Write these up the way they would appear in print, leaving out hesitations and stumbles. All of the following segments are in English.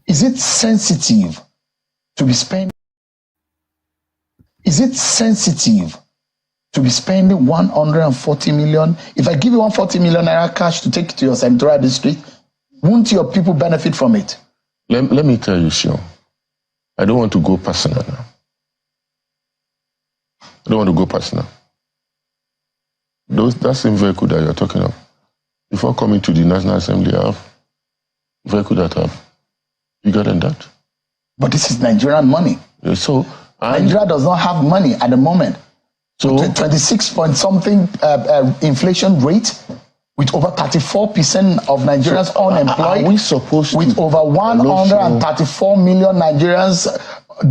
Is it sensitive to be spending? Is it sensitive to be spending 140 million? If I give you 140 million naira cash to take to your senatorial district, won't your people benefit from it? Let me tell you, Sean. I don't want to go personal now. I don't want to go personal. That same vehicle that you're talking of, before coming to the National Assembly, I have a vehicle that have bigger than that. But this is Nigerian money. Yeah, so Nigeria does not have money at the moment. So 26 point something inflation rate, with over 34% of Nigerians unemployed. Are we supposed to? With over 134 million Nigerians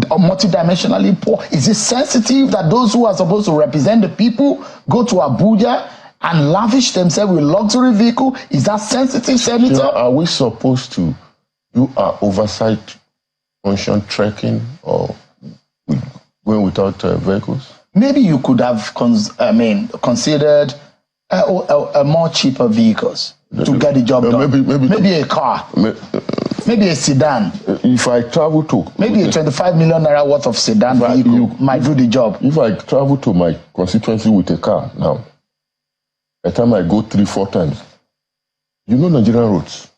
multidimensionally poor. Is it sensitive that those who are supposed to represent the people go to Abuja and lavish themselves with luxury vehicle? Is that sensitive, Senator? Are we supposed to do our oversight function trekking or going without vehicles? Maybe you could have considered a more cheaper vehicles to get the job done. Maybe a car. Maybe a sedan. If I travel to... Maybe a 25 million naira worth of sedan vehicle might do the job. If I travel to my constituency with a car now, by the time I go 3-4 times, you know Nigerian roads.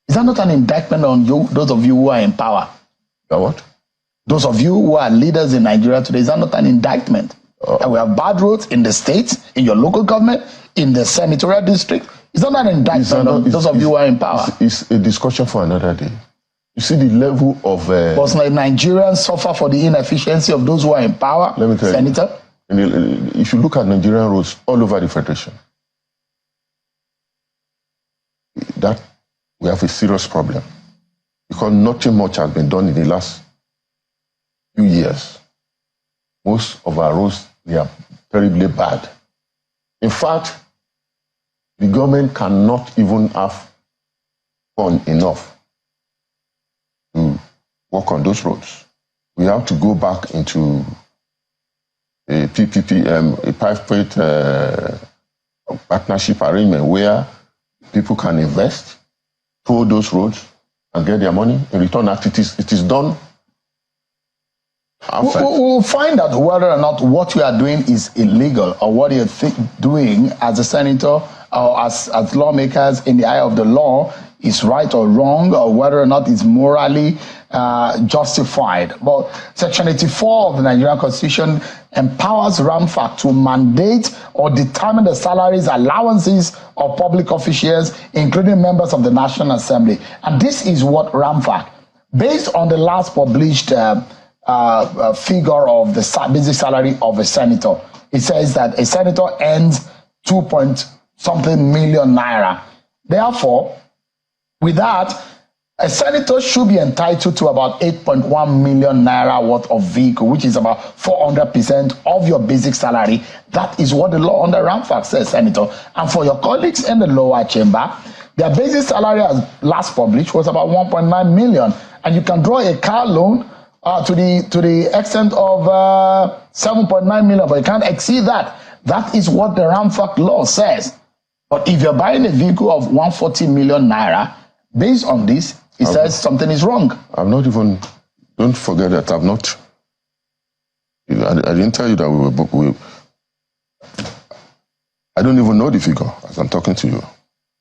Is that not an indictment on you, those of you who are in power? What? Those of you who are leaders in Nigeria today, is that not an indictment? That we have bad roads in the state, in your local government, in the senatorial district. Is that not an indictment on those of you who are in power? It's a discussion for another day. You see the level of... But like Nigerians suffer for the inefficiency of those who are in power, let me tell Senator? You, if you look at Nigerian roads all over the Federation, that we have a serious problem. Because nothing much has been done in the last few years. Most of our roads, they are terribly bad. In fact, the government cannot even have fund enough to work on those roads. We have to go back into a PPP, a private partnership arrangement where people can invest, tow those roads, and get their money. In return, it is done. We'll find out whether or not what you are doing is illegal or what you're doing as a senator or as lawmakers in the eye of the law is right or wrong, or whether or not it's morally justified. But Section 84 of the Nigerian Constitution empowers RAMFAC to mandate or determine the salaries, allowances of public officials, including members of the National Assembly. And this is what RAMFAC, based on the last published figure of the basic salary of a senator. It says that a senator earns 2-point-something million naira. Therefore, with that, a senator should be entitled to about 8.1 million naira worth of vehicle, which is about 400% of your basic salary. That is what the law under RAMFAC says, Senator. And for your colleagues in the lower chamber, their basic salary as last published was about 1.9 million. And you can draw a car loan to the extent of 7.9 million, but you can't exceed that. That is what the RAMFAC law says. But if you're buying a vehicle of 140 million naira, based on this, it says something is wrong. I'm not even, don't forget that I'm not, I didn't tell you that I don't even know the figure as I'm talking to you.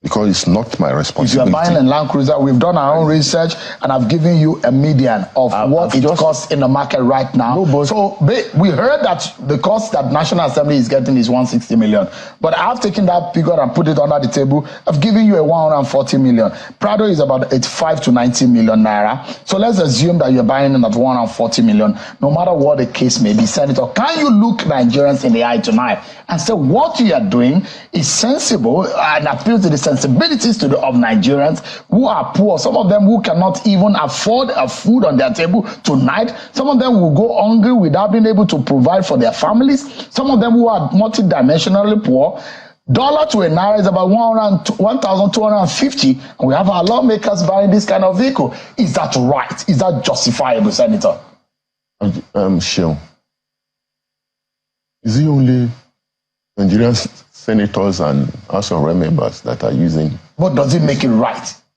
Because it's not my responsibility. If you're buying a Land Cruiser, we've done our own research and I've given you a median of what it costs in the market right now. No, so we heard that the cost that National Assembly is getting is 160 million. But I've taken that figure and put it under the table. I've given you a 140 million. Prado is about 85 to 90 million naira. So let's assume that you're buying it at 140 million, no matter what the case may be. Senator, can you look Nigerians in the eye tonight and say what you are doing is sensible and appeals to the sensibilities of Nigerians who are poor, some of them who cannot even afford a food on their table tonight, some of them will go hungry without being able to provide for their families, some of them who are multidimensionally poor. Dollar to a naira is about 1,250, and we have our lawmakers buying this kind of vehicle. Is that right? Is that justifiable, Senator? Sure. Is it only Nigerian senators and House of Rep members that are using? But does it make it right?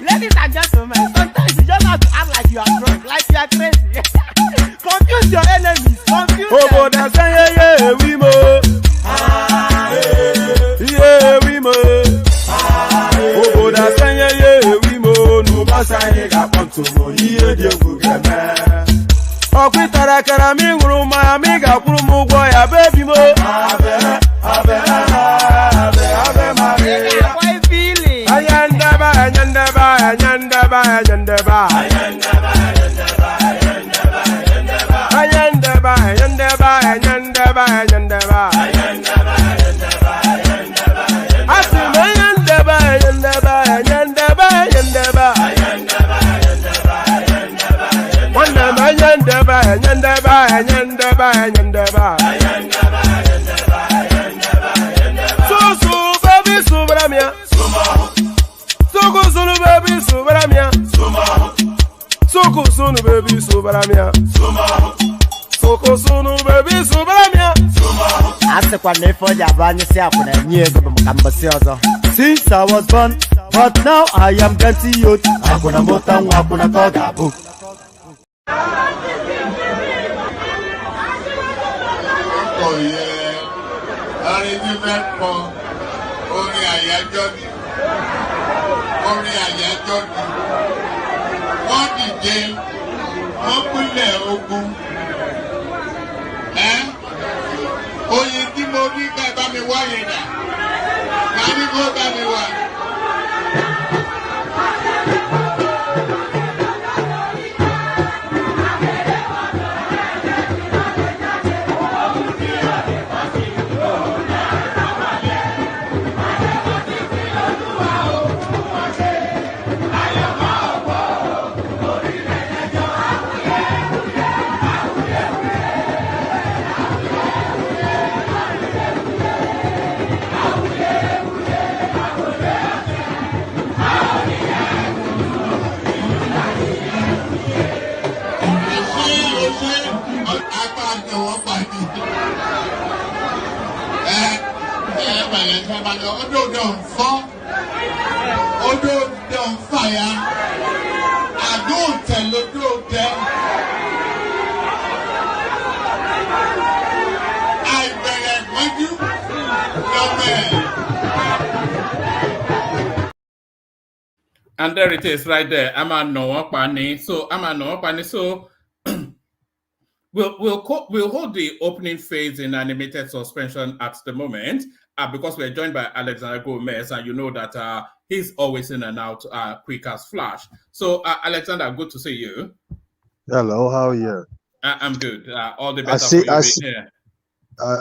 Ladies and gentlemen, sometimes you just have to act like you are drunk, like you are crazy. Confuse your enemies, confuse them. Since I was born, but now I am getting youth. Hakuna motangu, hakuna togabu. Oye tí mo rí ká bá mi wá yẹn dà, ká ní kó bá mi wá. And there it is right there. I'm a no pani. So I'm a no pani. So we'll hold the opening phase in animated suspension at the moment because we're joined by Alexander Gomez, and you know that he's always in and out quick as flash. So Alexander, good to see you. Hello, how are you? I'm good. All the better for you being here.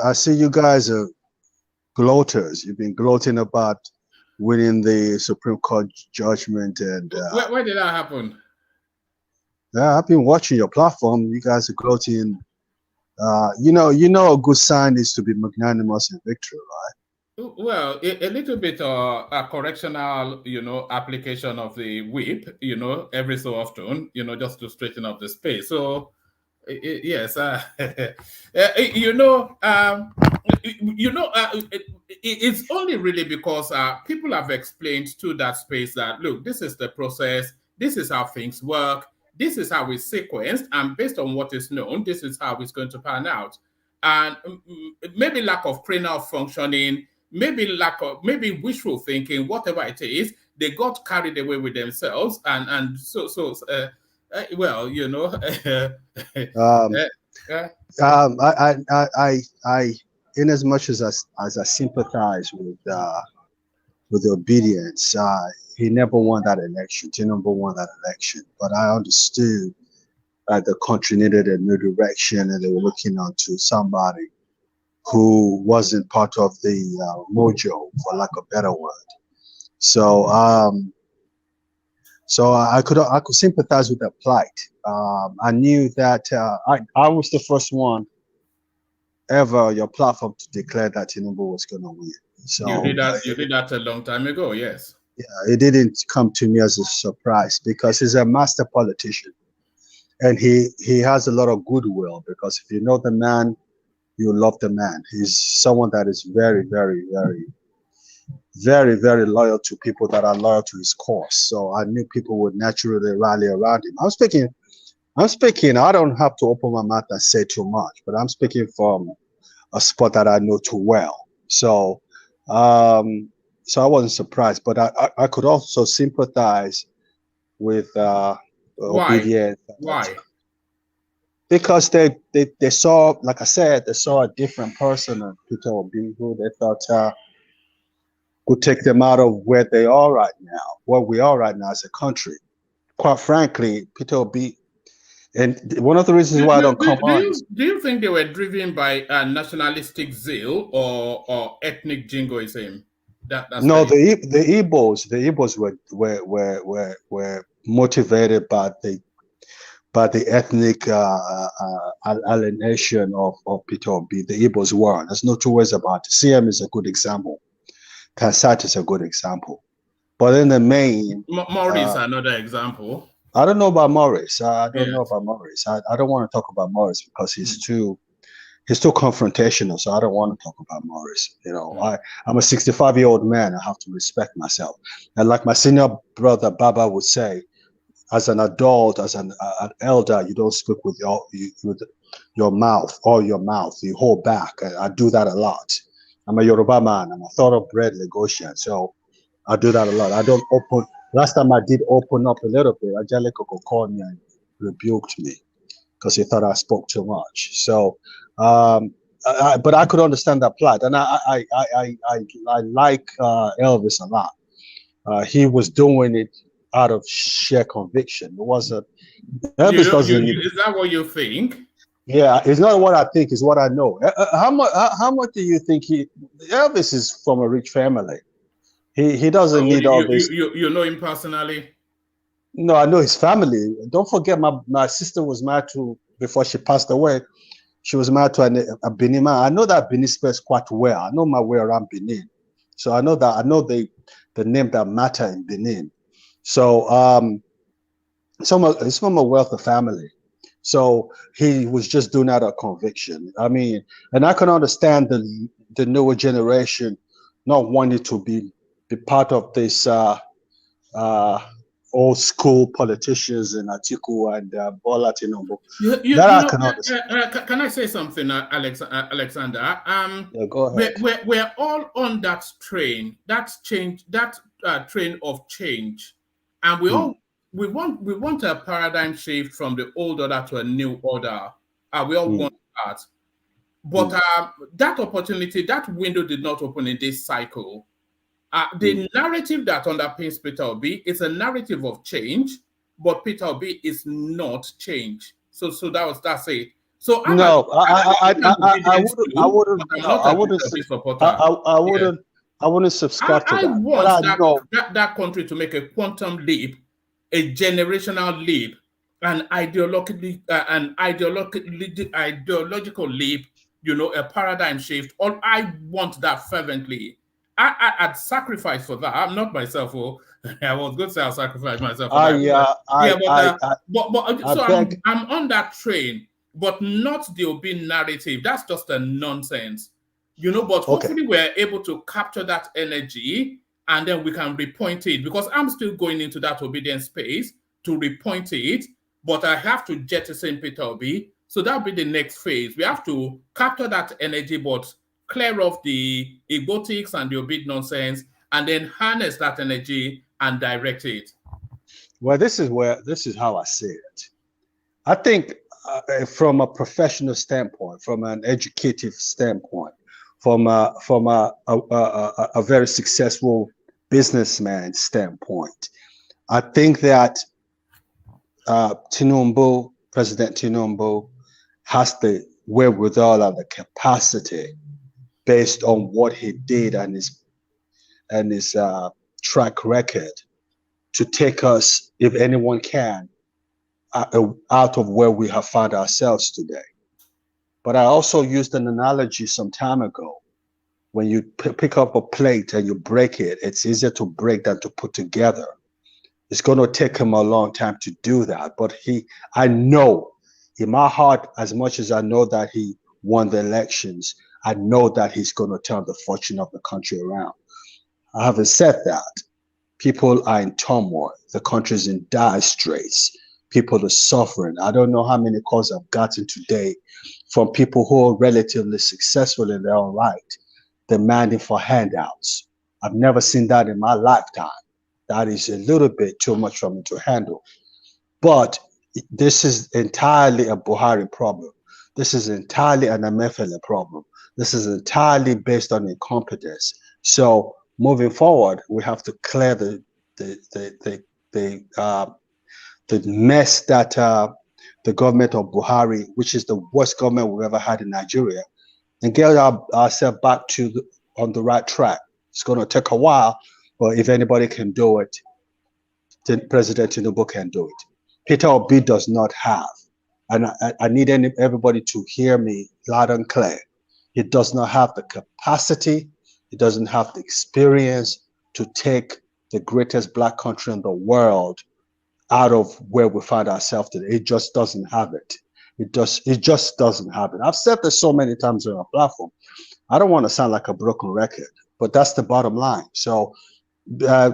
I see you guys are gloaters. You've been gloating about winning the Supreme Court judgment, and where did that happen? Yeah, I've been watching your platform. You guys are gloating. You know, a good sign is to be magnanimous in victory, right? Well, a little bit a correctional, application of the whip, every so often, just to straighten up the space. So, yes, you know, it's only really because people have explained to that space that look, this is the process, this is how things work, this is how it's sequenced, and based on what is known, this is how it's going to pan out. And maybe lack of cranial functioning, maybe wishful thinking, whatever it is, they got carried away with themselves, and well, Um, uh, I, in as much as I sympathize with the obedience, he never won that election. Tinubu won that election, but I understood that the country needed a new direction, and they were looking onto somebody who wasn't part of the mojo, for lack of a better word. So, so I could sympathize with that plight. I knew that I was the first one ever your platform to declare that Tinubu was going to win. So you did that a long time ago, yes. yeah, it didn't come to me as a surprise because he's a master politician, and he has a lot of goodwill. Because if you know the man, you love the man. He's someone that is very, very, very, very, very loyal to people that are loyal to his cause. So I knew people would naturally rally around him. I'm speaking. I don't have to open my mouth and say too much, but I'm speaking from a spot that I know too well. So, so I wasn't surprised, but I could also sympathize with Why? obedience. Why? Because they saw, like I said, they saw a different person in Peter Obi who they thought could take them out of where they are right now, where we are right now as a country. Quite frankly, Peter Obi, and one of the reasons why I don't come on is, Do you think they were driven by nationalistic zeal or ethnic jingoism? That's no, the Igbos were motivated by the ethnic alienation of Peter Obi. The Igbos were. There's no two ways about it. CM is a good example. Kansat is a good example. But in the main, Maurice, another example. I don't know about Morris. I don't know about Morris. I don't want to talk about Morris because he's too confrontational. So I don't want to talk about Morris. You know, I'm a 65-year-old man. I have to respect myself. And like my senior brother Baba would say, as an adult, as an elder, you don't speak with your mouth or your mouth. You hold back. I do that a lot. I'm a Yoruba man. I'm a thoroughbred Lagosian. So I do that a lot. I don't open. Last time I did open up a little bit, Angelica called me and rebuked me because he thought I spoke too much. So, but I could understand that plight, and I like Elvis a lot. He was doing it out of sheer conviction. It wasn't. Elvis doesn't. Is that what you think? Yeah, it's not what I think; it's what I know. How much do you think Elvis is from a rich family? He doesn't need all this. You know him personally? No, I know his family. Don't forget, my sister was married to, before she passed away, she was married to a Benin man. I know that Benin space quite well. I know my way around Benin. So I know the name that matter in Benin. So he's from a wealthy family. So he was just doing out of conviction. I mean, and I can understand the newer generation not wanting to be part of this old school politicians in Atiku and Bwala Tinubu. I can understand. Can I say something, Alexander? Yeah, go ahead. We're all on that train, train of change, and we want a paradigm shift from the old order to a new order. We all want that, but that opportunity, that window did not open in this cycle. The narrative that underpins Peter Obi is a narrative of change, but Peter Obi is not change. So that's it. So I wouldn't subscribe to that. I want that country to make a quantum leap, a generational leap, an ideological leap, a paradigm shift. I want that fervently. I'd sacrifice for that. I'm not myself. Oh, I was going to say I'll sacrifice myself for that. I'm on that train, but not the Obi narrative. That's just a nonsense, But hopefully we're able to capture that energy and then we can repoint it, because I'm still going into that obedience space to repoint it, but I have to jettison Peter Obi. So that'll be the next phase. We have to capture that energy, but clear off the egotics and the obit nonsense, and then harness that energy and direct it. Well, this is how I see it. I think from a professional standpoint, from an educative standpoint, from a very successful businessman standpoint, I think that President Tinubu has the wherewithal and the capacity, based on what he did and his track record, to take us, if anyone can, out of where we have found ourselves today. But I also used an analogy some time ago. When you pick up a plate and you break it, it's easier to break than to put together. It's going to take him a long time to do that. But I know in my heart, as much as I know that he won the elections, I know that he's going to turn the fortune of the country around. Having said that, people are in turmoil. The country's in dire straits. People are suffering. I don't know how many calls I've gotten today from people who are relatively successful in their own right, demanding for handouts. I've never seen that in my lifetime. That is a little bit too much for me to handle. But this is entirely a Buhari problem. This is entirely an Emefiele problem. This is entirely based on incompetence. So moving forward, we have to clear the mess that the government of Buhari, which is the worst government we've ever had in Nigeria, and get ourselves back on the right track. It's going to take a while, but if anybody can do it, then President Tinubu can do it. Peter Obi does not have, and I need everybody to hear me loud and clear. He does not have the capacity, he doesn't have the experience to take the greatest black country in the world out of where we find ourselves today. It just doesn't have it. It just doesn't have it. I've said this so many times on our platform. I don't want to sound like a broken record, but that's the bottom line. So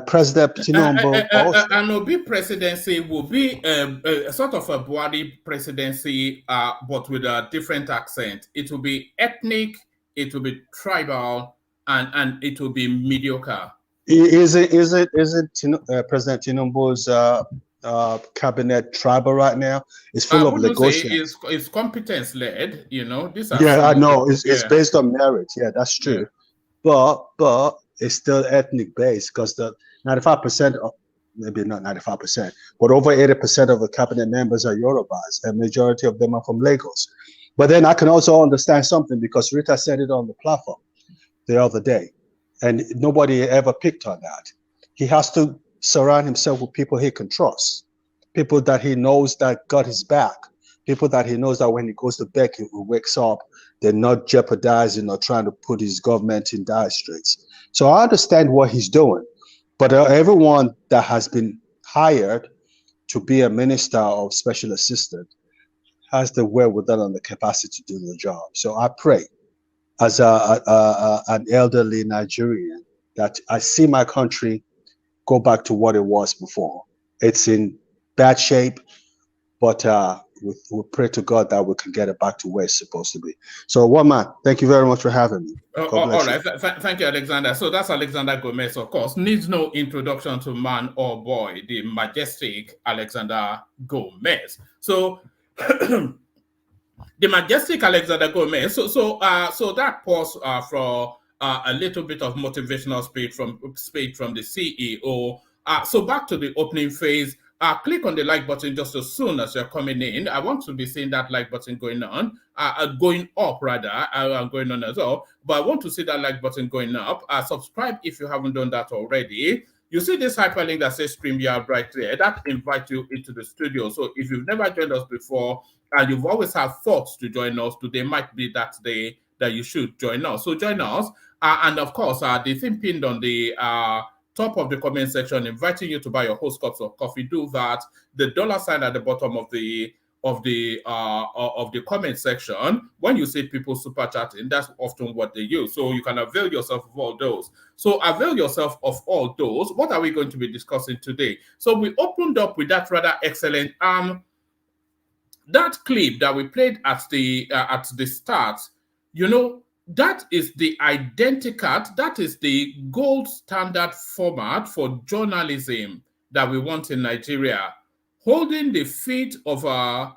President Tinubu an Obi presidency will be a sort of a Buhari presidency, but with a different accent. It will be ethnic, it will be tribal, and it will be mediocre. Is it President Tinubu's cabinet tribal right now? It's full of negotiations. It's competence led, I know. It's based on merit. Yeah, that's true. Yeah. But it's still ethnic based, because the 95%, maybe not 95%, but over 80% of the cabinet members are Yorubas, and majority of them are from Lagos. But then I can also understand something, because Rita said it on the platform the other day, and nobody ever picked on that. He has to surround himself with people he can trust, people that he knows that got his back, people that he knows that when he goes to bed, he wakes up, they're not jeopardizing or trying to put his government in dire straits. So I understand what he's doing, but everyone that has been hired to be a minister or special assistant has the wherewithal and the capacity to do the job. So I pray, as an elderly Nigerian, that I see my country go back to what it was before. It's in bad shape, but we pray to God that we can get it back to where it's supposed to be. So, one man, thank you very much for having me. All right, thank you, Alexander. So that's Alexander Gomez, of course. Needs no introduction to man or boy, the majestic Alexander Gomez. So the majestic Alexander Gomez. So that pause for a little bit of motivational speech from the CEO. So back to the opening phase. Click on the like button just as soon as you're coming in. I want to be seeing that like button going on, going up rather, going on as well. But I want to see that like button going up. Subscribe if you haven't done that already. You see this hyperlink that says StreamYard right there. That invites you into the studio. So if you've never joined us before and you've always had thoughts to join us, today might be that day that you should join us. So join us. And of course, the thing pinned on the top of the comment section, inviting you to buy your host cups of coffee. Do that. The dollar sign at the bottom of the comment section. When you see people super chatting, that's often what they use. So you can avail yourself of all those. So avail yourself of all those. What are we going to be discussing today? So we opened up with that rather excellent that clip that we played at the start. You know, that is the identical, that is the gold standard format for journalism that we want in Nigeria, holding the feet of a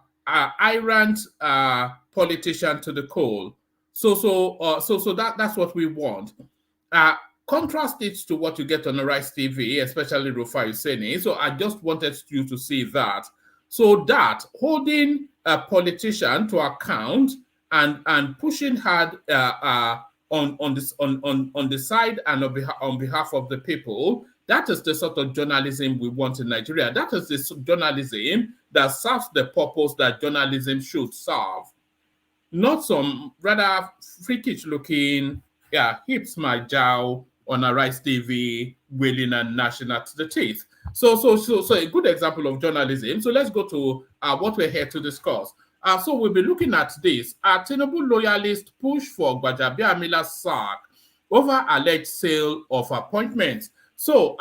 errant politician to the coal. So that's what we want. Contrast it to what you get on the Rice TV, especially Rufai Seni. So I just wanted you to see that. So that holding a politician to account and pushing hard on the side and on behalf of the people, that is the sort of journalism we want in Nigeria. That is the journalism that serves the purpose that journalism should serve. Not some rather freakish looking, hips my jow on a Rice TV, wailing and gnashing at the teeth. So a good example of journalism. So let's go to what we're here to discuss. So we'll be looking at this. Tinubu loyalist push for Gbajabiamila's sack over alleged sale of appointments. So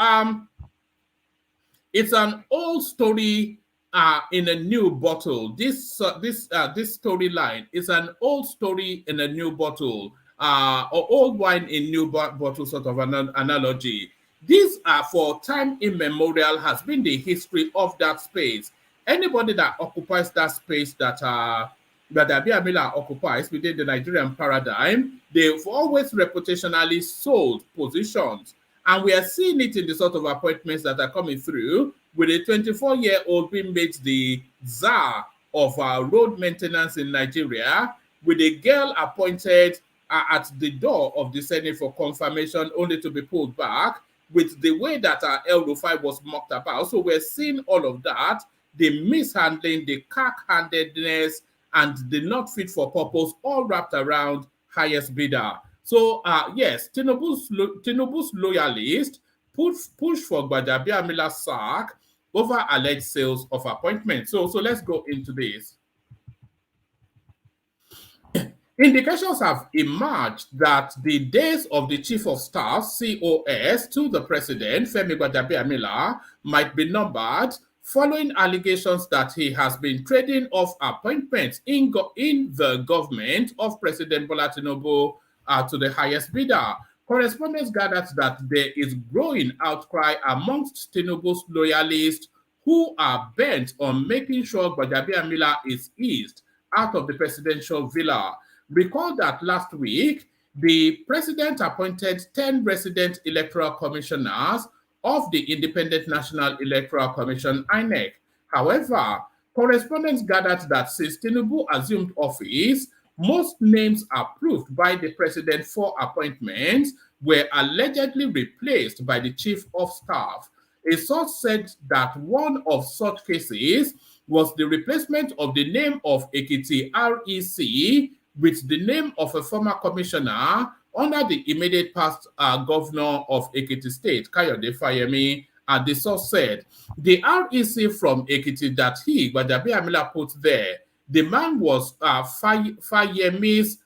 it's an old story in a new bottle. This storyline is an old story in a new bottle, or old wine in new bottle sort of an analogy. This, for time immemorial, has been the history of that space. Anybody that occupies that space that Abiamila occupies within the Nigerian paradigm, they've always reputationally sold positions. And we are seeing it in the sort of appointments that are coming through, with a 24-year-old being made the czar of road maintenance in Nigeria, with a girl appointed at the door of the Senate for confirmation only to be pulled back, with the way that El Rufai was mocked about. So we're seeing all of that, the mishandling, the cack-handedness, and the not fit for purpose, all wrapped around highest bidder. So yes, Tinubu's loyalist push for Gbajabiamila's sack over alleged sales of appointments. So let's go into this. Indications have emerged that the days of the Chief of Staff, COS, to the President, Femi Gbajabiamila, might be numbered following allegations that he has been trading off appointments in the government of President Bwala Tinubu to the highest bidder. Correspondents gathered that there is growing outcry amongst Tinubu's loyalists who are bent on making sure Gbajabiamila is eased out of the presidential villa. Recall that last week, the president appointed 10 resident electoral commissioners of the Independent National Electoral Commission, INEC. However, correspondents gathered that since Tinubu assumed office, most names approved by the president for appointments were allegedly replaced by the chief of staff. A source said that one of such cases was the replacement of the name of Ekiti REC with the name of a former commissioner under the immediate past governor of Ekiti State, Kayode Fayemi. And the source said the REC from Ekiti that Gbajabiamila put there, the man was Fayemi's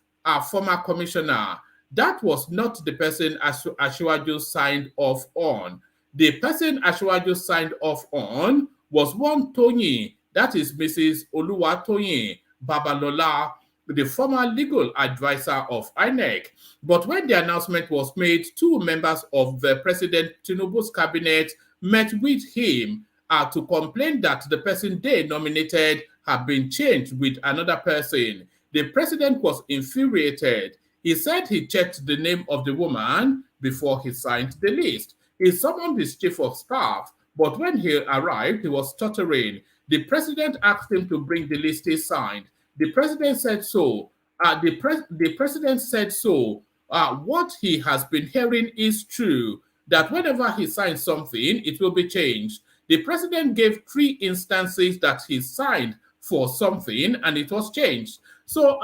former commissioner. That was not the person Asiwaju signed off on. The person Asiwaju signed off on was one Tony, that is Mrs. Oluwatoyin Babalola, the former legal advisor of INEC. But when the announcement was made, two members of the President Tinubu's cabinet met with him to complain that the person they nominated had been changed with another person. The president was infuriated. He said he checked the name of the woman before he signed the list. He summoned his chief of staff, but when he arrived, he was stuttering. The president asked him to bring the list he signed. The president said so. The president said so. What he has been hearing is true, that whenever he signs something, it will be changed. The president gave 3 instances that he signed for something and it was changed. So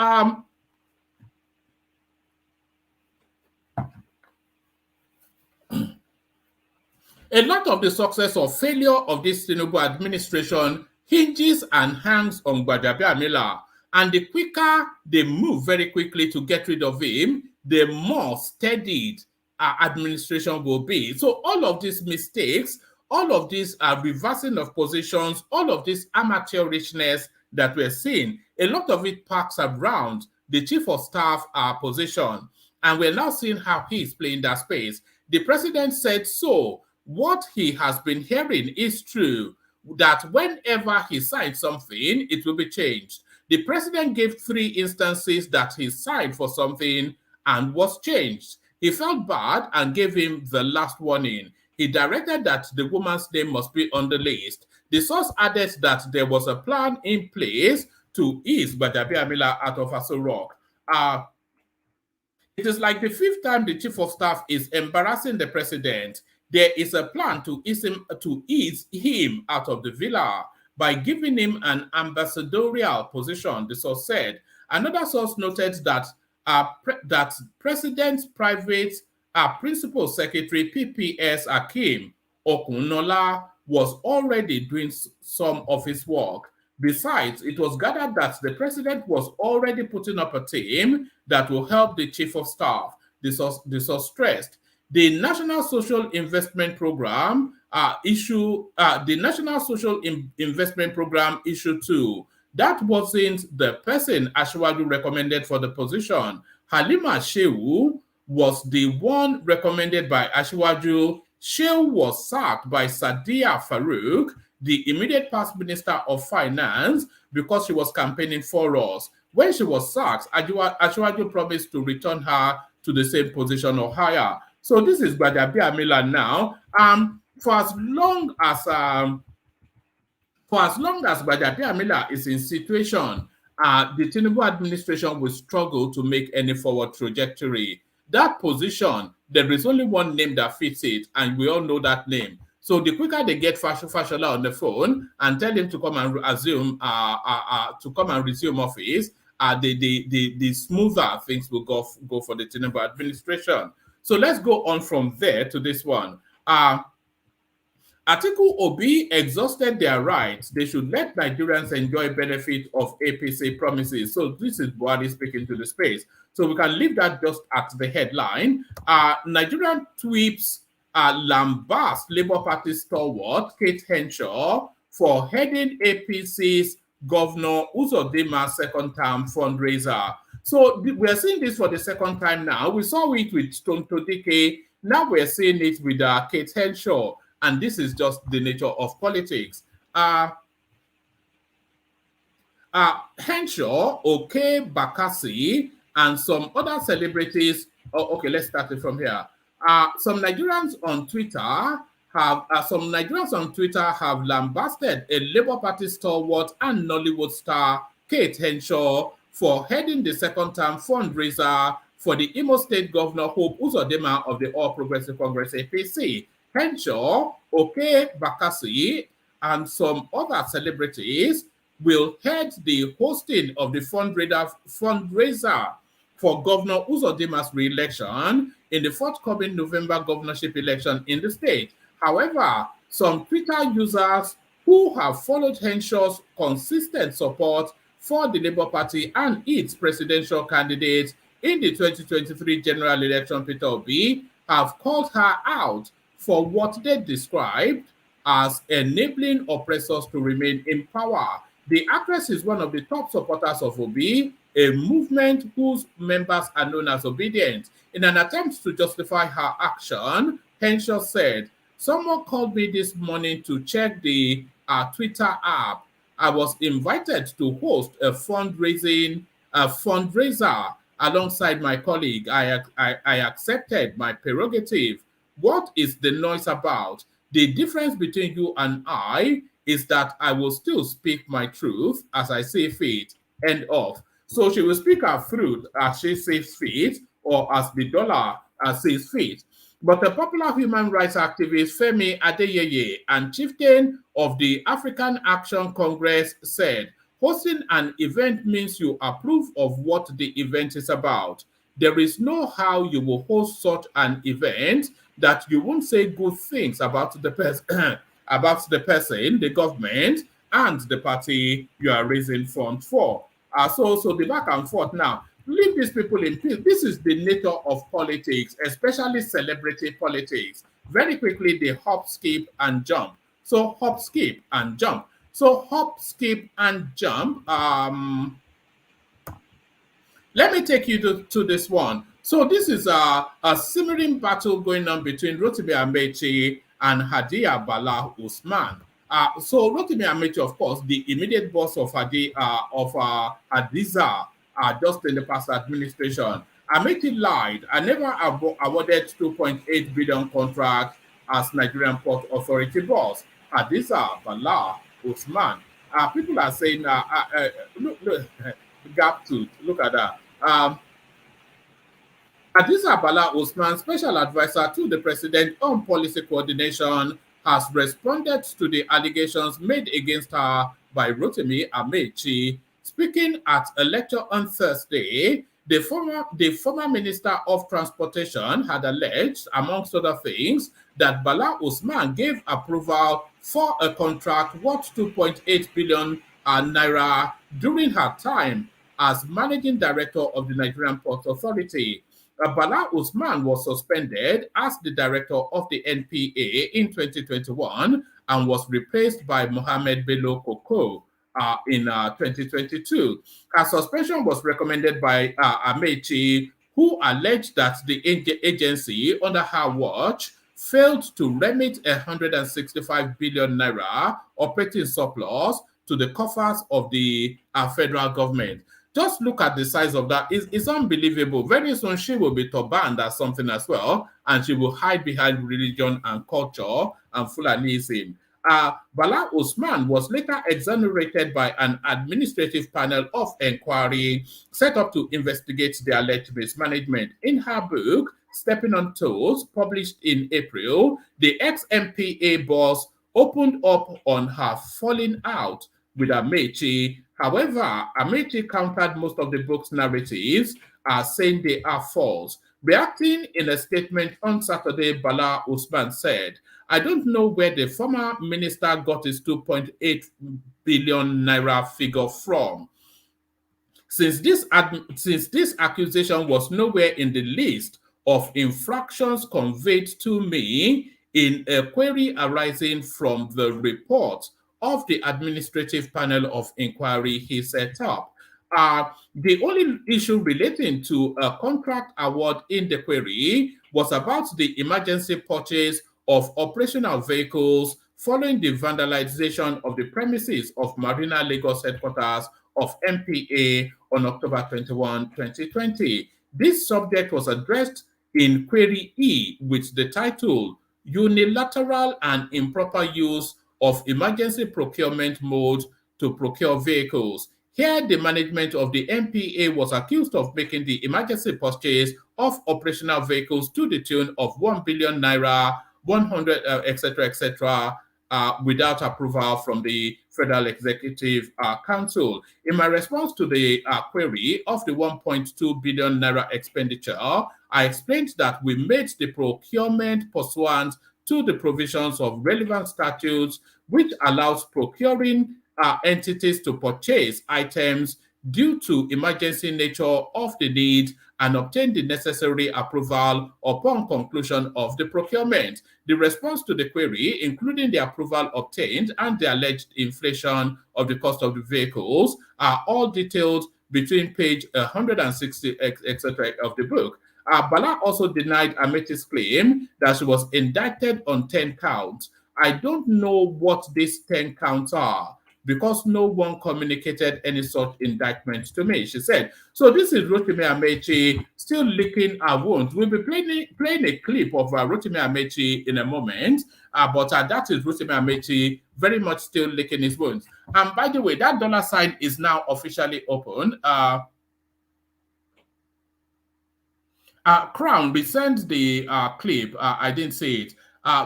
A lot of the success or failure of this Tinubu administration hinges and hangs on Gbajabiamila. And the quicker they move very quickly to get rid of him, the more steadied our administration will be. So all of these mistakes, all of this reversing of positions, all of this amateurishness that we're seeing, a lot of it parks around the chief of staff position. And we're now seeing how he's playing that space. The president said so. What he has been hearing is true, that whenever he signs something, it will be changed. The president gave 3 instances that he signed for something and was changed. He felt bad and gave him the last warning. He directed that the woman's name must be on the list. The source added that there was a plan in place to ease Gbajabiamila out of Aso Rock. It is like the 5th time the chief of staff is embarrassing the president. There is a plan to ease him out of the villa by giving him an ambassadorial position, the source said. Another source noted that that President's private principal secretary, PPS Akim Okunola, was already doing some of his work. Besides, it was gathered that the president was already putting up a team that will help the chief of staff. This was stressed. The National Social Investment Program Investment Program issue 2. That wasn't the person Ashwaju recommended for the position. Halima Shehu was the one recommended by Ashwaju. Shehu was sacked by Sadia Farouk, the immediate past minister of finance, because she was campaigning for us. When she was sacked, Ashwaju promised to return her to the same position or higher. So this is Gbajabiamila now. For as long as Gbajabiamila is in situation, the Tinubu administration will struggle to make any forward trajectory. That position, there is only one name that fits it, and we all know that name. So the quicker they get Fashola on the phone and tell him to come and resume office, the smoother things will go for the Tinubu administration. So let's go on from there to this one. Atiku Obi exhausted their rights. They should let Nigerians enjoy benefit of APC promises. So this is Bwala speaking to the space. So we can leave that just at the headline. Nigerian tweets lambast Labour Party stalwart Kate Henshaw for heading APC's Governor Uzodinma's second term fundraiser. So we're seeing this for the second time now. We saw it with Tonto Dike. Now we're seeing it with Kate Henshaw. And this is just the nature of politics. Henshaw, OK Bakassi, and some other celebrities. Oh, okay, let's start it from here. Some Nigerians on Twitter have lambasted a Labour Party stalwart and Nollywood star Kate Henshaw for heading the second term fundraiser for the Imo State Governor Hope Uzodinma of the All Progressive Congress APC. Henshaw, OK Bakassi, and some other celebrities will head the hosting of the fundraiser for Governor Uzodinma's re-election in the forthcoming November governorship election in the state. However, some Twitter users who have followed Henshaw's consistent support for the Labour Party and its presidential candidate in the 2023 general election, Peter Obi, have called her out for what they described as enabling oppressors to remain in power. The actress is one of the top supporters of Obi, a movement whose members are known as Obedient. In an attempt to justify her action, Henshaw said, "Someone called me this morning to check the Twitter app. I was invited to host a fundraiser alongside my colleague. I accepted my prerogative. What is the noise about? The difference between you and I is that I will still speak my truth as I see fit." End of. So she will speak her truth as she sees fit, or as the dollar sees fit. But the popular human rights activist Femi Adeyeye and chieftain of the African Action Congress said, hosting an event means you approve of what the event is about. There is no how you will host such an event that you won't say good things about the person, about the person, the government, and the party you are raising funds for. So the back and forth now. Leave these people in peace. This is the nature of politics, especially celebrity politics. Very quickly, they hop, skip, and jump. So hop, skip, and jump. So hop, skip, and jump. Let me take you to this one. So this is a simmering battle going on between Rotimi Amechi and Hadiya Bala Usman. So Rotimi Amechi, of course, the immediate boss of Hadiza, just in the past administration. Amechi lied. I never awarded 2.8 billion contract as Nigerian Port Authority boss. Hadiza Bala Usman. People are saying, look, gap tooth. Look at that. Hadiza Bala Usman, special advisor to the president on policy coordination, has responded to the allegations made against her by Rotimi Amechi. Speaking at a lecture on Thursday, the former Minister of Transportation had alleged, amongst other things, that Bala Usman gave approval for a contract worth 2.8 billion naira during her time as managing director of the Nigerian Port Authority. Bala Usman was suspended as the director of the NPA in 2021 and was replaced by Mohammed Bello Koko in 2022. Her suspension was recommended by Amechi, who alleged that the agency under her watch failed to remit 165 billion naira operating surplus to the coffers of the federal government. Just look at the size of that. It's unbelievable. Very soon she will be turbaned as something as well, and she will hide behind religion and culture and Fulanism. Bala Usman was later exonerated by an administrative panel of inquiry set up to investigate the alleged mismanagement. In her book, Stepping on Toes, published in April, the ex-MPA boss opened up on her falling out with Amechi. However, Amechi countered most of the book's narratives, saying they are false. Reacting in a statement on Saturday, Bala Usman said, "I don't know where the former minister got his 2.8 billion naira figure from. Since this accusation was nowhere in the list of infractions conveyed to me in a query arising from the report of the administrative panel of inquiry he set up. The only issue relating to a contract award in the query was about the emergency purchase of operational vehicles following the vandalization of the premises of Marina Lagos headquarters of MPA on October 21, 2020. This subject was addressed in Query E with the title Unilateral and Improper Use of Emergency Procurement Mode to Procure Vehicles. Here, the management of the MPA was accused of making the emergency purchase of operational vehicles to the tune of 1 billion naira, 100, etc., without approval from the Federal Executive Council. In my response to the query of the 1.2 billion naira expenditure, I explained that we made the procurement pursuant to the provisions of relevant statutes, which allows procuring entities to purchase items due to emergency nature of the need and obtain the necessary approval upon conclusion of the procurement. The response to the query, including the approval obtained and the alleged inflation of the cost of the vehicles, are all detailed between page 160, etc. of the book. Bala also denied Amechi's claim that she was indicted on 10 counts. I don't know what these 10 counts are, because no one communicated any such indictment to me, she said. So this is Rotimi Amechi still licking her wounds. We'll be playing a clip of Rotimi Amechi in a moment, but that is Rotimi Amechi very much still licking his wounds. And by the way, that dollar sign is now officially open. Crown, we sent the clip. I didn't see it.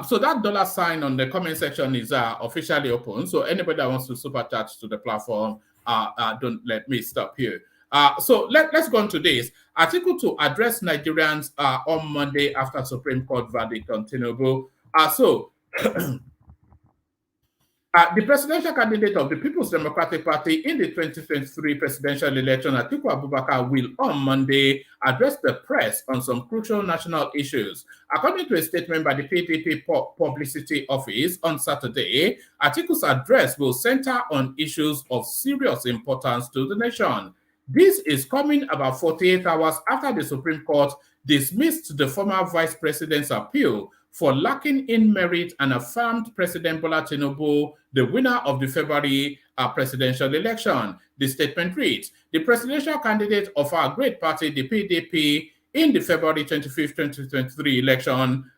So that dollar sign on the comment section is officially open. So anybody that wants to super chat to the platform, don't let me stop here. So let's go on to this. Article to address Nigerians on Monday after Supreme Court verdict on Tinubu. The presidential candidate of the People's Democratic Party in the 2023 presidential election, Atiku Abubakar, will on Monday address the press on some crucial national issues. According to a statement by the PDP Publicity Office on Saturday, Atiku's address will center on issues of serious importance to the nation. This is coming about 48 hours after the Supreme Court dismissed the former vice president's appeal for lacking in merit and affirmed President Bwala Tinubu the winner of the February presidential election. The statement reads, the presidential candidate of our great party, the PDP, in the February 25th, 2023 election,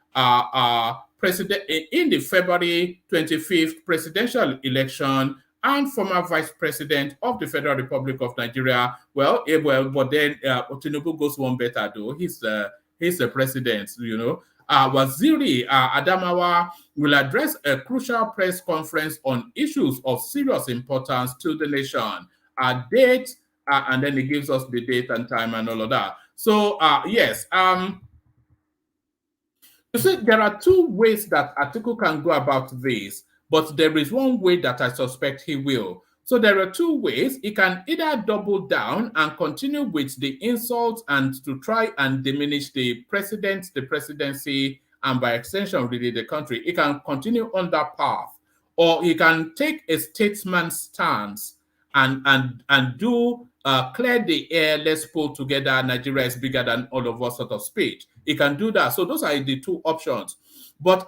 in the February 25th presidential election, and former vice president of the Federal Republic of Nigeria. But then Tinubu goes one better though. He's the president, you know. Waziri Adamawa will address a crucial press conference on issues of serious importance to the nation. A date, and then he gives us the date and time and all of that. So, yes. You see, there are two ways that Atiku can go about this, but there is one way that I suspect he will. So there are two ways. He can either double down and continue with the insults and to try and diminish the president, the presidency, and by extension, really the country. He can continue on that path, or he can take a statesman's stance and do clear the air, let's pull together, Nigeria is bigger than all of us sort of speech. He can do that. So those are the two options. But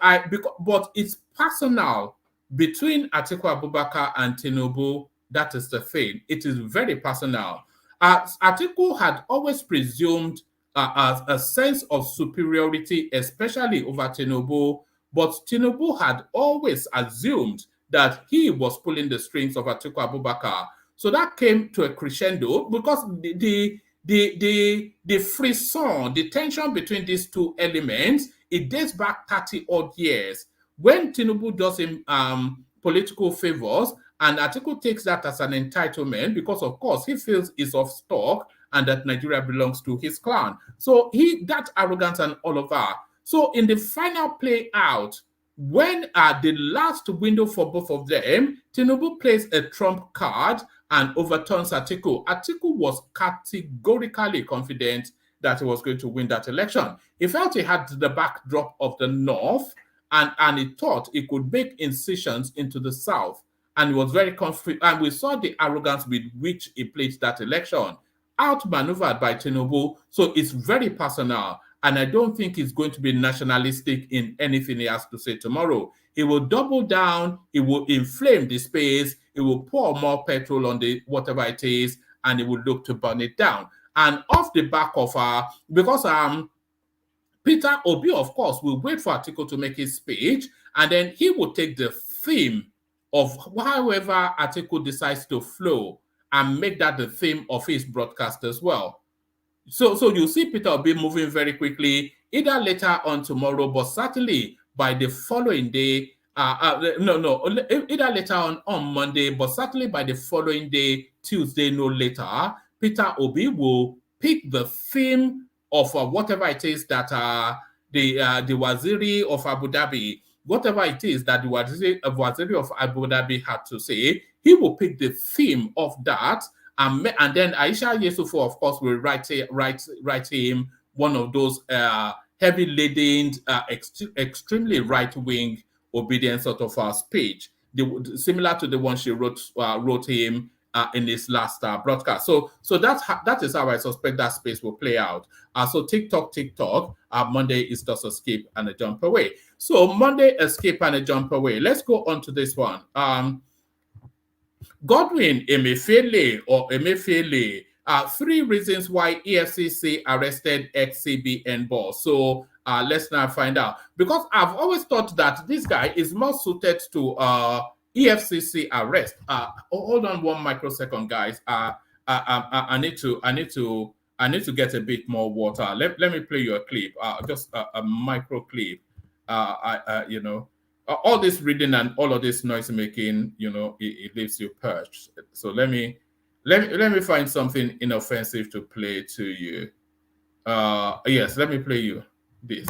it's personal between Atiku Abubakar and Tinubu. That is the thing. It is very personal. Atiku had always presumed a sense of superiority, especially over Tinubu, but Tinubu had always assumed that he was pulling the strings of Atiku Abubakar. So that came to a crescendo because the frisson, the tension between these two elements, it dates back 30 odd years. When Tinubu does him political favors, and Atiku takes that as an entitlement because, of course, he feels he's off stock and that Nigeria belongs to his clan. So that arrogance and all of that. So in the final play out, when the last window for both of them, Tinubu plays a trump card and overturns Atiku. Atiku was categorically confident that he was going to win that election. He felt he had the backdrop of the North, and he thought he could make incisions into the South. And he was very confident. And we saw the arrogance with which he played that election, outmaneuvered by Tinubu. So it's very personal. And I don't think he's going to be nationalistic in anything he has to say tomorrow. He will double down. He will inflame the space. He will pour more petrol on the whatever it is, and he will look to burn it down. And off the back of because Peter Obi, of course, will wait for Atiku to make his speech, and then he will take the theme of however Atiku decides to flow and make that the theme of his broadcast as well. So you see Peter Obi moving very quickly, either later on tomorrow, but certainly by the following day. Either later on Monday, but certainly by the following day, Tuesday, no later, Peter Obi will pick the theme of whatever it is that the Waziri of Abu Dhabi, whatever it is that the Waziri of Abu Dhabi had to say, he will pick the theme of that, and then Aisha Yesufu, of course, will write him one of those heavy-laden, extremely right-wing obedient sort of speech, similar to the one she wrote him in his last broadcast. So that is how I suspect that space will play out. So TikTok, Monday is just a skip and a jump away. So Monday, a skip and a jump away. Let's go on to this one. Godwin Emefiele, 3 reasons why EFCC arrested ex-CBN boss. So let's now find out. Because I've always thought that this guy is more suited to EFCC arrest. Hold on 1 microsecond, guys. I need to get a bit more water. Let me play you a clip. Just a micro clip. You know, all this reading and all of this noise making, you know, it leaves you perched. So let me let me find something inoffensive to play to you. Yes, let me play you this.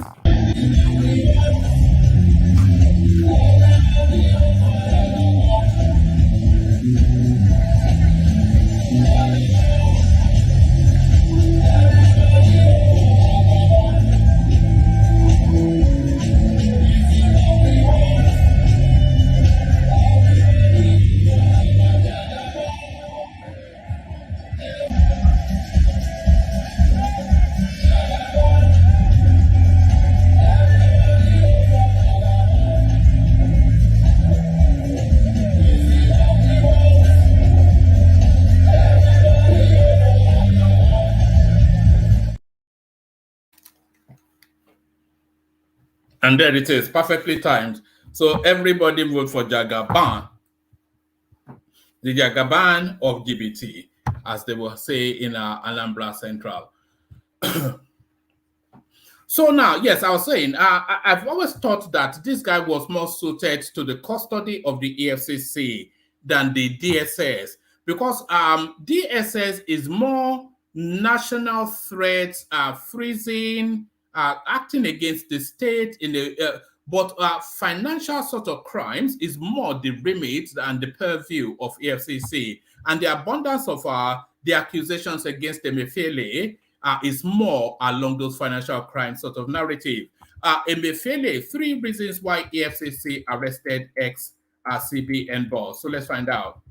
And there it is, perfectly timed. So everybody vote for Jagaban, the Jagaban of GBT, as they will say in Alhambra Central. So now, yes, I was saying, I've always thought that this guy was more suited to the custody of the EFCC than the DSS, because DSS is more national threats, freezing, acting against the state in the but financial sort of crimes is more the remit and the purview of EFCC, and the abundance of the accusations against Emefiele is more along those financial crime sort of narrative. Emefiele, 3 reasons why EFCC arrested ex-CBN boss. So let's find out.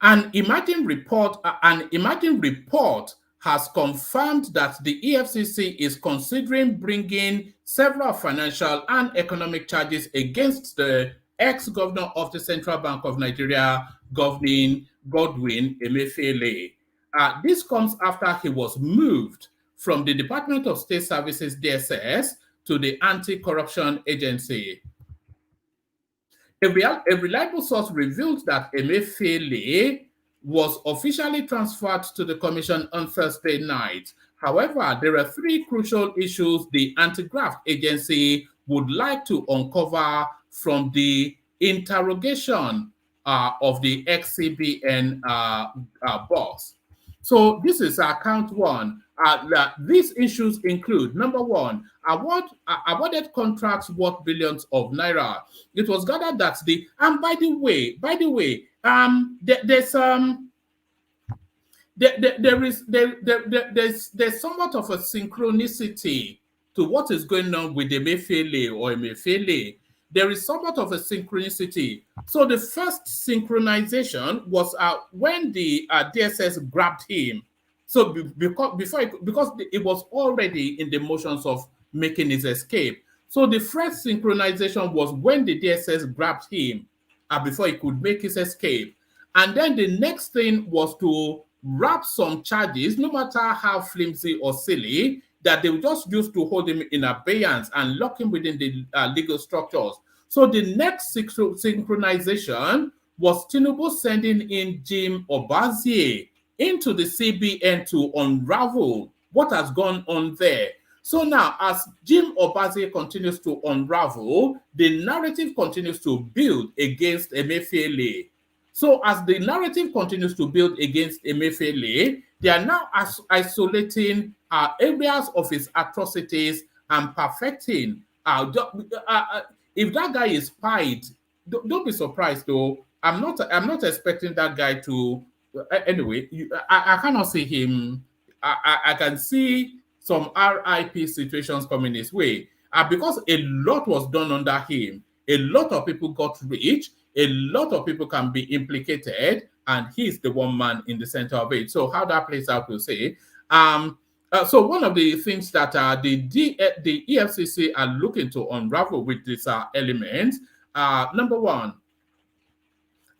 An Imagine report has confirmed that the EFCC is considering bringing several financial and economic charges against the ex-governor of the Central Bank of Nigeria, Godwin Emefiele. This comes after he was moved from the Department of State Services, DSS, to the Anti-Corruption Agency. A reliable source revealed that Emefiele was officially transferred to the commission on Thursday night. However, there are 3 crucial issues the anti-graft agency would like to uncover from the interrogation of the ex-CBN boss. So this is count 1. These issues include, number 1, awarded contracts worth billions of naira. It was gathered that by the way, there's somewhat of a synchronicity to what is going on with Emefiele. There is somewhat of a synchronicity. So the first synchronization was when the DSS grabbed him. So because it was already in the motions of making his escape. So the first synchronization was when the DSS grabbed him before he could make his escape. And then the next thing was to wrap some charges, no matter how flimsy or silly, that they would just use to hold him in abeyance and lock him within the legal structures. So the next synchronization was Tinubu sending in Jim Obazie into the CBN to unravel what has gone on there. So now, as Jim Obazie continues to unravel, the narrative continues to build against Emefiele. So as the narrative continues to build against Emefiele, they are now isolating areas of his atrocities and perfecting. If that guy is spied, don't be surprised though. I'm not expecting that guy to. Anyway, I cannot see him. I can see some RIP situations coming his way because a lot was done under him. A lot of people got rich. A lot of people can be implicated, and he's the one man in the center of it. So how that plays out, we'll see. So one of the things that the EFCC are looking to unravel with this element, number 1,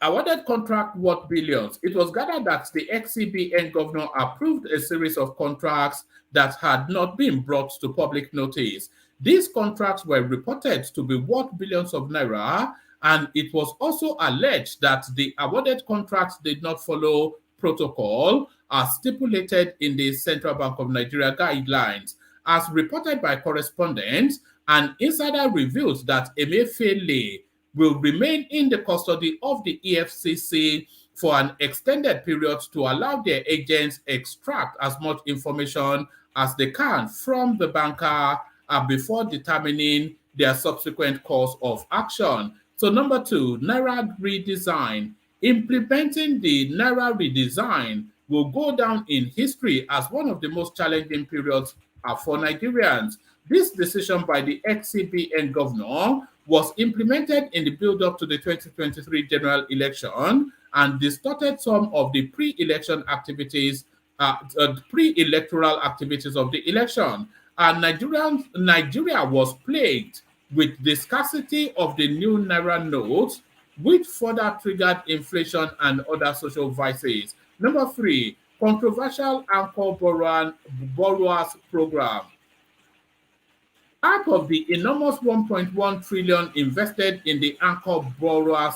awarded contract worth billions. It was gathered that the ex-CBN governor approved a series of contracts that had not been brought to public notice. These contracts were reported to be worth billions of naira, and it was also alleged that the awarded contracts did not follow protocol as stipulated in the Central Bank of Nigeria guidelines. As reported by correspondents, an insider revealed that Emefiele will remain in the custody of the EFCC for an extended period to allow their agents extract as much information as they can from the banker before determining their subsequent course of action. So number 2, Naira redesign. Implementing the Naira redesign will go down in history as one of the most challenging periods for Nigerians. This decision by the ex-CBN governor was implemented in the build-up to the 2023 general election and distorted some of the pre-election activities, pre-electoral activities of the election. And Nigeria was plagued with the scarcity of the new Naira notes, which further triggered inflation and other social vices. Number 3, controversial anchor borrowers program. Out of the enormous 1.1 trillion invested in the anchor borrowers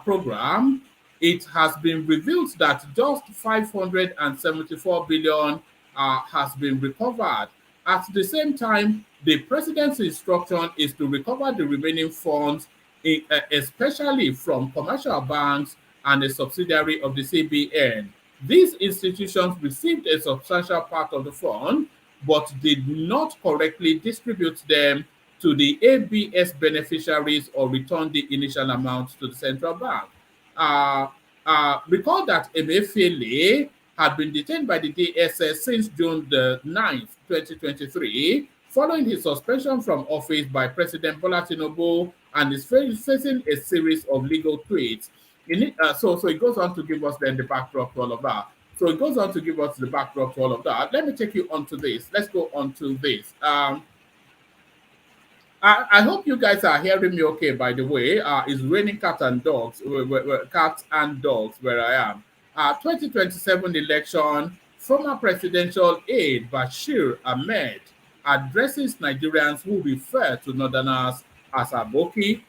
program, it has been revealed that just 574 billion has been recovered. At the same time, the president's instruction is to recover the remaining funds, especially from commercial banks and a subsidiary of the CBN. These institutions received a substantial part of the fund, but did not correctly distribute them to the ABS beneficiaries or return the initial amount to the central bank. Recall that Emefiele had been detained by the DSS since June the 9th, 2023, following his suspension from office by President Bwala Tinubu, and is facing a series of legal tweets. So it goes on to give us then the backdrop to all of that. So it goes on to give us the backdrop to all of that. Let me take you on to this. Let's go on to this. I hope you guys are hearing me okay, by the way. It's raining cats and dogs where I am. 2027 election, former presidential aide Bashir Ahmed addresses Nigerians who refer to Northerners as Aboki.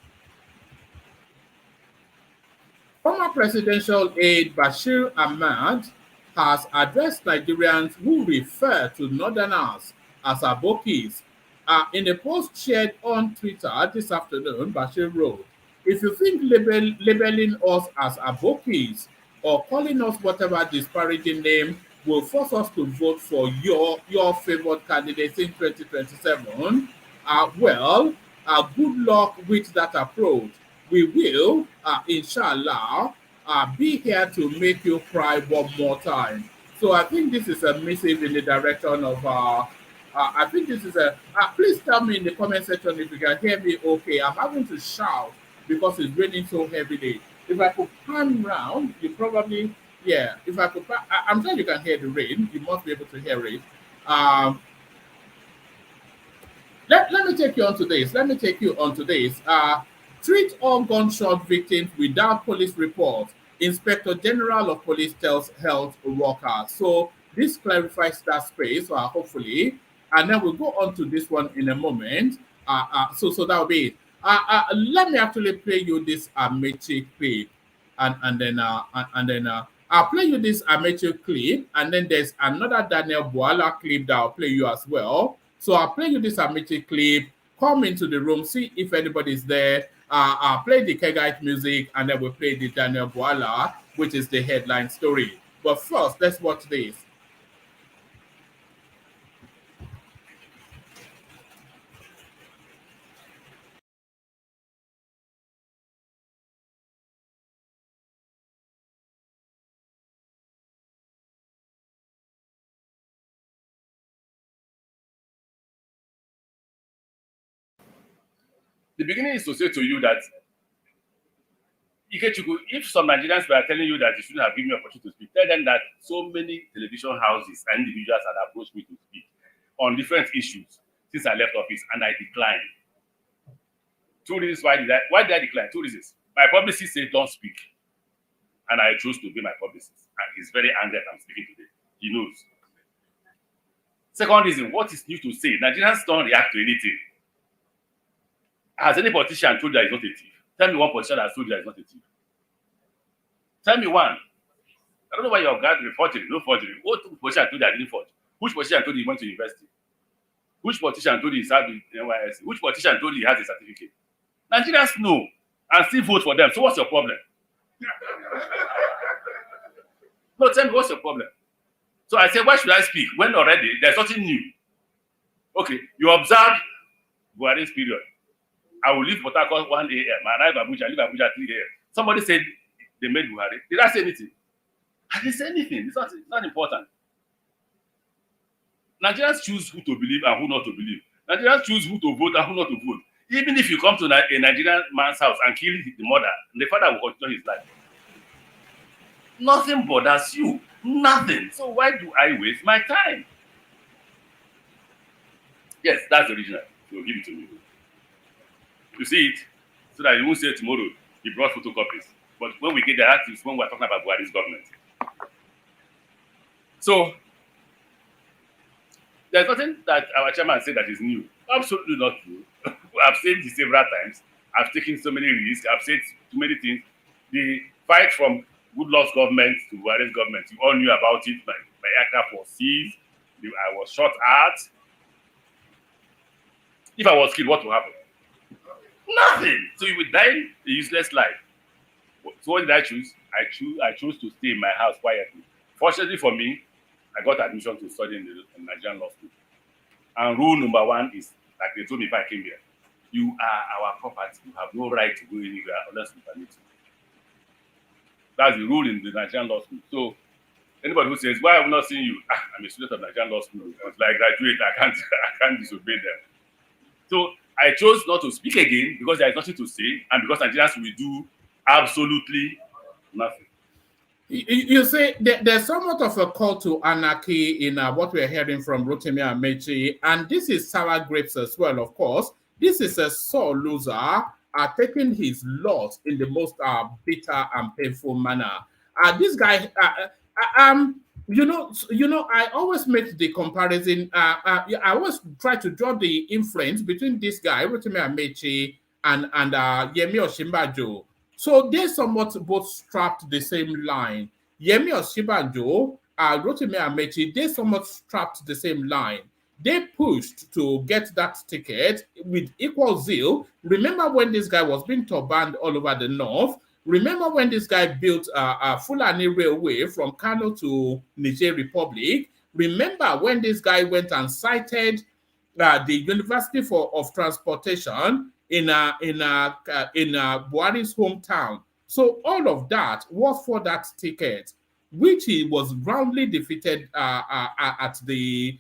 Former presidential aide Bashir Ahmed has addressed Nigerians who refer to Northerners as Abokis. In a post shared on Twitter this afternoon, Bashir wrote, "If you think labeling us as Abokis or calling us whatever disparaging name will force us to vote for your favored candidates in 2027, good luck with that approach. We will, inshallah, be here to make you cry one more time." So I think this is a missive in the direction of, I think this is a, please tell me in the comment section if you can hear me okay. I'm having to shout because it's raining so heavily. If I could pan round, you probably, yeah, if I could, I'm sure you can hear the rain. You must be able to hear it. Let me take you on to this. Treat all gunshot victims without police report. Inspector General of Police tells health workers. So this clarifies that space, hopefully. And then we'll go on to this one in a moment. So that'll be it. Let me actually play you this Amechi clip, and then I'll play you this Amechi clip, and then there's another Daniel Bwala clip that I'll play you as well. So I'll play you this Amechi clip. Come into the room, see if anybody's there. I'll play the Kegite music, and then we'll play the Daniel Bwala, which is the headline story. But first, let's watch this. The beginning is to say to you that if some Nigerians were telling you that you shouldn't have given me an opportunity to speak, tell them that so many television houses and individuals had approached me to speak on different issues since I left office, and I declined. Two reasons why did I decline? Two reasons. My publicist said don't speak, and I chose to be my publicist, and he's very angry that I'm speaking today. He knows. Second reason, what is new to say? Nigerians don't react to anything. Has any politician told you that he's not a thief? Tell me one politician that has told you that he's not a thief. Tell me one. I don't know why you're gathering forgery, no forgery. What politician told you that I didn't forge? Which politician told you he went to university? Which politician told you he served in NYSC? Which politician told you he has a certificate? Nigerians know and still vote for them. So what's your problem? No, tell me, what's your problem? So I said, why should I speak when already there's nothing new? Okay, you observe Buhari's period. I will leave Port Harcourt 1 a.m. I arrive at Abuja, I leave Abuja at 3 a.m. Somebody said they made Buhari. Did I say anything? I didn't say anything. It's not important. Nigerians choose who to believe and who not to believe. Nigerians choose who to vote and who not to vote. Even if you come to a Nigerian man's house and kill the mother, the father will continue his life. Nothing bothers you. Nothing. So why do I waste my time? Yes, that's the original. So give it to me. You see it, so that you won't say tomorrow he brought photocopies. But when we get the actives, when we're talking about Buhari's government. So there's nothing that our chairman said that is new. Absolutely not true. I've said this several times. I've taken so many risks. I've said too many things. The fight from Goodluck's government to Buhari's government, you all knew about it. My aircraft was seized. I was shot at. If I was killed, what would happen? Nothing. So you would die a useless life. So what did I choose? I chose to stay in my house quietly. Fortunately for me, I got admission to study in the Nigerian law school. And rule number one is, like they told me if I came here, you are our property. You have no right to go anywhere unless we permit you. That's the rule in the Nigerian law school. So anybody who says, why have I not seen you? I'm a student of Nigerian law school. Until I graduate, I can't disobey them. So I chose not to speak again because there is nothing to say, and because Nigerians will do absolutely nothing. You say there's somewhat of a call to anarchy in what we're hearing from Rotimi Amechi, and this is sour grapes as well, of course. This is a sore loser taking his loss in the most bitter and painful manner. This guy, I always make the comparison. I always try to draw the inference between this guy, Rotimi Amechi, and Yemi Osinbajo. So they somewhat both strapped the same line. Yemi Osinbajo, Rotimi Amechi, they somewhat strapped the same line. They pushed to get that ticket with equal zeal. Remember when this guy was being turbaned all over the north? Remember when this guy built a Fulani railway from Kano to Niger Republic? Remember when this guy went and cited the University of Transportation in Buhari's hometown? So all of that was for that ticket, which he was roundly defeated at the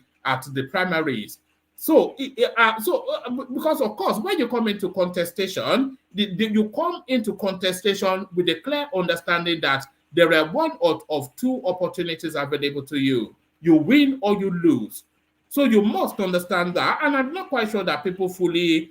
primaries. So, because of course, when you come into contestation, you come into contestation with a clear understanding that there are one of two opportunities available to you. You win or you lose. So you must understand that, and I'm not quite sure that people fully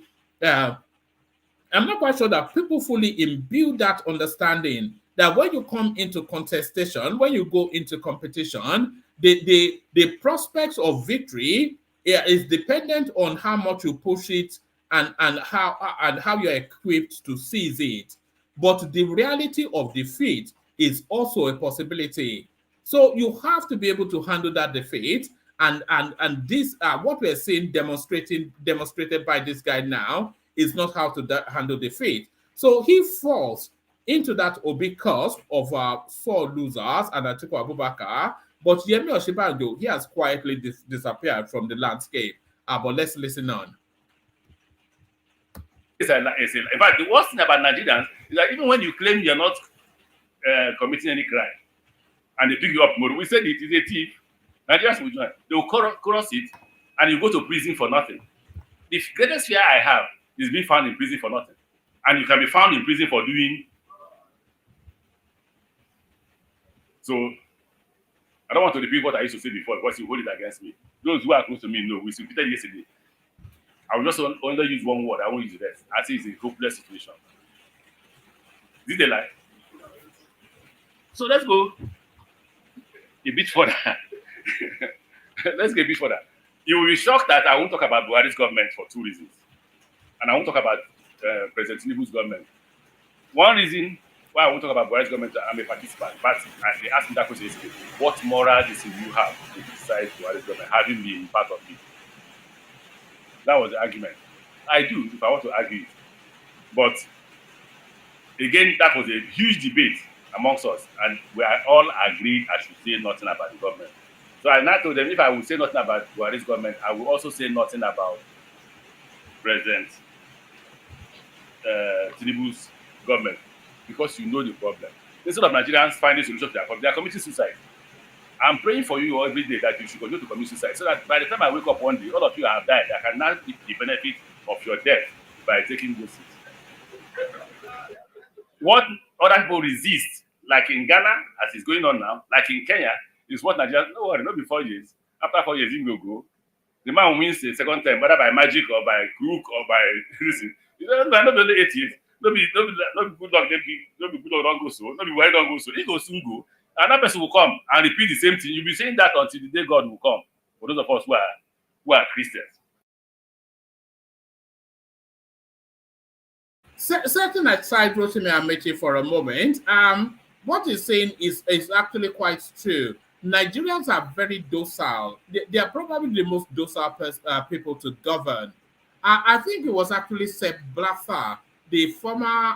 imbue that understanding that when you come into contestation, when you go into competition, the prospects of victory is dependent on how much you push it and how you're equipped to seize it. But the reality of defeat is also a possibility. So you have to be able to handle that defeat. And this what we're seeing demonstrated by this guy now is not how to handle defeat. So he falls into that because of sore losers and Atiku Abubakar. But Yemi Osinbajo, he has quietly disappeared from the landscape. But let's listen on. In fact, the worst thing about Nigerians is that even when you claim you're not committing any crime, and they pick you up tomorrow, we said it is a thief. Nigerians will join. They will cross it, and you go to prison for nothing. The greatest fear I have is being found in prison for nothing. And you can be found in prison for doing. So, I don't want to repeat what I used to say before because you hold it against me. Those who are close to me know. We repeated yesterday. I will just only use one word. I won't use the rest. I say it's a hopeless situation. Is it a lie? So let's go a bit further. Let's get a bit further. You will be shocked that I won't talk about Buhari's government for two reasons. And I won't talk about President Tinubu's government. One reason why I won't talk about Buhari's government, I'm a participant. But they asked me that question yesterday. What moral reason do you have to criticize Buhari's government, having been part of it? That was the argument. I do, if I want to argue it. But again, that was a huge debate amongst us, and we are all agreed I should say nothing about the government. So I now told them if I would say nothing about Buhari's government, I will also say nothing about President Tinubu's government, because you know the problem. Instead of Nigerians finding solutions to their problem, they are committing suicide. I'm praying for you every day that you should continue to commit suicide, so that by the time I wake up one day, all of you have died. I can now reap the benefit of your death by taking those seats. What other people resist, like in Ghana, as it's going on now, like in Kenya, is what Nigerians, no worry, not before years. After 4 years, he will go. The man wins the second time, whether by magic or by crook or by reason. Not only 8 years. No be good luck, no be good luck don't go so, no be why don't go so. He go soon go. Another person will come and repeat the same thing. You'll be saying that until the day God will come. For those of us who are Christians. Setting aside Rotimi Amechi for a moment, what he's saying is actually quite true. Nigerians are very docile. They are probably the most docile people to govern. I think it was actually Sepp Blatter, the former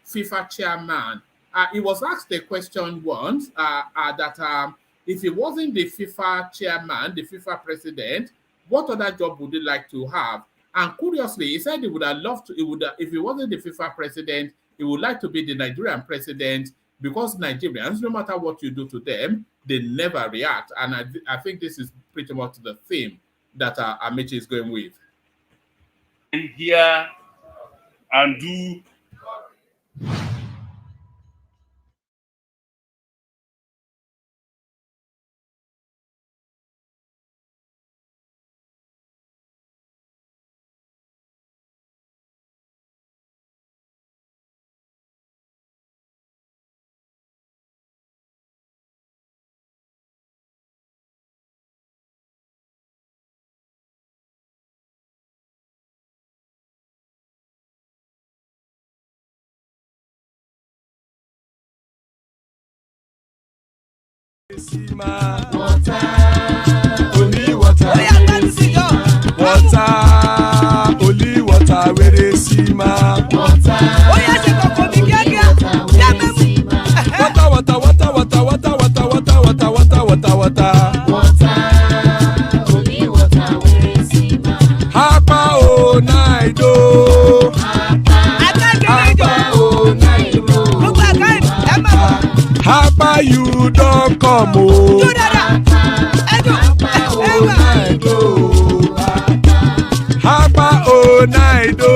FIFA chairman. He was asked a question once that if he wasn't the FIFA chairman, the FIFA president, what other job would he like to have? And curiously, he said he would have loved to, if he wasn't the FIFA president, he would like to be the Nigerian president, because Nigerians, no matter what you do to them, they never react. And I think this is pretty much the theme that Amechi is going with. Here and do Water, only water. Water, only water. Where they see ma. Water, water, water, water, water, water, water, water, water, water, water. Water, only water. Where they see ma. Hapa o naido. Hapa o naido. Hapa you don't come o. Hapa o naido.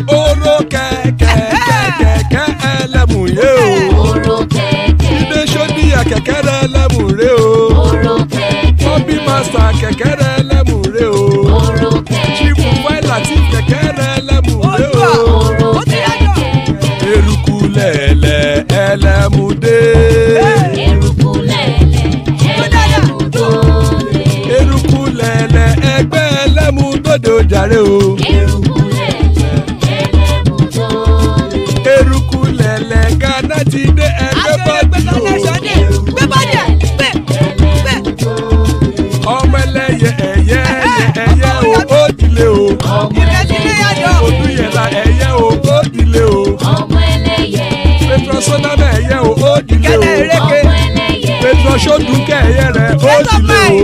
Oro kẹ̀kẹ́ kẹ̀kẹ́ ẹlẹ́mù yé o. Ilé sọ́dí kẹ̀kẹ́ rẹ̀ ẹlẹ́mù rẹ̀ o. Hobby master kẹ̀kẹ́ rẹ̀ ẹlẹ́mù rẹ̀ o. Chief Wike kẹ̀kẹ́ rẹ̀ ẹlẹ́mù rẹ̀ o. Eruku lẹ̀lẹ̀ ẹlẹ́mù dé. Eruku lẹ̀lẹ̀ ẹgbẹ́ ẹlẹ́mù dòdò jàre o. Eruku lẹ̀lẹ̀ Ghana ti dé ẹgbẹ́ bọ́dì o. Ọmọ ẹlẹ́yẹ ẹ̀yẹ ẹ̀yẹ o ó dilé o. Odúyẹ̀lá ẹ̀yẹ o ó dilé o. Petrosoname ẹ̀yẹ o ó dilé o. Petrosodunke ẹ̀yẹ rẹ̀ ó dilé o.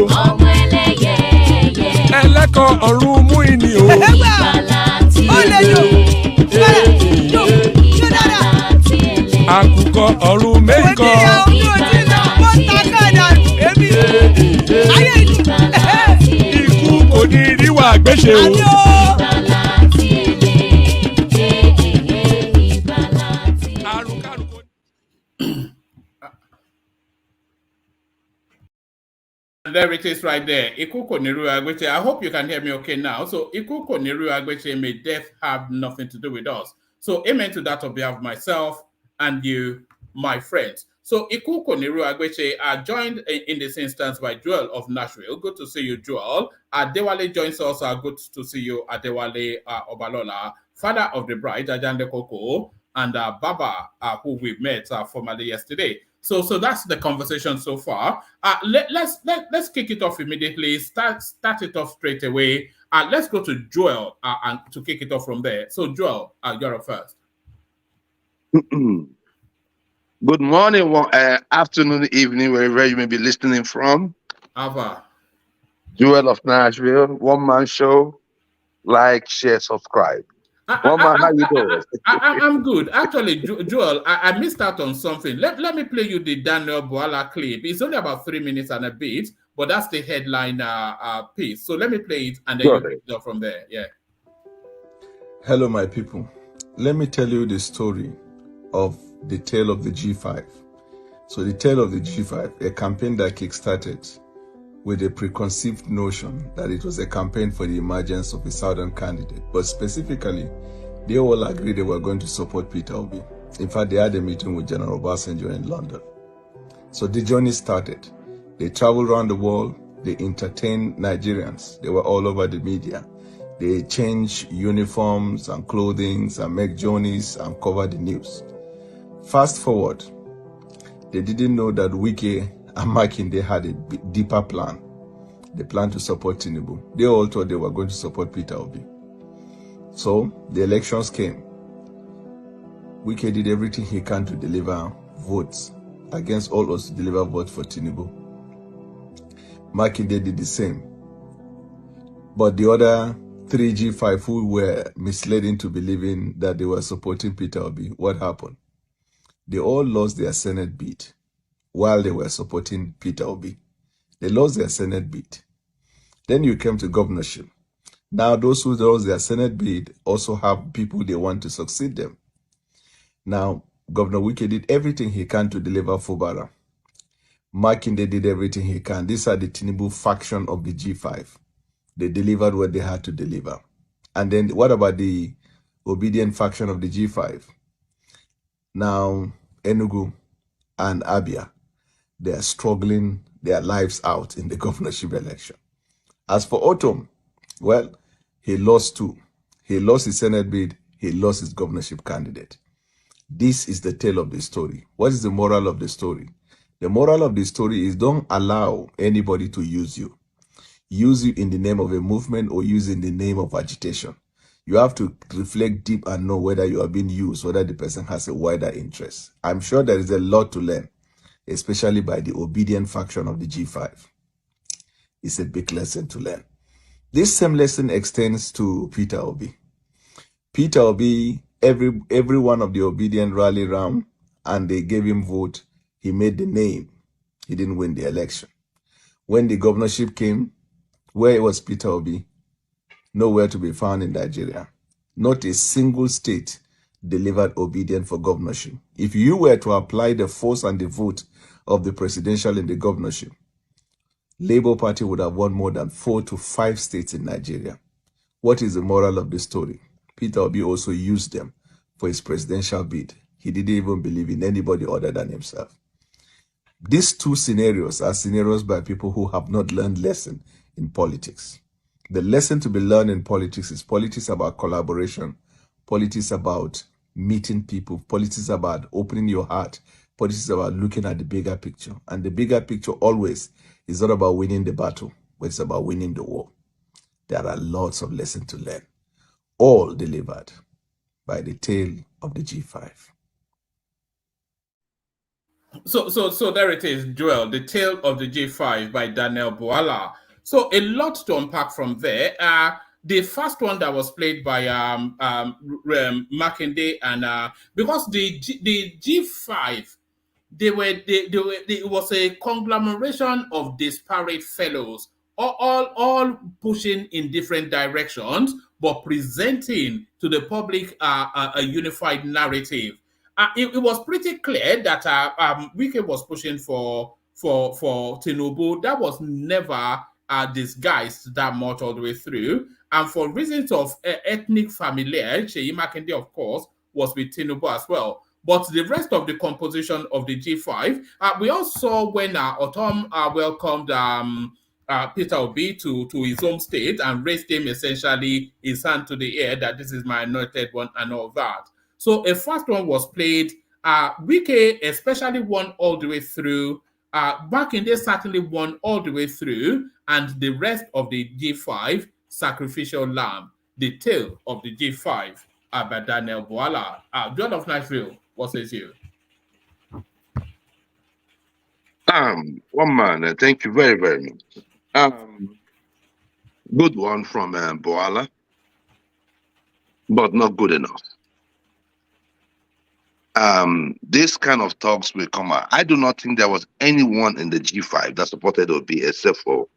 Ẹlẹ́kọ̀ ọ̀run mú ìní o. Àkùkọ ọ̀run mẹ́kọ̀. Ikú kò ní ríwà gbéṣe o. There it is right there. Ikuko Niru Agbeche. I hope you can hear me okay now. So Ikuko Niru Agbeche, may death have nothing to do with us. So amen to that on behalf of myself and you, my friends. So Ikuko Niru Agbeche are joined in this instance by Joel of Nashville. Good to see you, Joel. Adewale joins us. Good to see you, Adewale Obalola, father of the bride, Ajande Koko, and Baba, who we met formally yesterday. So that's the conversation so far. Let's kick it off immediately. Start it off straight away. Let's go to Joel and to kick it off from there. So Joel, you're up first. Good morning, afternoon, evening, wherever you may be listening from. Ava. Joel of Nashville, one man show. Like, share, subscribe. One man, how you doing? I'm good. Actually, Joel, I missed out on something. Let me play you the Daniel Bwala clip. It's only about 3 minutes and a bit, but that's the headline piece. So let me play it and then you pick it up from there. Yeah. Hello, my people. Let me tell you the story of the tale of the G5. So the tale of the G5, a campaign that kickstarted with a preconceived notion that it was a campaign for the emergence of a southern candidate. But specifically, they all agreed they were going to support Peter Obi. In fact, they had a meeting with General Obasanjo in London. So the journey started. They traveled around the world. They entertained Nigerians. They were all over the media. They changed uniforms and clothing and make journeys and cover the news. Fast forward, they didn't know that Wike and Makinde had a deeper plan. They planned to support Tinubu. They all thought they were going to support Peter Obi. So the elections came. Wike did everything he can to deliver votes against all odds to deliver votes for Tinubu. Makinde did the same. But the other 3G5 who were misled into believing that they were supporting Peter Obi, what happened? They all lost their Senate beat while they were supporting Peter Obi. They lost their Senate beat. Then you came to governorship. Now those who lost their Senate beat also have people they want to succeed them. Now, Governor Wike did everything he can to deliver Fubara. Makinde did everything he can. These are the Tinubu faction of the G5. They delivered what they had to deliver. And then what about the obedient faction of the G5? Now, Enugu and Abia, they are struggling their lives out in the governorship election. As for Otom, well, he lost too. He lost his Senate bid. He lost his governorship candidate. This is the tale of the story. What is the moral of the story? The moral of the story is don't allow anybody to use you. Use you in the name of a movement or use in the name of agitation. You have to reflect deep and know whether you are being used, whether the person has a wider interest. I'm sure there is a lot to learn, especially by the obedient faction of the G5. It's a big lesson to learn. This same lesson extends to Peter Obi. Peter Obi, every one of the obedient rallied around and they gave him vote. He made the name. He didn't win the election. When the governorship came, where was Peter Obi? Nowhere to be found in Nigeria. Not a single state delivered obedient for governorship. If you were to apply the force and the vote of the presidential in the governorship, Labour Party would have won more than 4 to 5 states in Nigeria. What is the moral of the story? Peter Obi also used them for his presidential bid. He didn't even believe in anybody other than himself. These two scenarios are scenarios by people who have not learned lesson in politics. The lesson to be learned in politics is politics about collaboration, politics about meeting people, politics about opening your heart, politics about looking at the bigger picture. And the bigger picture always is not about winning the battle, but it's about winning the war. There are lots of lessons to learn, all delivered by the tale of the G5. So there it is, Joel, the tale of the G5 by Daniel Bwala. So a lot to unpack from there. The first one that was played by Makinde and because the G5, it was a conglomeration of disparate fellows, all pushing in different directions, but presenting to the public a unified narrative. It was pretty clear that Wike was pushing for Tinubu. That was never disguised that much all the way through. And for reasons of ethnic familiarity, Makinde, of course, was with Tinubu as well. But the rest of the composition of the G5, we all saw when Otom welcomed Peter Obi to his home state and raised him essentially his hand to the air that this is my anointed one and all that. So a first one was played Wike especially won all the way through. Makinde certainly won all the way through, and the rest of the G5 sacrificial lamb, the tail of the G5, by Daniel Bwala. John of Nashville, what says you? One man, thank you very, very much. Good one from Bwala, but not good enough. This kind of talks will come out. I do not think there was anyone in the G5 that supported Obi except for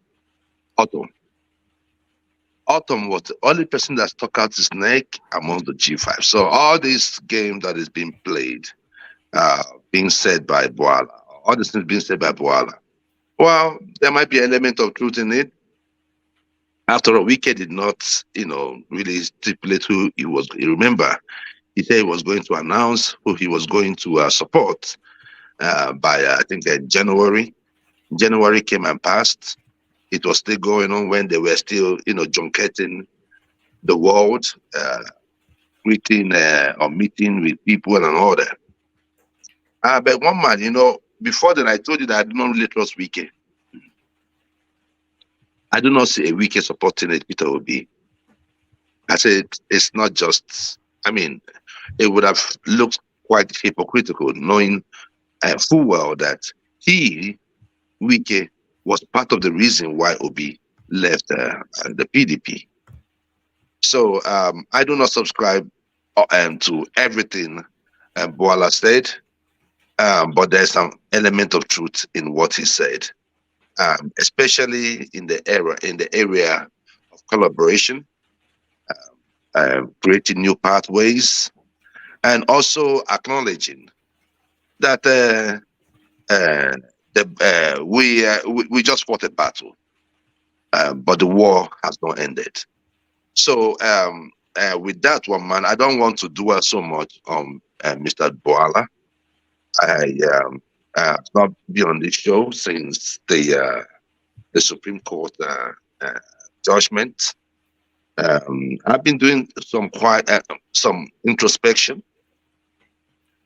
Autumn. Autumn was the only person that stuck out his neck among the G5. So all this game that is being played, being said by Bwala, all these things being said by Bwala, well, there might be an element of truth in it. After all, Wike did not, really stipulate who he was. You remember, he said he was going to announce who he was going to support by, I think, January. January came and passed. It was still going on when they were still, junketing the world, greeting or meeting with people and all that. But one man, before then, I told you that I do not really trust Wike. I do not see a Wike supporting it, Peter Obi. I said it's not just, it would have looked quite hypocritical, knowing full well that Wike, was part of the reason why Obi left the PDP. So I do not subscribe to everything Bwala said, but there's some element of truth in what he said, especially in the area of collaboration, creating new pathways, and also acknowledging that we just fought a battle, but the war has not ended. So with that one, man, I don't want to dwell so much on Mr. Bwala. I have not been on this show since the Supreme Court judgment. I've been doing some introspection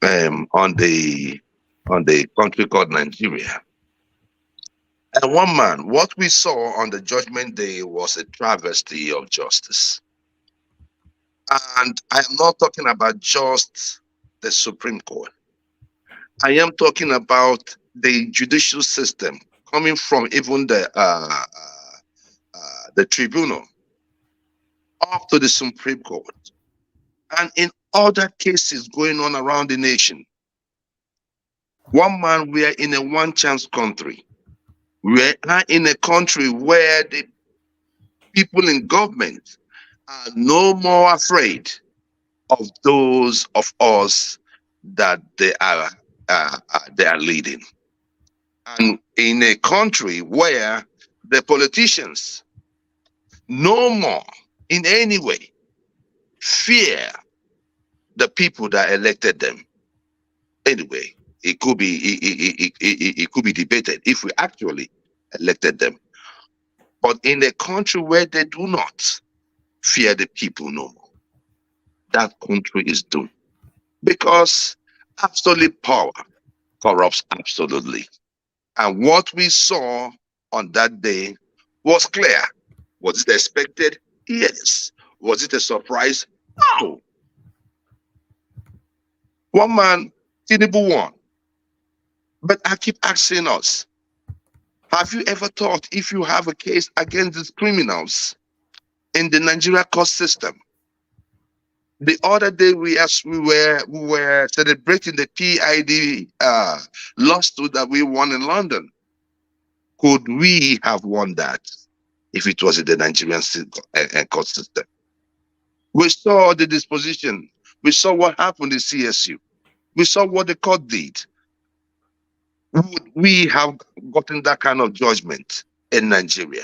on the country called Nigeria. And one man, what we saw on the judgment day was a travesty of justice. And I am not talking about just the Supreme Court. I am talking about the judicial system, coming from even the tribunal up to the Supreme Court, and in other cases going on around the nation. One man, we are in a one-chance country. We are in a country where the people in government are no more afraid of those of us that they are leading. And in a country where the politicians no more in any way fear the people that elected them. Anyway, it could be debated if we actually elected them. But in a country where they do not fear the people no more, that country is doomed. Because absolute power corrupts absolutely. And what we saw on that day was clear. Was it expected? Yes. Was it a surprise? No. One man, Tinubu won. But I keep asking us, have you ever thought if you have a case against these criminals in the Nigeria court system? The other day we were celebrating the PID lawsuit that we won in London. Could we have won that if it was in the Nigerian court system? We saw the disposition. We saw what happened in CSU. We saw what the court did. Would we have gotten that kind of judgment in Nigeria?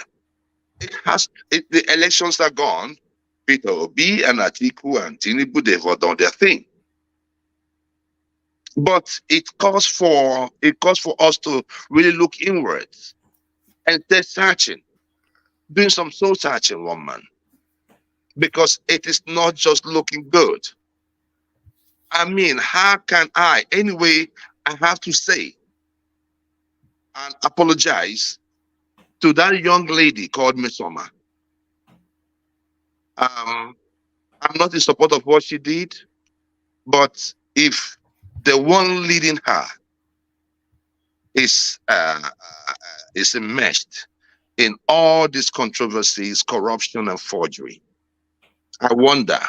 The elections are gone. Peter Obi and Atiku and Tinubu, they've all done their thing. But it calls for us to really look inwards and start searching, doing some soul searching, one man. Because it is not just looking good. I mean, how can I? Anyway, I have to say and apologize to that young lady called Misoma. I'm not in support of what she did, but if the one leading her is enmeshed in all these controversies, corruption, and forgery, I wonder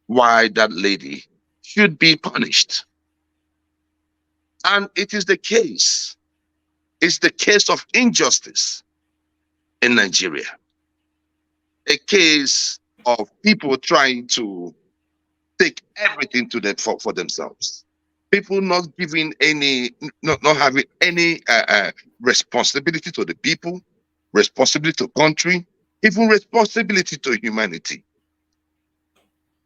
why that lady should be punished. And it is the case. It's the case of injustice in Nigeria. A case of people trying to take everything to them for themselves. People not giving any, not having any responsibility to the people, responsibility to country, even responsibility to humanity.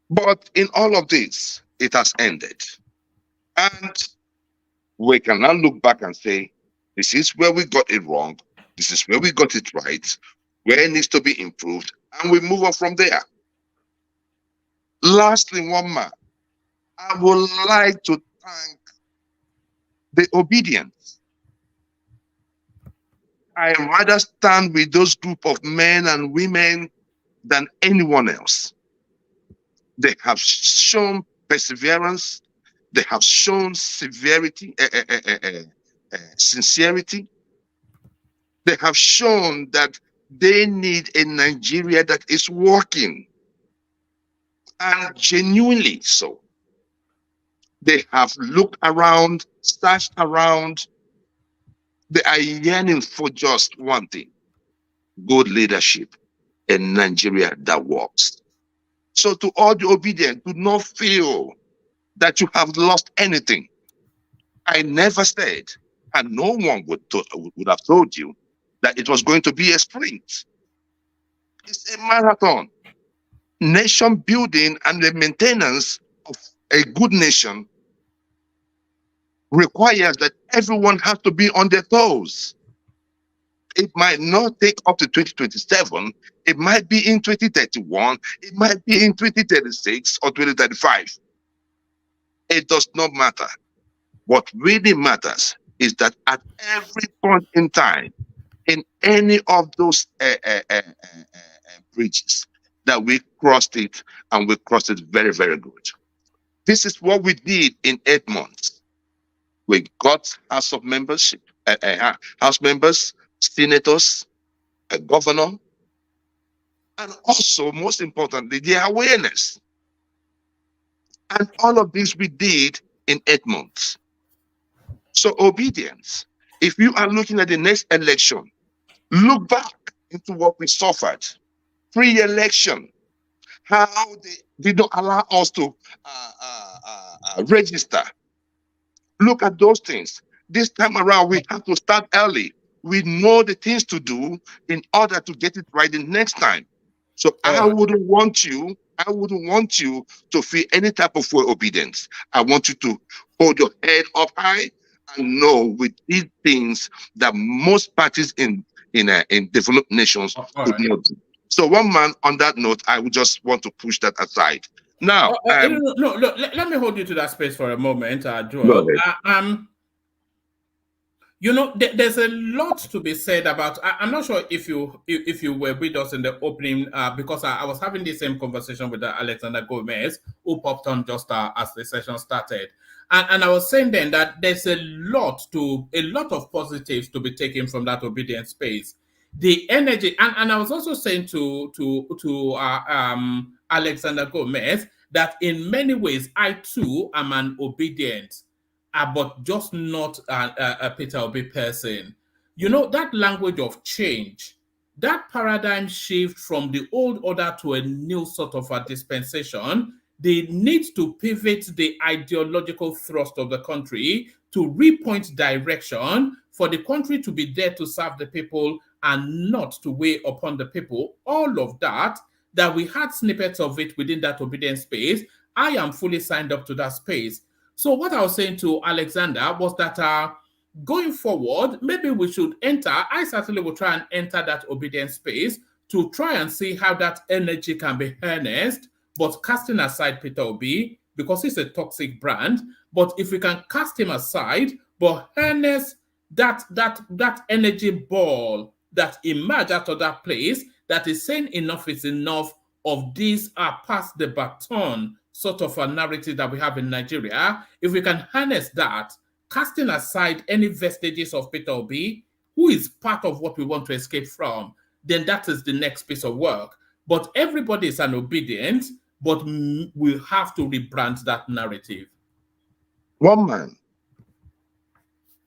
But in all of this, it has ended. And we can now look back and say, this is where we got it wrong. This is where we got it right, where it needs to be improved, and we move on from there. Lastly, one man, I would like to thank the obedience. I rather stand with those group of men and women than anyone else. They have shown perseverance. They have shown severity, sincerity. They have shown that they need a Nigeria that is working, and genuinely so. They have looked around, searched around. They are yearning for just one thing: good leadership in Nigeria that works. So to all the obedient, do not feel that you have lost anything. I never said, and no one would have told you, that it was going to be a sprint. It's a marathon. Nation building and the maintenance of a good nation requires that everyone has to be on their toes. It might not take up to 2027. It might be in 2031. It might be in 2036 or 2035. It does not matter. What really matters is that at every point in time, in any of those bridges, that we crossed it, and we crossed it very, very good. This is what we did in 8 months. We got House of membership, House members, senators, a governor, and also, most importantly, the awareness. And all of this we did in 8 months. So obedience. If you are looking at the next election, look back into what we suffered. Pre-election, how they did not allow us to register. Look at those things. This time around, we have to start early. We know the things to do in order to get it right the next time. So I wouldn't want you to feel any type of obedience. I want you to hold your head up high and know with these things that most parties in developed nations could not do. So one man, on that note, I would just want to push that aside. Now, let me hold you to that space for a moment, Joel. You know, there's a lot to be said about. I'm not sure if you were with us in the opening, because I was having the same conversation with Alexander Gomez, who popped on just as the session started, and I was saying then that there's a lot of positives to be taken from that obedience space. The energy, and I was also saying to Alexander Gomez that in many ways I too am an obedient. But just not a Peter Obi person. You know, that language of change, that paradigm shift from the old order to a new sort of a dispensation, they need to pivot the ideological thrust of the country to repoint direction for the country to be there to serve the people and not to weigh upon the people. All of that we had snippets of it within that obedience space. I am fully signed up to that space. So what I was saying to Alexander was that going forward, maybe we should I certainly will try and enter that obedience space to try and see how that energy can be harnessed, but casting aside Peter Obi, because he's a toxic brand. But if we can cast him aside, but harness that energy ball that emerged out of that place, that is saying enough is enough of these are past the baton sort of a narrative that we have in Nigeria. If we can harness that, casting aside any vestiges of Peter Obi, who is part of what we want to escape from, then that is the next piece of work. But everybody is an obedient, but we have to rebrand that narrative. One man,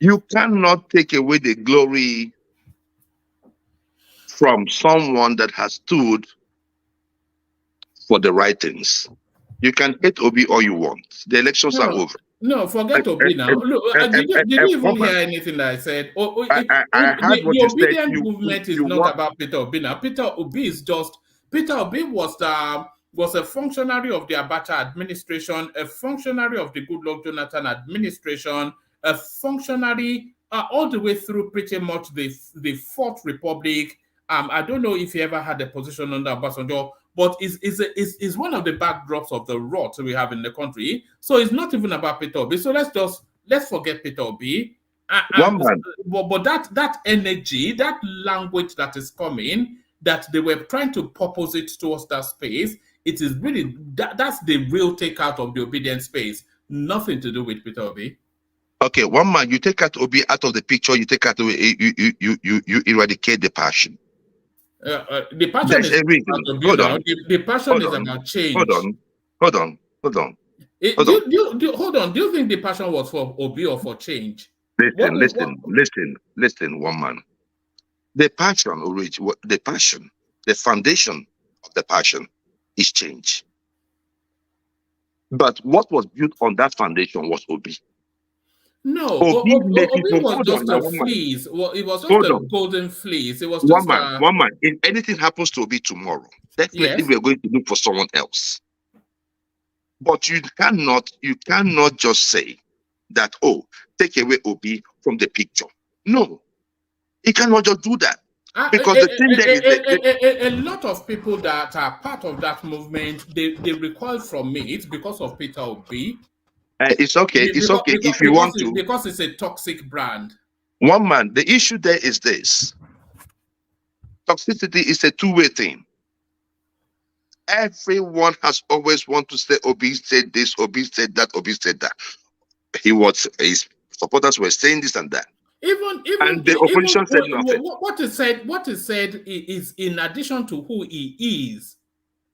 you cannot take away the glory from someone that has stood for the right things. You can hate Obi all you want. The elections are over. No, forget Obi now. Look, did you even hear anything that I said? I heard what you said. The obedient movement is not about Peter Obi now. Peter Obi was a functionary of the Abacha administration, a functionary of the Goodluck Jonathan administration, a functionary all the way through pretty much the Fourth Republic. I don't know if he ever had a position under Obasanjo, but is one of the backdrops of the rot we have in the country. So it's not even about Peter Obi. So let's forget Peter Obi. But that energy, that language that is coming, that they were trying to purpose it towards that space, it is really that's the real takeout of the obedient space. Nothing to do with Peter Obi. Okay, one man, you take out Obi out of the picture, you take out you eradicate the passion. The passion is about Obi now. The passion is about change. Hold on. Hold on. Do you think the passion was for Obi or for change? Listen, one man. The passion, the foundation of the passion is change. But what was built on that foundation was Obi. No, Obi was just a fleece. Well, it was just a golden fleece. It was just one man. If anything happens to Obi tomorrow, definitely we are going to look for someone else. But you cannot just say that, take away Obi from the picture. No, you cannot just do that. Because the thing there is a lot of people that are part of that movement, they recoil from it because of Peter Obi. It's okay. If you want to, because it's a toxic brand. One man, the issue there is this: toxicity is a two-way thing. Everyone has always wanted to say, Obi said this, Obi said that, Obi said that. His supporters were saying this and that. Even the opposition said nothing. What is said is in addition to who he is.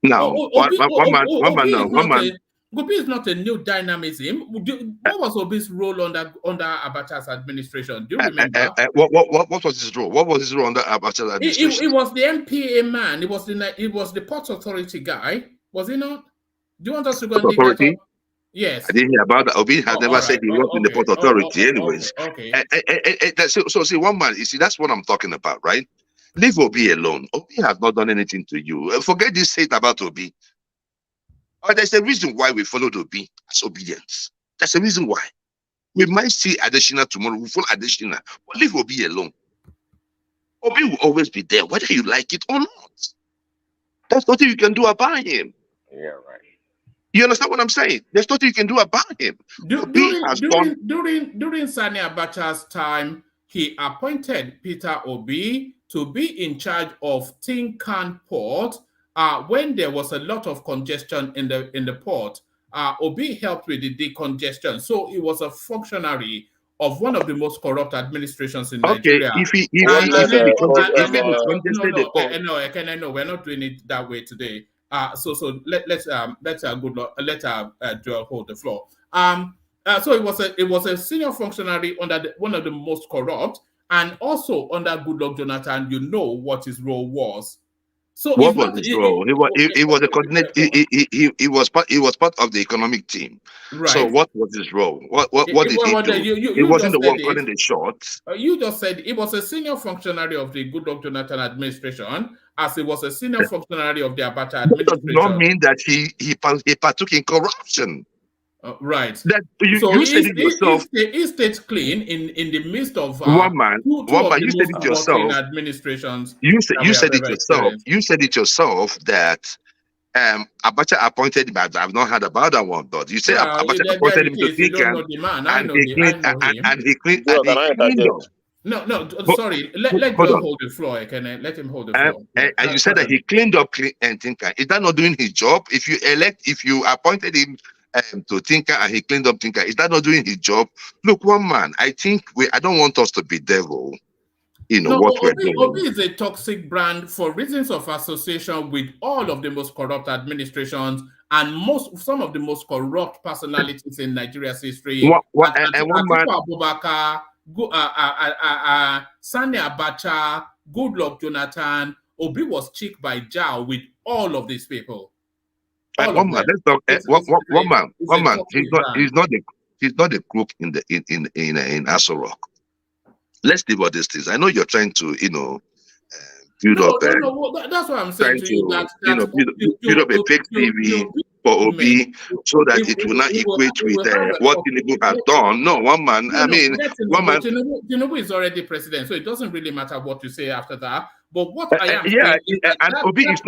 Now, one man. Obi is not a new dynamism. What was Obi's role under Abacha's administration? Do you remember? What was his role? What was his role under Abacha's administration? He was the MPA man. He was the Port Authority guy. Was he not? Do you want us to go and dig that up? Yes. I didn't hear about that. Obi has never said he was in the Port Authority anyways. Okay. So see, one man, you see, that's what I'm talking about, right? Leave Obi alone. Obi has not done anything to you. Forget this hate about Obi. There's a reason why we followed Obi as obedience. There's a reason why. We might see Adesina tomorrow. We follow Adesina. But leave Obi alone. Obi will always be there, whether you like it or not. There's nothing you can do about him. Yeah, right. You understand what I'm saying? There's nothing you can do about him. During Sani Abacha's time, he appointed Peter Obi to be in charge of Tin Can Port. When there was a lot of congestion in the port, Obi helped with the decongestion. So he was a functionary of one of the most corrupt administrations in Nigeria. No, we're not doing it that way today. So let's Joel hold the floor. So it was a senior functionary under one of the most corrupt, and also under Goodluck Jonathan. You know what his role was. So what was his role? He was a coordinator. He was part of the economic team. Right. So what was his role? What did he do? He wasn't the one calling the shots. You just said he was a senior functionary of the Goodluck Jonathan administration, as he was a senior functionary of the Abacha administration. That does not mean that he partook in corruption. Right. That you said it yourself. He stayed clean in the midst of one man. You said it yourself. Administrations. You said it yourself. You said it yourself that Abacha appointed him. I've not heard about that one, but you say Well, Abacha that's appointed the him to case. You don't Tinkan, know the man. I and know he I cleaned know him. and he cleaned Joel, and he can I cleaned interject? up. No, But, sorry. Let hold Joe on. hold the floor, can let him hold the floor. And you said that he cleaned up and Tinker. Is that not doing his job? If you appointed him to Tinker and he cleaned up Tinker, is that not doing his job? Look, one man, I think I don't want us to be devil. No, what we're Obi doing. is a toxic brand for reasons of association with all of the most corrupt administrations and some of the most corrupt personalities in Nigeria's history. And one man, Atiku Abubakar, Sani Abacha, Goodluck Jonathan. Obi was cheek by jowl with all of these people. One man, let's talk. One man. He's not the crook in Aso Rock. Let's deal with these things. I know you're trying to, build up. No, that's what I'm saying to you. Build up a fake TV for Obi so that it will not equate with what Tinubu has done. No, one man. One man. Tinubu is already president, so it doesn't really matter what you say after that. But what I am saying is and Obi is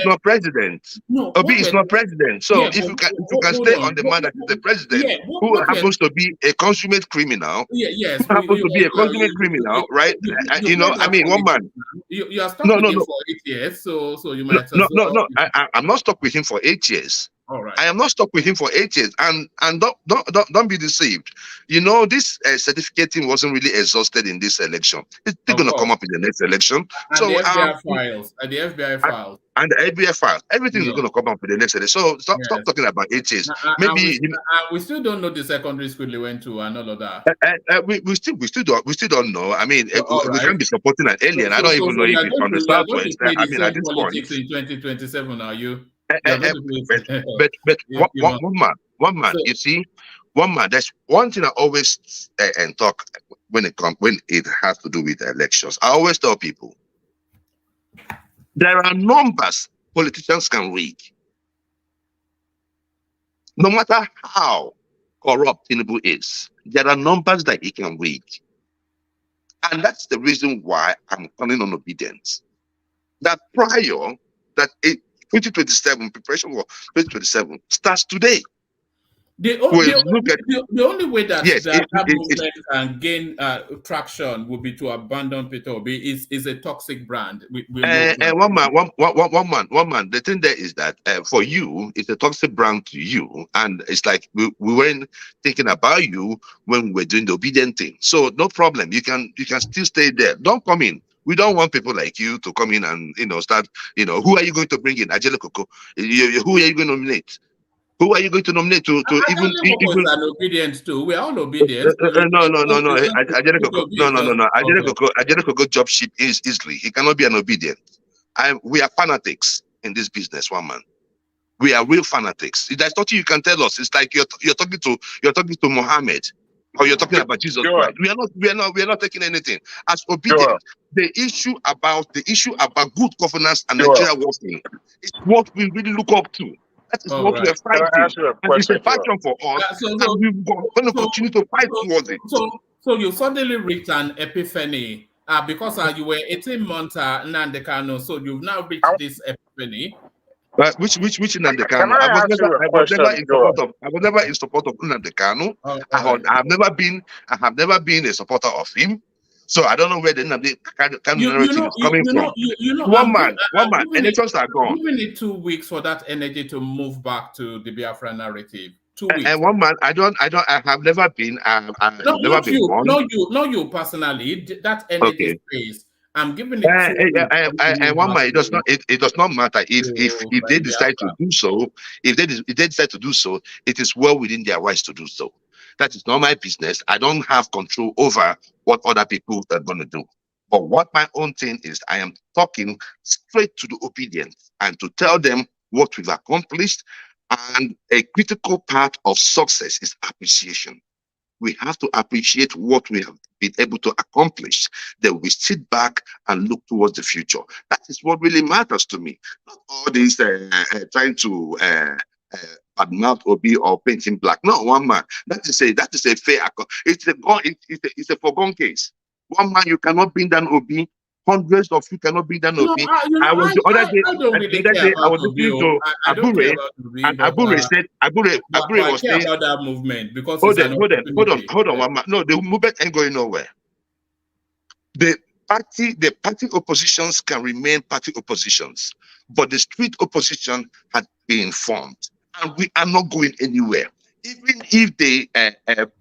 not president. No, Obi is not president. So if you can stay on the man that is the president, who happens to be a consummate criminal, yes, who happens to be a consummate criminal, right? One man. You are stuck with him for 8 years, so you might. No. I'm not stuck with him for 8 years. All right. I am not stuck with him for 8 years, and don't be deceived. This certificate thing wasn't really exhausted in this election. It's still going to come up in the next election. And so the FBI files, and the FBI files, and the FBI files, everything is going to come up in the next election. So stop talking about 8 years. Maybe we still don't know the secondary school they went to and all of that. We still don't know. We can't be supporting an alien. I don't even know if it's from the southwest. At this point, in 2027, are you? But one man. You see, one man. That's one thing I always and talk when it has to do with elections. I always tell people there are numbers politicians can rig. No matter how corrupt Tinubu is, there are numbers that he can rig, and that's the reason why I'm calling on obedience. That prior that 2027 preparation for 2027 starts today. The only way that that movement can gain traction would be to abandon Peter Obi. Is a toxic brand. And one man. The thing there is that for you, it's a toxic brand to you, and it's like we weren't thinking about you when we were doing the obedient thing. So no problem. You can still stay there. Don't come in. We don't want people like you to come in and start. Who are you going to bring in? Ajele Koko. Who are you going to nominate? Who are you going to nominate to even an obedient too? We are all obedient. No. Ajele Koko job ship is easily. He cannot be an obedient. We are fanatics in this business, one man. We are real fanatics. There's nothing you can tell us. It's like you're talking to Muhammad, or you're talking about Jesus Christ. We are not taking anything as obedient. The issue about good governance and Nigeria working is what we really look up to. That is what we are fighting. It's a passion for us, and we're going to continue to fight towards it. So you suddenly reached an epiphany because you were 18 months Nnamdi Kanu, so you've now reached this epiphany. Which Nnamdi Kanu? I was never in support of Nnamdi Kanu. I have never been a supporter of him. So I don't know where the Nnamdi Kanu narrative is coming from. One man. Elections are gone. Giving it 2 weeks for that energy to move back to the Biafra narrative. 2 weeks. And one man, I have never been. Not you personally. That energy space. I'm giving it. And one man, it does not matter if they decide to do so. If they decide to do so, it is well within their rights to do so. That is not my business. I don't have control over what other people are going to do. But what my own thing is, I am talking straight to the obedient and to tell them what we've accomplished. And a critical part of success is appreciation. We have to appreciate what we have been able to accomplish. Then we sit back and look towards the future. That is what really matters to me. Not all this trying to badmouth Obi or paint him black. No, one man. That is a fair. It's a foregone case. One man, you cannot bring down Obi. hundreds of you cannot bring down Obi. I was the other day, I don't really care I was about Obi. listening to I don't care Abure, about Obi, and but Abure said, Abure I was care saying, about that movement because hold it's an opportunity. hold on, one man. No, the movement ain't going nowhere. The party oppositions can remain party oppositions, but the street opposition had been formed, and we are not going anywhere. Even if they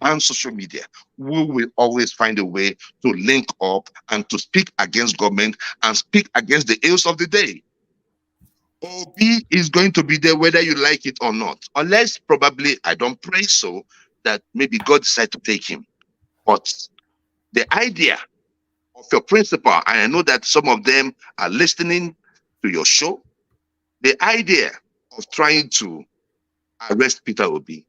ban social media, we will always find a way to link up and to speak against government and speak against the ills of the day. Obi is going to be there whether you like it or not, unless probably, I don't pray so, that maybe God decide to take him. But the idea of your principal, and I know that some of them are listening to your show, the idea of trying to arrest Peter Obi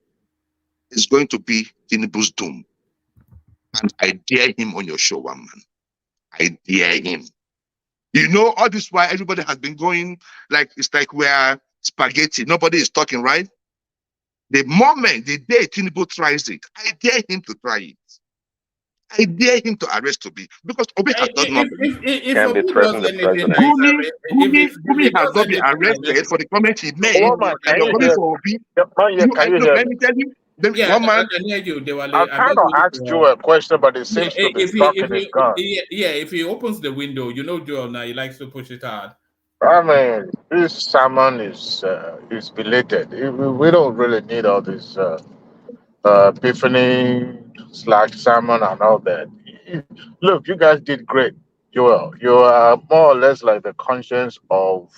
is going to be Tinubu's doom. And I dare him on your show, one man. I dare him. You know, all this while everybody has been going like it's like we're spaghetti. Nobody is talking, right? The moment, the day Tinubu tries it, I dare him to try it. I dare him to arrest Obi because Obi has done nothing. If Obi does anything, Gumi has not been arrested for the comment he made. And you're coming for Obi. Let me tell you. Yeah, one man. I'm trying to ask you a question, but it seems to be stuck in his gun. Yeah, if he opens the window, you know Joel now, he likes to push it hard. I mean, this sermon is belated. We don't really need all this epiphany / sermon and all that. Look, you guys did great, Joel. You are more or less like the conscience of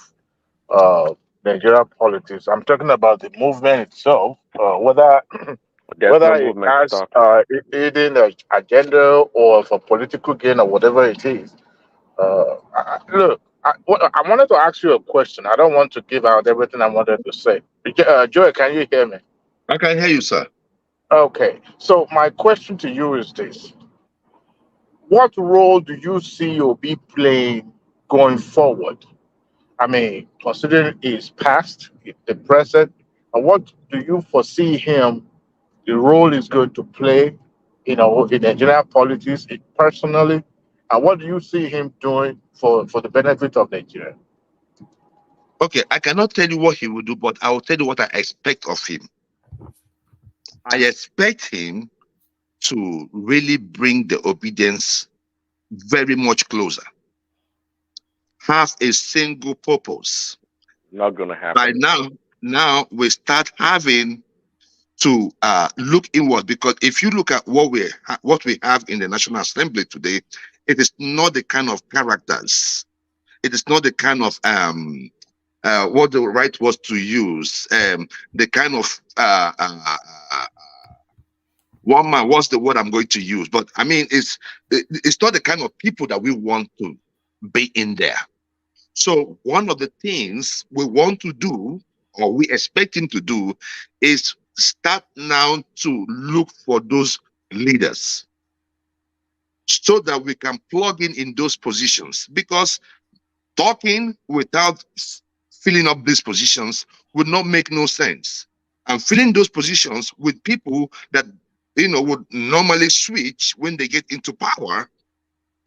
Nigerian politics. I'm talking about the movement itself, whether it has hidden an agenda or for political gain or whatever it is. Look, I wanted to ask you a question. I don't want to give out everything I wanted to say. Joel, can you hear me? I can hear you, sir. Okay. So my question to you is this. What role do you see Obi playing going forward? I mean, considering his past, the present, and what do you foresee him, the role he's going to play, in Nigerian politics, personally, and what do you see him doing for the benefit of Nigeria? Okay, I cannot tell you what he will do, but I will tell you what I expect of him. I expect him to really bring the obedience very much closer. Have a single purpose. Not going to happen. By now we start having to look inward, because if you look at what we have in the National Assembly today, it is not the kind of characters. It is not the kind of what the right was to use. The kind of one man, what's the word I'm going to use? But I mean, it's not the kind of people that we want to be in there. So one of the things we want to do, or we expect him to do, is start now to look for those leaders so that we can plug in those positions. Because talking without filling up these positions would not make no sense. And filling those positions with people that would normally switch when they get into power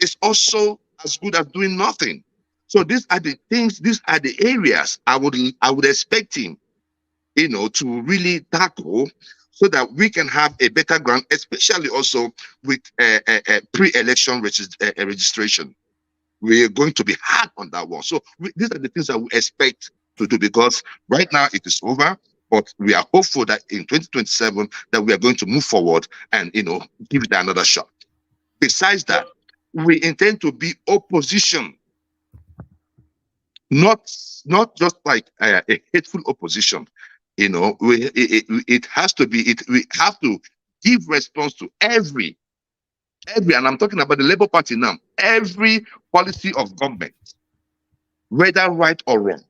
is also as good as doing nothing. So these are the things, these are the areas I would expect him, to really tackle, so that we can have a better ground, especially also with pre-election registration. We are going to be hard on that one. So these are the things that we expect to do, because right now it is over, but we are hopeful that in 2027 that we are going to move forward and give it another shot. Besides that, we intend to be opposition, not just like a hateful opposition. It has to be. We have to give response to every, and I'm talking about the Labour Party now. Every policy of government, whether right or wrong,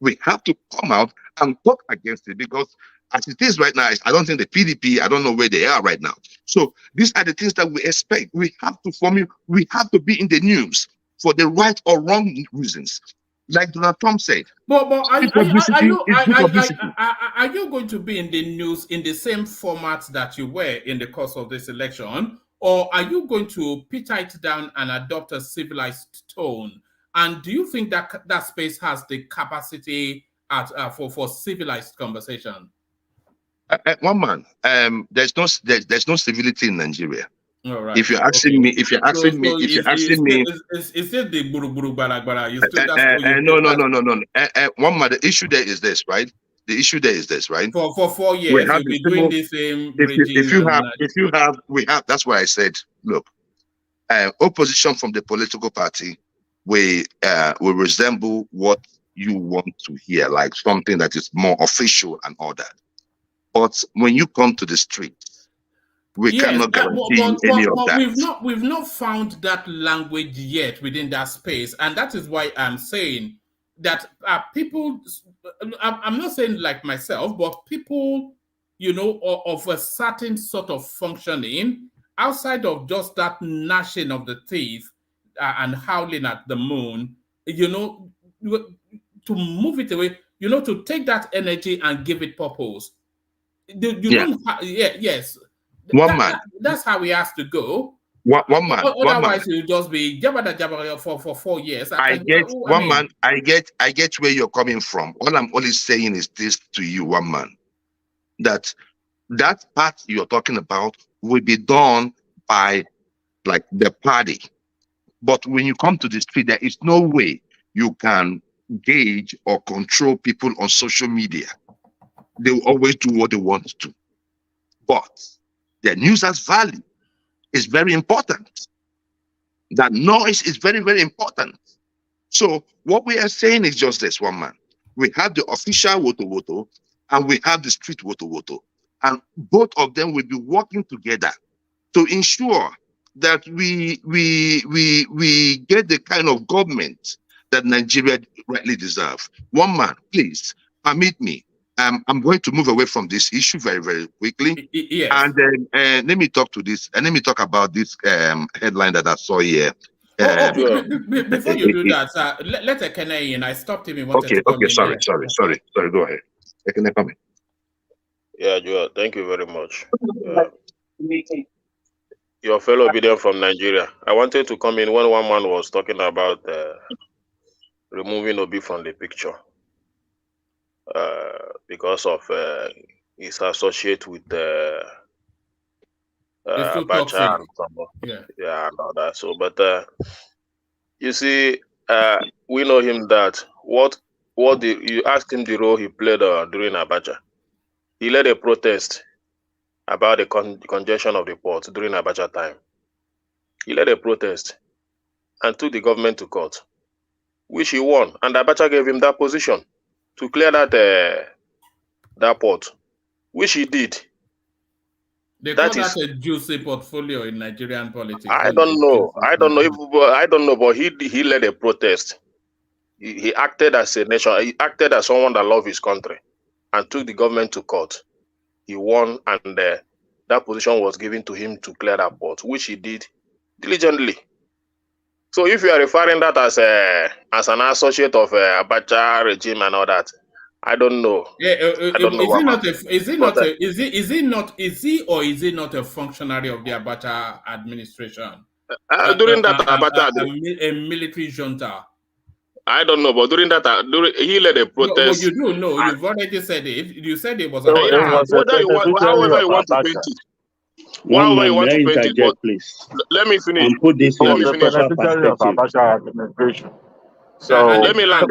we have to come out and talk against it, because as it is right now, I don't think the PDP, I don't know where they are right now. So these are the things that we expect. We have to we have to be in the news for the right or wrong reasons. Like Donald Trump said. But are you going to be in the news in the same format that you were in the course of this election? or are you going to peter it down and adopt a civilized tone? And do you think that that space has the capacity for civilized conversation? One man, there's no civility in Nigeria. All right. If you're asking me, if you're asking me, is it the buru bara? You still no. One man, the issue there is this, right? The issue there is this, right? For 4 years, you'll be doing the same. We have. That's why I said, look, opposition from the political party will resemble what you want to hear, like something that is more official and all that. But when you come to the street, we cannot guarantee any of that. We've not found that language yet within that space, and that is why I'm saying that people. I'm not saying like myself, but people, of a certain sort of functioning outside of just that gnashing of the teeth and howling at the moon, to move it away, to take that energy and give it purpose. Yes. That's how we have to go. One man. Otherwise, you'll just be jabba for 4 years. I get where you're coming from. All I'm only saying is this to you, one man, that part you're talking about will be done by like the party. But when you come to the street, there is no way you can gauge or control people on social media. They will always do what they want to. But the news has value. Is very important. That noise is very, very important. So what we are saying is just this, one man. We have the official woto and we have the street woto. And both of them will be working together to ensure that we get the kind of government that Nigeria rightly deserves. One man, please permit me. I'm going to move away from this issue very, very quickly. Yes. And then let me talk about this headline that I saw here. Before you do that, let Ekene in. I stopped him. He wanted to come in. Sorry. Go ahead. Ekene, come in. Yeah, Joel, thank you very much. Your fellow obedient from Nigeria. I wanted to come in when one man was talking about removing Obi from the picture. Because of his associate with Abacha and and all that. So, but you see, we know him that you asked him the role he played during Abacha. He led a protest about the congestion of the port during Abacha time. He led a protest and took the government to court, which he won, and Abacha gave him that position to clear that port, which he did. They call that a juicy portfolio in Nigerian politics. I don't know, but he led a protest. He acted as a nation. He acted as someone that loved his country, and took the government to court. He won, and that position was given to him to clear that port, which he did diligently. So if you are referring that as an associate of Abacha regime and all that, I don't know. Yeah, is he not a functionary of the Abacha administration? During that Abacha, a military junta. I don't know, but during that, he led a protest. No, you do know. You've already said it. You said it was. However you want to paint it. One man, may I interject, please? Let me finish. And put this in the proper perspective. So let me land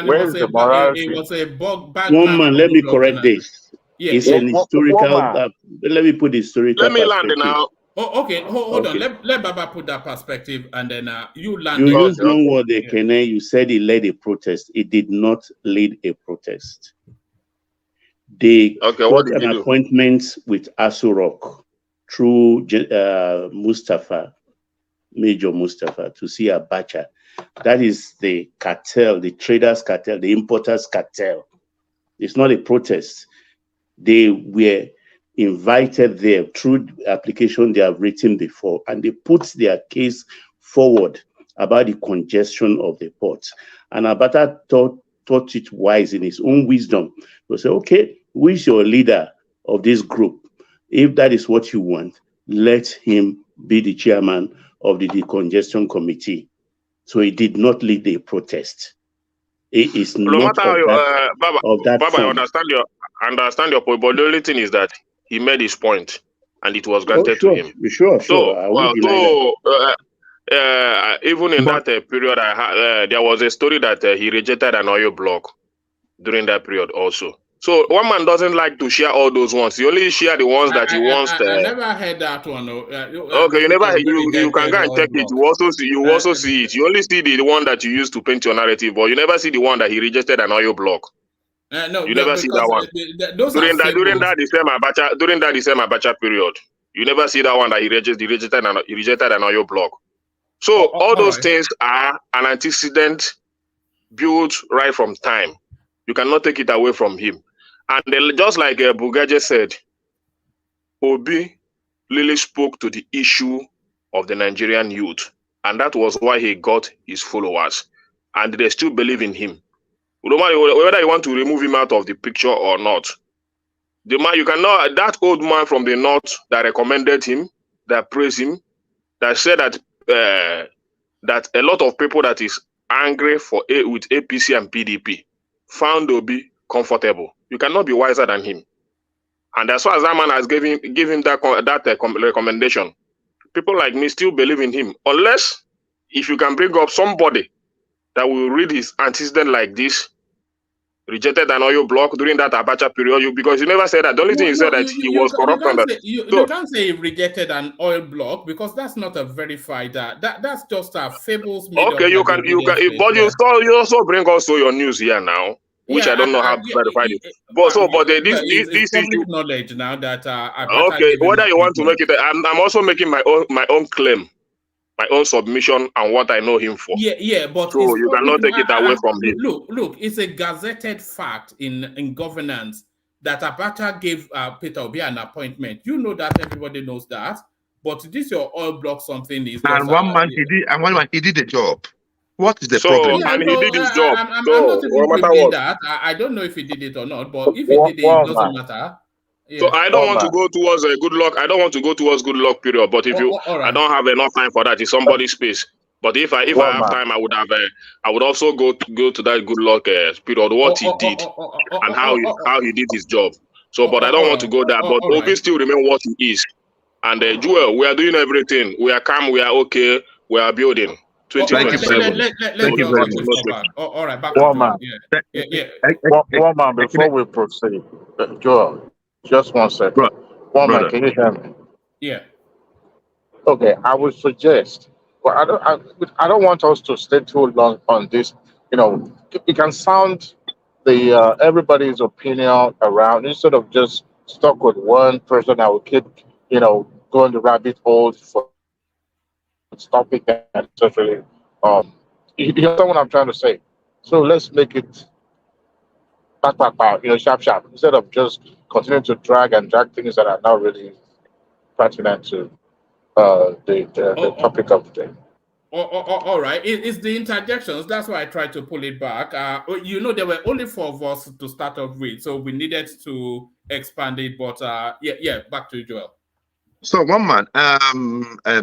where is the morality? It was a bad one man, let me correct this. Yes. It's an historical. Let me put the historical. Let me land now. Oh, okay. Hold on. Let Baba put that perspective, and then you land. You used one word, Ekene. You said he led a protest. He did not lead a protest. They got an appointment with Asurok through Major Mustafa, to see Abacha. That is the cartel, the traders cartel, the importers cartel. It's not a protest. They were invited there through the application they have written before, and they put their case forward about the congestion of the port. And Abacha thought it wise in his own wisdom to say, okay, who is your leader of this group? If that is what you want, let him be the chairman of the decongestion committee. So he did not lead the protest. It is No not matter how you, Baba, I form. understand your point, but the only thing is that he made his point, and it was granted sure, to him. Sure. So, I won't deny that. Even in that period, there was a story that he rejected an oil block during that period also. So one man doesn't like to share all those ones. He only share the ones that he wants. I never heard that one. Okay, you never. You can go and check it. You also see it. You only see the one that you use to paint your narrative, but you never see the one that he rejected an oil block. No, you never see that one. During that the same Abacha period, you never see that one that he rejected an oil block. So all those things are an antecedent built right from time. You cannot take it away from him. And just like Bugaje said, Obi really spoke to the issue of the Nigerian youth. And that was why he got his followers. And they still believe in him. No matter whether you want to remove him out of the picture or not. The man, you cannot, that old man from the north that recommended him, that praised him, that said that that a lot of people that is angry with APC and PDP found Obi comfortable. You cannot be wiser than him. And as far as that man has given him that recommendation, people like me still believe in him. Unless, if you can bring up somebody that will read his antecedent like this, rejected an oil block during that Abacha period, because you never said that. The only thing you said that he was corrupt on that. You can't say he rejected an oil block because that's not a verified. That's just a fables. Okay, you can, but you also bring also your news here now, which I don't know how verified it. But this public knowledge now that okay, whether you want to make it, I'm also making my own claim, my own submission, and what I know him for. Yeah, but so you cannot take it away from him. Look, it's a gazetted fact in governance that Abacha gave Peter Obi an appointment. You know that, everybody knows that. But this your oil block something is. And one man he did the job. What is the problem? And he did his job. I'm not even thinking that. I don't know if he did it or not, but if he did it, it doesn't matter. Yeah. So I don't want to go towards a good luck. I don't want to go towards good luck period. But if I don't have enough time for that. It's somebody's space. But if I have time, I would also go to that good luck period. What he did and how he did his job. So, but I don't want to go there. But Obi still remain what he is. And Jewel, we are doing everything. We are calm. We are okay. We are building. 2027. Thank you very much. All right, back one to man. One man. Before we proceed, Joel. Just 1 second. One man, can you hear me? Yeah. Okay, I would suggest. Well, I don't want us to stay too long on this. You know, it can sound the everybody's opinion around instead of just stuck with one person that will keep going the rabbit hole for topic and certainly you understand what I'm trying to say. So let's make it sharp, instead of just continuing to drag things that are not really pertinent to the topic of the day. All right. It's the interjections. That's why I tried to pull it back. There were only 4 of us to start off with, so we needed to expand it. But back to you, Joel. So one man,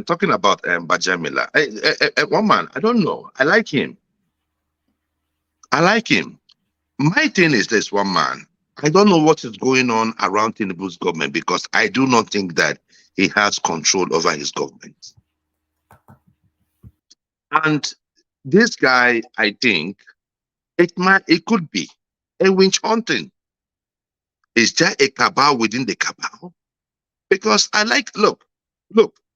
talking about Bajamila. One man, I don't know. I like him. My thing is this, one man. I don't know what is going on around Tinubu's government because I do not think that he has control over his government. And this guy, I think, it could be a witch hunting. Is there a cabal within the cabal? Because look,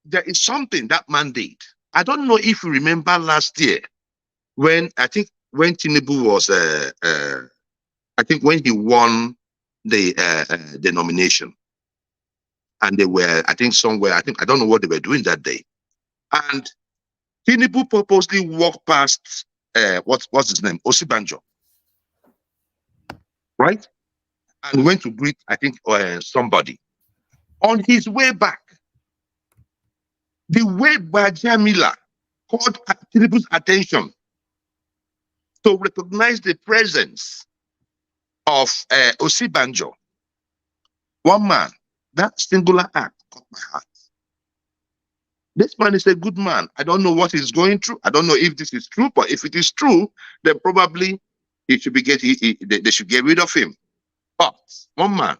there is something that man did. I don't know if you remember last year when Tinubu was when he won the nomination, and they were somewhere. I don't know what they were doing that day, and Tinubu purposely walked past what's his name, Osibanjo, right, and went to greet somebody. On his way back, the way Bajamila called Tinubu's attention to recognize the presence of Osibanjo. One man, that singular act caught my heart. This man is a good man. I don't know what he's going through. I don't know if this is true, but if it is true, then probably he should be they should get rid of him. But one man,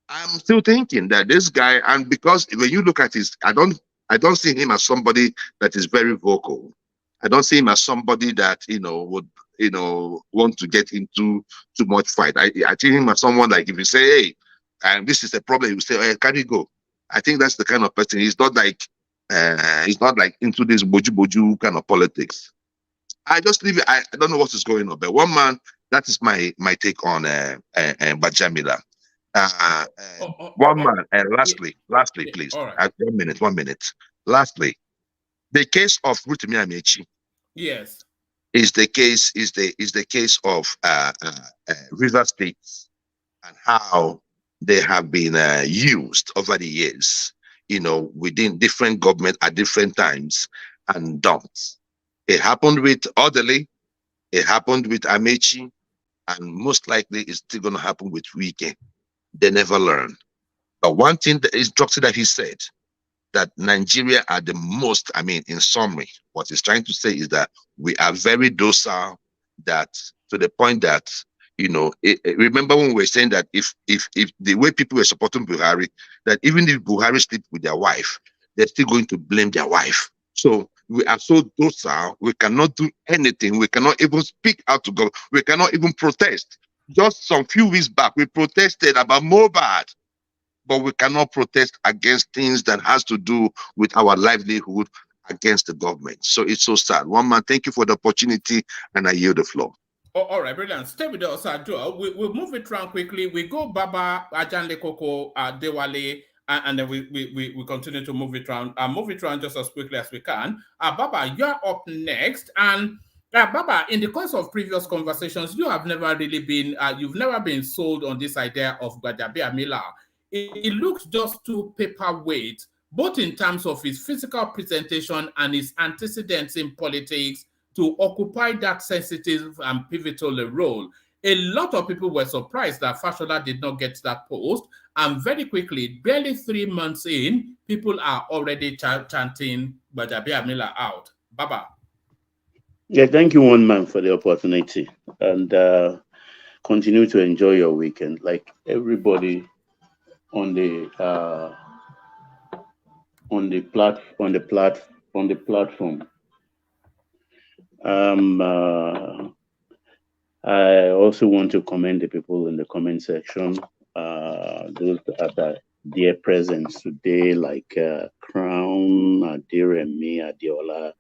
I'm still thinking that this guy, and because when you look at his, I don't see him as somebody that is very vocal. I don't see him as somebody that would want to get into too much fight. I see him as someone like if you say, hey, and this is the problem, you say, hey, can you go? I think that's the kind of person. He's not like into this boju kind of politics. I just leave it. I don't know what is going on, but one man, that is my take on Bajamila. One man, and lastly, please, 1 minute. Lastly, the case of Rotimi Amaechi. Yes. Is the case of River State and how they have been used over the years, within different government at different times and dumped. It happened with Orderly, it happened with Amaechi, and most likely it's still going to happen with Wike. They never learn. But one thing that is structure that he said, that Nigeria are the most, in summary, what he's trying to say is that we are very docile, that to the point that, remember when we were saying that if the way people were supporting Buhari, that even if Buhari sleep with their wife, they're still going to blame their wife. So we are so docile, we cannot do anything. We cannot even speak out to God. We cannot even protest. Just some few weeks back, we protested about Mobad, but we cannot protest against things that has to do with our livelihood against the government. So it's so sad. One man, thank you for the opportunity, and I yield the floor. Oh, all right, brilliant. Stay with us, We'll move it around quickly. We go Baba, Ajanle Koko, Dewale, and then we continue to move it around. Move it around just as quickly as we can. Baba, you're up next. And Baba, in the course of previous conversations, you have never really been, you've never been sold on this idea of Gbajabiamila. It looks just too paperweight, both in terms of his physical presentation and his antecedents in politics, to occupy that sensitive and pivotal role. A lot of people were surprised that Fashola did not get that post, and very quickly, barely 3 months in, people are already chanting Gbajabiamila out. Baba. Yeah, thank you, one man, for the opportunity, and continue to enjoy your weekend, like everybody on the platform. I also want to commend the people in the comment section, those that are their presence today, like Crown, Adiremi, Adiola,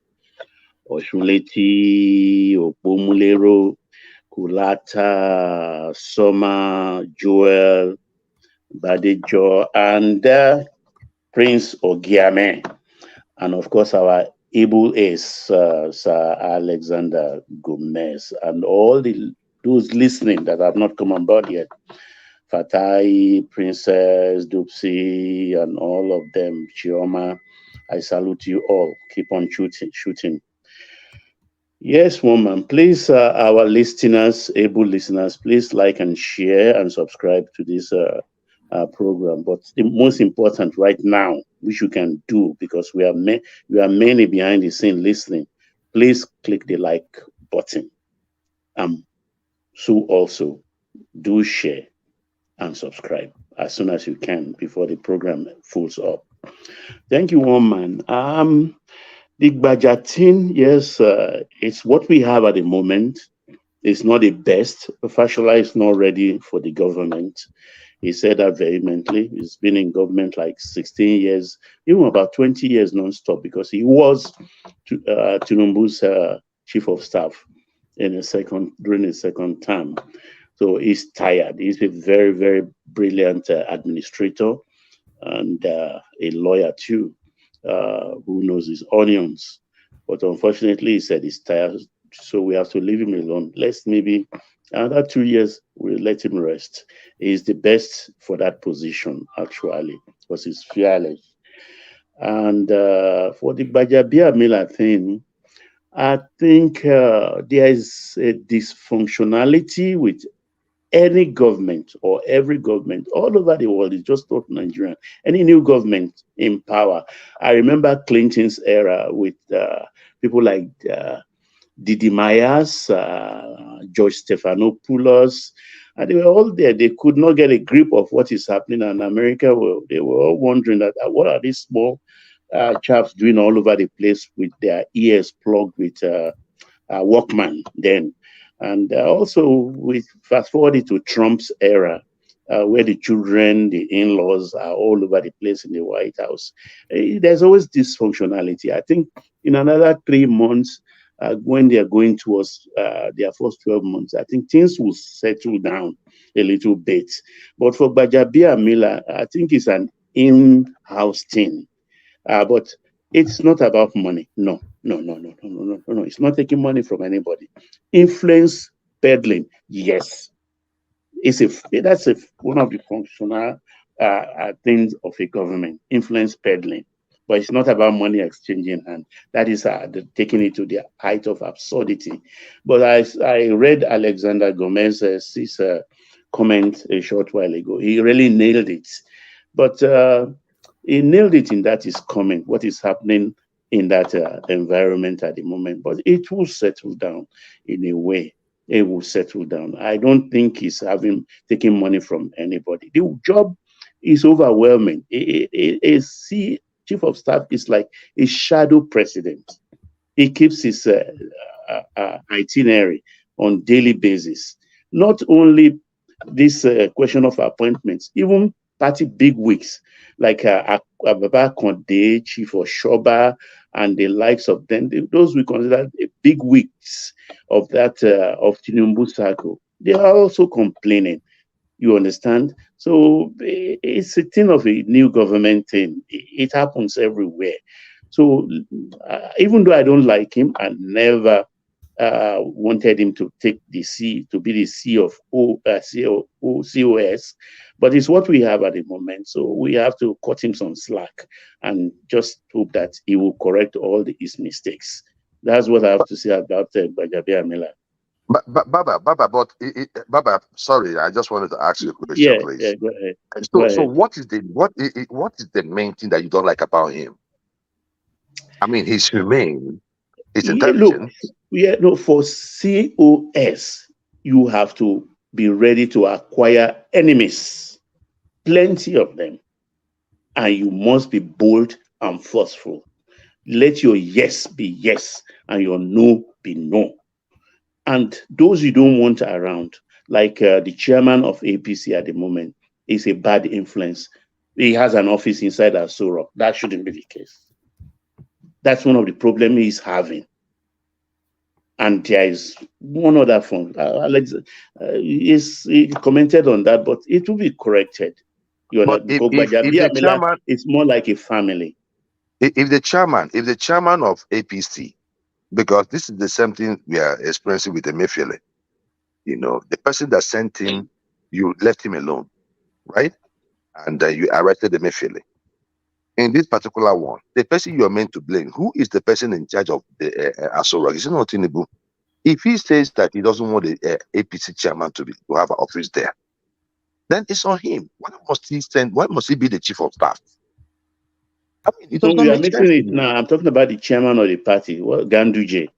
Oshuleti, Opomulero, Kulata, Soma, Joel, Badejo, and Prince Ogiame, and of course our able ace, Sir Alexander Gomez, and all those listening that have not come on board yet, Fatai, Princess, Dupsy, and all of them, Chioma, I salute you all. Keep on shooting. Yes, woman, please, our listeners, able listeners, please like and share and subscribe to this program. But the most important right now, which you can do, because we are many behind the scene listening, please click the like button. So also do share and subscribe as soon as you can before the program fills up. Thank you, woman. The Gbajatin, yes, it's what we have at the moment. It's not the best. Fashola is not ready for the government. He said that vehemently. He's been in government like 16 years, even about 20 years non-stop, because he was Tinubu's chief of staff during the second term. So he's tired. He's a very, very brilliant administrator and a lawyer too, who knows his onions. But unfortunately, he said he's tired, so we have to leave him alone. Let's maybe another 2 years, we'll let him rest. He's the best for that position, actually, because he's fearless. And for the Gbajabiamila thing, I think there is a dysfunctionality with any government or every government all over the world is just not Nigerian. Any new government in power. I remember Clinton's era with people like Didi Myers, George Stephanopoulos, and they were all there. They could not get a grip of what is happening in America. Well, they were all wondering that what are these small chaps doing all over the place with their ears plugged with Walkman then. And also, we fast forwarded to Trump's era, where the children, the in-laws are all over the place in the White House. There's always dysfunctionality. I think in another 3 months, when they are going towards their first 12 months, I think things will settle down a little bit. But for Gbajabiamila, I think it's an in-house thing. But it's not about money. No. It's not taking money from anybody. Influence peddling, yes. That's one of the functional things of a government, influence peddling. But it's not about money exchanging, and that is taking it to the height of absurdity. But I read Alexander Gomez's comment a short while ago. He really nailed it. But he nailed it in that his comment, what is happening in that environment at the moment. But it will settle down in a way. It will settle down. I don't think he's taking money from anybody. The job is overwhelming. Chief of staff is like a shadow president. He keeps his itinerary on daily basis. Not only this question of appointments, even party bigwigs like Ababa Konde, Chief Oshoba, and the likes of them. Those we consider bigwigs of that of Tinubu circle. They are also complaining. You understand? So it's a thing of a new government thing. It happens everywhere. So even though I don't like him, I never wanted him to take the C, to be the C of COS, but it's what we have at the moment. So we have to cut him some slack and just hope that he will correct all his mistakes. That's what I have to say about Gbajabiamila. Baba, sorry, I just wanted to ask you a question, please. Yeah, go ahead. So what is the main thing that you don't like about him? I mean, he's humane, he's intelligent. For COS, you have to be ready to acquire enemies, plenty of them, and you must be bold and forceful. Let your yes be yes and your no be no. And those you don't want around, like the chairman of APC at the moment, is a bad influence. He has an office inside Aso Rock. That shouldn't be the case. That's one of the problems he's having. And there is one other form. Alex, he commented on that, but it will be corrected. But if the chairman, it's more like a family. If the chairman of APC, because this is the same thing we are experiencing with Emefiele, the person that sent him, you left him alone, right? And you arrested Emefiele. In this particular one, the person you are meant to blame, who is the person in charge of the Aso Rock? Is it not Tinubu? If he says that he doesn't want the APC chairman to have an office there, then it's on him. Why must he be the chief of staff? I mean, So you are mixing it now. I'm talking about the chairman of the party, Ganduje.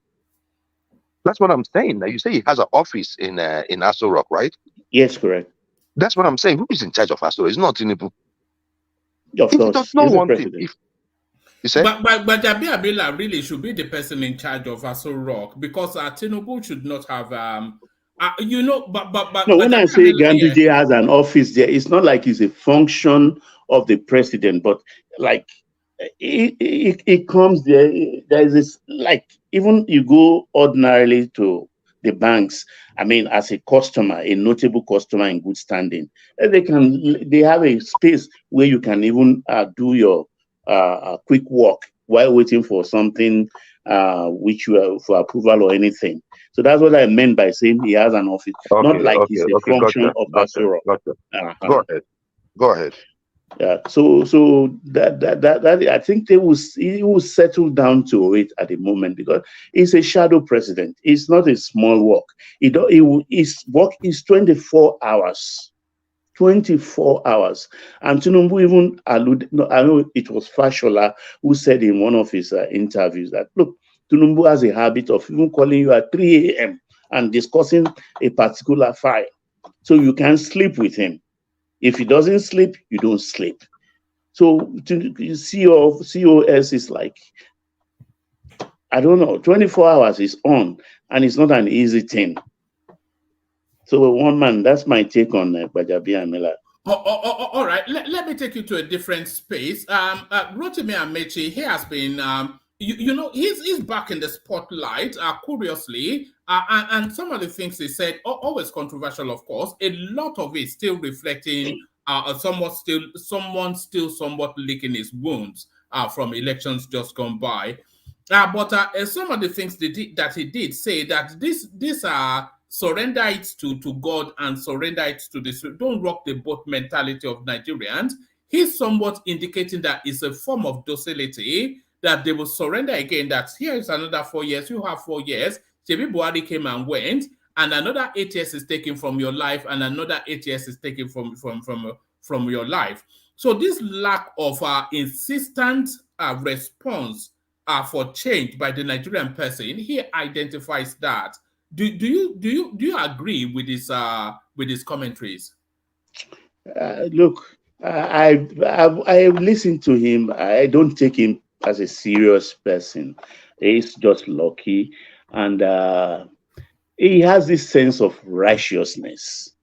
That's what I'm saying. Now you say he has an office in Aso Rock, right? Yes, correct. That's what I'm saying. Who is in charge of Aso Rock? It's not Tinubu. Of course, does know one thing. But Gbajabiamila really should be the person in charge of Aso Rock, because Tinubu should not have No, when I say Ganduje has an office there, it's not like it's a function of the president, but like it comes there. There is this, like, even you go ordinarily to the banks, I mean, as a customer, a notable customer in good standing, they have a space where you can even do your quick walk while waiting for something which you are for approval or anything. So that's what I meant by saying he has an office, not like it's a function of Aso Rock. Go ahead. Yeah, so that I think he will settle down to it at the moment because he's a shadow president. It's not a small work. His work is 24 hours. 24 hours. And Tinubu even alluded, no, I know it was Fashola who said in one of his interviews that, look, Tinubu has a habit of even calling you at 3 a.m. and discussing a particular file. So you can sleep with him. If he doesn't sleep, you don't sleep. So COS is like, I don't know, 24 hours is on, and it's not an easy thing. So one man, that's my take on Bajabi Amela. All right, let me take you to a different space. Rotimi Amechi, he has been, you know, he's back in the spotlight, curiously, and some of the things he said, always controversial, of course, a lot of it still reflecting someone still somewhat licking his wounds from elections just gone by. But some of the things that he did say that these are surrender it to God and surrender it to this. Don't rock the boat mentality of Nigerians. He's somewhat indicating that it's a form of docility that they will surrender again. That here is another 4 years. You have 4 years. Shebi Buhari came and went, and another 8 years is taken from your life, and another 8 years is taken from your life. So this lack of insistent response for change by the Nigerian person, he identifies that. Do you agree with his commentaries? Look, I listened to him. I don't take him as a serious person. He's just lucky, and he has this sense of righteousness,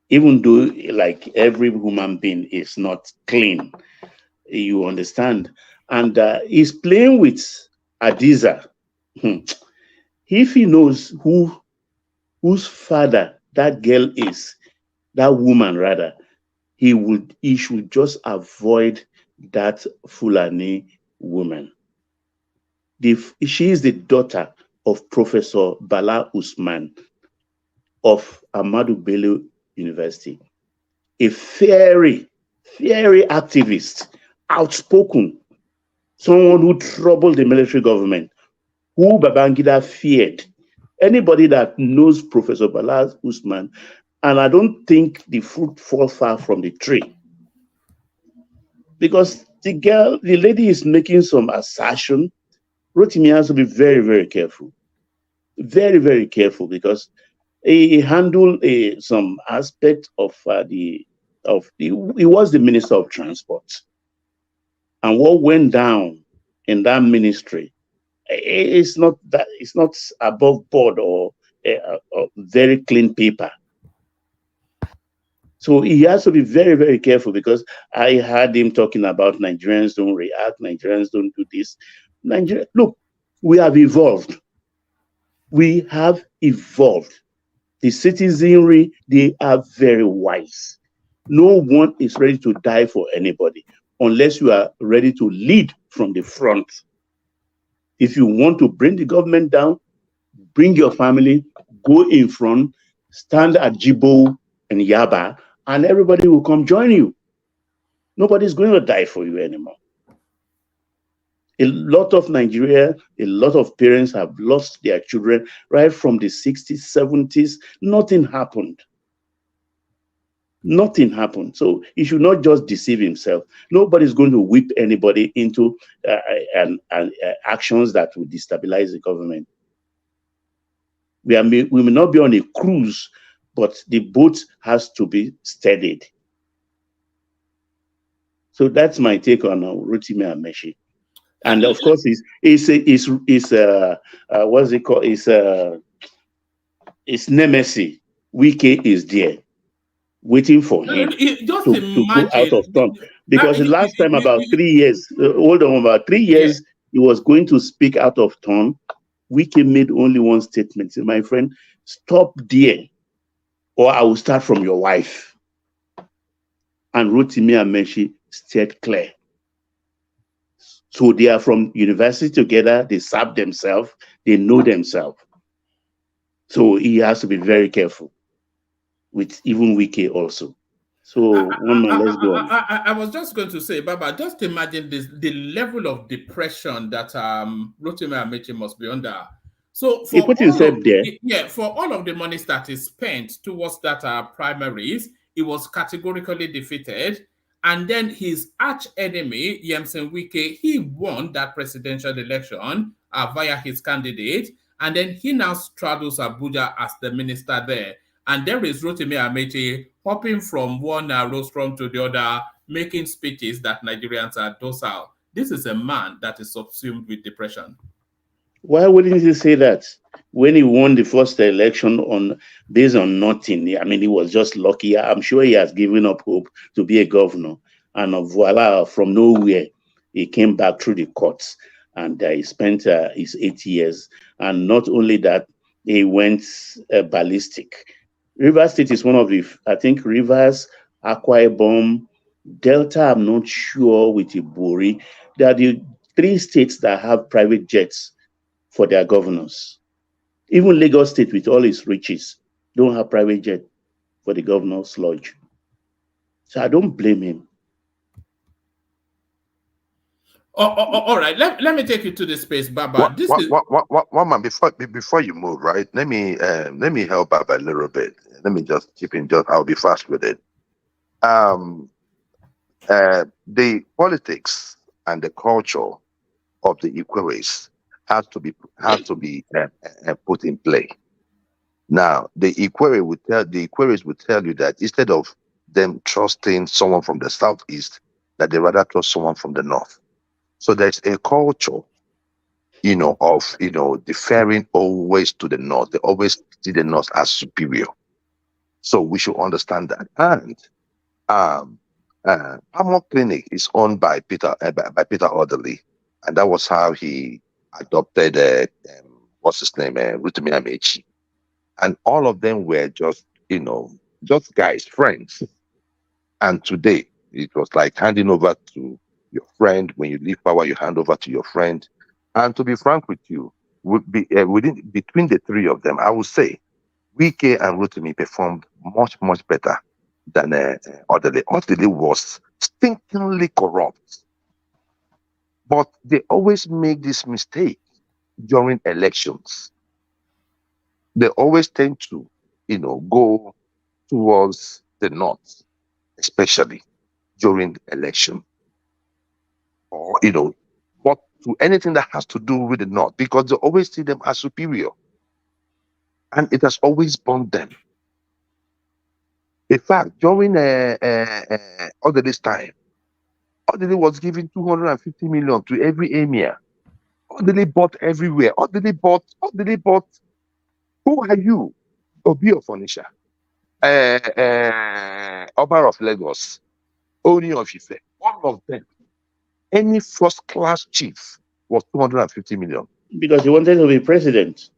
even though like every human being is not clean. You understand? And he's playing with Adiza. If he knows whose father that girl is, that woman rather, he should just avoid that Fulani woman. She is the daughter of Professor Bala Usman of Ahmadu Bello University, a very activist, outspoken, someone who troubled the military government, who Babangida feared. Anybody that knows Professor Bala Usman, and I don't think the fruit falls far from the tree. Because the lady is making some assertion. Rotimi has to be very, very careful. Very, very careful, because he handled some aspect of he was the Minister of Transport. And what went down in that ministry, it's not above board or very clean paper. So he has to be very, very careful, because I heard him talking about Nigerians don't react, Nigerians don't do this. Look, we have evolved. We have evolved. The citizenry, they are very wise. No one is ready to die for anybody unless you are ready to lead from the front. If you want to bring the government down, bring your family, go in front, stand at Jibo and Yaba, and everybody will come join you. Nobody's going to die for you anymore. A lot of Nigeria, a lot of parents have lost their children right from the 60s, 70s. Nothing happened. Nothing happened. So he should not just deceive himself. Nobody's going to whip anybody into actions that will destabilize the government. We may not be on a cruise, but the boat has to be steadied. So that's my take on Rotimi Amechi. And of course, what's it called? It's Nemesis. Wike is there, waiting for him to go out of town. Because the last time, about 3 years, about 3 years, he was going to speak out of town. Wike made only one statement. He said, my friend, stop there, or I will start from your wife. And Rotimi Amechi stayed clear. So they are from university together, they serve themselves, they know themselves. So he has to be very careful with even Wike also. So, woman, let's go on. I was just going to say, Baba, just imagine the level of depression that Rotimi Amechi must be under. So He put himself there. For all of the monies that is spent towards that primaries, he was categorically defeated. And then his arch enemy, Yemsen Wike, he won that presidential election via his candidate. And then he now straddles Abuja as the minister there. And there is Rotimi Amechi hopping from one rostrum to the other, making speeches that Nigerians are docile. This is a man that is subsumed with depression. Why wouldn't he say that when he won the first election based on nothing? I mean, he was just lucky. I'm sure he has given up hope to be a governor. And voila, from nowhere, he came back through the courts. And he spent his 8 years. And not only that, he went ballistic. Rivers State is one of the, I think, Rivers, Akwa Ibom, Delta, I'm not sure, with Ibori. They are the 3 states that have private jets for their governors. Even Lagos State, with all its riches, don't have private jet for the governor's lodge. So I don't blame him. All right, let me take you to the space, Baba. One man, before you move, right? Let me help Baba a little bit. Let me just chip in. I'll be fast with it. The politics and the culture of the Equaries has to be put in play. Now, the Equaries would tell you that instead of them trusting someone from the southeast, that they rather trust someone from the north. So there's a culture, of deferring always to the north. They always see the north as superior. So we should understand that. And Palmer Clinic is owned by Peter Orderly, and that was how he adopted Rotimi Amechi, and all of them were just guys, friends. And today it was like handing over to your friend. When you leave power, you hand over to your friend. And to be frank with you, between the 3 of them, I would say Wike and Rotimi performed much better than Orderly. Orderly was stinkingly corrupt, but they always make this mistake during elections. They always tend to, go towards the north, especially during the election, or but to anything that has to do with the north, because they always see them as superior, and it has always bound them. In fact, during Orderly's time, Orderly was giving 250 million to every emir. Orderly bought everywhere. Orderly bought. Who are you? Obi of Onisha, Oba of Lagos, Oni of Ife, all of them. Any first-class chief was 250 million. Because he wanted to be president.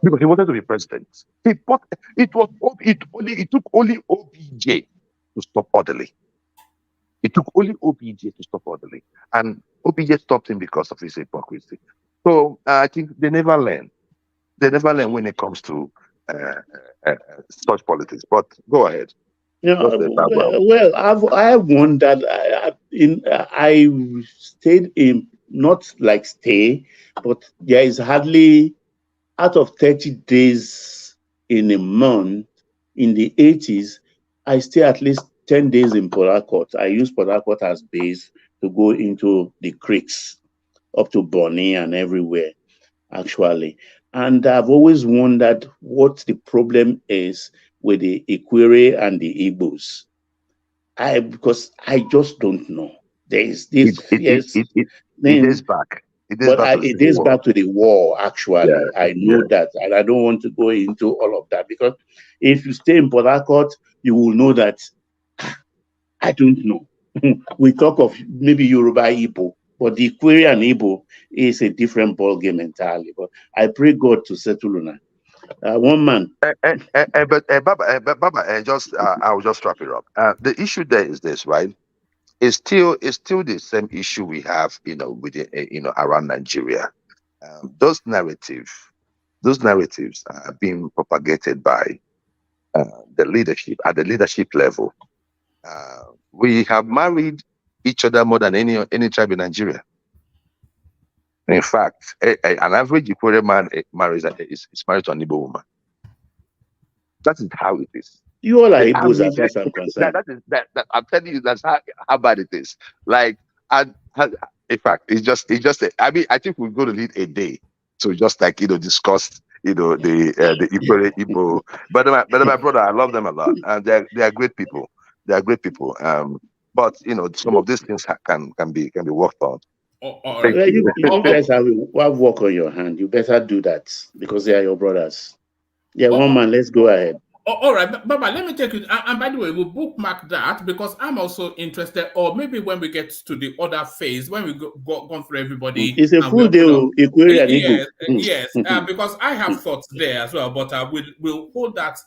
Because he wanted to be president. It took only OBJ to stop Orderly. It took only OBJ to stop Orderly. And OBJ stopped him because of his hypocrisy. So I think they never learn. They never learn when it comes to such politics. But go ahead. Well, I wondered. I stayed in, not like stay, but there is hardly, out of 30 days in a month in the 80s, I stay at least 10 days in Port Harcourt. I use Port Harcourt as base to go into the creeks up to Bonny and everywhere, actually. And I've always wondered what the problem is with the Ikwere and the Igbos. Because I just don't know. There is this fierce. It is back. It is back to the war, actually. Yeah, I know that. And I don't want to go into all of that, because if you stay in Port Harcourt, you will know that I don't know. We talk of maybe Yoruba Igbo, but the Ikwere and Igbo is a different ballgame entirely. But I pray God to settle on that. One man. Baba, I'll just wrap it up. The issue there is this, right? It's still the same issue we have, with around Nigeria. Those narratives are being propagated by the leadership at the leadership level, We have married each other more than any tribe in Nigeria. In fact, an average Equatorial man is married to an Igbo woman. That is how it is. You all are Igbos as far as I'm concerned. That I'm telling you, that's how bad it is. Like, in fact, it's just. I mean, I think we're going to need a day to just discuss the Equatorial Igbo. But my brother, I love them a lot, and they are great people. They are great people. But some of these things can be worked on. You guys have work on your hand. You better do that because they are your brothers. Yeah, one man. Let's go ahead. All right, Baba, let me take you. And by the way, we'll bookmark that because I'm also interested. Or maybe when we get to the other phase, when we gone through everybody, it's a full day. Yes, because I have thoughts there as well. But we'll hold that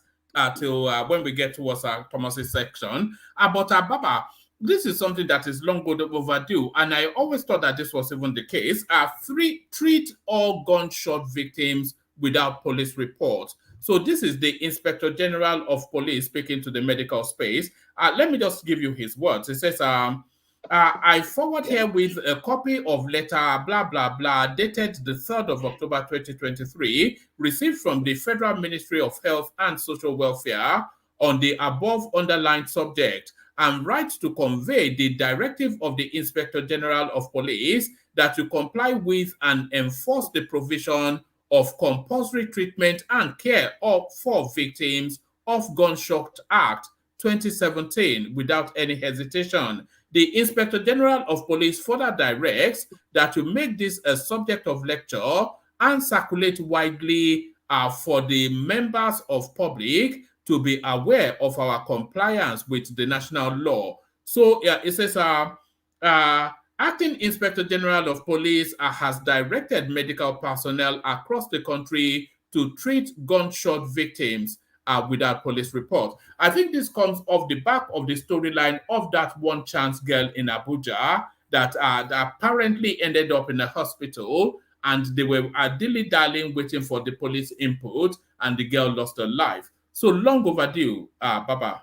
till when we get towards Thomas's section. But Baba, this is something that is long overdue, and I always thought that this was even the case. Treat all gunshot victims without police report. So this is the Inspector General of Police speaking to the medical space. Let me just give you his words. It says, I forward here with a copy of letter blah, blah, blah, dated the 3rd of October 2023, received from the Federal Ministry of Health and Social Welfare on the above underlined subject. I'm right to convey the directive of the Inspector General of Police that to comply with and enforce the provision of compulsory treatment and care for victims of Gunshot Act 2017 without any hesitation. The Inspector General of Police further directs that to make this a subject of lecture and circulate widely for the members of public to be aware of our compliance with the national law. So it says, Acting Inspector General of Police has directed medical personnel across the country to treat gunshot victims without police report. I think this comes off the back of the storyline of that one chance girl in Abuja that apparently ended up in a hospital, and they were dilly-dallying waiting for the police input, and the girl lost her life. So long overdue, Baba.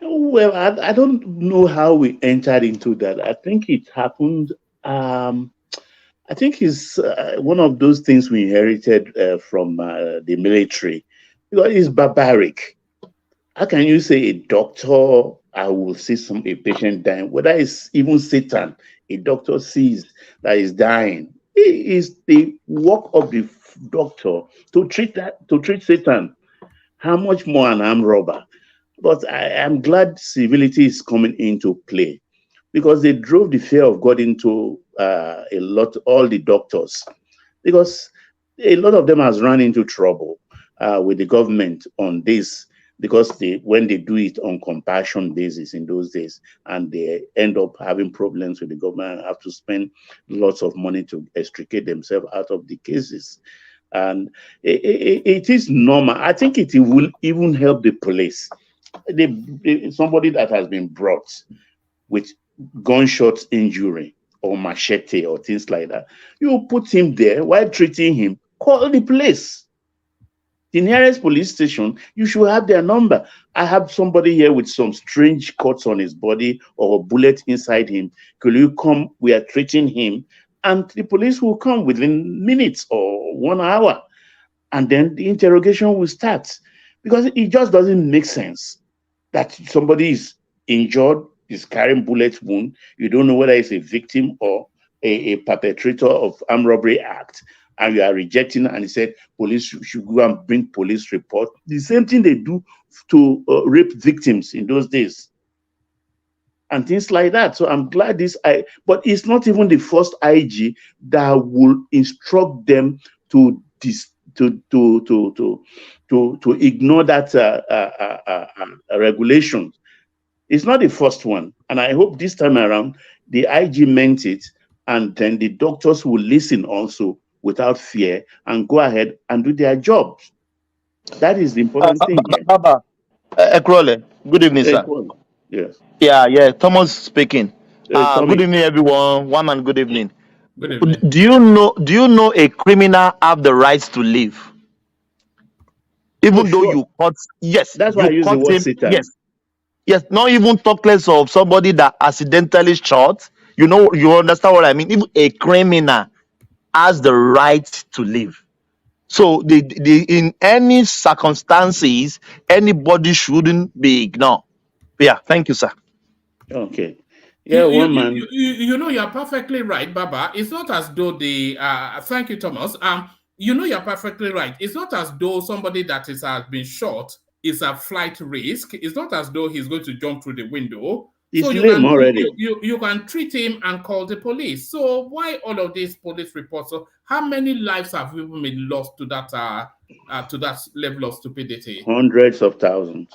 Well, I don't know how we entered into that. I think it happened. I think it's one of those things we inherited from the military, because it's barbaric. How can you say a doctor, I will see a patient dying, whether it's even Satan, a doctor sees that is dying? It is the work of the doctor to treat Satan. How much more an armed robber? But I am glad civility is coming into play, because they drove the fear of God into all the doctors, because a lot of them has run into trouble with the government on this, because when they do it on compassion basis in those days, and they end up having problems with the government and have to spend lots of money to extricate themselves out of the cases. And it is normal. I think it will even help the police. Somebody that has been brought with gunshot injury or machete or things like that, you put him there while treating him, call the police. The nearest police station, you should have their number. I have somebody here with some strange cuts on his body or a bullet inside him. Could you come? We are treating him. And the police will come within minutes or 1 hour. And then the interrogation will start. Because it just doesn't make sense that somebody is injured, is carrying bullet wound. You don't know whether it's a victim or a perpetrator of armed robbery act. And you are rejecting, and he said, police should go and bring police report. The same thing they do to rape victims in those days. And things like that. So I'm glad but it's not even the first IG that will instruct them to ignore that regulation. It's not the first one. And I hope this time around, the IG meant it, and then the doctors will listen also without fear and go ahead and do their jobs. That is the important thing here. Baba, Ekrole, good evening, sir. Yes. Yeah, Thomas speaking. Good evening, everyone. One man, good evening. Good evening. Do you know a criminal have the rights to live? Even though you caught, yes, that's why I use the word Satan. Yes, Yes, not even talk less of somebody that accidentally shot. You know, you understand what I mean? Even a criminal has the right to live. So in any circumstances, anybody shouldn't be ignored. Yeah, thank you, sir. Okay. Yeah, one man. You know, you're perfectly right, Baba. It's not as though thank you, Thomas. You know, you're perfectly right. It's not as though somebody that has been shot is a flight risk. It's not as though he's going to jump through the window. He's So lame already. you can treat him and call the police. So why all of these police reports? So how many lives have even been lost to that level of stupidity? Hundreds of thousands.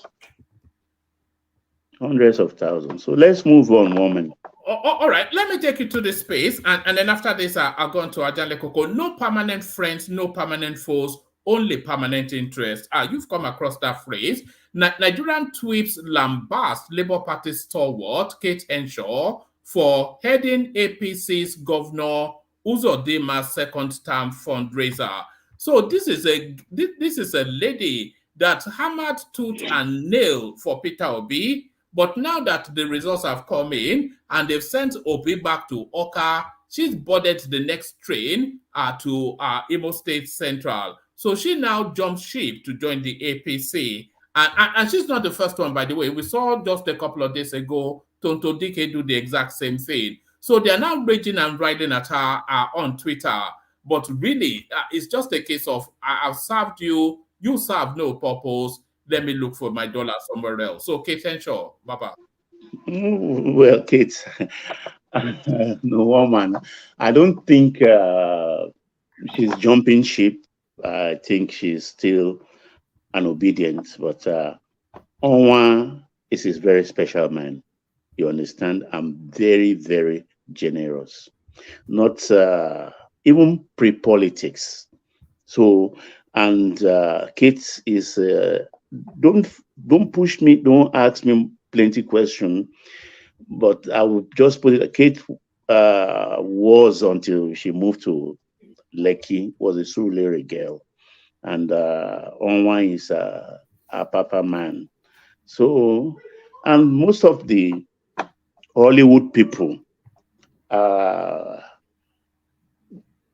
Hundreds of thousands. So let's move on, woman. All right, let me take you to the space, and then after this, I'll go on to Ajanle Koko. No permanent friends, no permanent foes, only permanent interests. You've come across that phrase. Nigerian tweets lambast Labour Party stalwart Kate Henshaw for heading APC's Governor Uzodinma's second-term fundraiser. So this is a lady that hammered tooth and nail for Peter Obi. But now that the results have come in and they've sent Obi back to Oka, she's boarded the next train to Imo State Central. So she now jumps ship to join the APC. And she's not the first one, by the way. We saw just a couple of days ago, Tonto Dike do the exact same thing. So they're now raging and riding at her on Twitter. But really, it's just a case of, I've served you, you serve no purpose. Let me look for my dollar somewhere else. So, Kate Henshaw, Baba. Well, Kate, no woman. I don't think she's jumping ship. I think she's still an obedient, but Onwa is a very special man. You understand? I'm very, very generous. Not even pre-politics. So, and Kate is. Don't push me. Don't ask me plenty question. But I would just put it. Kate was, until she moved to Lekki, was a Surulere girl, and Onwa is a Papa man. So, and most of the Hollywood people,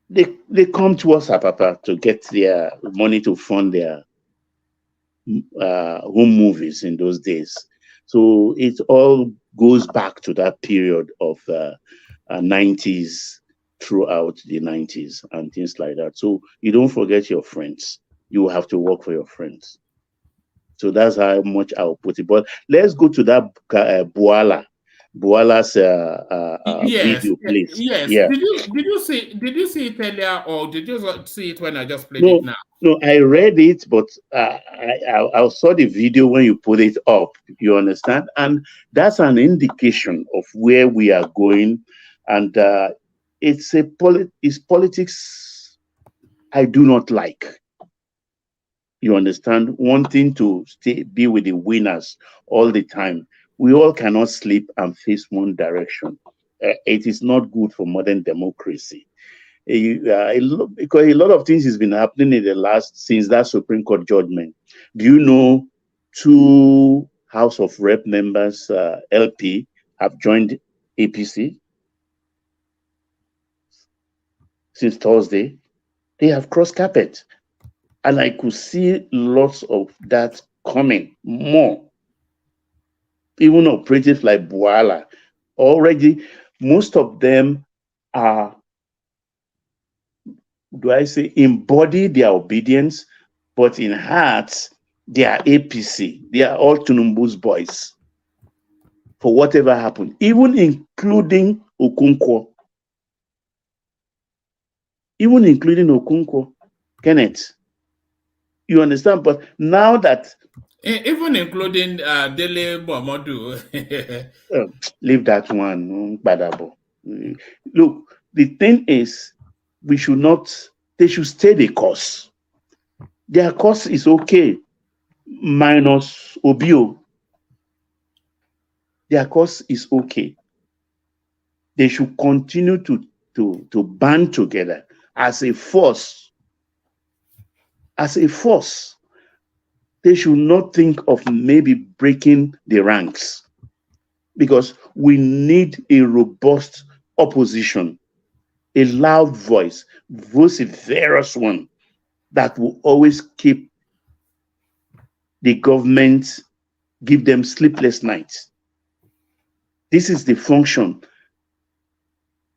they come to us, Papa, to get their money to fund their home movies in those days. So it all goes back to that period of 90s, throughout the 90s and things like that. So you don't forget your friends. You have to work for your friends. So that's how much I'll put it. But let's go to that Bwala's video, please. Yes. Yeah. Did you see it earlier, or did you see it when I just played No, it now? no, I read it, but I saw the video when you put it up. You understand? And that's an indication of where we are going. And it's politics I do not like. You understand? Wanting to be with the winners all the time. We all cannot sleep and face one direction. It is not good for modern democracy. Because a lot of things has been happening since that Supreme Court judgment. Do you know 2 House of Rep members, LP, have joined APC since Thursday? They have crossed carpet. And I could see lots of that coming more. Even operatives like Bwala. Already, most of them are, do I say, embody their obedience, but in heart, they are APC. They are all Tinubu's boys. For whatever happened, even including Okonkwo. Even including Okonkwo. Kenneth, you understand? But now that... Even including Dele Momodu. Leave that one, Badabo. Look, the thing is, they should stay the course. Their course is okay, minus Obio. Their course is okay. They should continue to band together as a force. As a force. they should not think of maybe breaking the ranks, because we need a robust opposition, a loud voice, vociferous one that will always keep the government, give them sleepless nights. This is the function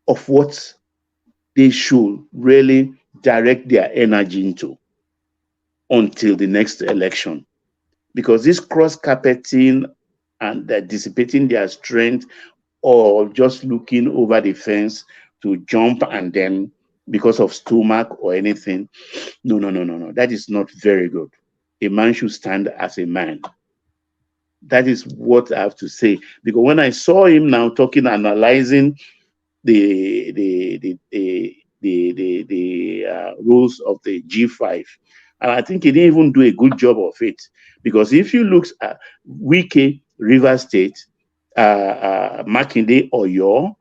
of what they should really direct their energy into until the next election. Because this cross-carpeting and dissipating their strength, or just looking over the fence to jump and then because of stomach or anything, no. That is not very good. A man should stand as a man. That is what I have to say. Because when I saw him now talking, analyzing the rules of the G5, and I think he didn't even do a good job of it. Because if you look at Wike, River State, Makinde, Oyo,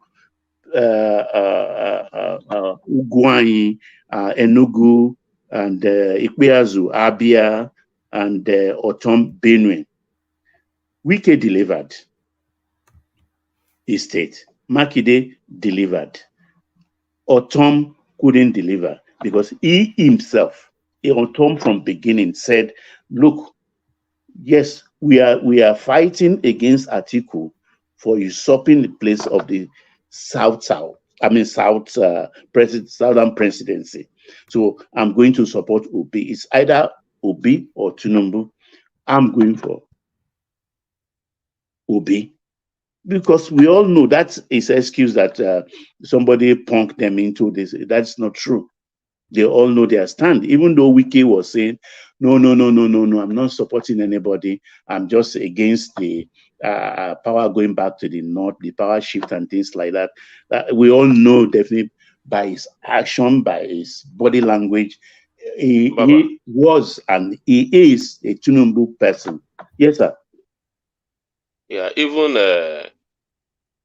Ugwuanyi, Enugu, and Ikpeazu, Abia, and Otom, Benue, Wike delivered his state. Makinde delivered. Otom couldn't deliver because he himself, Otom from beginning said, look, yes, we are fighting against Atiku for usurping the place of the Southern presidency. So I'm going to support Obi. It's either Obi or Tinubu. I'm going for Obi, because we all know that's his excuse that somebody punked them into this. That's not true. They all know their stand, even though Wike was saying, no, I'm not supporting anybody. I'm just against the power going back to the north, the power shift and things like that. We all know definitely by his action, by his body language, he was and he is a Tinubu person. Yes, sir. Yeah, even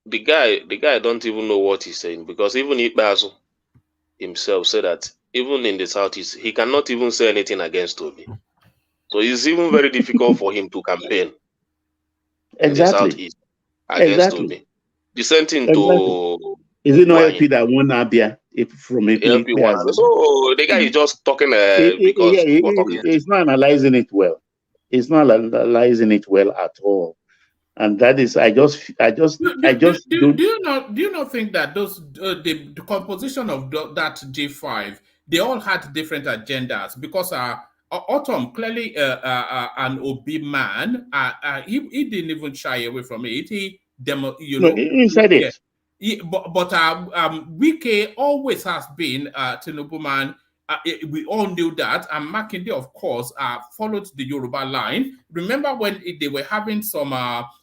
the guy don't even know what he's saying, because even Ikpeazu himself said that even in the Southeast, he cannot even say anything against Obi. So it's even very difficult for him to campaign in the Southeast against Obi. The same thing to... Is it not LP that won Abia from LP one? So the guy is just talking because he's not analyzing it well. He's not analyzing it well at all. And that is, do you not think that those the composition of that G5, they all had different agendas? Because Autumn, clearly an Obi man, he didn't even shy away from it. He said it. But Wike always has been Tinubu man. We all knew that, and Makinde, of course, followed the Yoruba line. Remember when they were having some,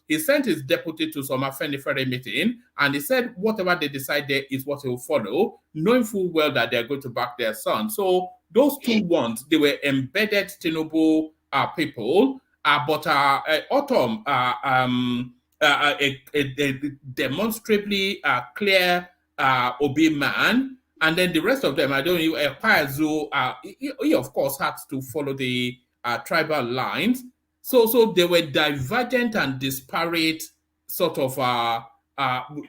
he sent his deputy to some Afenifere meeting, and he said whatever they decide there is what he will follow, knowing full well that they're going to back their son. So those two ones, they were embedded Tinubu people, but Autumn, a demonstrably clear Obi man. And then the rest of them, I don't know, Ekpeazu, he of course had to follow the tribal lines. So they were divergent and disparate sort of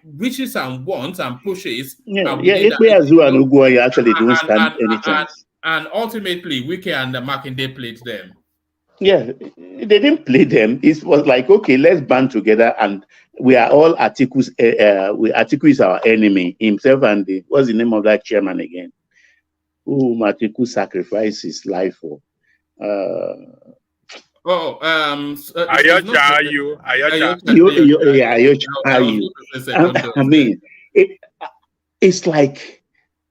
wishes and wants and pushes. Ekpeazu and Ugwuanyi actually don't stand any chance. And ultimately, Wike and Makinde played them. Yeah, they didn't play them. It was like, okay, let's band together, and we are all Atiku's. Atiku is our enemy. Himself and what's the name of that chairman again? Who Atiku sacrificed his life for? Ayochayu. I mean, it's like,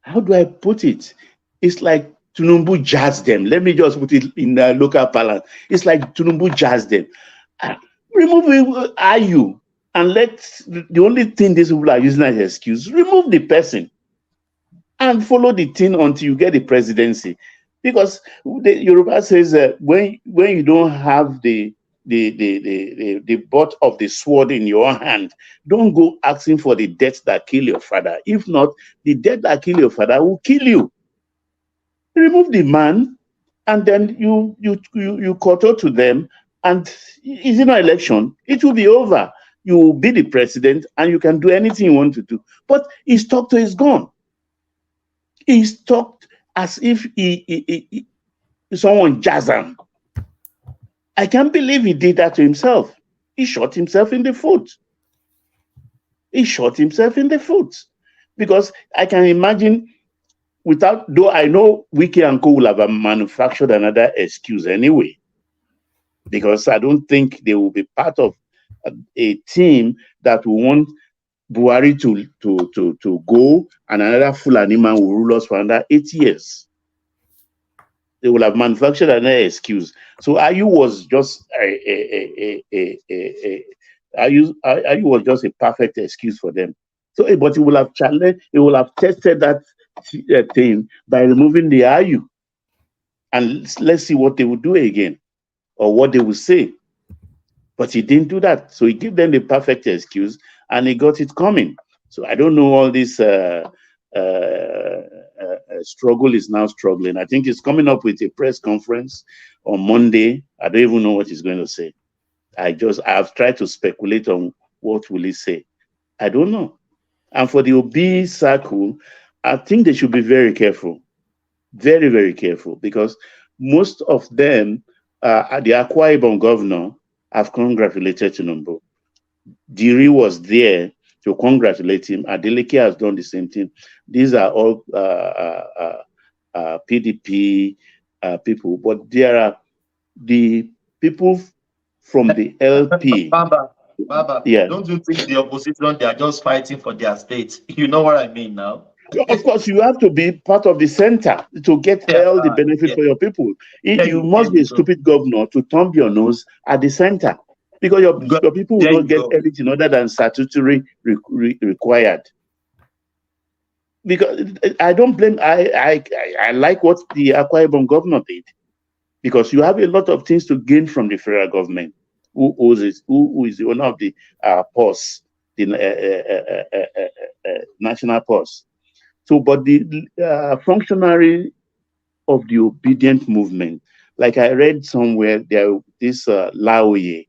how do I put it? It's like Tinubu jazzed them. Let me just put it in the local parlance. It's like Tinubu jazzed them. Remove Ayu, and the only thing these people are using as an excuse, remove the person and follow the thing until you get the presidency. Because the Yoruba says when you don't have the butt of the sword in your hand, don't go asking for the death that kill your father. If not, the death that kill your father will kill you. Remove the man and then you kowtow to them, and is it not election? It will be over. You will be the president, and you can do anything you want to do. But his talk to is gone. He's talked as if he someone jazz him. I can't believe he did that to himself. He shot himself in the foot. He shot himself in the foot. Because I can imagine, though I know Wike and Co will have manufactured another excuse anyway. Because I don't think they will be part of a team that will want Buhari to go, and another Fulani man will rule us for another 8 years. They will have manufactured another excuse. So Ayu was just Ayu was just a perfect excuse for them. So, but he will have challenged, he will have tested that thing by removing the Ayu, and let's see what they will do again, or what they will say. But he didn't do that. So he gave them the perfect excuse, and he got it coming. So I don't know, all this struggle is now struggling. I think he's coming up with a press conference on Monday. I don't even know what he's going to say. I've tried to speculate on what will he say. I don't know. And for the OB circle, I think they should be very careful. Very, very careful, because most of them, the Akwa Ibom governor, have congratulated Tinubu. Diri was there to congratulate him. Adeleke has done the same thing. These are all PDP people, but there are the people from the LP. Baba, yeah. Don't you think the opposition, they are just fighting for their state? You know what I mean now? Of course, you have to be part of the center to get all the benefit for your people. You must be a stupid governor to thumb your nose at the center, because your people will not get anything other than statutory required. Because I don't blame, I like what the Akwa Ibom governor did, because you have a lot of things to gain from the federal government, who is the owner of the POS, the national POS. So, but the functionary of the obedient movement, like I read somewhere, this Laoye,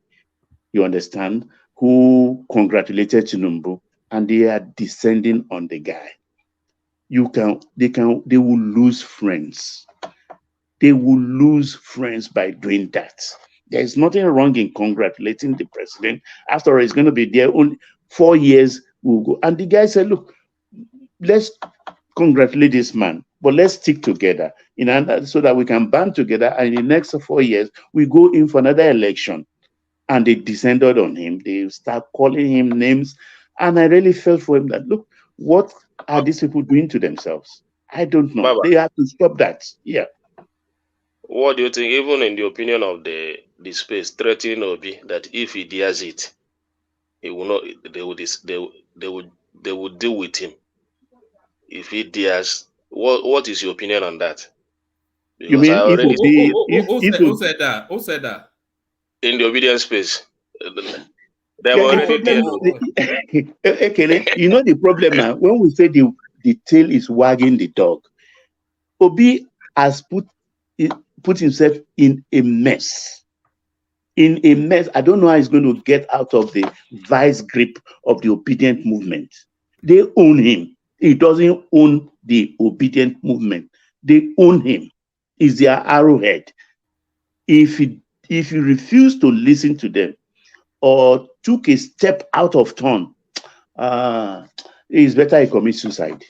you understand, who congratulated Tinubu, and they are descending on the guy. They will lose friends. They will lose friends by doing that. There is nothing wrong in congratulating the president. After all, it's going to be there only 4 years. We'll go. And the guy said, look, let's congratulate this man, but let's stick together so that we can band together, and in the next 4 years, we go in for another election. And they descended on him. They start calling him names. And I really felt for him that, look, what are these people doing to themselves? I don't know. Baba, they have to stop that. Yeah. What do you think, even in the opinion of the space, threatening Obi, that if he dares it, he will not, they would deal with him. If he dares, what is your opinion on that? Because you mean who said that? Who said that? In the obedience space. You know the problem now, when we say the tail is wagging the dog, Obi has put himself in a mess. In a mess. I don't know how he's going to get out of the vice grip of the obedient movement. They own him. He doesn't own the obedient movement. They own him. He's their arrowhead. If he refused to listen to them, or took a step out of turn, it's better he commits suicide.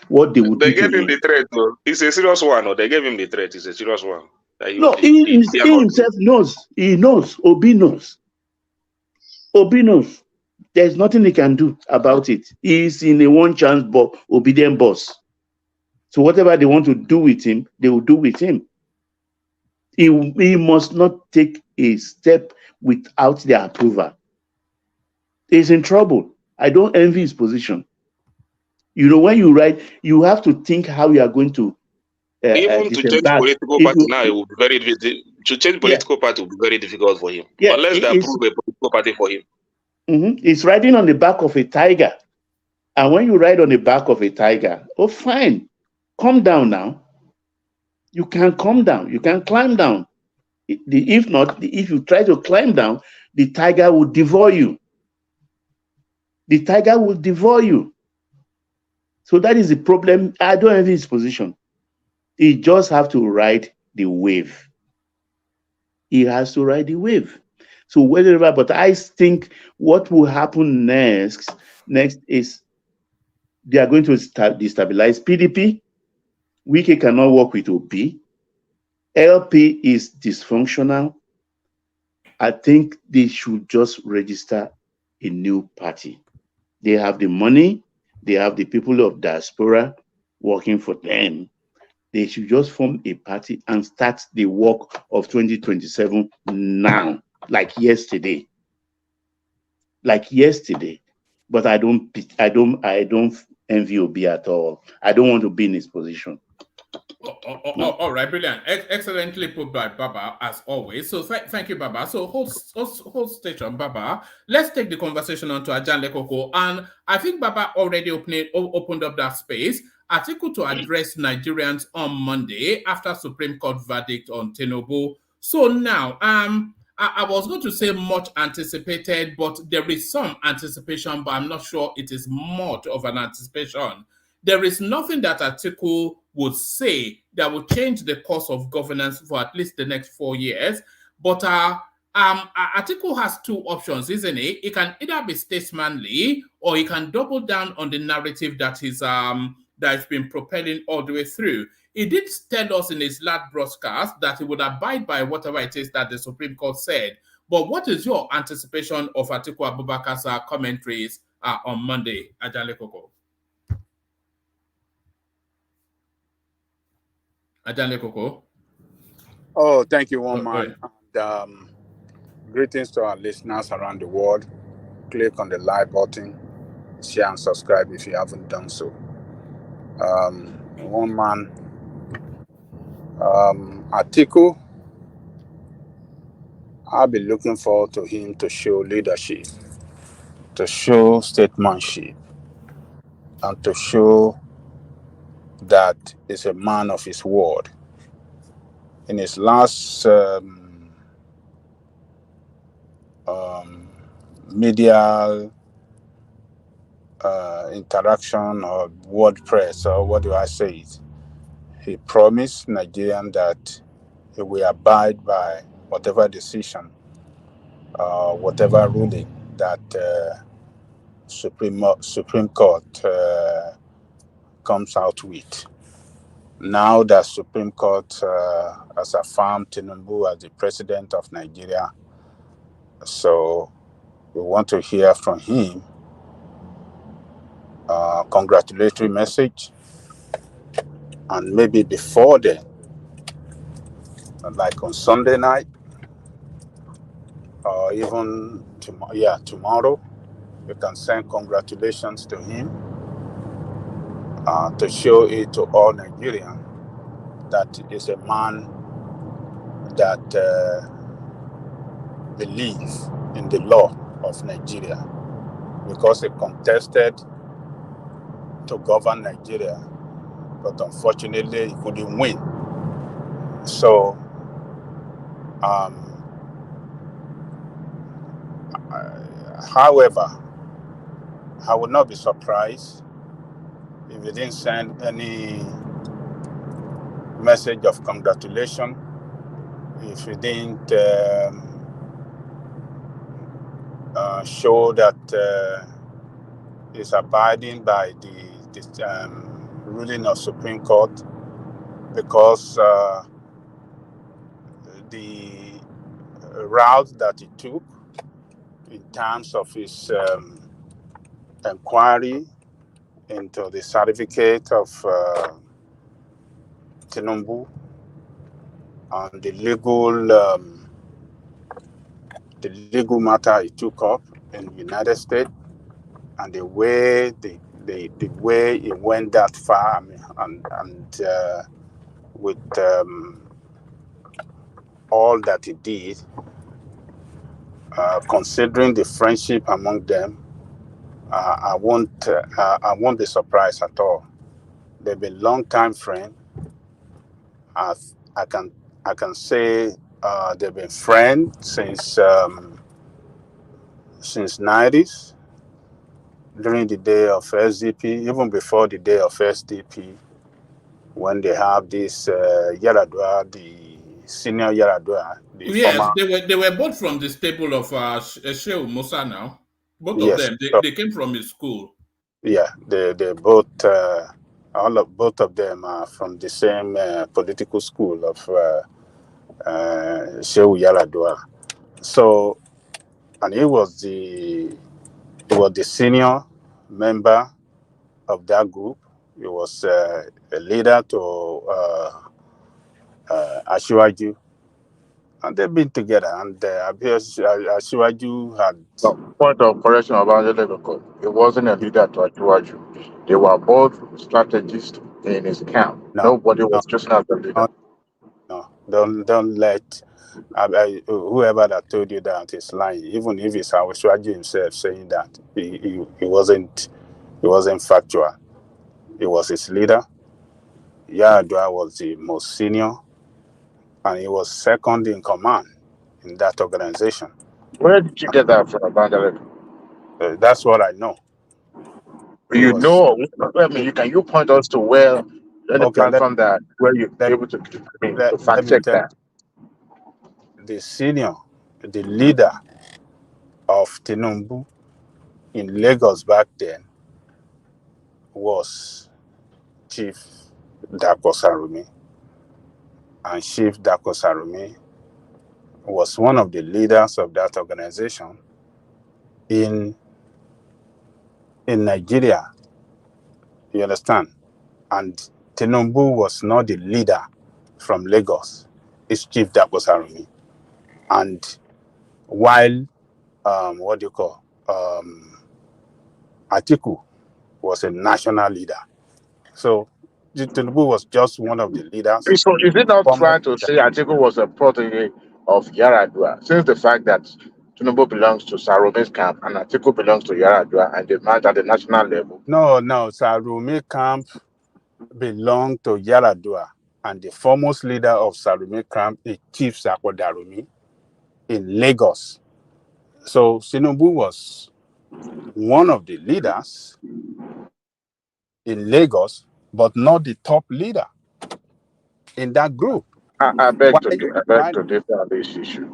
What they would do gave him the threat, though. It's a serious one, or they gave him the threat. It's a serious one. No, he himself knows. He knows. Obi knows. Obi knows. There's nothing he can do about it. He's in a one-chance obedient boss. So whatever they want to do with him, they will do with him. He must not take a step without their approval. He's in trouble. I don't envy his position. You know, when you write, you have to think how you are going to even to change political party now, it will be very difficult. To change political party will be very difficult for him. Yeah, unless they approve a political party for him. It's riding on the back of a tiger. And when you ride on the back of a tiger, oh, fine. Calm down now. You can come down. You can climb down. If not, if you try to climb down, the tiger will devour you. The tiger will devour you. So that is the problem. I don't have his position. He just have to ride the wave. He has to ride the wave. So whatever, but I think what will happen next is they are going to destabilize PDP. Wike cannot work with OP. LP is dysfunctional. I think they should just register a new party. They have the money. They have the people of diaspora working for them. They should just form a party and start the work of 2027 now, like yesterday. Like yesterday. But I don't envy Obi at all. I don't want to be in his position. All right, brilliant. Excellently put by Baba, as always. So thank you, Baba. So hold station, Baba. Let's take the conversation on to Ajanle Koko. And I think Baba already opened up that space. Article to address Nigerians on Monday after Supreme Court verdict on Tinubu. So now, I was going to say much anticipated, but there is some anticipation, but I'm not sure it is much of an anticipation. There is nothing that Article would say that will change the course of governance for at least the next 4 years. But Article has two options, isn't it? It can either be statesmanly or it can double down on the narrative that is that's been propelling all the way through. He did tell us in his last broadcast that he would abide by whatever it is that the Supreme Court said. But what is your anticipation of Atiku Abubakar's commentaries on Monday, Ajanle Koko? Ajanle Koko. Oh, thank you, one man. And, greetings to our listeners around the world. Click on the like button, share and subscribe if you haven't done so. One man, Atiku, I'll be looking forward to him to show leadership, to show statesmanship, and to show that he's a man of his word. In his last media interaction or word press, or what do I say it, he promised Nigerians that he will abide by whatever decision, whatever ruling that Supreme Court comes out with. Now that Supreme Court has affirmed Tinubu as the president of Nigeria, so we want to hear from him a congratulatory message, and maybe before then, like on Sunday night, or even tomorrow, we can send congratulations to him to show it to all Nigerians that is a man that believes in the law of Nigeria, because he contested to govern Nigeria, but unfortunately he couldn't win. So however, I would not be surprised if he didn't send any message of congratulation, if he didn't show that he's abiding by the ruling of Supreme Court, because the route that he took in terms of his inquiry into the certificate of Tinubu and the legal matter he took up in the United States, and the way he went that far, and with all that he did, considering the friendship among them, I won't be surprised at all. They've been long-time friends, I can say they've been friends since 90s, during the day of SDP, even before the day of SDP, when they have this Yaradua, the senior Yaradua, the Yes, former. they were both from the stable of Shehu Musa now. Both of Yes. them, So, they came from his school. yeah, they both both of them are from the same political school of Shehu Yaradua. So, and he was the senior member of that group. He was a leader to Ashiwaju, and they've been together. And Ashiwaju had. No, point of correction about the it wasn't a leader to Achiwaju. They were both strategists in his camp. Nobody was chosen as the leader. No, don't let whoever that told you that is lying. Even if it's Ashiwaju himself saying that, he wasn't factual. He was his leader. Yaradua was the most senior, and he was second in command in that organization. Where did you get that from, Evangelist? That's what I know. You know, I mean, you point us to where any platform that where you're able to fact check that. The senior, the leader of Tinubu in Lagos back then was Chief Dako Sarumi, and Chief Dako Sarumi was one of the leaders of that organization in Nigeria. You understand? And Tinubu was not the leader from Lagos. It's Chief Dako Sarumi. And while Atiku was a national leader. So Tinubu was just one of the leaders. So is it not trying to say Atiku was a protege of Yaradua, since the fact that Tinubu belongs to Sarumi's camp and Atiku belongs to Yaradua and they match at the national level? No, Sarumi camp belonged to Yaradua, and the foremost leader of Sarumi camp is Chief Sakwadarumi in Lagos. So Tinubu was one of the leaders in Lagos, but not the top leader in that group. I beg to differ on this issue.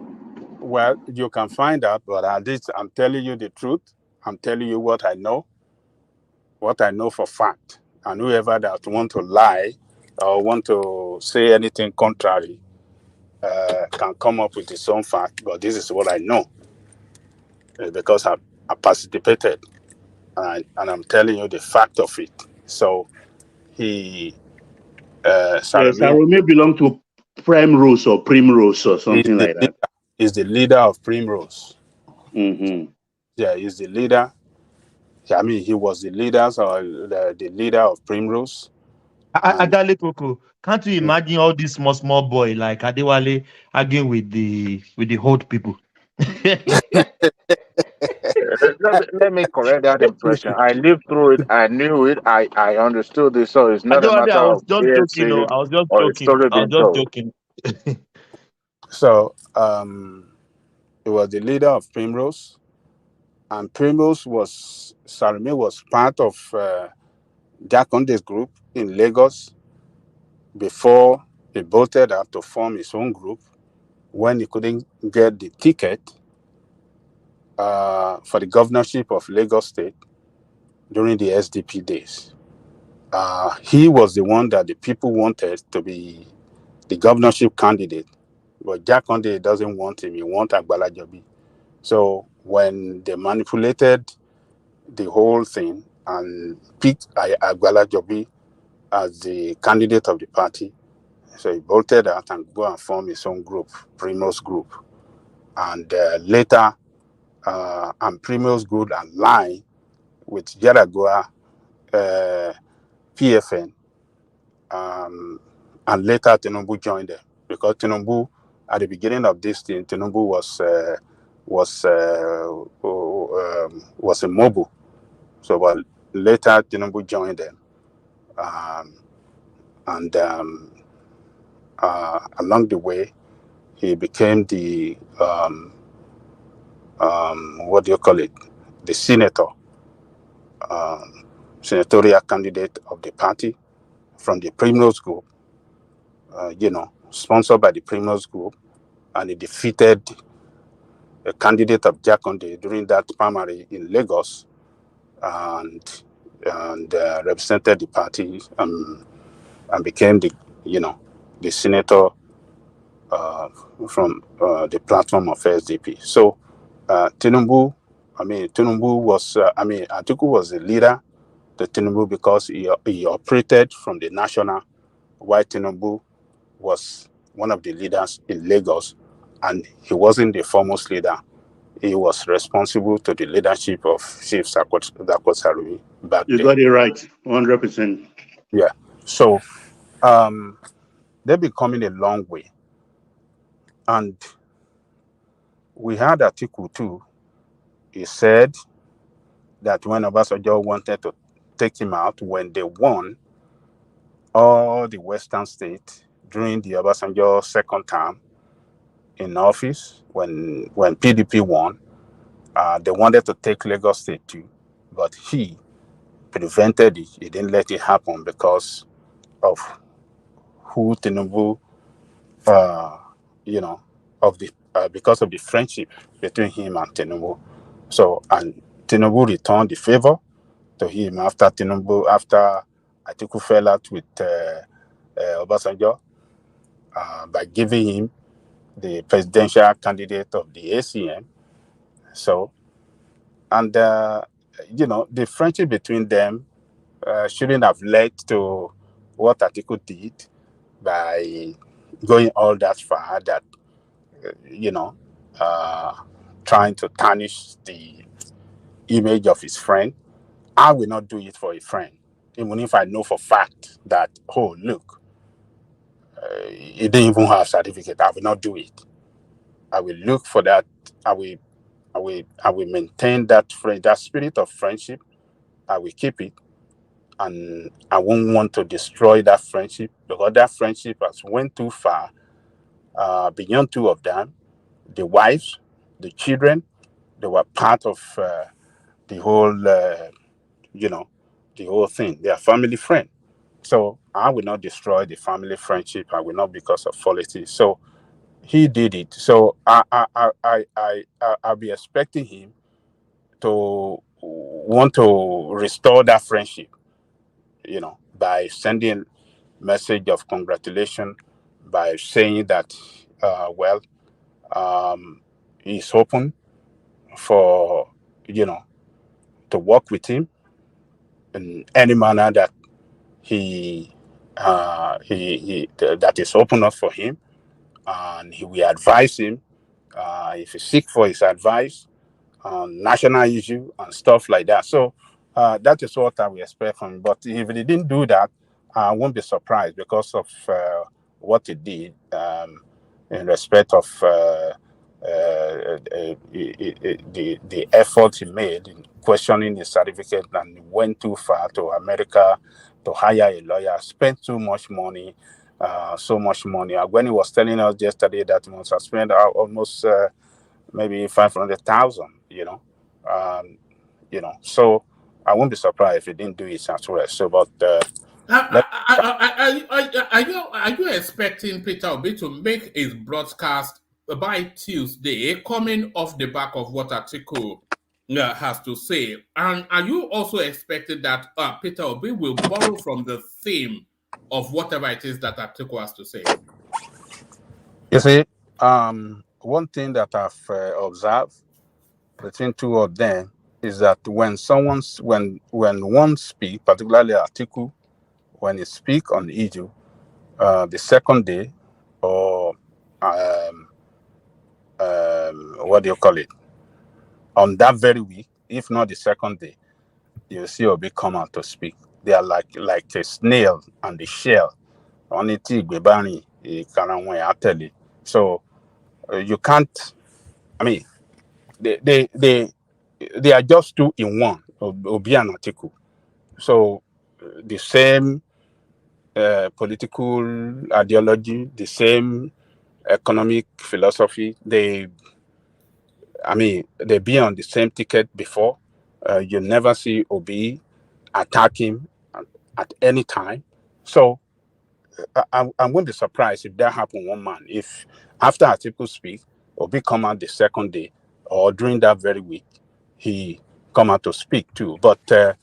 Well, you can find out, but at least I'm telling you the truth. I'm telling you what I know for fact. And whoever that want to lie or want to say anything contrary can come up with his own fact. But this is what I know because I participated, and I'm telling you the fact of it. So Sarumi belonged to Primrose or something like that. He's the leader of Primrose. Mm-hmm. Yeah, he's the leader. I mean, he was the leader of Primrose. Adale Koko, can't you imagine all these small boy like Adewale arguing with the old people? Let me correct that impression. I lived through it. I knew it. I understood it. So it's not a matter I was of just joking. I was just joking. So he was the leader of Primrose, and Sarumi was part of Jakonde's group in Lagos before he bolted out to form his own group when he couldn't get the ticket for the governorship of Lagos State during the SDP days. He was the one that the people wanted to be the governorship candidate, but Jakonde doesn't want him. He wants Agbala Jobi. So when they manipulated the whole thing and picked Agbala Jobi as the candidate of the party, so he bolted out and go and form his own group, Primrose Group. And later, and Primrose Group aligned with Yaragua PFN, and later Tinubu joined them, because Tinubu, at the beginning of this thing, Tinubu was a mobile. So, but later Tinubu joined them, and Along the way, he became the what do you call it? The senator, senatorial candidate of the party from the Primrose Group. Sponsored by the Primrose Group, and he defeated a candidate of Jakonde during that primary in Lagos, and represented the party and became the senator from the platform of SDP. So Tinubu was Atiku was the leader to Tinubu because he operated from the national, while Tinubu was one of the leaders in Lagos, and he wasn't the foremost leader. He was responsible to the leadership of Chief Dakwasarumi back then. You got it right, 100%. Yeah. So they've been coming a long way. And we had Atiku too. He said that when Obasanjo wanted to take him out, when they won all the Western states during the Obasanjo second term in office, when PDP won, they wanted to take Lagos State too, but he prevented it. He didn't let it happen because of who Tinubu, because of the friendship between him and Tinubu. So, and Tinubu returned the favor to him after Atiku fell out with Obasanjo by giving him the presidential candidate of the ACM. So, and the friendship between them shouldn't have led to what Atiku did by going all that far, that trying to tarnish the image of his friend. I will not do it for a friend, even if I know for fact that, oh, look, he didn't even have a certificate. I will not do it. I will look for that. I will maintain that that spirit of friendship. I will keep it, and I won't want to destroy that friendship, because that friendship has went too far, beyond two of them, the wives, the children. They were part of the whole, the whole thing. They are family friend. So I will not destroy the family friendship. I will not because of politics. So he did it. So I'll be expecting him to want to restore that friendship, by sending message of congratulation, by saying that, he's open for, to work with him in any manner that that is open up for him, and he will advise him if he seek for his advice on national issue and stuff like that. So that is what I will expect from him. But if he didn't do that, I won't be surprised because of what he did in respect of the effort he made in questioning his certificate, and went too far to America to hire a lawyer, spent too much money, so much money. When he was telling us yesterday that he must have spent almost maybe 500,000, so I won't be surprised if he didn't do it as well. So, but are you expecting Peter Obi to make his broadcast by Tuesday, coming off the back of what Atiku has to say? And are you also expecting that Peter Obi will borrow from the theme of whatever it is that Atiku has to say? You see, one thing that I've observed between two of them is that when one speak, particularly Atiku, when he speak on the issue, the second day, or what do you call it, on that very week, if not the second day, you see Obi come out to speak. They are like a snail and the shell. So you can't. I mean, they are just two in one. Obi and Atiku. So the same political ideology, the same economic philosophy. They be on the same ticket before. You never see Obi attack him at any time. So I wouldn't be surprised if that happened one man. If after Atiku speak, Obi come out the second day or during that very week, he come out to speak too. But I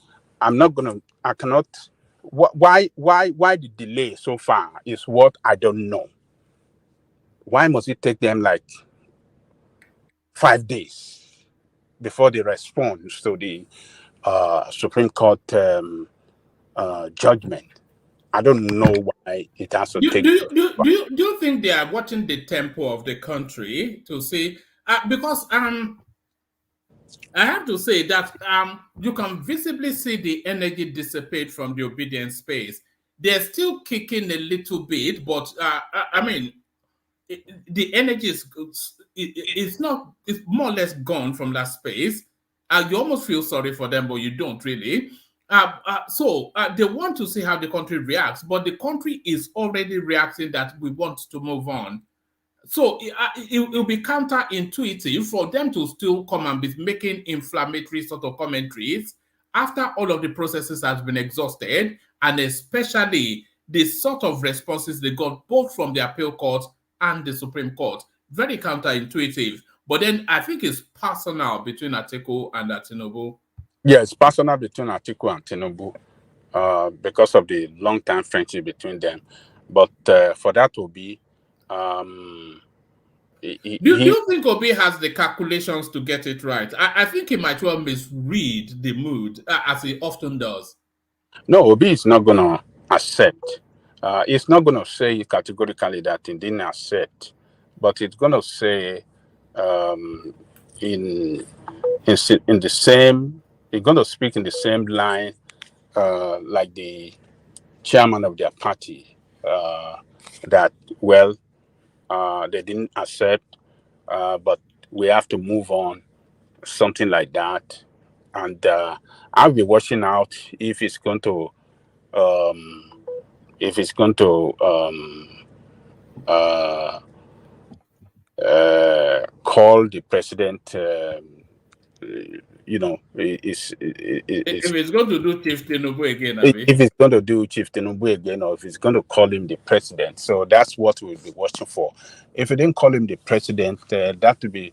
cannot. Why the delay so far is what I don't know. Why must it take them like 5 days before they respond to the Supreme Court judgment? I don't know why it has to take. Do you think they are watching the tempo of the country to see? Because I have to say that you can visibly see the energy dissipate from the obedience space. They're still kicking a little bit, but the energy it's more or less gone from that space. You almost feel sorry for them, but you don't really. So they want to see how the country reacts, but the country is already reacting that we want to move on. So it will be counterintuitive for them to still come and be making inflammatory sort of commentaries after all of the processes has been exhausted, and especially the sort of responses they got both from the appeal court and the Supreme Court. Very counterintuitive. But then I think it's personal between Atiku and Tinubu. Yes, personal between Atiku and Tinubu because of the long-time friendship between them. But for that to be... do you think Obi has the calculations to get it right? I think he might well misread the mood, as he often does. No, Obi is not going to accept. It's not going to say categorically that he didn't accept, but it's going to say in the same... He's going to speak in the same line like the chairman of their party, that, well, they didn't accept, but we have to move on, something like that. And I'll be watching out if it's going to call the president. If it's going to do Chief Tinubu again, if it's going to do Chief Tinubu again, or if it's going to call him the president. So that's what we'll be watching for. If it didn't call him the president, that would be...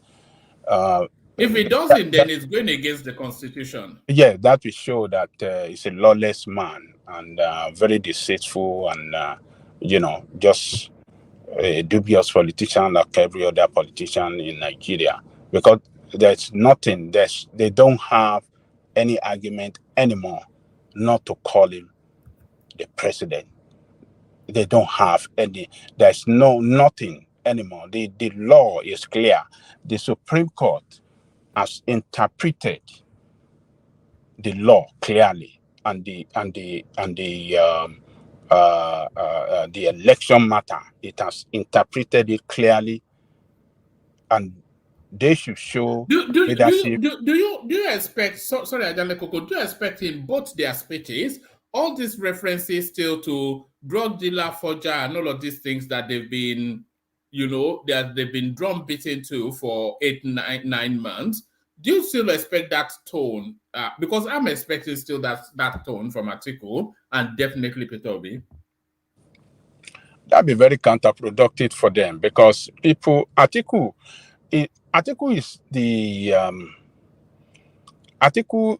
if it doesn't, then it's going against the Constitution. Yeah, that will show that he's a lawless man and very deceitful and, just a dubious politician like every other politician in Nigeria. Because there's nothing, they don't have any argument anymore not to call him the president. They don't have any, there's nothing anymore. The law is clear. The Supreme Court has interpreted the law clearly, and the election matter, it has interpreted it clearly, and they should show leadership. Do you expect? Sorry, Adele Koko. Do you expect in both their speeches all these references still to drug dealer, forger, and all of these things that they've been, they've been drum beaten to for 9 months? Do you still expect that tone? Because I'm expecting still that tone from Atiku and definitely Peter Obi. That'd be very counterproductive for them, because Atiku is the Atiku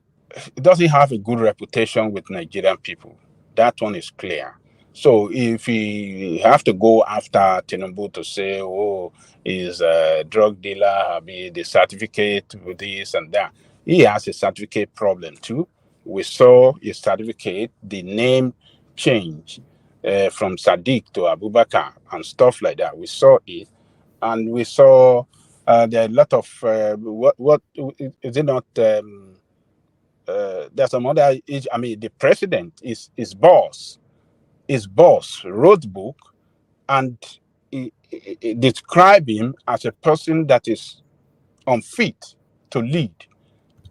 doesn't have a good reputation with Nigerian people. That one is clear. So if he have to go after Tinubu to say, oh, he's a drug dealer, the certificate with this and that, he has a certificate problem too. We saw his certificate, the name change from Sadiq to Abubakar and stuff like that. We saw it, and we saw there are a lot of what is it not? There's some other. The president is his boss wrote book and he describe him as a person that is unfit to lead,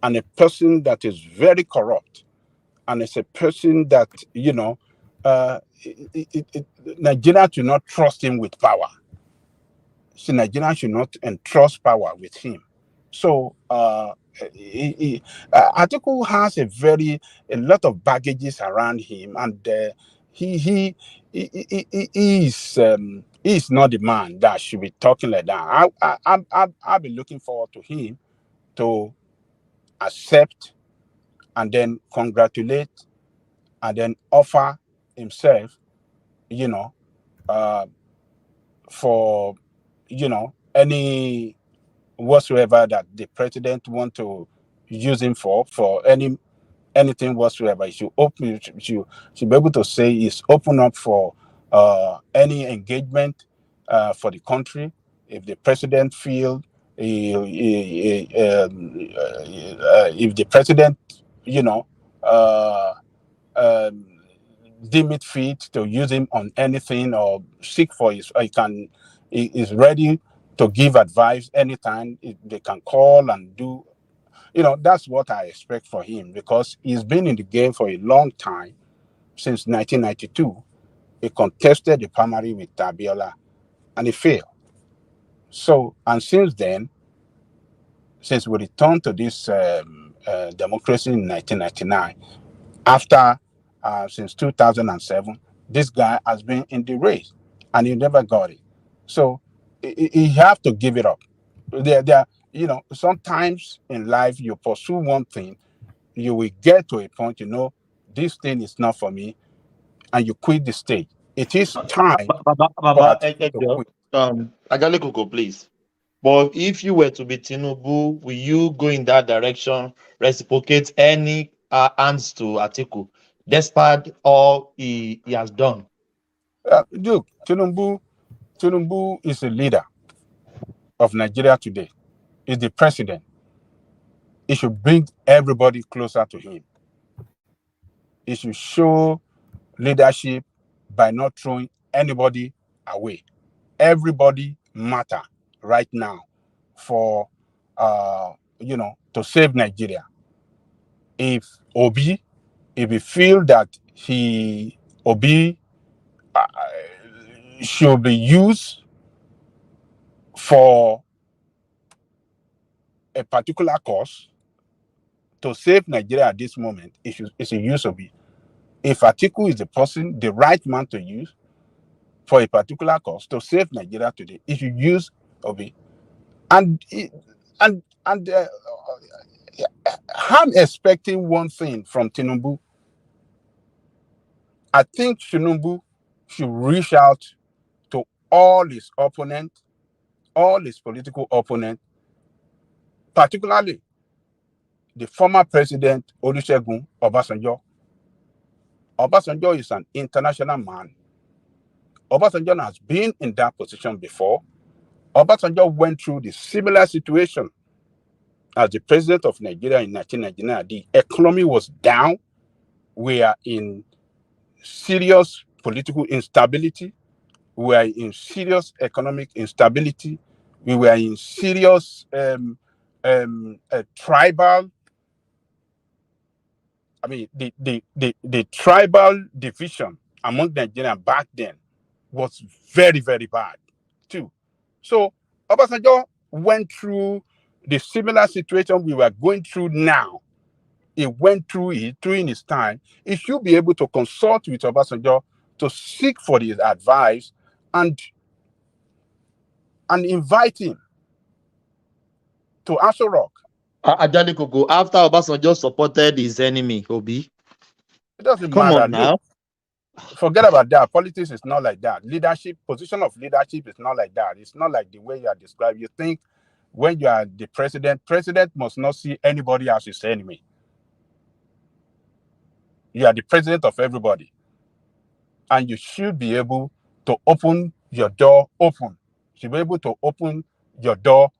and a person that is very corrupt, and it's a person that Nigeria should not trust him with power. So Nigeria should not entrust power with him. So Atiku has a lot of baggages around him, and he is not the man that should be talking like that. I'll be looking forward to him to accept and then congratulate and then offer himself, for any whatsoever that the president want to use him for anything whatsoever. He should should be able to say he's open up for any engagement for the country. If the president feel if the president deem it fit to use him on anything or seek for his, he is ready to give advice anytime. They can call and do, that's what I expect for him, because he's been in the game for a long time, since 1992. He contested the primary with Bwala and he failed. So, and since then, since we returned to this democracy in 1999, after since 2007, this guy has been in the race and he never got it. So he have to give it up. There, sometimes in life you pursue one thing, you will get to a point, this thing is not for me, and you quit the stage. It is time Baba, Ajale Koko, please. But if you were to be Tinubu, will you go in that direction, reciprocate any hands to Atiku, despite all he has done? Look, Tinubu is a leader of Nigeria today. He's the president. He should bring everybody closer to him. He should show leadership by not throwing anybody away. Everybody matter right now for to save Nigeria. If he feel that Obi should be used for a particular cause to save Nigeria at this moment, it's a use Obi. If Atiku is the right man to use for a particular cause to save Nigeria today, if you use Obi, and I'm expecting one thing from Tinubu. I think Tinubu should reach out to all his opponents, all his political opponents, particularly the former president Olusegun Obasanjo. Obasanjo is an international man. Obasanjo has been in that position before. Obasanjo went through the similar situation as the president of Nigeria in 1999. The economy was down. We are in serious political instability. We are in serious economic instability. We were in serious tribal. I mean, the tribal division among Nigerians back then was very, very bad too. So Obasanjo went through the similar situation we were going through now. He went through it during his time. He should be able to consult with Obasanjo to seek for his advice and invite him to Aso Rock. Ajale Koko, after Obasanjo supported his enemy, Obi. It doesn't Come matter on now. Look, forget about that. Politics is not like that. Leadership, position of leadership is not like that. It's not like the way you are described. You think when you are the president must not see anybody as his enemy. You are the president of everybody. And you should be able to open your door open. You should be able to open your door,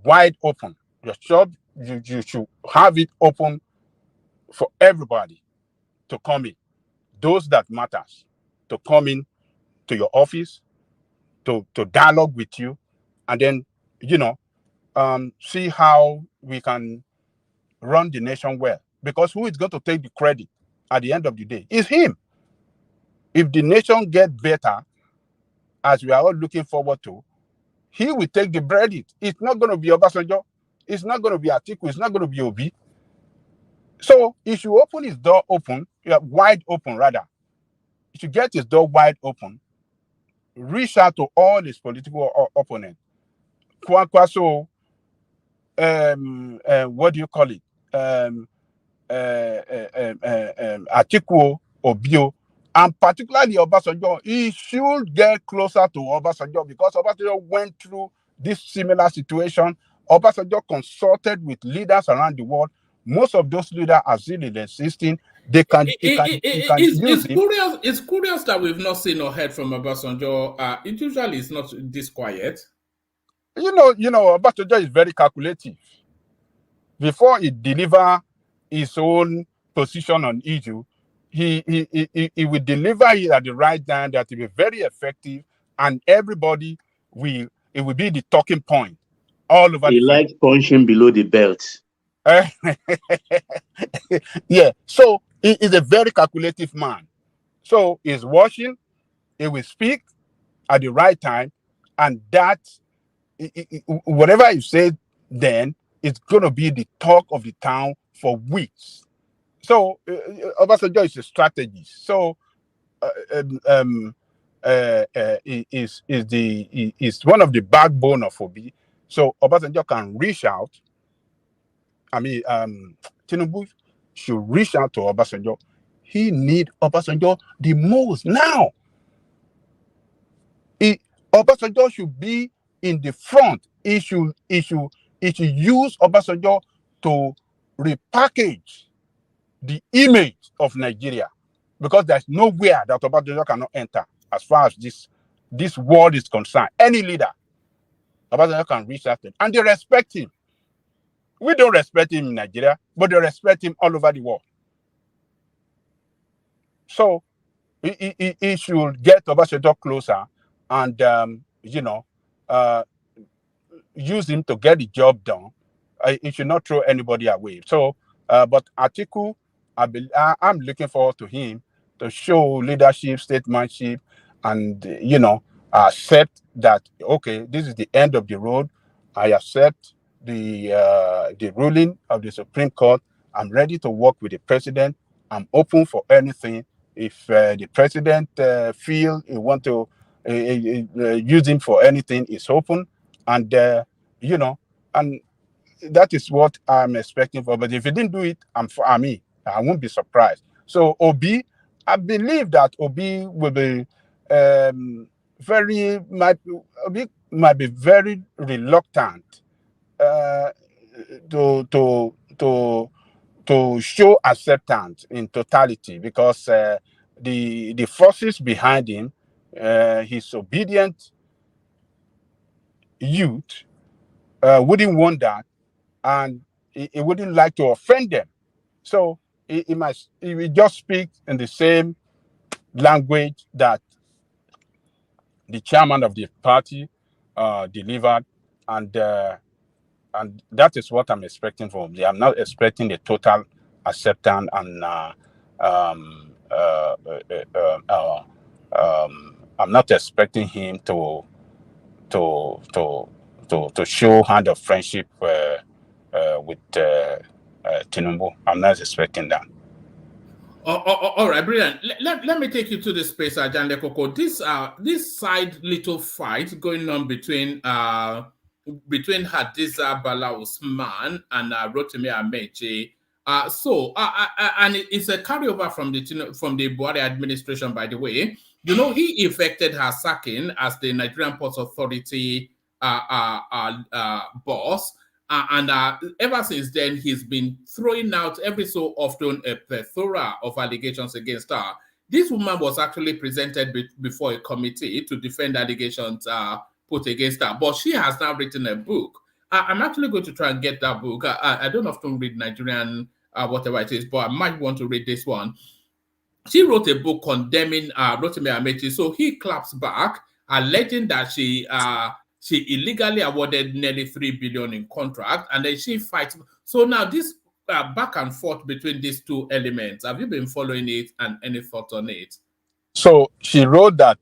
wide open. You should have it open for everybody to come in. Those that matters, to come in to your office, to dialogue with you, and then, see how we can run the nation well. Because who is going to take the credit at the end of the day? It's him. if the nation gets better, as we are all looking forward to, he will take the credit. It's not going to be Obasanjo. It's not going to be Atiku. It's not going to be Obi. So he should open his door wide open rather. He should get his door wide open, reach out to all his political opponents. So, what do you call it? Atiku, Obio, and particularly Obasanjo, he should get closer to Obasanjo because Obasanjo went through this similar situation. Obasanjo consulted with leaders around the world. Most of those leaders are still existing. They can use him. It's curious that we've not seen or heard from Obasanjo. It usually is not this quiet. You know, Obasanjo is very calculative. Before he deliver his own position on issue, he will deliver it at the right time. That will be very effective, and everybody it will be the talking point all over. He likes punching below the belt. Yeah, so he is a very calculative man. So he's watching, he will speak at the right time, and that whatever you say then, it's going to be the talk of the town for weeks. So Obasanjo is a strategist. So is one of the backbone of Obi. So Obasanjo can reach out. Tinubu should reach out to Obasanjo. He need Obasanjo the most now. Obasanjo should be in the front. He should use Obasanjo to repackage the image of Nigeria, because there's nowhere that Obasanjo cannot enter as far as this world is concerned. Any leader, Obasanjo can reach out to him, and they respect him. We don't respect him in Nigeria, but they respect him all over the world. So he should get Obasanjo closer and use him to get the job done. He should not throw anybody away. So, but Atiku, I'm looking forward to him to show leadership, statesmanship, and accept that okay, this is the end of the road. I accept the ruling of the Supreme Court. I'm ready to work with the president. I'm open for anything. If the president feel he want to use him for anything, it's open, and and that is what I'm expecting for. But if he didn't do it, I won't be surprised. So Obi, I believe that Obi will be might be very reluctant to show acceptance in totality, because the forces behind him, his obedient youth, wouldn't want that, and he wouldn't like to offend them. So he will just speak in the same language that the chairman of the party delivered, and that is what I'm expecting from him. I'm not expecting the total acceptance, and I'm not expecting him to show hand of friendship with Tinubu. I'm not expecting that. All right, brilliant. Let me take you to the space, Ajande Koko. This side little fight going on between Hadiza Bala Usman and Rotimi Amechi. And it's a carryover from the Bwala administration, by the way. He effected her sacking as the Nigerian Ports Authority boss. And ever since then, he's been throwing out every so often a plethora of allegations against her. This woman was actually presented before a committee to defend allegations put against her. But she has now written a book. I'm actually going to try and get that book. I don't often read Nigerian, whatever it is, but I might want to read this one. She wrote a book condemning Rotimi Amechi. So he claps back, alleging that she illegally awarded nearly 3 billion in contract, and then she fights. So now this back and forth between these two elements, have you been following it, and any thoughts on it? So she wrote that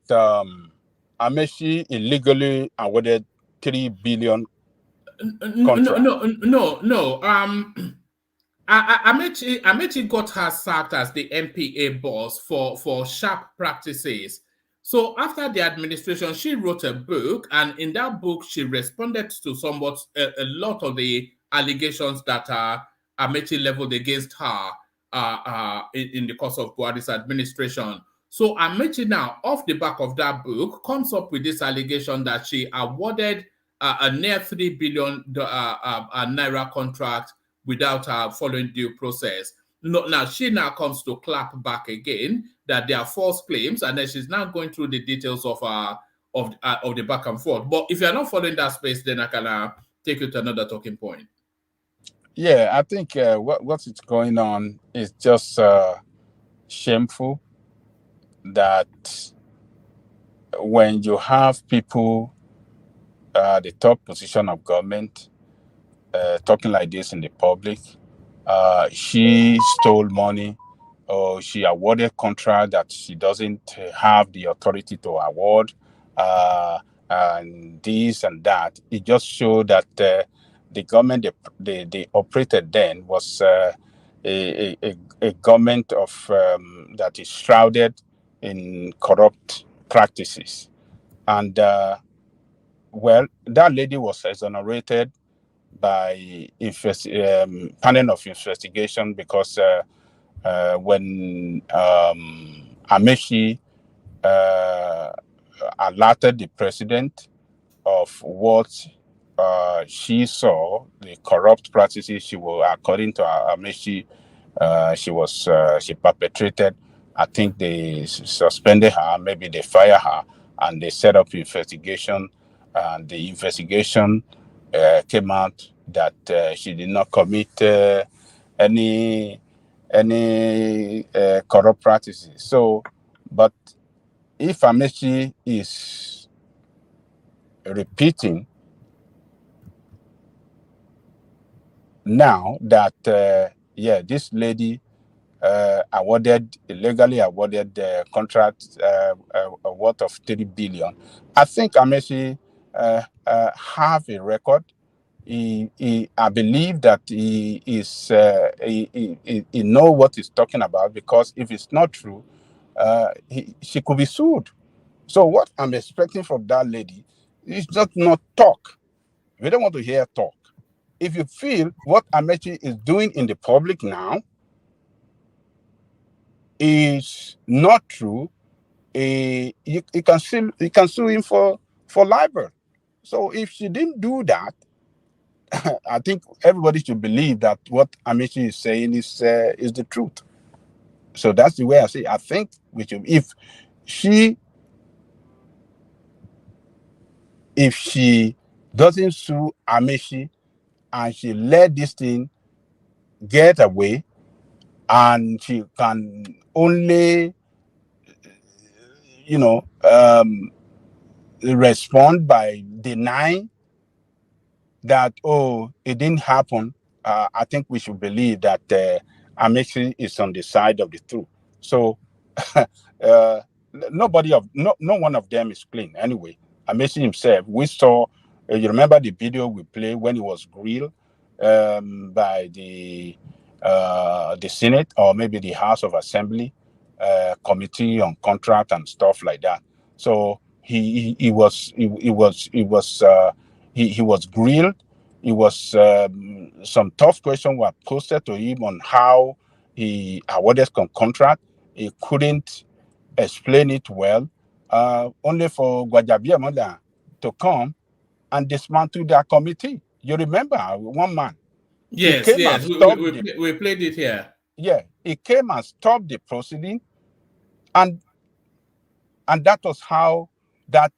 Amechi illegally awarded 3 billion contract. No. Amechi got her sacked as the MPA boss for sharp practices. So after the administration, she wrote a book, and in that book, she responded to somewhat a lot of the allegations that Amechi leveled against her in the course of Buhari's administration. So Amechi now, off the back of that book, comes up with this allegation that she awarded a near 3 billion naira contract without following due process. No, now she now comes to clap back again that they are false claims, and then she's now going through the details of the back and forth. But if you're not following that space, then I can take you to another talking point. Yeah, I think what is going on is just shameful that when you have people at the top position of government talking like this in the public, she stole money or she awarded contract that she doesn't have the authority to award, and this and that. It just showed that the government they operated then was a government of that is shrouded in corrupt practices. And well, that lady was exonerated by panel of investigation because when Amechi alerted the president of what she saw, the corrupt practices she was, according to Amechi, she perpetrated. I think they suspended her, maybe they fired her, and they set up investigation. And the investigation came out that she did not commit any corrupt practices. So, but if Amechi is repeating now that this lady illegally awarded the contract worth of 3 billion, I think Amechi have a record. I believe that he know what he's talking about, because if it's not true, she could be sued. So what I'm expecting from that lady is just not talk. We don't want to hear talk. If you feel what Amechi is doing in the public now is not true, you can sue him for libel. So if she didn't do that, I think everybody should believe that what Amechi is saying is the truth. So that's the way I say. I think we should, if she doesn't sue Amechi and she let this thing get away, and she can only, respond by denying that, oh, it didn't happen, I think we should believe that Amechi is on the side of the truth. So no one of them is clean anyway. Amechi himself, we saw, you remember the video we played when he was grilled by the Senate, or maybe the House of Assembly committee on contract and stuff like that. So he was grilled. It was some tough questions were posted to him on how he awarded contract. He couldn't explain it well. Only for Gwajabiamala to come and dismantle their committee. You remember one man? Yes, he came and stopped we played it here. Yeah, he came and stopped the proceeding, and that was how that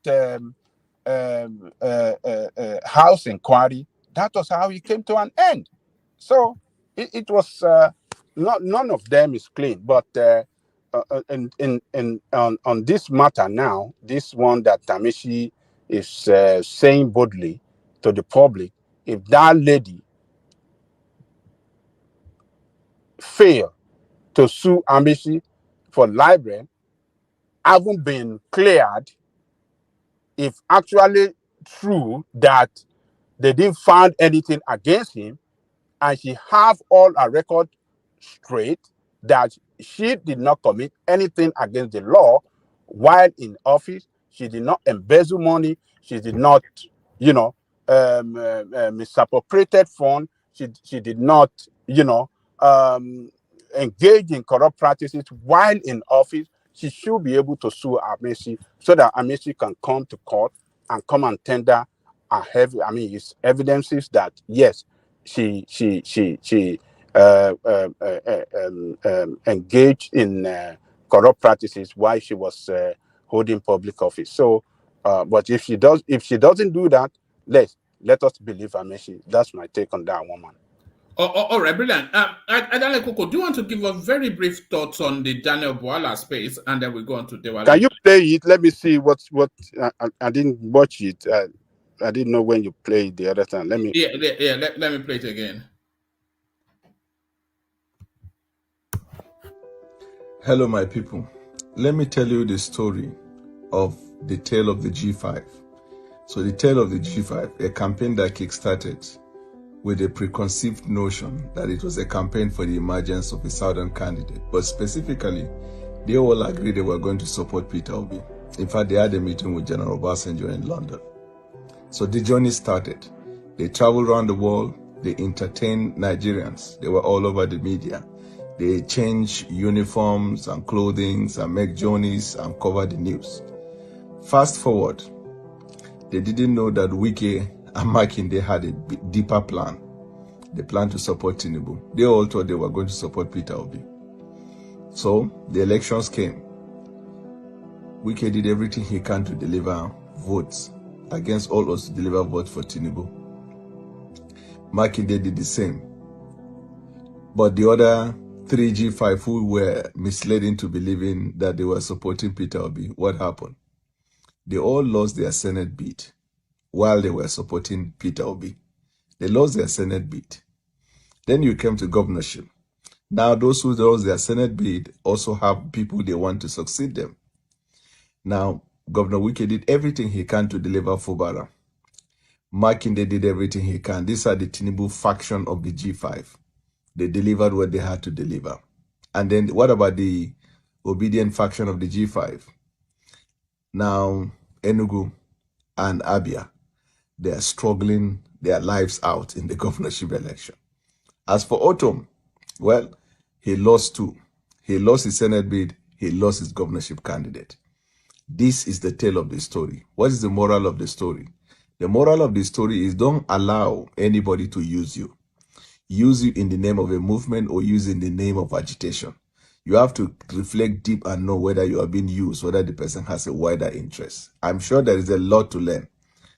house inquiry, that was how it came to an end. So it was none of them is clean. But on this matter now, this one that Amechi is saying boldly to the public, if that lady failed to sue Amechi for libel, haven't been cleared, if actually true that they didn't find anything against him, and she have all her record straight that she did not commit anything against the law while in office. She did not embezzle money. She did not, misappropriated fund. She did not, engage in corrupt practices while in office. She should be able to sue Amaechi so that Amaechi can come to court and come and tender his evidences that yes, she engaged in corrupt practices while she was holding public office. So, but if she doesn't do that, let us believe Amaechi. That's my take on that woman. All right, brilliant. Adale Koko, do you want to give us very brief thoughts on the Daniel Bwala space, and then we go on to Dewale? Can you play it? Let me see what I didn't watch it. I didn't know when you played the other time. Let me. Let me play it again. Hello, my people. Let me tell you the story of the tale of the G5. So the tale of the G5, a campaign that kickstarted with a preconceived notion that it was a campaign for the emergence of a southern candidate. But specifically, they all agreed they were going to support Peter Obi. In fact, they had a meeting with General Obasanjo in London. So the journey started. They traveled around the world. They entertained Nigerians. They were all over the media. They changed uniforms and clothing and make journeys and cover the news. Fast forward, they didn't know that Wike Makinde had a deeper plan. They planned to support Tinubu. They all thought they were going to support Peter Obi. So the elections came. Wike did everything he can to deliver votes against all odds to deliver votes for Tinubu. Makinde did the same. But the other 3G5 who were misled into believing that they were supporting Peter Obi, what happened? They all lost their Senate beat while they were supporting Peter Obi. They lost their Senate beat. Then you came to governorship. Now those who lost their Senate beat also have people they want to succeed them. Now, Governor Wike did everything he can to deliver Fubara. Makinde did everything he can. These are the Tinubu faction of the G5. They delivered what they had to deliver. And then what about the obedient faction of the G5? Now, Enugu and Abia, they are struggling their lives out in the governorship election. As for Otom, well, he lost two. He lost his Senate bid. He lost his governorship candidate. This is the tale of the story. What is the moral of the story? The moral of the story is don't allow anybody to use you. Use you in the name of a movement or use in the name of agitation. You have to reflect deep and know whether you are being used, whether the person has a wider interest. I'm sure there is a lot to learn,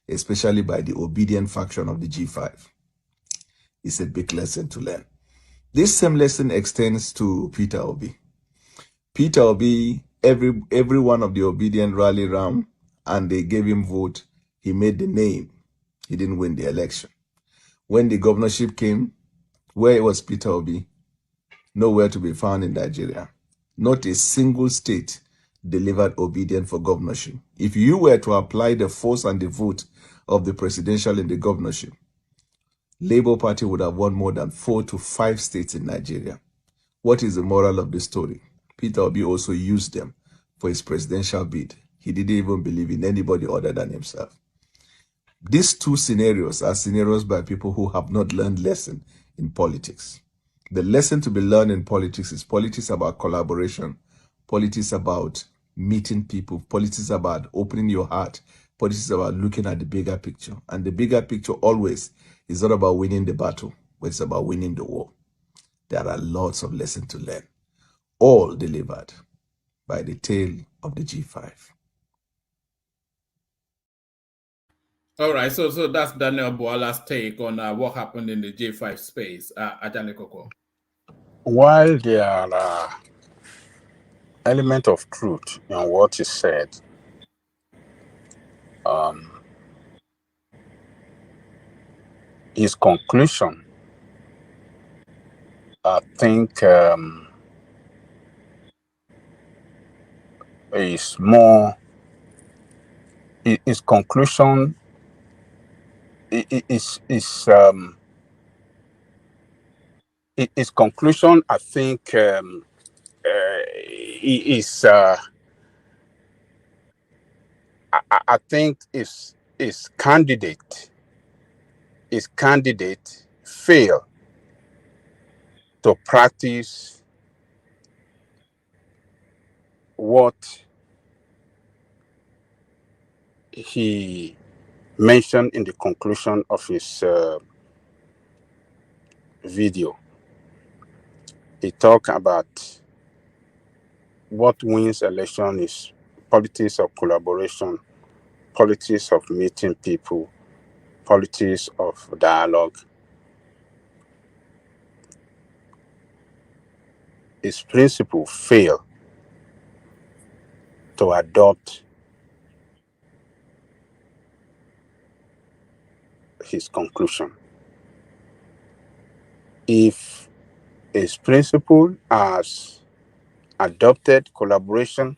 especially by the obedient faction of the G5. It's a big lesson to learn. This same lesson extends to Peter Obi. Peter Obi, every one of the obedient rallied around and they gave him vote. He made the name. He didn't win the election. When the governorship came, where was Peter Obi? Nowhere to be found in Nigeria. Not a single state delivered obedient for governorship. If you were to apply the force and the vote of the presidential and the governorship, Labour Party would have won more than 4 to 5 states in Nigeria. What is the moral of the story? Peter Obi also used them for his presidential bid. He didn't even believe in anybody other than himself. These two scenarios are scenarios by people who have not learned lesson in politics. The lesson to be learned in politics is politics about collaboration, politics about meeting people, politics about opening your heart, politics about looking at the bigger picture. And the bigger picture always is not about winning the battle, but it's about winning the war. There are lots of lessons to learn, all delivered by the tale of the G5. All right, so that's Daniel Bwala's take on what happened in the J5 space. Adale Koko. While there are elements of truth in what is said, his conclusion, I think, is more. His conclusion his conclusion, I think, is I think his candidate fail to practice what he mentioned in the conclusion of his video. He talked about what wins election is politics of collaboration, politics of meeting people, politics of dialogue. His principle fail to adopt his conclusion. If his principle has adopted collaboration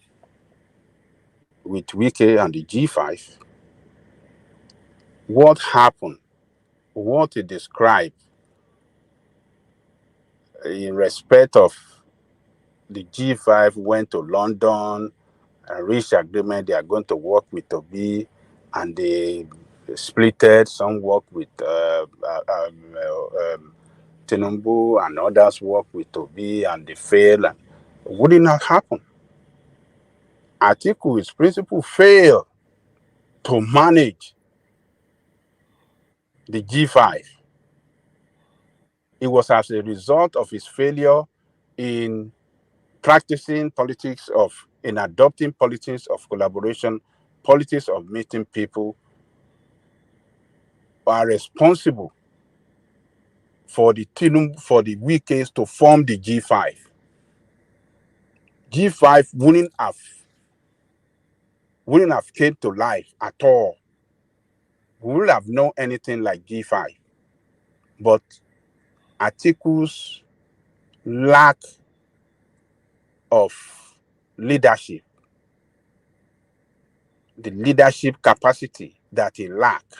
with Wike and the G5, what happened, what he described in respect of the G5 went to London and reached agreement they are going to work with Obi, and they splitted, some work with Tinubu and others work with Obi, and they failed. And would it not happen? Atiku's principle failed to manage the G5. It was as a result of his failure in practicing politics in adopting politics of collaboration, politics of meeting people, are responsible for the Wikes to form the G5. G5 wouldn't have came to life at all. We would have known anything like G5. But Atiku's lack of leadership, the leadership capacity that he lacked,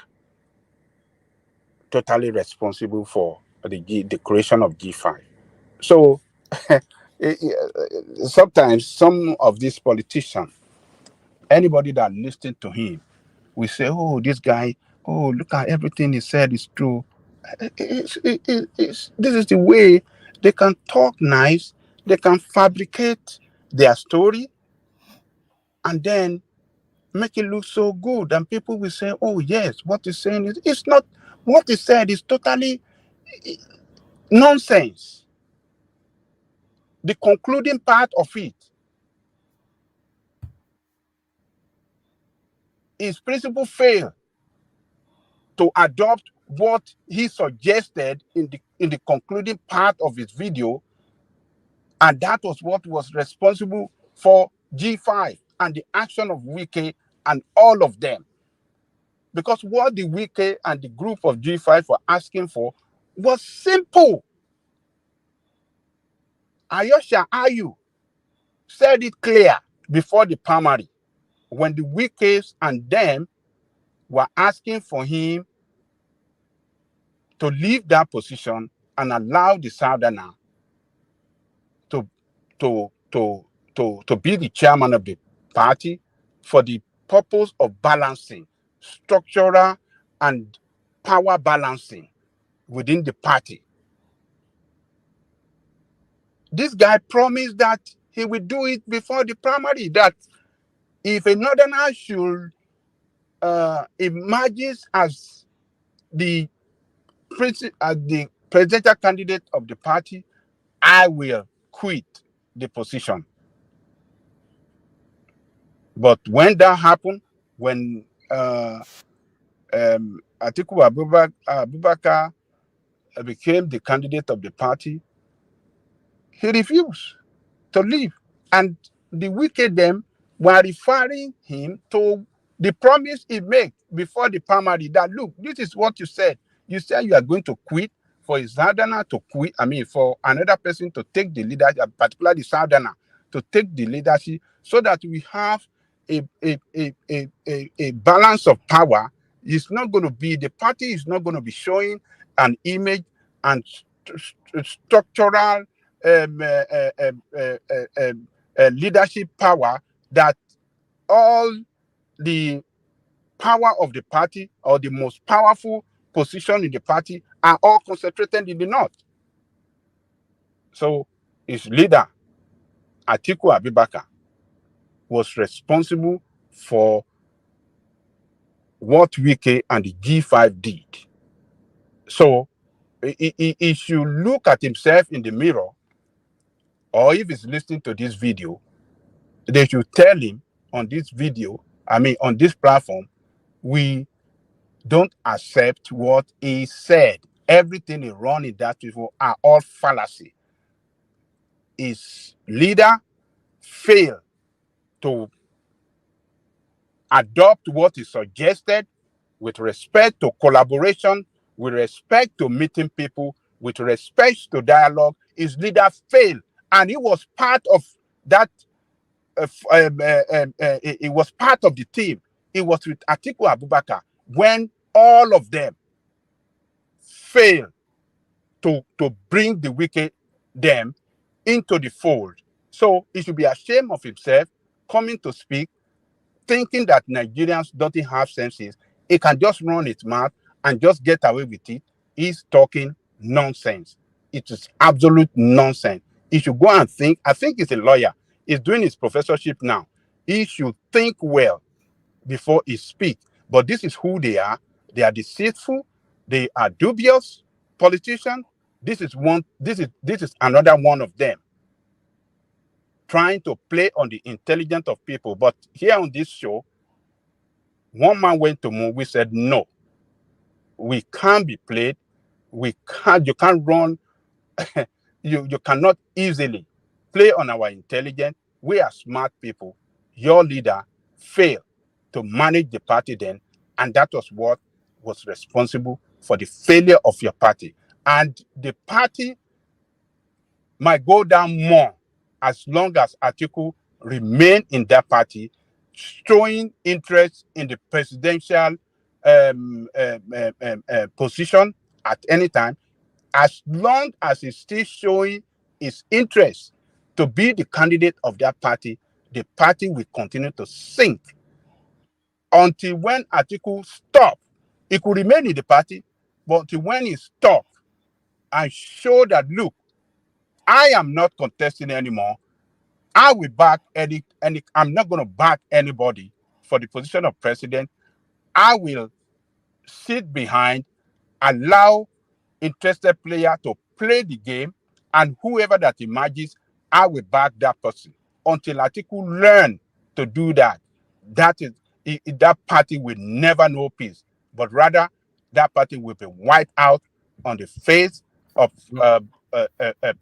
totally responsible for the creation of G5. So sometimes some of these politicians, anybody that listens to him, we say, oh, this guy, oh, look at everything he said is true. This is the way they can talk nice, they can fabricate their story, and then make it look so good. And people will say, oh, yes, what he's saying it's not, what he said is totally nonsense. The concluding part of it, his principle failed to adopt what he suggested in the concluding part of his video, and that was what was responsible for G5 and the action of Wike and all of them. Because what the Wike and the group of G5 were asking for was simple. Ayosha Ayu said it clear before the primary when the Wikes and them were asking for him to leave that position and allow the Southerner to be the chairman of the party for the purpose of balancing structural and power balancing within the party. This guy promised that he will do it before the primary, that if a northerner should emerges as the presidential candidate of the party, I will quit the position. But when that happened, when Atiku Abubakar became the candidate of the party, he refused to leave. And the wicked them were referring him to the promise he made before the primary that, look, this is what you said. You said you are going to quit, for a Southerner to quit, for another person to take the leadership, particularly the Southerner, to take the leadership so that we have a balance of power. It's not going to be, the party is not going to be showing an image and structural leadership power that all the power of the party or the most powerful position in the party are all concentrated in the north. So his leader, Atiku Abubakar, was responsible for what Wike and the G5 did. So he should look at himself in the mirror, or if he's listening to this video, they should tell him on this video, on this platform, we don't accept what he said. Everything he run in that people are all fallacy. His leader failed to adopt what he suggested with respect to collaboration, with respect to meeting people, with respect to dialogue. His leader failed, and he was part of that. He was part of the team. He was with Atiku Abubakar when all of them failed to bring the wicked them into the fold. So he should be ashamed of himself coming to speak, thinking that Nigerians don't have senses. He can just run his mouth and just get away with it. He's talking nonsense. It is absolute nonsense. He should go and think. I think he's a lawyer. He's doing his professorship now. He should think well before he speaks. But this is who they are. They are deceitful. They are dubious politicians. This is another one of them trying to play on the intelligence of people. But here on this show, one man went to moon. We said, no, we can't be played. You can't run. you cannot easily play on our intelligence. We are smart people. Your leader failed to manage the party then, and that was what was responsible for the failure of your party. And the party might go down more as long as Atiku remain in that party, showing interest in the presidential position at any time. As long as he's still showing his interest to be the candidate of that party, the party will continue to sink until when Atiku stop. He could remain in the party, but until when he stop and show that, look, I am not contesting anymore. I will back I'm not going to back anybody for the position of president. I will sit behind, allow interested player to play the game, and whoever that emerges, I will back that person. Until Atiku learn to do that, that party will never know peace, but rather that party will be wiped out on the face of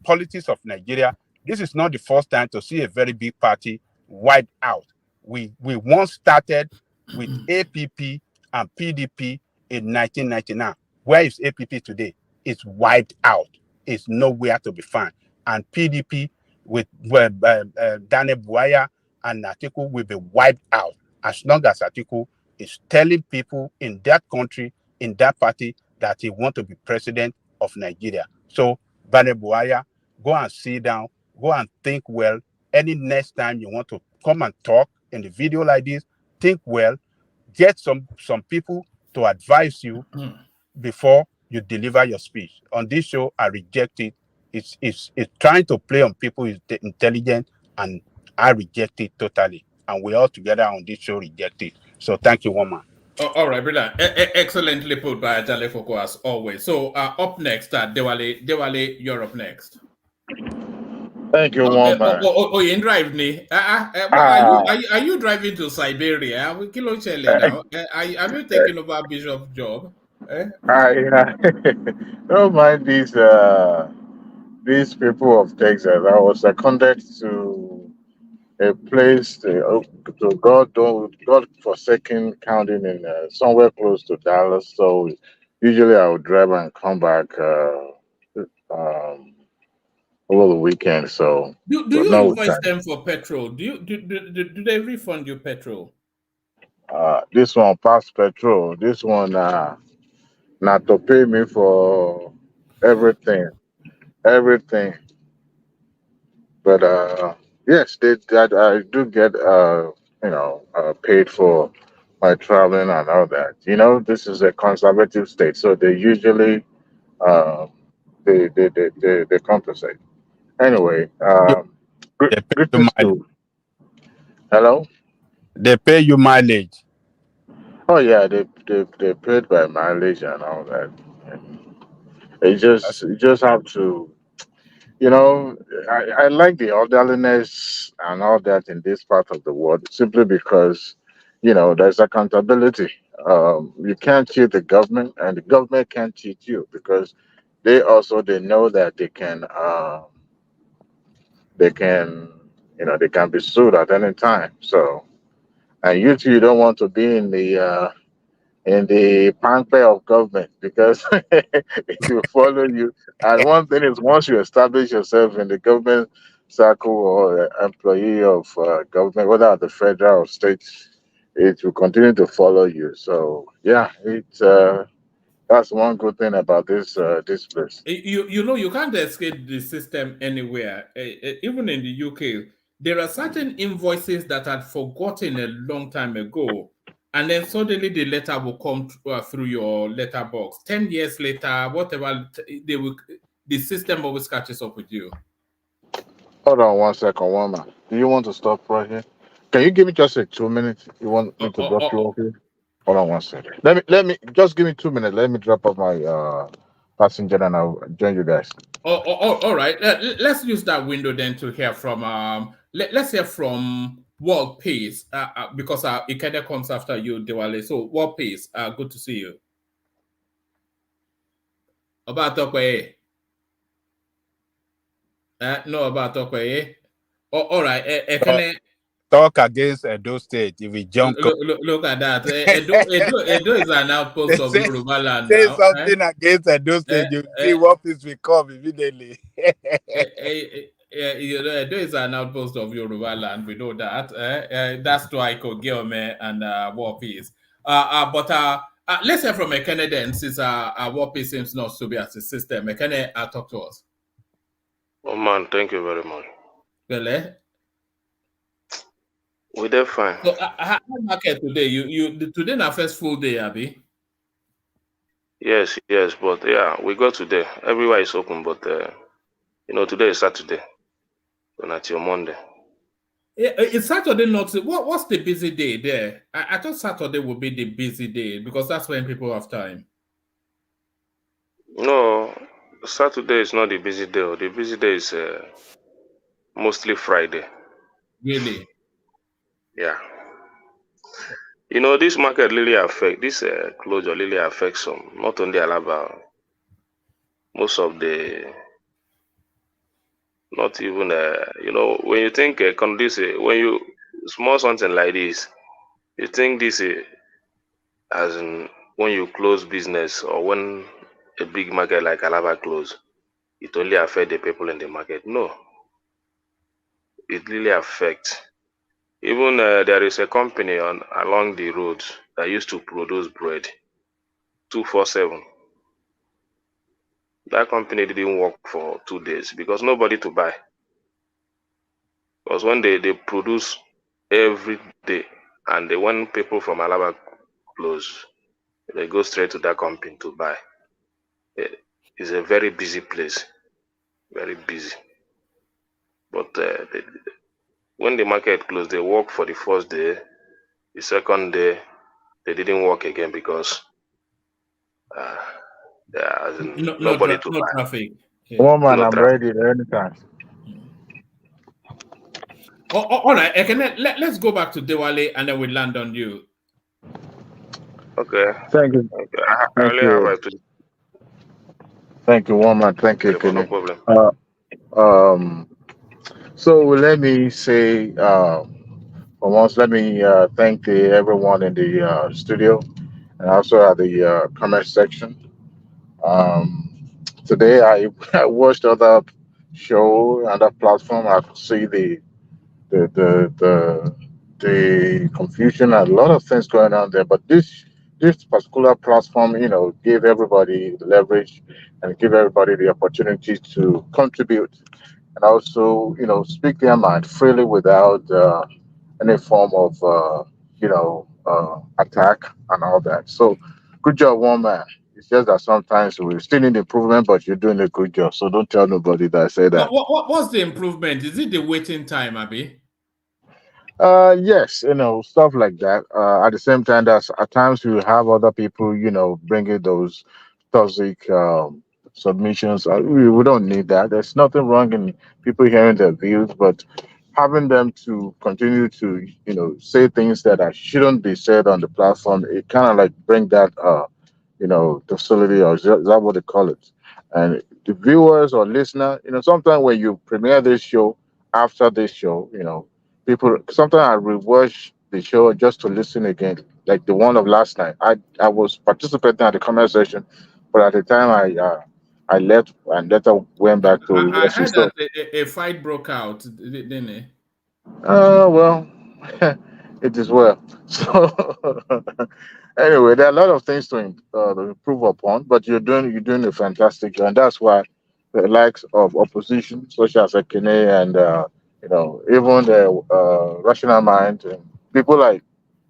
politics of Nigeria. This is not the first time to see a very big party wiped out. We once started with APP and PDP in 1999. Where is APP today? It's wiped out. It's nowhere to be found. And PDP with Daniel Bwala and Atiku will be wiped out as long as Atiku is telling people in that country, in that party, that he wants to be president of Nigeria. So, Daniel Bwala, go and sit down, go and think well. Any next time you want to come and talk in the video like this, think well, get some people to advise you before you deliver your speech. On this show, I reject it. It's trying to play on people's intelligence, and I reject it totally. And we all together on this show reject it. So thank you, woman. All right, brother. Excellently put by Ajale Foko as always. So up next, Dewale, you're up next. Thank you, woman. You drive me. Are you driving to Siberia? Are you taking over Bishop's job? Don't mind these people of Texas. I was seconded to a place to God forsaken county in somewhere close to Dallas. So usually I would drive and come back over the weekend, so Do we'll you know what invoice time. them for petrol? Do they refund you petrol? This one pass petrol. This one not to pay me for everything, everything. But yes, I do get paid for my traveling and all that. This is a conservative state, so they usually uh, they compensate. Anyway, You, they pay you greetings mileage. to hello. They pay you mileage. Oh yeah, they paid by mileage and all that. And you just have to, you know, I like the orderliness and all that in this part of the world simply because, there's accountability. You can't cheat the government, and the government can't cheat you because they know that they can, they can be sued at any time. So, and you two, you don't want to be in the pancake of government because it will follow you. And one thing is, once you establish yourself in the government circle or employee of government, whether at the federal or state, it will continue to follow you. So yeah, that's one good thing about this place. You can't escape the system anywhere. Even in the UK, there are certain invoices that I'd forgotten a long time ago, and then suddenly the letter will come through your letterbox. 10 years later, whatever, the system always catches up with you. Hold on 1 second, woman. Do you want to stop right here? Can you give me just 2 minutes? You want me to drop you off here? Hold on 1 second. Let me just give me 2 minutes. Let me drop off my passenger and I'll join you guys. All right. Let's use that window then to hear from let's hear from World Peace because Ikeda comes after you, Diwali. So World Peace, good to see you. About Okwe. No, about Okwe. All right. Talk against Edo State if we jump. Look at that. Edo is an outpost of Yoruba land say now. something against Edo State, you see what peace will come immediately. Edo is an outpost of Yoruba land. We know that. That's why Geome and War Peace. But let's hear from Ekene then, since War Peace seems not to be as a system. Ekene, talk to us. Oh man, thank you very much. Well, we did fine. So how market today? Today na first full day, Abi? Yes, but yeah, we go today. Everywhere is open, but today is Saturday. So not till Monday. Yeah, it's Saturday not. What's the busy day there? I thought Saturday would be the busy day because that's when people have time. No, Saturday is not the busy day. The busy day is mostly Friday. Really? Yeah. This market really affect this closure really affects some, not only Alaba, most of the, not even when you think when you small something like this, you think this as in when you close business or when a big market like Alaba close, it only affect the people in the market. No, it really affects. Even there is a company along the road that used to produce bread 247. That company didn't work for 2 days because nobody to buy. Because when they produce every day, and when people from Alaba close, they go straight to that company to buy. It's a very busy place, very busy. But when the market closed, they work for the first day. The second day, they didn't work again because nobody to no buy. traffic. Woman, No I'm traffic. ready anytime. All right, let's go back to Diwali and then we land on you. Okay. Thank you. Okay. Thank you. Thank you, woman. Thank you, Okay, no Kenny. problem. So let me say, for once, let me thank everyone in the studio and also at the comment section. Today, I watched other show and that platform, I could see the the the the confusion and a lot of things going on there. But this particular platform, gave everybody the leverage and give everybody the opportunity to contribute and also, speak their mind freely without any form of, attack and all that. So, good job, one man. It's just that sometimes we still need improvement, but you're doing a good job. So don't tell nobody that I say that. What's the improvement? Is it the waiting time, Abby? Yes, stuff like that. At the same time, that's at times you have other people, bringing those toxic submissions. We don't need that. There's nothing wrong in people hearing their views, but having them to continue to, say things that shouldn't be said on the platform, it kind of like bring that, docility, or is that what they call it? And the viewers or listener, sometimes when you premiere this show, after this show, people sometimes I rewatch the show just to listen again, like the one of last night. I was participating at the comment section, but at the time I left and later went back to I watch the heard show. that a fight broke out, didn't it? Well, it is well. So anyway, there are a lot of things to improve upon, but you're doing a fantastic job, and that's why the likes of opposition, such as Ekene and even the rational mind and people like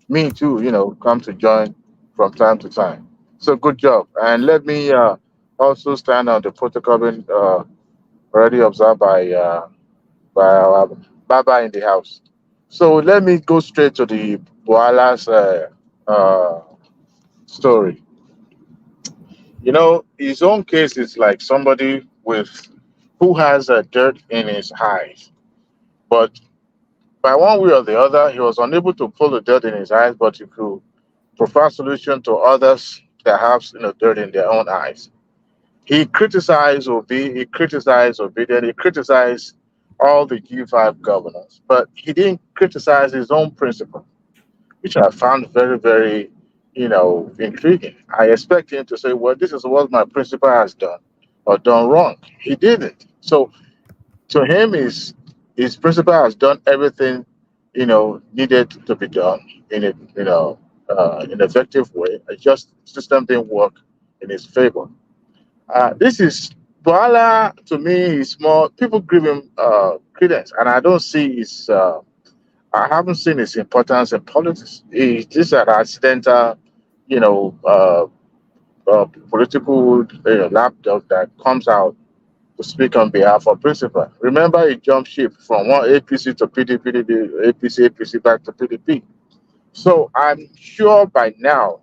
me too, come to join from time to time. So good job, and let me also stand on the protocol being already observed by our Baba in the house. So let me go straight to the Bwala's story. His own case is like somebody with who has dirt in his eyes, but by one way or the other, he was unable to pull the dirt in his eyes, but he could provide solution to others that have dirt in their own eyes. He criticized Obi, he criticized Obedient, he criticized all the G5 governors, but he didn't criticize his own principle, which I found very, very, intriguing. I expect him to say, well, this is what my principal has done or done wrong. He didn't. So to him, his principal has done everything, needed to be done in a, in an effective way. It's just system didn't work in his favor. This is Bwala to me is more people give him credence, and I don't see his. I haven't seen his importance in politics. This is an accidental, you know, uh, political lapdog that comes out to speak on behalf of principal. Remember, he jumped ship from one APC to PDP, APC back to PDP. So I'm sure by now,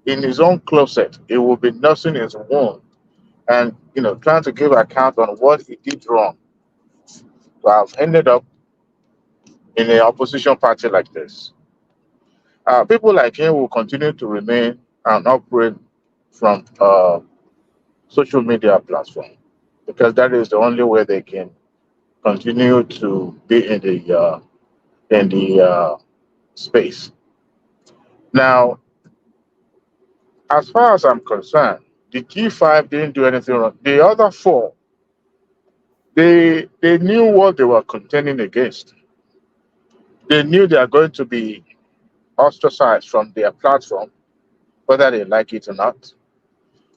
in his own closet, he will be nursing his wound and trying to give account on what he did wrong to have ended up in an opposition party like this. People like him will continue to remain and operate from social media platform because that is the only way they can continue to be in the space. Now, as far as I'm concerned, the G5 didn't do anything wrong. The other four, they knew what they were contending against. They knew they are going to be ostracized from their platform, whether they like it or not.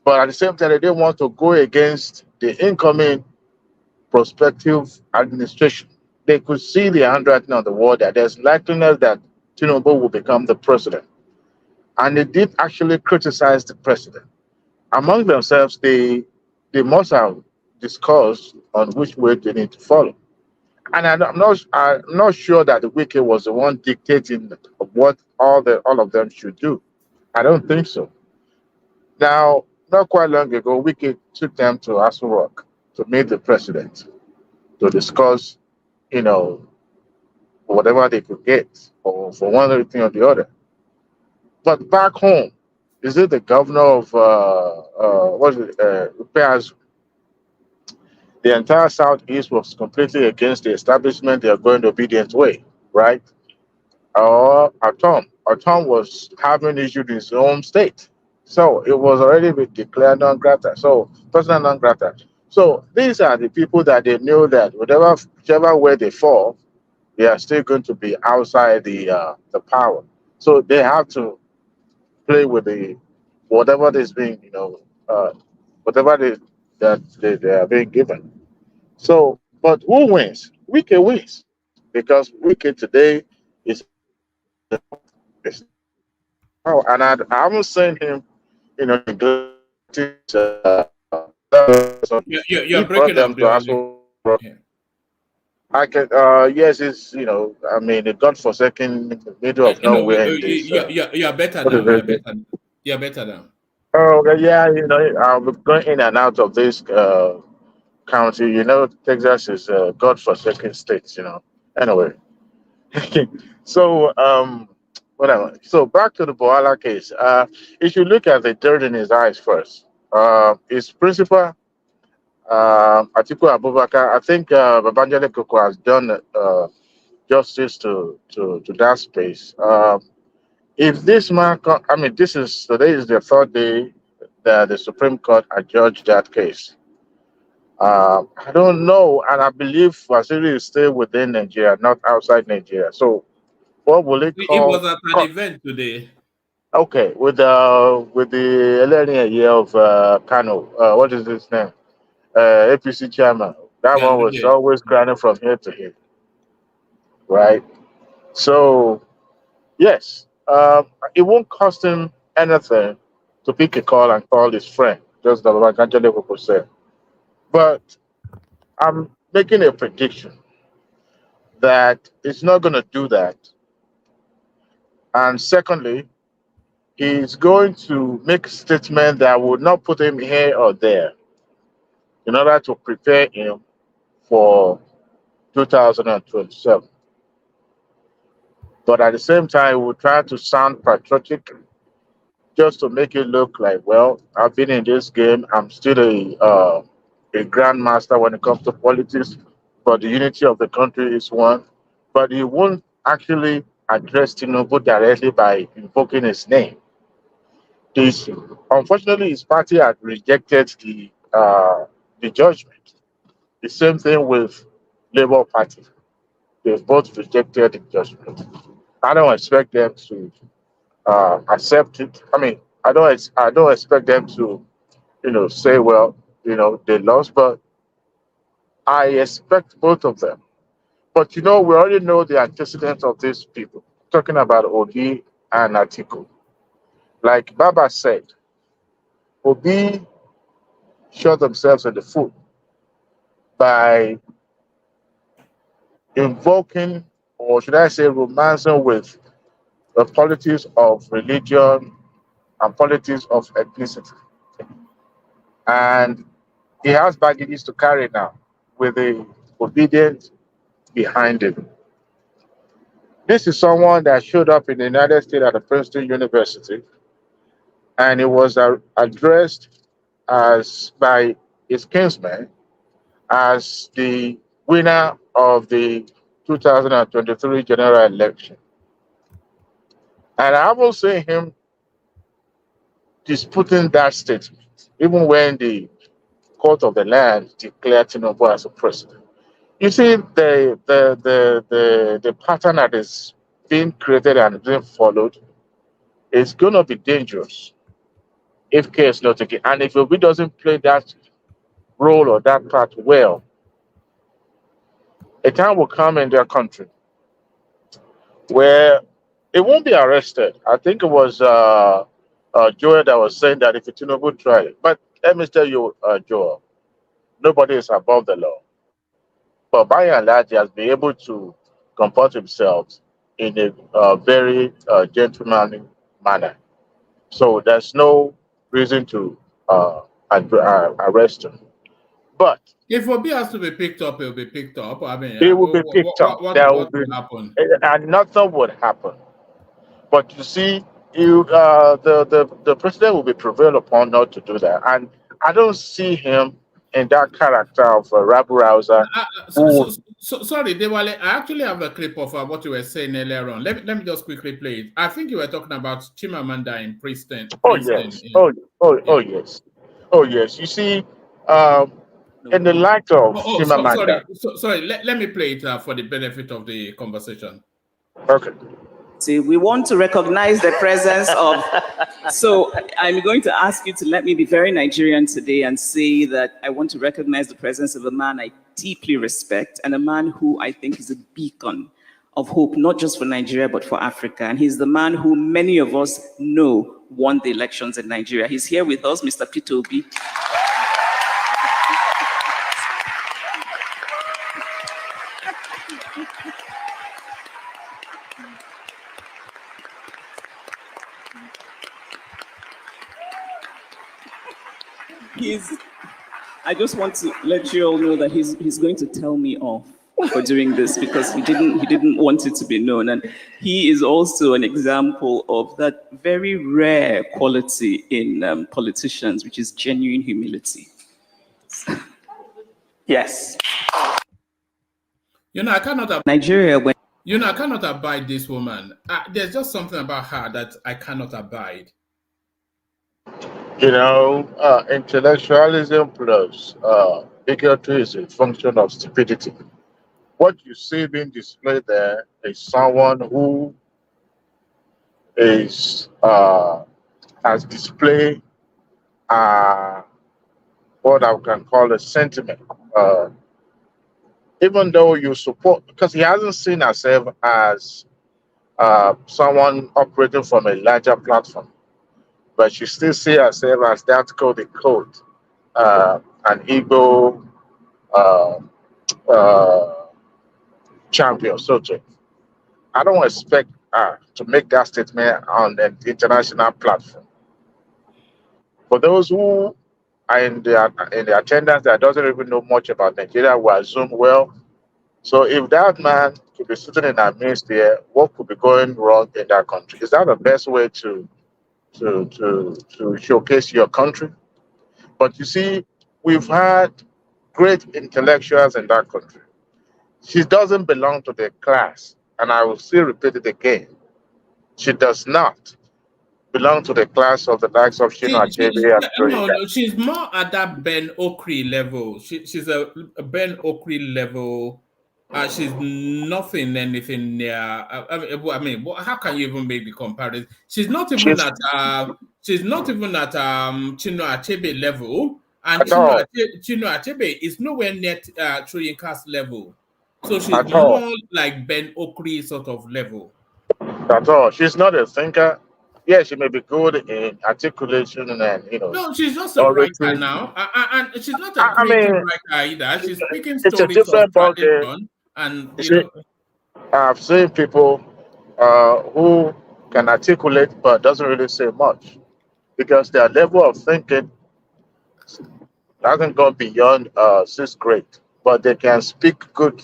But at the same time, they didn't want to go against the incoming prospective administration. They could see the handwriting on the wall that there's likeliness that Tinubu will become the president. And they did actually criticize the president. Among themselves, they must have discussed on which way they need to follow. And I'm not sure that the Wiki was the one dictating what all of them should do. I don't think so. Now, not quite long ago, Wiki took them to Aso Rock to meet the president to discuss, you know, whatever they could get or for one thing or the other. But back home, is it the governor of what is it? Repairs? The entire southeast was completely against the establishment. They are going the obedient way, right? Or Atom was having issues in his own state. So it was already been declared non grata. So personal non grata. So these are the people that they knew that whichever way they fall, they are still going to be outside the power. So they have to play with the whatever is being, whatever they are being given. So, but who wins? Wike wins because Wike today is oh, and I haven't seen him, neglect he You're brought breaking them up to there, Oli. Aso. I can, yes, it's, I mean, a godforsaken middle of No, nowhere in this, you're better what is now. You're it? better. You're better now. Oh, okay, yeah, I'm going in and out of this county. Texas is a godforsaken state. Anyway, so whatever. So back to the Bwala case. If you look at the dirt in his eyes first, his principal, Atiku Abubakar, I think Babangida Koko has done justice to that space. If this man, I mean, today is the third day that the Supreme Court adjudged that case. I don't know, and I believe Wasiri is still within Nigeria, not outside Nigeria. So, what will it It was call? at an event today. Okay, with the earlier year of Kano, what is his name? APC chairman. That one was Ganduje. always crying from here to here, right? So, yes, it won't cost him anything to pick a call and call his friend, just like Angela Koko said. But I'm making a prediction that it's not going to do that. And secondly, he's going to make a statement that will not put him here or there in order to prepare him for 2027. But at the same time, we'll try to sound patriotic just to make it look like, well, I've been in this game. I'm still a grandmaster when it comes to politics, but the unity of the country is one. But he won't actually address Tinubu directly by invoking his name. This, unfortunately, his party had rejected the judgment. The same thing with Labour Party. They've both rejected the judgment. I don't expect them to accept it. I mean, I don't expect them to, say, well, they lost, but I expect both of them. But we already know the antecedents of these people. Talking about Obi and Atiku. Like Baba said, Obi shot themselves in the foot by invoking, or should I say, romancing with the politics of religion and politics of ethnicity. And he has baggages to carry now with the obedience behind him. This is someone that showed up in the United States at the Princeton University, and he was addressed as by his kinsmen as the winner of the 2023 general election. And I haven't seen him disputing that statement, even when the court of the land declared Tinubu as a president. You see, the pattern that is being created and being followed is going to be dangerous if care is not taken. And if Obi doesn't play that role or that part well, a time will come in their country where it won't be arrested. I think it was Joel that was saying that if Tinubu tried it. But let me tell you, Joel, nobody is above the law. But by and large, he has been able to comport himself in a very gentlemanly manner. So there's no reason to arrest him. But if Obi has to be picked up, he'll be picked up. I mean, he will be picked up. What will happen? And nothing would happen. But you see, the president will be prevailed upon not to do that. And I don't see him in that character of a rabble rouser. Sorry, Dewale, I actually have a clip of what you were saying earlier on. Let me just quickly play it. I think you were talking about Chimamanda in Princeton. Oh, yes. Oh, yes. Oh, yes. You see, in the light of sorry. Sorry. Let me play it for the benefit of the conversation. Okay. See, we want to recognize the presence of. So I'm going to ask you to let me be very Nigerian today and say that I want to recognize the presence of a man I deeply respect and a man who I think is a beacon of hope, not just for Nigeria, but for Africa. And he's the man who many of us know won the elections in Nigeria. He's here with us, Mr. Peter Obi. I just want to let you all know that he's going to tell me off for doing this because he didn't want it to be known. And he is also an example of that very rare quality in politicians, which is genuine humility. Yes. You know, I cannot Nigeria. You know, I cannot abide this woman. There's just something about her that I cannot abide. You know, intellectualism plus bigotry is a function of stupidity. What you see being displayed there is someone who is has displayed what I can call a sentiment. Even though you support, because he hasn't seen himself as someone operating from a larger platform, but she still see herself as that code the code, an Igbo champion, so to. I don't expect her to make that statement on an international platform. For those who are in the attendance that doesn't even know much about Nigeria, will assume, well, so if that man could be sitting in our midst there, what could be going wrong in that country? Is that the best way to showcase your country? But you see, we've had great intellectuals in that country. She doesn't belong to the class, and I will still repeat it again. She does not belong to the class of the likes of Shino Achebe and No, she's more at that Ben Okri level. She's a Ben Okri level. She's anything near. I mean, how can you even make the comparison? She's not even at Chino Achebe level, and Chino Achebe is nowhere near Chuyinka's level. So she's more like Ben Okri sort of level. At all. She's not a thinker. Yeah, she may be good in articulation and No, she's just a writer now, and she's not a creative writer either. She's speaking stories of tradition, and I've seen people who can articulate but doesn't really say much because their level of thinking hasn't gone beyond 6th grade, but they can speak good.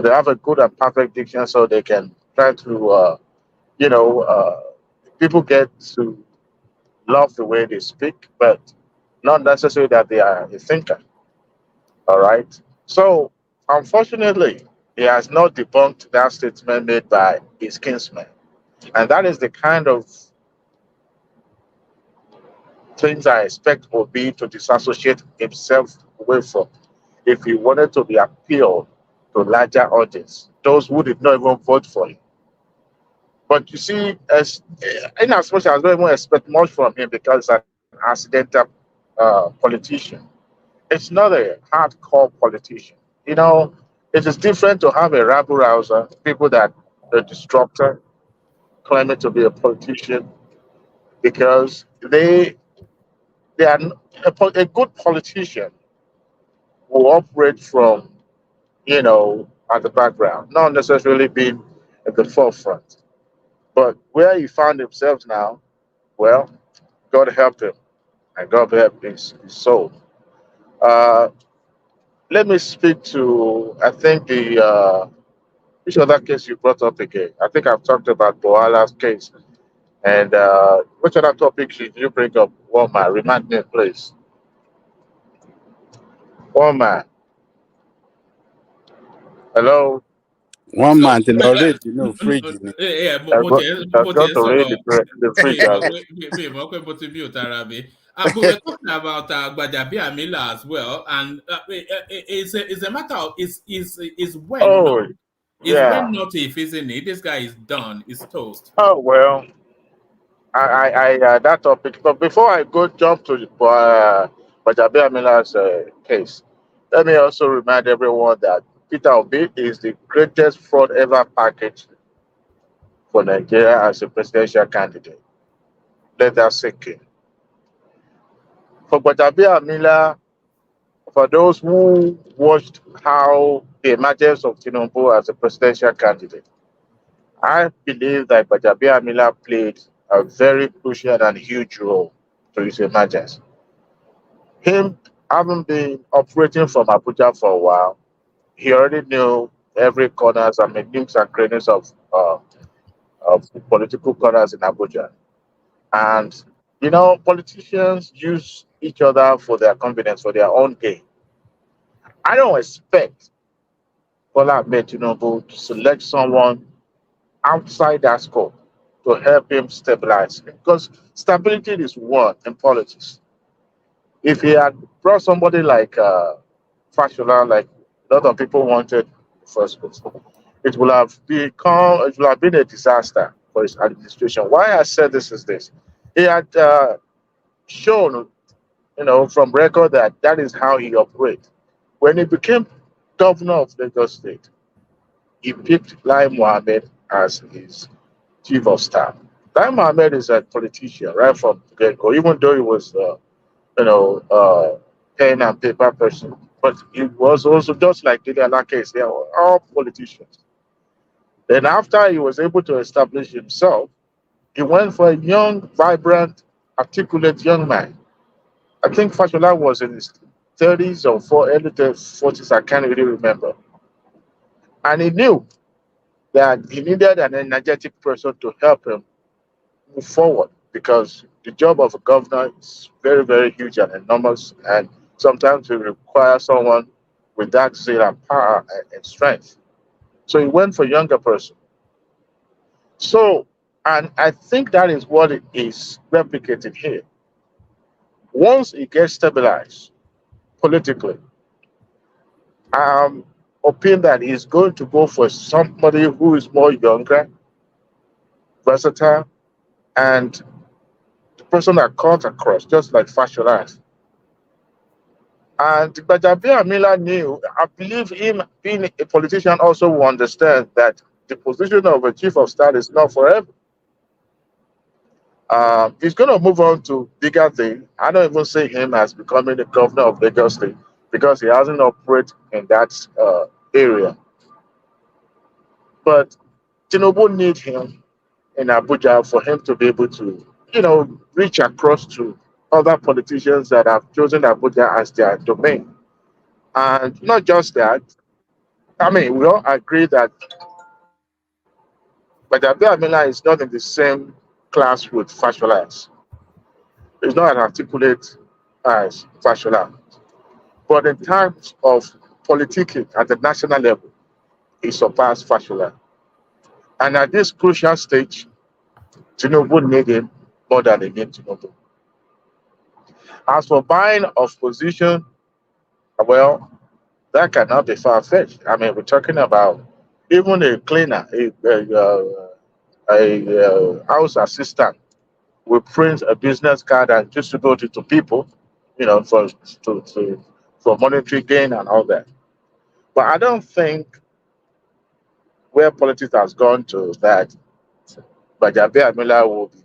They have a good and perfect diction, so they can try to, people get to love the way they speak, but not necessarily that they are a thinker. All right. So, unfortunately, he has not debunked that statement made by his kinsman. And that is the kind of things I expect Obi to disassociate himself away from if he wanted to be appealed to larger audience, those who did not even vote for him. But you see, in as much as I don't even expect much from him because he's an accidental politician, it's not a hardcore politician. You know, it is different to have a rabble-rouser, people that are disruptor, claiming to be a politician, because they are a good politician will operate from, at the background, not necessarily being at the forefront. But where he found himself now, well, God help him, and God help his soul. Let me speak to, I think, which other case you brought up again? I think I've talked about Bwala's case. And which other topic should you bring up? Woman, remind me, please. Woman. Hello? One man, they already fridge. Yeah, I've got to read the fridge. we were talking about Gbajabiamila as well, and it's a matter of is when Oh, not. Is yeah. when not if, isn't it? This guy is done. Is toast. Oh, well, that topic. But before I go jump to Bajabiamila's case, let me also remind everyone that Peter Obi is the greatest fraud ever packaged for Nigeria as a presidential candidate. Let that sink in. For Bajabiamila, for those who watched how the emergence of Tinubu as a presidential candidate, I believe that Bajabiamila played a very crucial and huge role to his emergence. Him having been operating from Abuja for a while, he already knew every corners and the nooks and crannies of political corners in Abuja. And politicians use each other for their convenience, for their own gain. I don't expect Bola Ahmed Tinubu to select someone outside that scope to help him stabilize, because stability is one in politics. If he had brought somebody like Fashola, like a lot of people wanted in the first place, it would have been a disaster for his administration. Why I said this is this: he had shown, from record that is how he operates. When he became governor of Lagos State, he picked Lai Mohammed as his chief of staff. Lai Mohammed is a politician right from the get-go, even though he was, pen and paper person. But he was also, just like the other case, they were all politicians. Then after he was able to establish himself, he went for a young, vibrant, articulate young man. I think Fashola was in his 30s or early 40s, I can't really remember. And he knew that he needed an energetic person to help him move forward, because the job of a governor is very, very huge and enormous, and sometimes it requires someone with that zeal and power and strength. So he went for a younger person. So, and I think that is what it is replicated here. Once it gets stabilized politically, I'm hoping that he's going to go for somebody who is more younger, versatile, and the person that cuts across, just like Fashola. And Gbajabiamila knew, I believe him being a politician also will understand that the position of a chief of staff is not forever. He's going to move on to bigger things. I don't even see him as becoming the governor of Lagos State, because he hasn't operated in that area. But Tinubu needs him in Abuja for him to be able to, reach across to other politicians that have chosen Abuja as their domain. And not just that, I mean, we all agree that Gbajabiamila is not in the same class with Fashola. He's not as articulate as Fashola. But in terms of politicking at the national level, he surpassed Fashola. And at this crucial stage, Tinubu need him more than they need Tinubu. As for buying of position, well, that cannot be far-fetched. I mean, we're talking about even a cleaner, a house assistant will print a business card and distribute it to people, for monetary gain and all that. But I don't think where politics has gone to that Gbajabiamila will be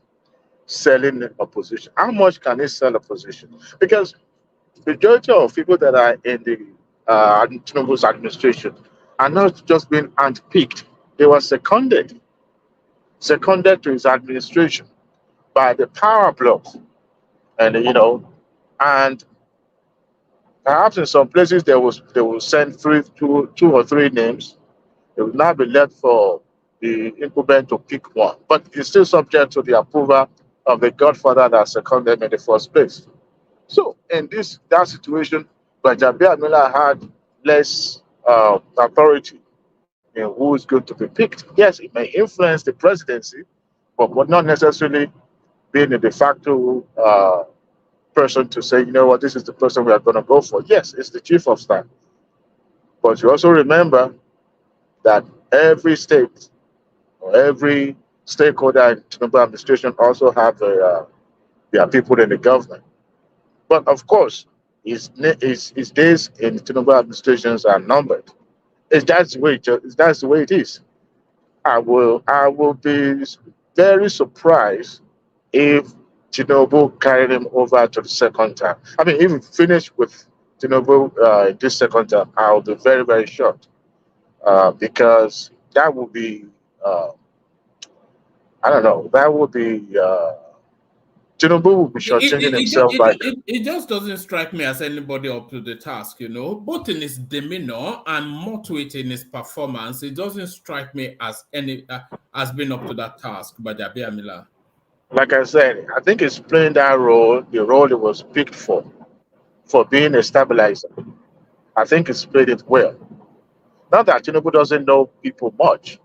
selling a position. How much can he sell a position? Because majority of people that are in the Tinubu's administration are not just being handpicked. They were seconded to his administration by the power blocks. And and perhaps in some places they will send two or three names. It will now be left for the incumbent to pick one. But it's still subject to the approval of the godfather that seconded him in the first place. So in that situation, Gbajabiamila had less authority in who is going to be picked. Yes, it may influence the presidency, but not necessarily being a de facto person to say, you know what, this is the person we are going to go for. Yes, it's the chief of staff. But you also remember that every state or every stakeholder in Tinubu administration also have their people in the government. But of course, his days in Tinubu administrations are numbered. That's the way it is. I will be very surprised if Tinubu carried him over to the second term. I mean, if we finish with Tinubu this second term, I'll be very, very shocked because that would be, I don't know, that would be, Tinubu would be shortchanging himself by it just doesn't strike me as anybody up to the task, you know, both in his demeanor and more to it in his performance. It doesn't strike me as any as being up to that task by Jabir Miller. Like I said, I think he's playing that role, the role he was picked for being a stabilizer. I think he's played it well. Not that Tinubu doesn't know people much.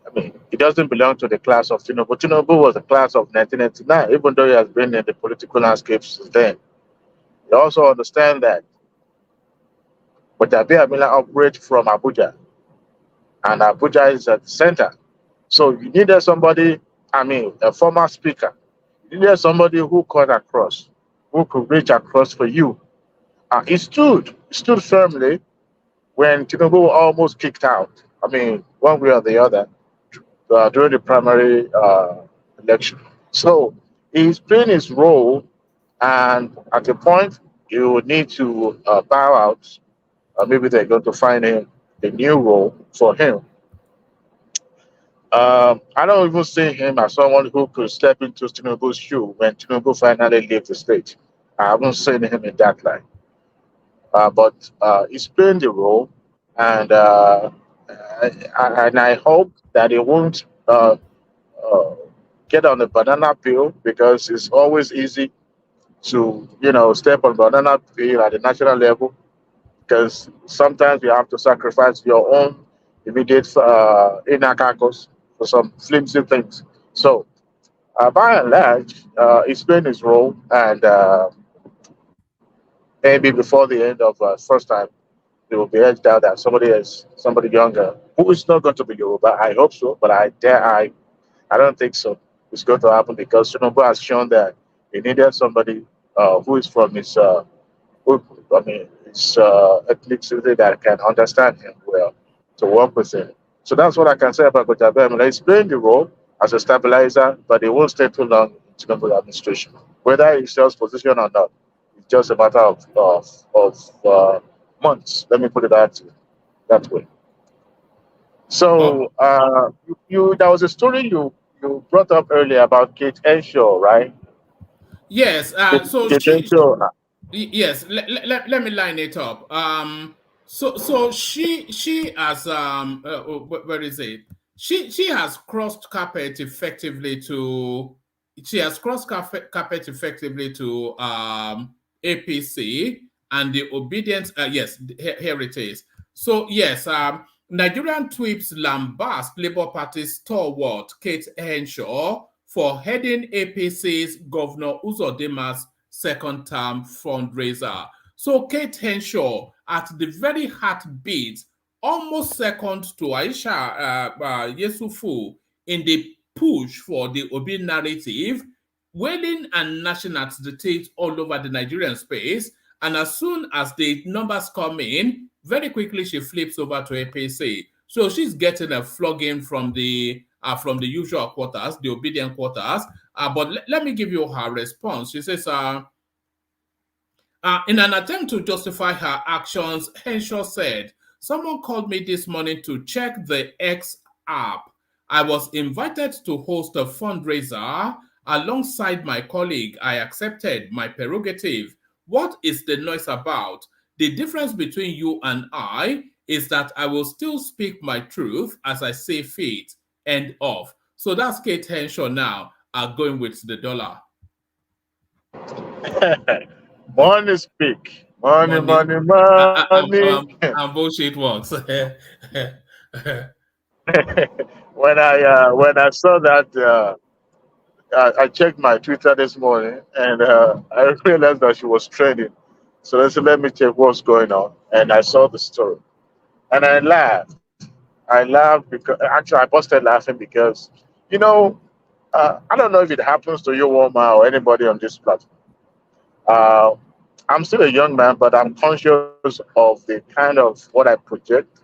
I mean, he doesn't belong to the class of Tinubu. Tinubu was the class of 1999, even though he has been in the political landscape since then. You also understand that. But Jabir Miller operates from Abuja, and Abuja is at the center. So you needed somebody, I mean, a former speaker. You needed somebody who cut across, who could reach across for you. He stood firmly when Tinubu almost kicked out. I mean, one way or the other, during the primary election. So he's playing his role, and at a point, you would need to bow out. Maybe they're going to find him a new role for him. I don't even see him as someone who could step into Tinubu's shoe when Tinubu finally leaves the stage. I haven't seen him in that line. But he's playing the role, and I hope that he won't get on the banana peel, because it's always easy to, step on banana peel at the national level, because sometimes you have to sacrifice your own immediate inner carcass for some flimsy things. So, by and large, he's playing his role, and maybe before the end of first time, it will be edged out that somebody younger, who is not going to be Yoruba. I hope so, but I don't think so. It's going to happen because Tinubu has shown that he needed somebody who is from his ethnicity that can understand him well, to work with him. So that's what I can say about Gojabe. He's playing the role as a stabilizer, but he won't stay too long in Tinubu administration. Whether he sells position or not, it's just a matter of months. Let me put it that way. So there was a story you brought up earlier about Kate Henshaw, right? Yes. Yes. Let me line it up. So she has where is it? She has crossed carpet effectively to. She has crossed carpet effectively to APC and the obedience. Yes, here it is. So yes, Nigerian tweets lambast Labour Party stalwart Kate Henshaw for heading APC's Governor Uzodinma's second term fundraiser. So Kate Henshaw, at the very heartbeat, almost second to Aisha Yesufu in the push for the Obi narrative, wailing and gnashing at the teeth all over the Nigerian space. And as soon as the numbers come in, very quickly she flips over to APC. So she's getting a flogging from the usual quarters, the obedient quarters. But let me give you her response. She says, in an attempt to justify her actions, Henshaw said, "Someone called me this morning to check the X app. I was invited to host a fundraiser alongside my colleague. I accepted my prerogative. What is the noise about? The difference between you and I is that I will still speak my truth as I see fit." End of. So that's Kate Henshaw now going with the dollar. Money speak. Money. And bullshit works. When I saw that I checked my Twitter this morning and I realized that she was trending. So I said, let me check what's going on. And I saw the story. And I laughed. I laughed because actually I busted laughing because, you know, I don't know if it happens to you, Woma, or anybody on this platform. Uh, I'm still a young man, but I'm conscious of the kind of what I project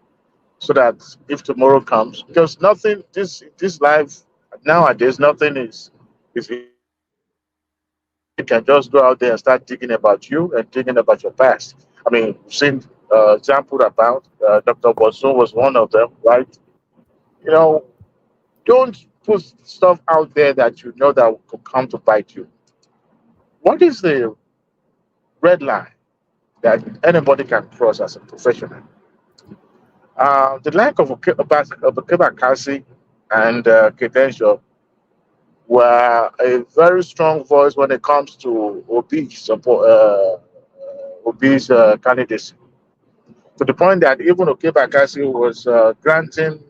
so that if tomorrow comes, because nothing, this life nowadays, nothing is you can just go out there and start thinking about you and thinking about your past. I mean, we've seen example about Dr. Bosun was one of them, right? You know, don't put stuff out there that you know that could come to bite you. What is the red line that anybody can cross as a professional? The lack of Okebakasi and Kedenshaw were a very strong voice when it comes to obese support, obese candidacy. To the point that even Okebakasi was granting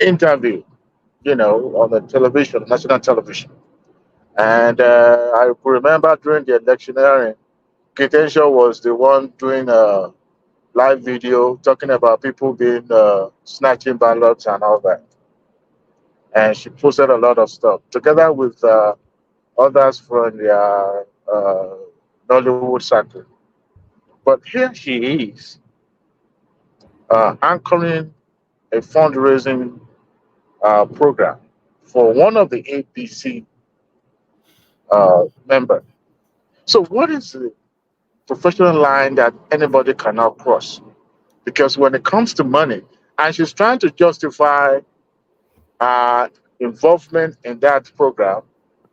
interview, you know, on the television, national television. And I could remember during the electioneering, Kitenshaw was the one doing a live video talking about people being snatching ballots and all that. And she posted a lot of stuff together with others from the Nollywood circle. But here she is anchoring a fundraising program for one of the APC members. So, what is the professional line that anybody cannot cross? Because when it comes to money, and she's trying to justify involvement in that program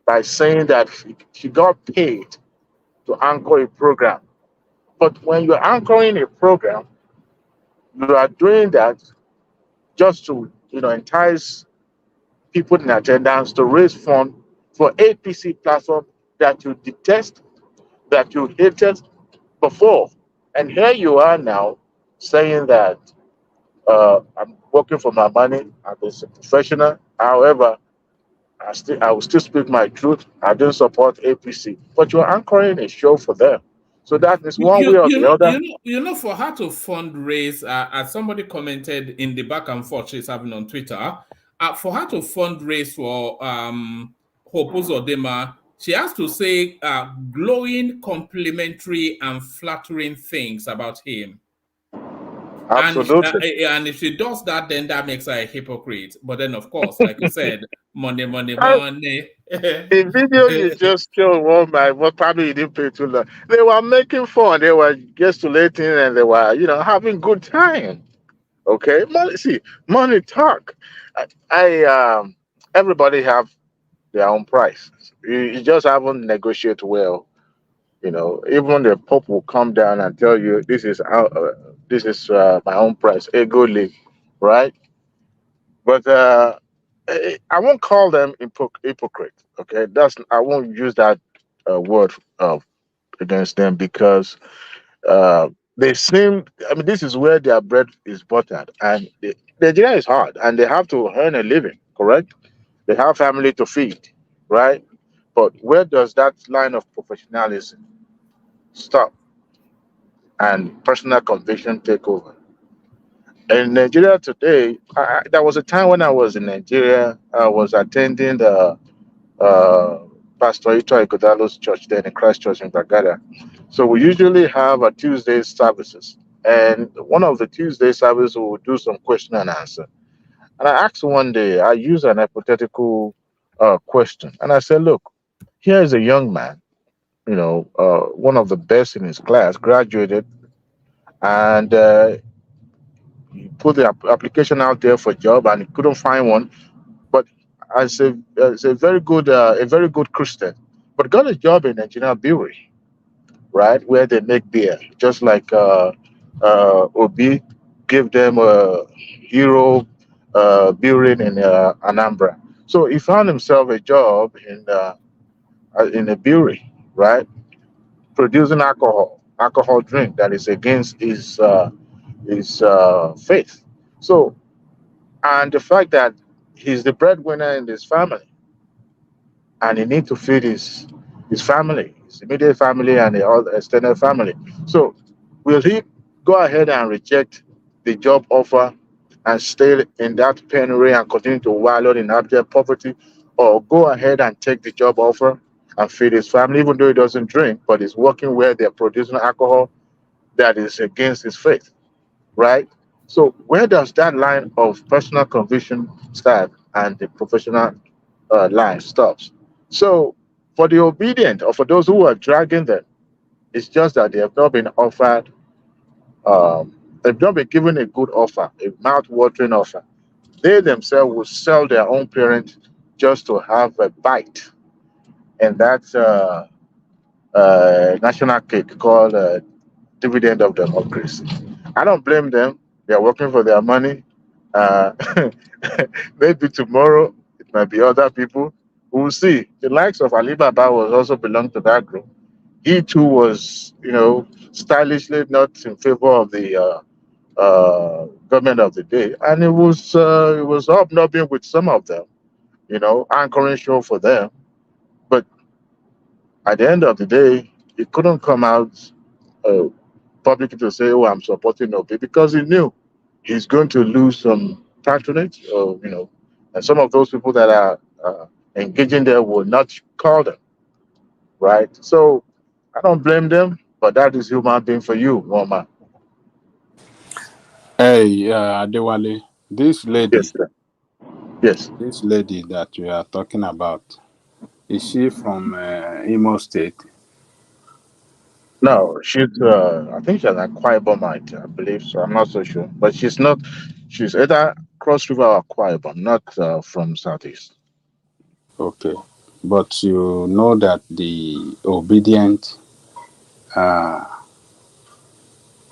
by saying that she got paid to anchor a program. But when you're anchoring a program, you are doing that just to, you know, entice people in attendance to raise funds for APC platform that you detest, that you hated before. And here you are now saying that I'm working for my money, I'm a professional. However, I will still speak my truth. I don't support APC. But you're anchoring a show for them. So that is one way or the other. For her to fundraise, as somebody commented in the back and forth she's having on Twitter, for her to fundraise for Dema, she has to say glowing, complimentary, and flattering things about him. Absolutely. And if she does that, then that makes her a hypocrite. But then, of course, like you said, money, money, money. The video you just showed, well, probably you didn't pay too long. They were making fun, they were gesticulating, and they were, you know, having good time. Okay, money. See, money talk. Everybody have their own price. You just haven't negotiate well. You know, even the Pope will come down and tell you this is my own price, ego league, right? But I won't call them hypocrite. Okay, I won't use that word against them because they seem. I mean, this is where their bread is buttered, and Nigeria is hard, and they have to earn a living. Correct? They have family to feed, right? But where does that line of professionalism stop and personal conviction take over? In Nigeria today, there was a time when I was in Nigeria. I was attending the Pastor Ito Igodalo's church then in Christchurch in Bagada. So we usually have a Tuesday services. And one of the Tuesday services we would do some question and answer. And I asked one day, I used an hypothetical question. And I said, look, here is a young man, you know, one of the best in his class, graduated, and he put the application out there for a job and he couldn't find one. But as a very good Christian, but got a job in engineer brewery, right, where they make beer, just like Obi gave them a hero brewery in Anambra. So he found himself a job in a brewery, right, producing alcohol drink that is against his faith. So, and the fact that he's the breadwinner in his family, and he needs to feed his family, his immediate family, and the other extended family. So, will he go ahead and reject the job offer and stay in that penury and continue to wallow in abject poverty, or go ahead and take the job offer and feed his family, even though he doesn't drink, but he's working where they're producing alcohol that is against his faith, right? So, where does that line of personal conviction start and the professional line stops? So, for the obedient or for those who are dragging them, it's just that they have not been offered, they've not been given a good offer, a mouth-watering offer. They themselves will sell their own parents just to have a bite, and that's national cake called dividend of democracy. I don't blame them. They're working for their money. Uh, maybe tomorrow it might be other people. We'll see. The likes of Alibaba was also belong to that group. He too was, stylishly not in favor of the government of the day, and it was hobnobbing with some of them, anchoring show for them. But at the end of the day, he couldn't come out uh, publicly to say, "Oh, I'm supporting Obi," because he knew he's going to lose some patronage, and some of those people that are engaging there will not call them, right? So I don't blame them, but that is human being for you, Roma. Hey, Adewale, this lady, Yes, sir. Yes. this lady that you are talking about, is she from Imo State? No, she's. I think she's an Akwa Ibomite, I believe so. I'm not so sure, but she's not. She's either Cross River or Akwa Ibom, not from Southeast. Okay. But you know that the obedient uh,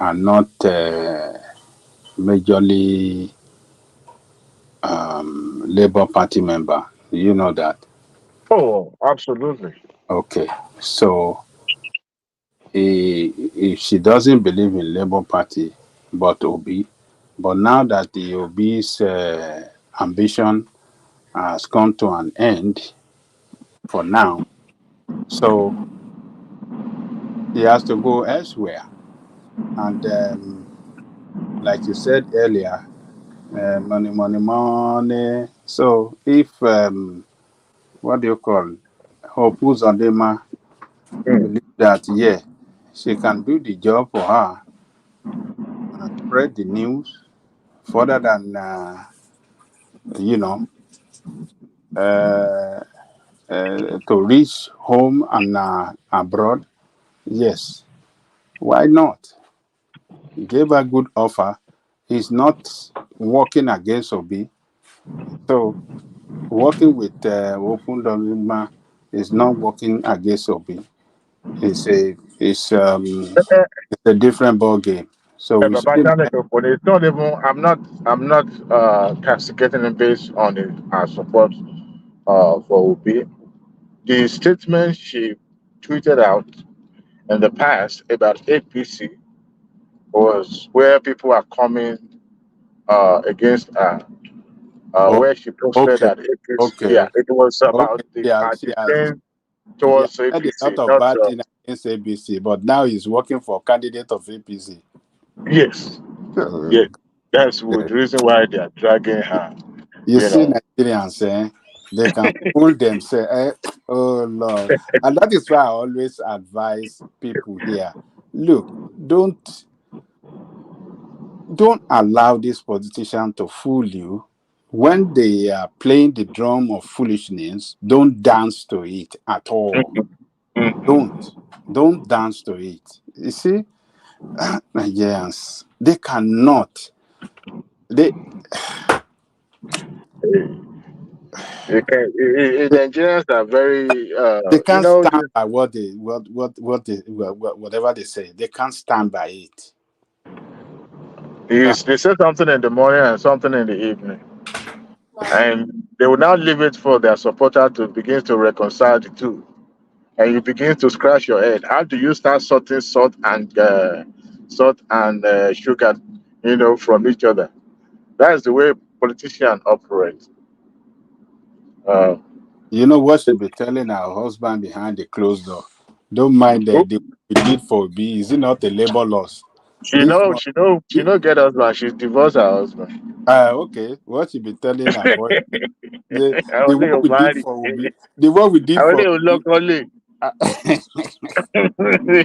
are not majorly Labour Party member. You know that. Oh, absolutely. Okay. So if she doesn't believe in Labour Party, but Obi, but now that the Obi's ambition has come to an end for now, so he has to go elsewhere. And like you said earlier, money, money, money. So if what do you call Hope Uzodinma believe that she can do the job for her and spread the news further than you know uh, to reach home and abroad. Yes, why not? He gave her good offer. He's not working against Obi, so working with Open Dozima is not working against Obi. It's a different ball game. So we Baba still Janet Okone, it's not even. I'm not castigating him based on her support for Obi. The statement she tweeted out in the past about APC was where people are coming against her. oh, Where she posted okay, that APC, okay, yeah, it was about okay. the He has towards said a APC, lot of not bad things against ABC, but now he's working for candidate of APC. yes, yes. That's the reason why they are dragging her. You You see, know, Nigerians, they can fool themselves. Oh Lord, and that is why I always advise people here: look, don't allow this politician to fool you. When they are playing the drum of foolishness, don't dance to it at all. Don't dance to it. You see, Nigerians, they cannot. They the Nigerians are very, they can't stand by whatever they say. They can't stand by it. they say something in the morning and something in the evening, and they will now leave it for their supporter to begin to reconcile the two. And you begin to scratch your head. How do you start sorting salt and sugar, from each other? That's the way politicians operate. You know what she'll be telling our husband behind the closed door? Don't mind Oh, the we did for B. Is it not a labor loss? she This know, one, she know, she know. Get husband. She's divorced her husband. okay. What she be telling her boy? The I the only one we did married. for Obi, the one we I did only for look Obi, only.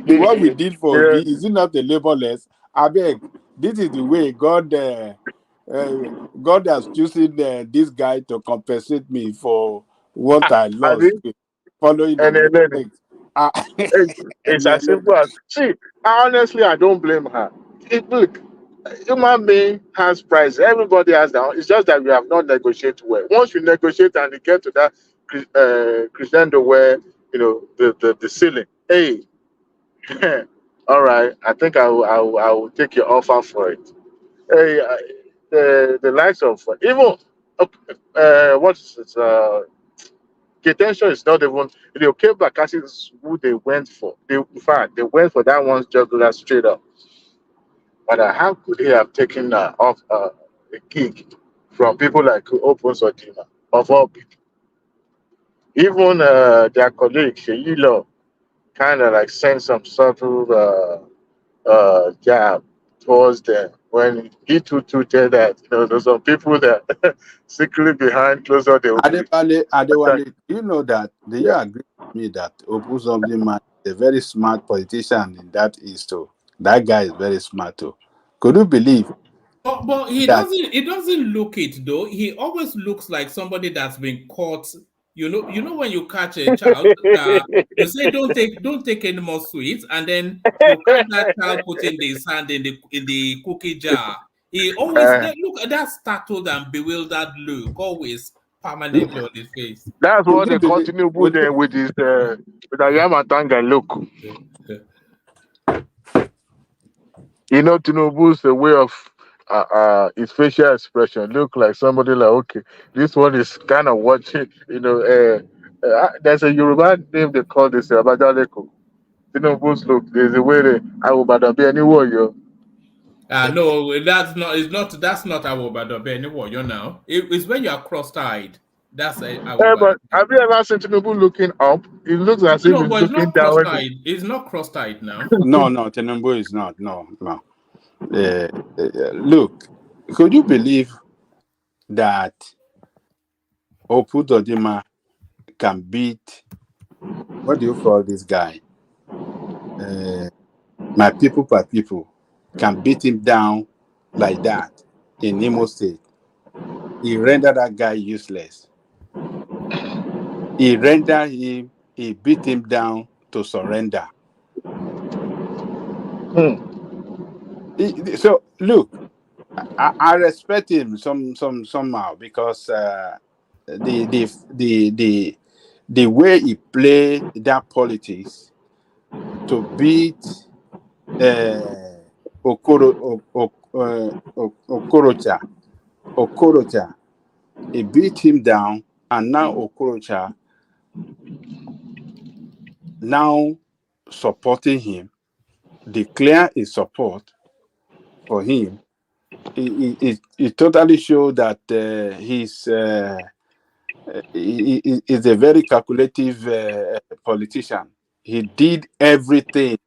the one we did for Yeah. Obi, is it not a labor less? I beg. This is the way uh, God has chosen this guy to compensate me for what I I lost mean, following the and then mistakes. Ah, it's as simple as see. Honestly, I don't blame her. Look, human being has price. Everybody has that. It's just that we have not negotiated well. Once you negotiate and you get to that crescendo where you know the ceiling. Hey, all right. I think I will take your offer for it. Hey, the likes of even what is it? Ketension is not even the okay Bakassi is who they went for. They in fact they went for that one's jugular straight up. But how could they have taken off a gig from people like Open Sodima of all people? Even their colleague Sheyi Law kind of like sent some subtle jab towards them when he too tweeted that you know there's some people that secretly behind closed door they will be. Adewale, do you know that? Do you Yeah. agree with me that Opu man is a very smart politician in that East too? That guy is very smart too. Could you believe But he that? doesn't. It doesn't look it though. He always looks like somebody that's been caught. You know when you catch a child that you say don't take any more sweets, and then you catch that child putting the sand in the cookie jar. He always Uh, that look at that startled and bewildered look, always permanently on his face. that's Could what you they believe? continue with them with his with Ayamatanga look. You know, Tinubu's the way of his facial expression look like somebody like, okay, this one is kind of watching, you know, there's a Yoruba name they call this Abadaleko. Tinubu's look, there's a way they, I will be any warrior. No, that's not. It's not. That's not our Obadobe anymore. You know, it's when you are cross-eyed. That's our But Obadobe. have you ever seen Tinubu looking up? It looks as if No, he's but it's looking not down. cross-eyed. It's not cross-eyed now. No, no, Tinubu is not. No, no. Look, could you believe that Opu Dodima can beat, what do you call this guy? My people per people can beat him down like that in Imo State. He rendered that guy useless. He rendered him, he beat him down to surrender. So look, I respect him somehow because the way he played that politics to beat Okorocha, he beat him down, and now Okorocha now supporting him, declare his support for him. It totally showed that he's a very calculative politician. He did everything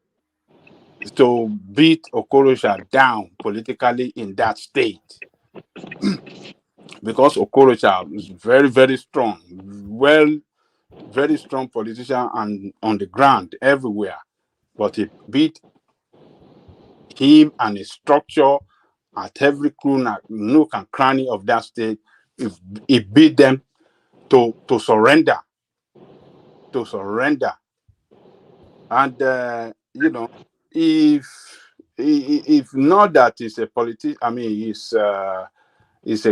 to beat Okorocha down politically in that state because Okorocha is very, very strong, very strong politician and on the ground everywhere. But he beat him and his structure at every nook and cranny of that state. He beat them to surrender. To surrender. And you know, if not that he's a politician, I mean, he's a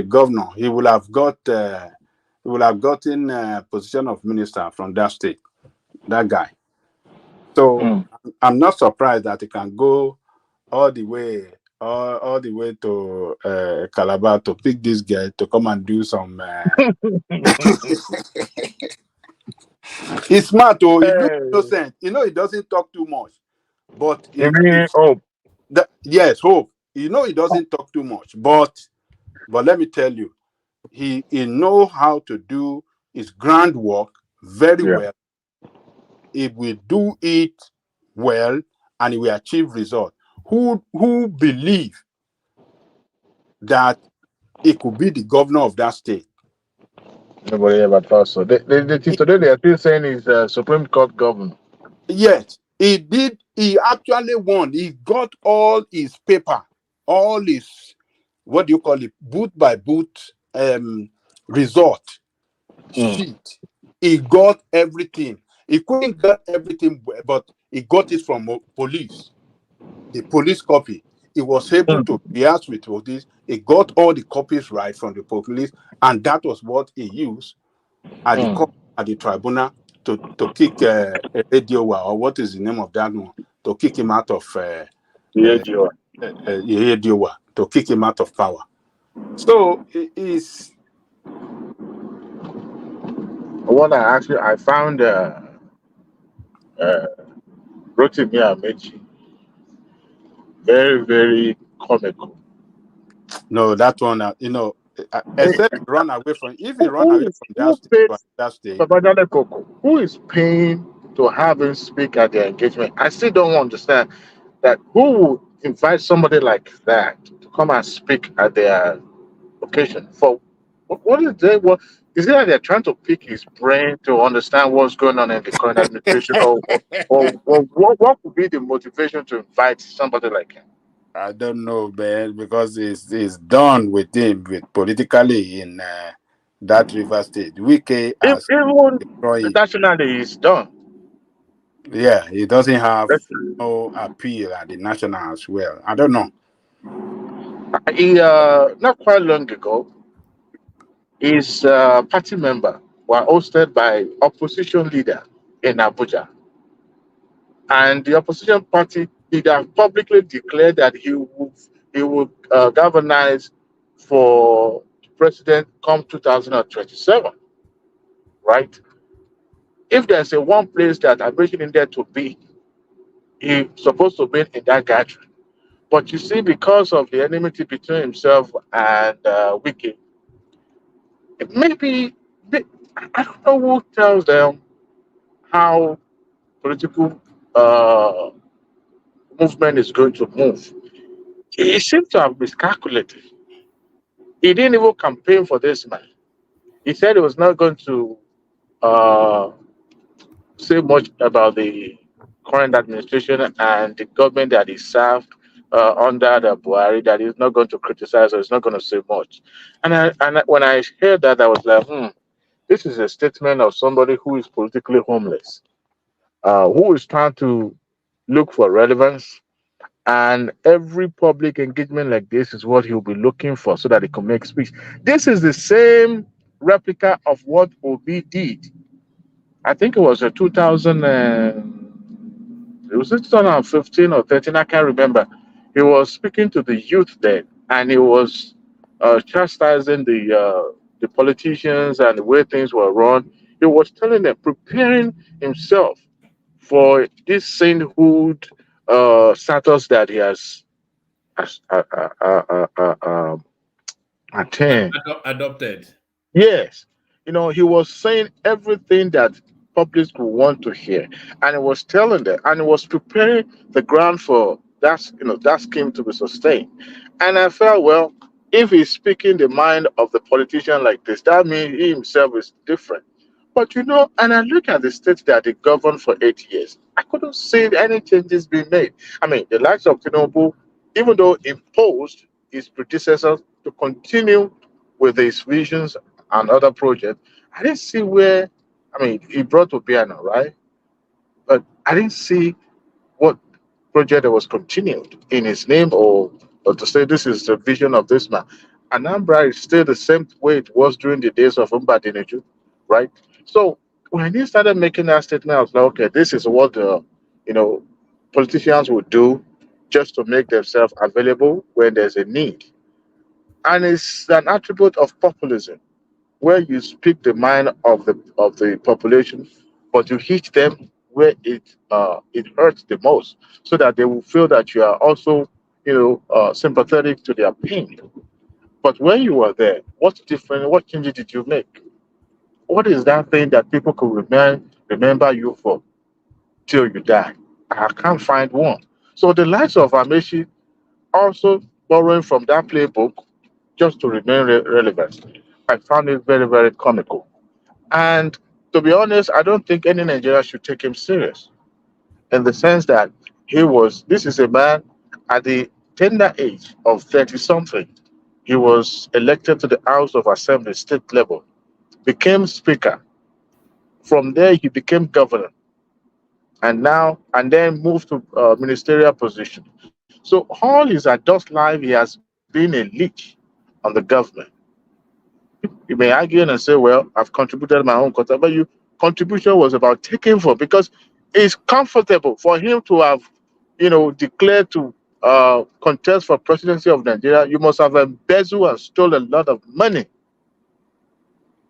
governor, he will have gotten a position of minister from that state. That guy. So I'm not surprised that he can go all the way to Calabar to pick this guy to come and do some. He's smart, oh, he looks innocent. You know, he doesn't talk too much, but You mean, yes, hope. You know, he doesn't talk too much, but let me tell you, he know how to do is groundwork very well. If we do it well and we achieve result, who believe that it could be the governor of that state? Nobody ever thought so. Today they are still saying he's Supreme Court governor. Yes, he did. He actually won. He got all his paper, all his, what do you call it, boot by boot result sheet. He got everything. He couldn't get everything, but he got it from police. The police copy. He was able to react with all this. He got all the copies right from the police, and that was what he used at the court, at the tribunal to kick Ediowa, or what is the name of that one, to kick him out of Ediowa, to kick him out of power. So it's. What I found Rotimi Amechi very, very comical. No, that one, except run away from. If he run away from that state, who is paying to have him speak at their engagement? I still don't understand that. Who would invite somebody like that to come and speak at their occasion? For what is they? What is it that they're trying to pick his brain to understand what's going on in the current administration, or what would be the motivation to invite somebody like him? I don't know, man, because it's done with him, with politically in that River State. Wike has even nationally is done. Yeah, he doesn't have no appeal at the national as well. I don't know. He not quite long ago, his party member were hosted by opposition leader in Abuja. And the opposition party leader publicly declared that he would galvanize for president come 2027. Right? If there's a one place that I'm in there to be, he's supposed to be in that gathering. But you see, because of the enmity between himself and Wike, maybe I don't know who tells them how political movement is going to move. He seems to have miscalculated. He didn't even campaign for this man. He said he was not going to say much about the current administration and the government that he served under the Bwala, that he's not going to criticize or he's not going to say much. And when I heard that, I was like, this is a statement of somebody who is politically homeless, who is trying to look for relevance. And every public engagement like this is what he'll be looking for so that he can make speech. This is the same replica of what Obi did. I think it was a 2015 or 13, I can't remember. He was speaking to the youth then, and he was chastising the politicians and the way things were run. He was telling them, preparing himself for this sainthood status that he has attained. Adopted. Yes. He was saying everything that public would want to hear. And he was telling them, and he was preparing the ground for that scheme to be sustained. And I felt, well, if he's speaking the mind of the politician like this, that means he himself is different. But and I look at the state that they governed for 8 years, I couldn't see any changes being made. I mean, the likes of Tinubu, even though imposed his predecessors to continue with his visions and other projects, I didn't see where, he brought Obiano, right? But I didn't see what project that was continued in his name or to say this is the vision of this man. Anambra is still the same way it was during the days of Mbadineju, right? So when he started making that statement, I was like, okay, this is what politicians would do just to make themselves available when there's a need. And it's an attribute of populism, where you speak the mind of the population, but you hit them where it hurts the most, so that they will feel that you are also sympathetic to their pain. But when you were there, what's different? What changes did you make? what is that thing that people could remember you for till you die? I can't find one. So the likes of Amechi also borrowing from that playbook just to remain relevant. I found it very, very comical. And to be honest, I don't think any Nigerian should take him serious in the sense that this is a man at the tender age of 30 something. He was elected to the House of Assembly, state level, became speaker. From there, he became governor and then moved to ministerial position. So all his adult life, he has been a leech on the government. You may argue and say, well, I've contributed my own quota, but your contribution was about taking for, because it's comfortable for him to have, declared to contest for presidency of Nigeria. You must have embezzled and stole a lot of money.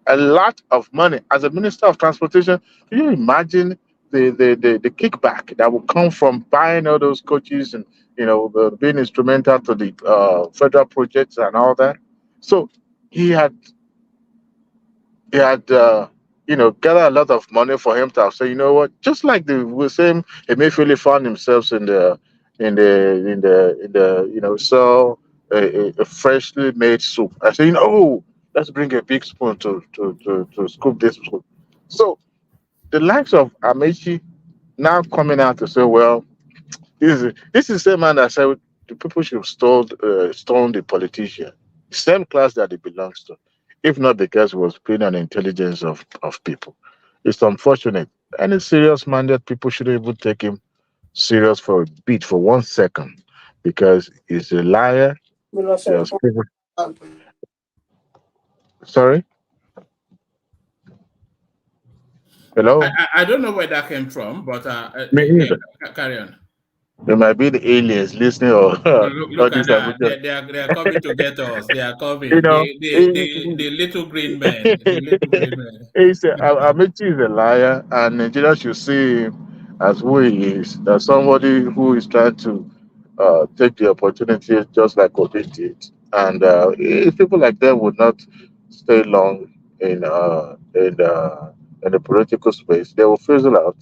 A lot of money. As a minister of transportation, can you imagine the kickback that will come from buying all those coaches and being instrumental to the federal projects and all that? So he had gathered a lot of money for him to have said, you know what, just like the same Emefiele found himself sell a freshly made soup. I said, let's bring a big spoon to scoop this soup. So the likes of Amechi now coming out to say, well, this is the same man that said the people should stone the politician, the same class that he belongs to, if not because he was paying an intelligence of people. It's unfortunate. Any serious-minded people shouldn't even take him serious for a bit, for 1 second, because he's a liar. Sorry? Hello? I don't know where that came from, but carry on. There might be the aliens listening, or look at that. They are coming to get us. They are coming. The little green men. The little green men. Amechi is a liar, and Nigeria should see him as who he is. That somebody who is trying to take the opportunity, just like Obi did. And if people like them would not stay long in the political space, they will fizzle out.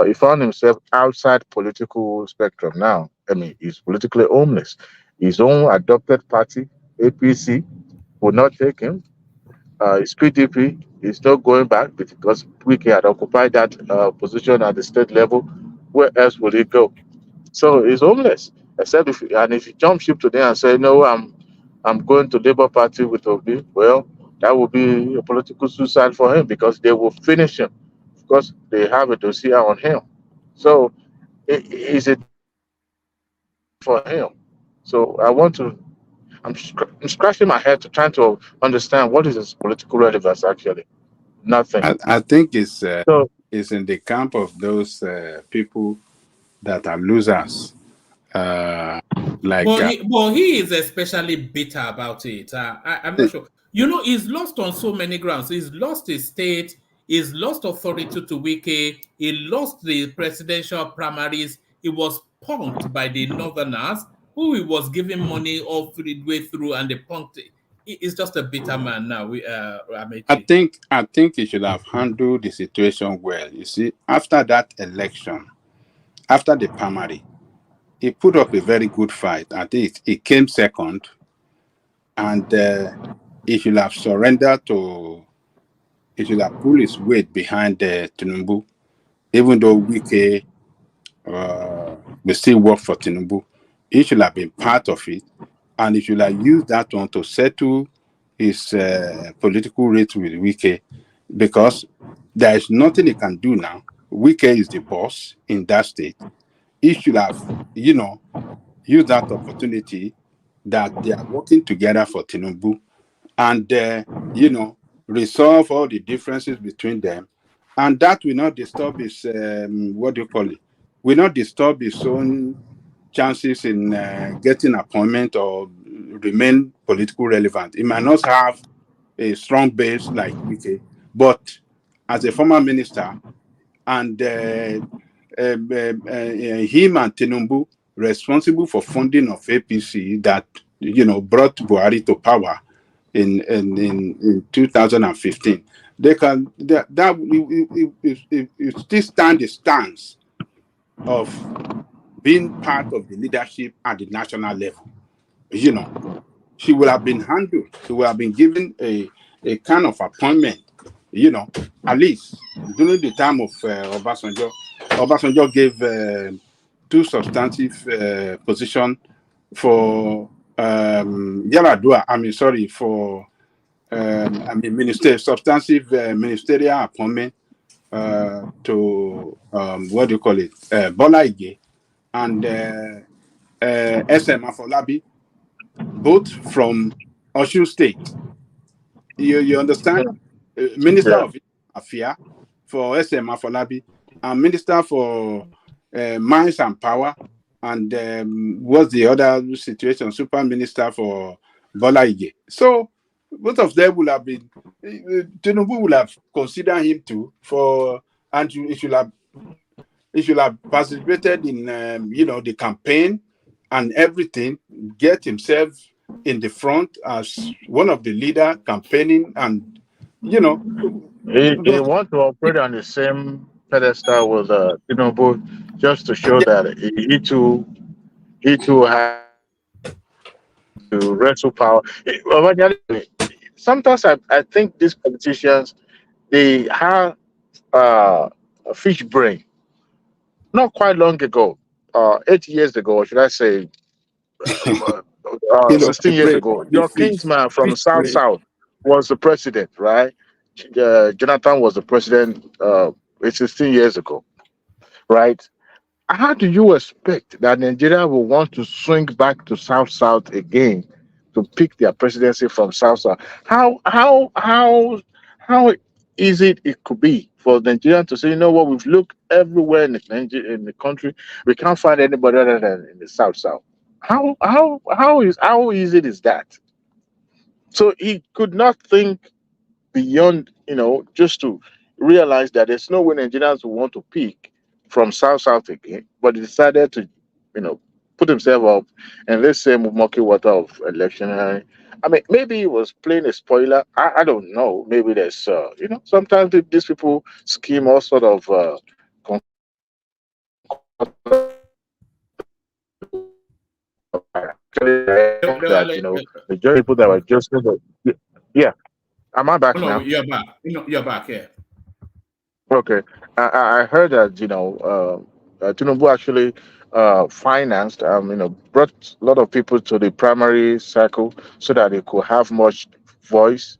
He found himself outside political spectrum now. I mean, he's politically homeless. His own adopted party, APC, would not take him. His PDP is not going back because Wike had occupied that position at the state level. Where else would he go? So he's homeless. Except if he jumps ship today and say, no, I'm going to Labour Party with Obi, well, that will be a political suicide for him, because they will finish him, because they have a dossier on him. So it's a for him. So I'm scratching my head to trying to understand what is his political relevance actually. Nothing. I think it's in the camp of those people that are losers. He is especially bitter about it. I'm not sure. He's lost on so many grounds. He's lost his state. He's lost authority to Wike. He lost the presidential primaries. He was punked by the Northerners, who he was giving money all the way through, and they punked it. He's just a bitter man now. I think he should have handled the situation well. You see, after that election, after the primary, he put up a very good fight. I think he came second, and he should have surrendered to. He should have pulled his weight behind Tinubu, even though Wike will still work for Tinubu. He should have been part of it, and he should have used that one to settle his political race with Wike, because there is nothing he can do now. Wike is the boss in that state. He should have, used that opportunity that they are working together for Tinubu, and resolve all the differences between them, and that will not disturb his will not disturb his own chances in getting appointment or remain politically relevant. He might not have a strong base like Wike, but as a former minister, and him and Tinubu responsible for funding of APC that brought Buhari to power, in 2015. They can it still stand the stance of being part of the leadership at the national level. You know, she will have been handled. She will have been given a kind of appointment. You know, at least during the time of Obasanjo. Obasanjo gave 2 substantive positions for Yaradua. For substantive ministerial appointment to what do you call it? Bwala and SM Afolabi, both from Osun State. You understand? Minister of Affairs for SM Afolabi and Minister for Mines and Power, and what's the other situation? Super Minister for Bwala. So both of them will have been. Tinubu will have considered him too and he should have participated in the campaign and everything. Get himself in the front as one of the leader campaigning, and He wants to operate on the same pedestal with Tinubu, just to show that he too has to wrestle power. Sometimes I think these politicians, they have a fish brain. Not quite long ago, 8 years ago, or should I say, 16 years ago, your kinsman from South was the president, right? Jonathan was the president 16 years ago, right? How do you expect that Nigeria will want to swing back to South again to pick their presidency from South? How easy it could be for Nigeria to say, you know what, we've looked everywhere in the country, we can't find anybody other than in the South. How easy is that? So he could not think beyond, just to realize that there's no way Nigerians will want to pick from South again, but he decided to, put himself up and let's say murky water of election. I mean, maybe he was playing a spoiler. I don't know. Maybe there's, sometimes these people scheme all sort of the people that were just yeah. Am I back now? You're back. You're back. Yeah. Okay. I heard that Tinubu actually financed, brought a lot of people to the primary circle so that they could have much voice.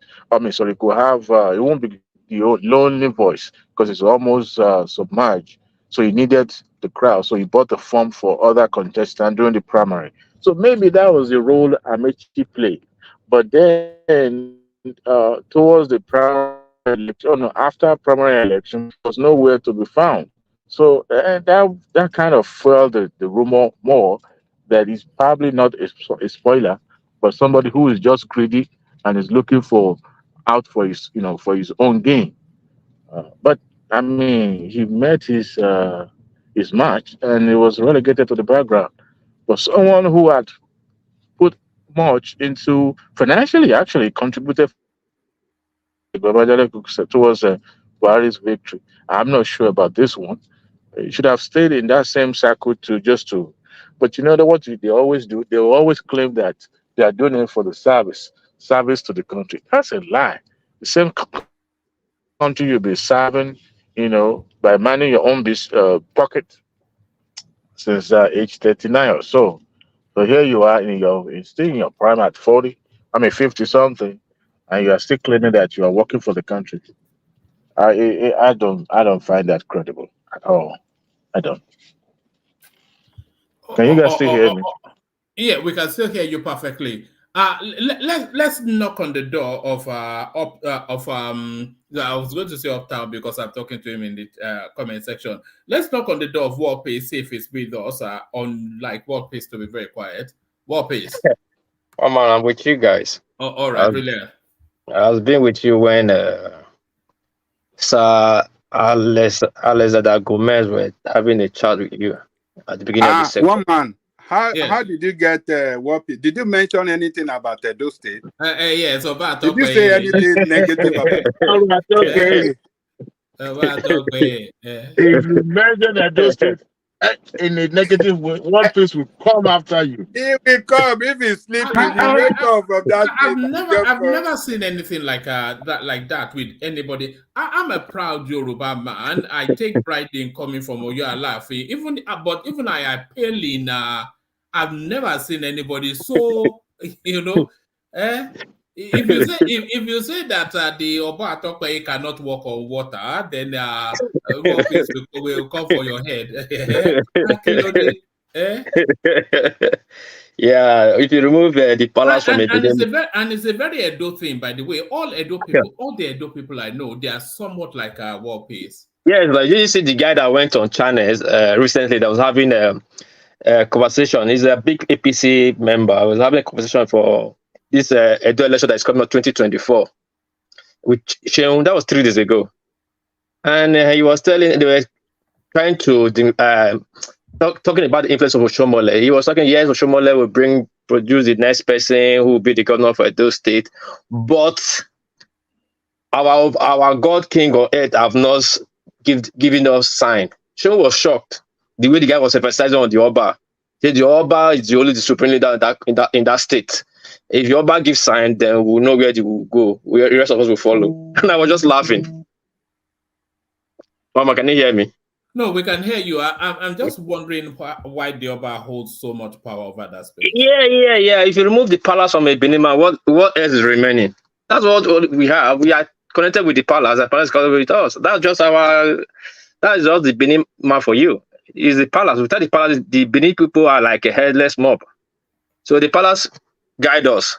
So they could have it won't be the lonely voice because it's almost submerged. So he needed the crowd. So he bought the form for other contestants during the primary. So maybe that was the role Amechi played. But then towards the primary election, after primary election, was nowhere to be found. So that kind of fueled the rumor more that he's probably not a spoiler, but somebody who is just greedy and is looking out for his own gain. But I mean, he met his match and he was relegated to the background. But someone who had put much into financially, actually contributed towards Buhari's victory. I'm not sure about this one. You should have stayed in that same circle but you know what they always do? They will always claim that they are doing it for the service to the country. That's a lie. The same country you'll be serving, by manning your own pocket since age 39 or so. So here you are still in your prime at 50 something, and you are still claiming that you are working for the country. I don't find that credible at all. I don't. Can you guys still hear me? Yeah, we can still hear you perfectly. Let's knock on the door of I was going to say Uptown because I'm talking to him in the comment section. Let's knock on the door of Warpace, see if he's with us on Warpace to be very quiet. Warpace. Oh man, I'm with you guys. Oh, all right, brilliant. I was being with you when Sir Alexander Gomez were having a chat with you at the beginning of the session. One man, How did you get Wapi? Did you mention anything about Edo State? Yes, about did you say anything negative about it? If you mention Edo State in a negative way, one piece will come after you. He will come if he's sleeping. He wake up from that. I've never seen anything like that with anybody. I'm a proud Yoruba man. I take pride in coming from Oyo Alaafin. But even I appeal in. I've never seen anybody so If you say that the Oba Atokwe cannot walk on water, then what piece will come for your head. Yeah, if you remove the palace from it, it's a very Edo thing, by the way. All the Edo people I know, they are somewhat like a war piece. Yeah, like you see the guy that went on channels recently that was having a conversation. He's a big APC member. I was having a conversation for this Edo election that is coming up 2024. Which that was 3 days ago, and he was telling they were trying to talking about the influence of Oshomole. He was talking, yes, Oshomole will produce the next person who will be the governor for Edo State, but our God King on earth have not given us sign. Shomole was shocked the way the guy was emphasizing on the Oba. The Oba is the only supreme leader in that state. If the Oba gives sign, then we'll know where they will go. The rest of us will follow. And I was just laughing. Mama, can you hear me? No, we can hear you. I'm just wondering why the Oba holds so much power over that space. Yeah. If you remove the palace from a Benima, what else is remaining? That's what we have. We are connected with the palace. The palace is connected with us. That is just the Benima for you. Is the palace. Without the palace, the Benin people are like a headless mob. So the palace guide us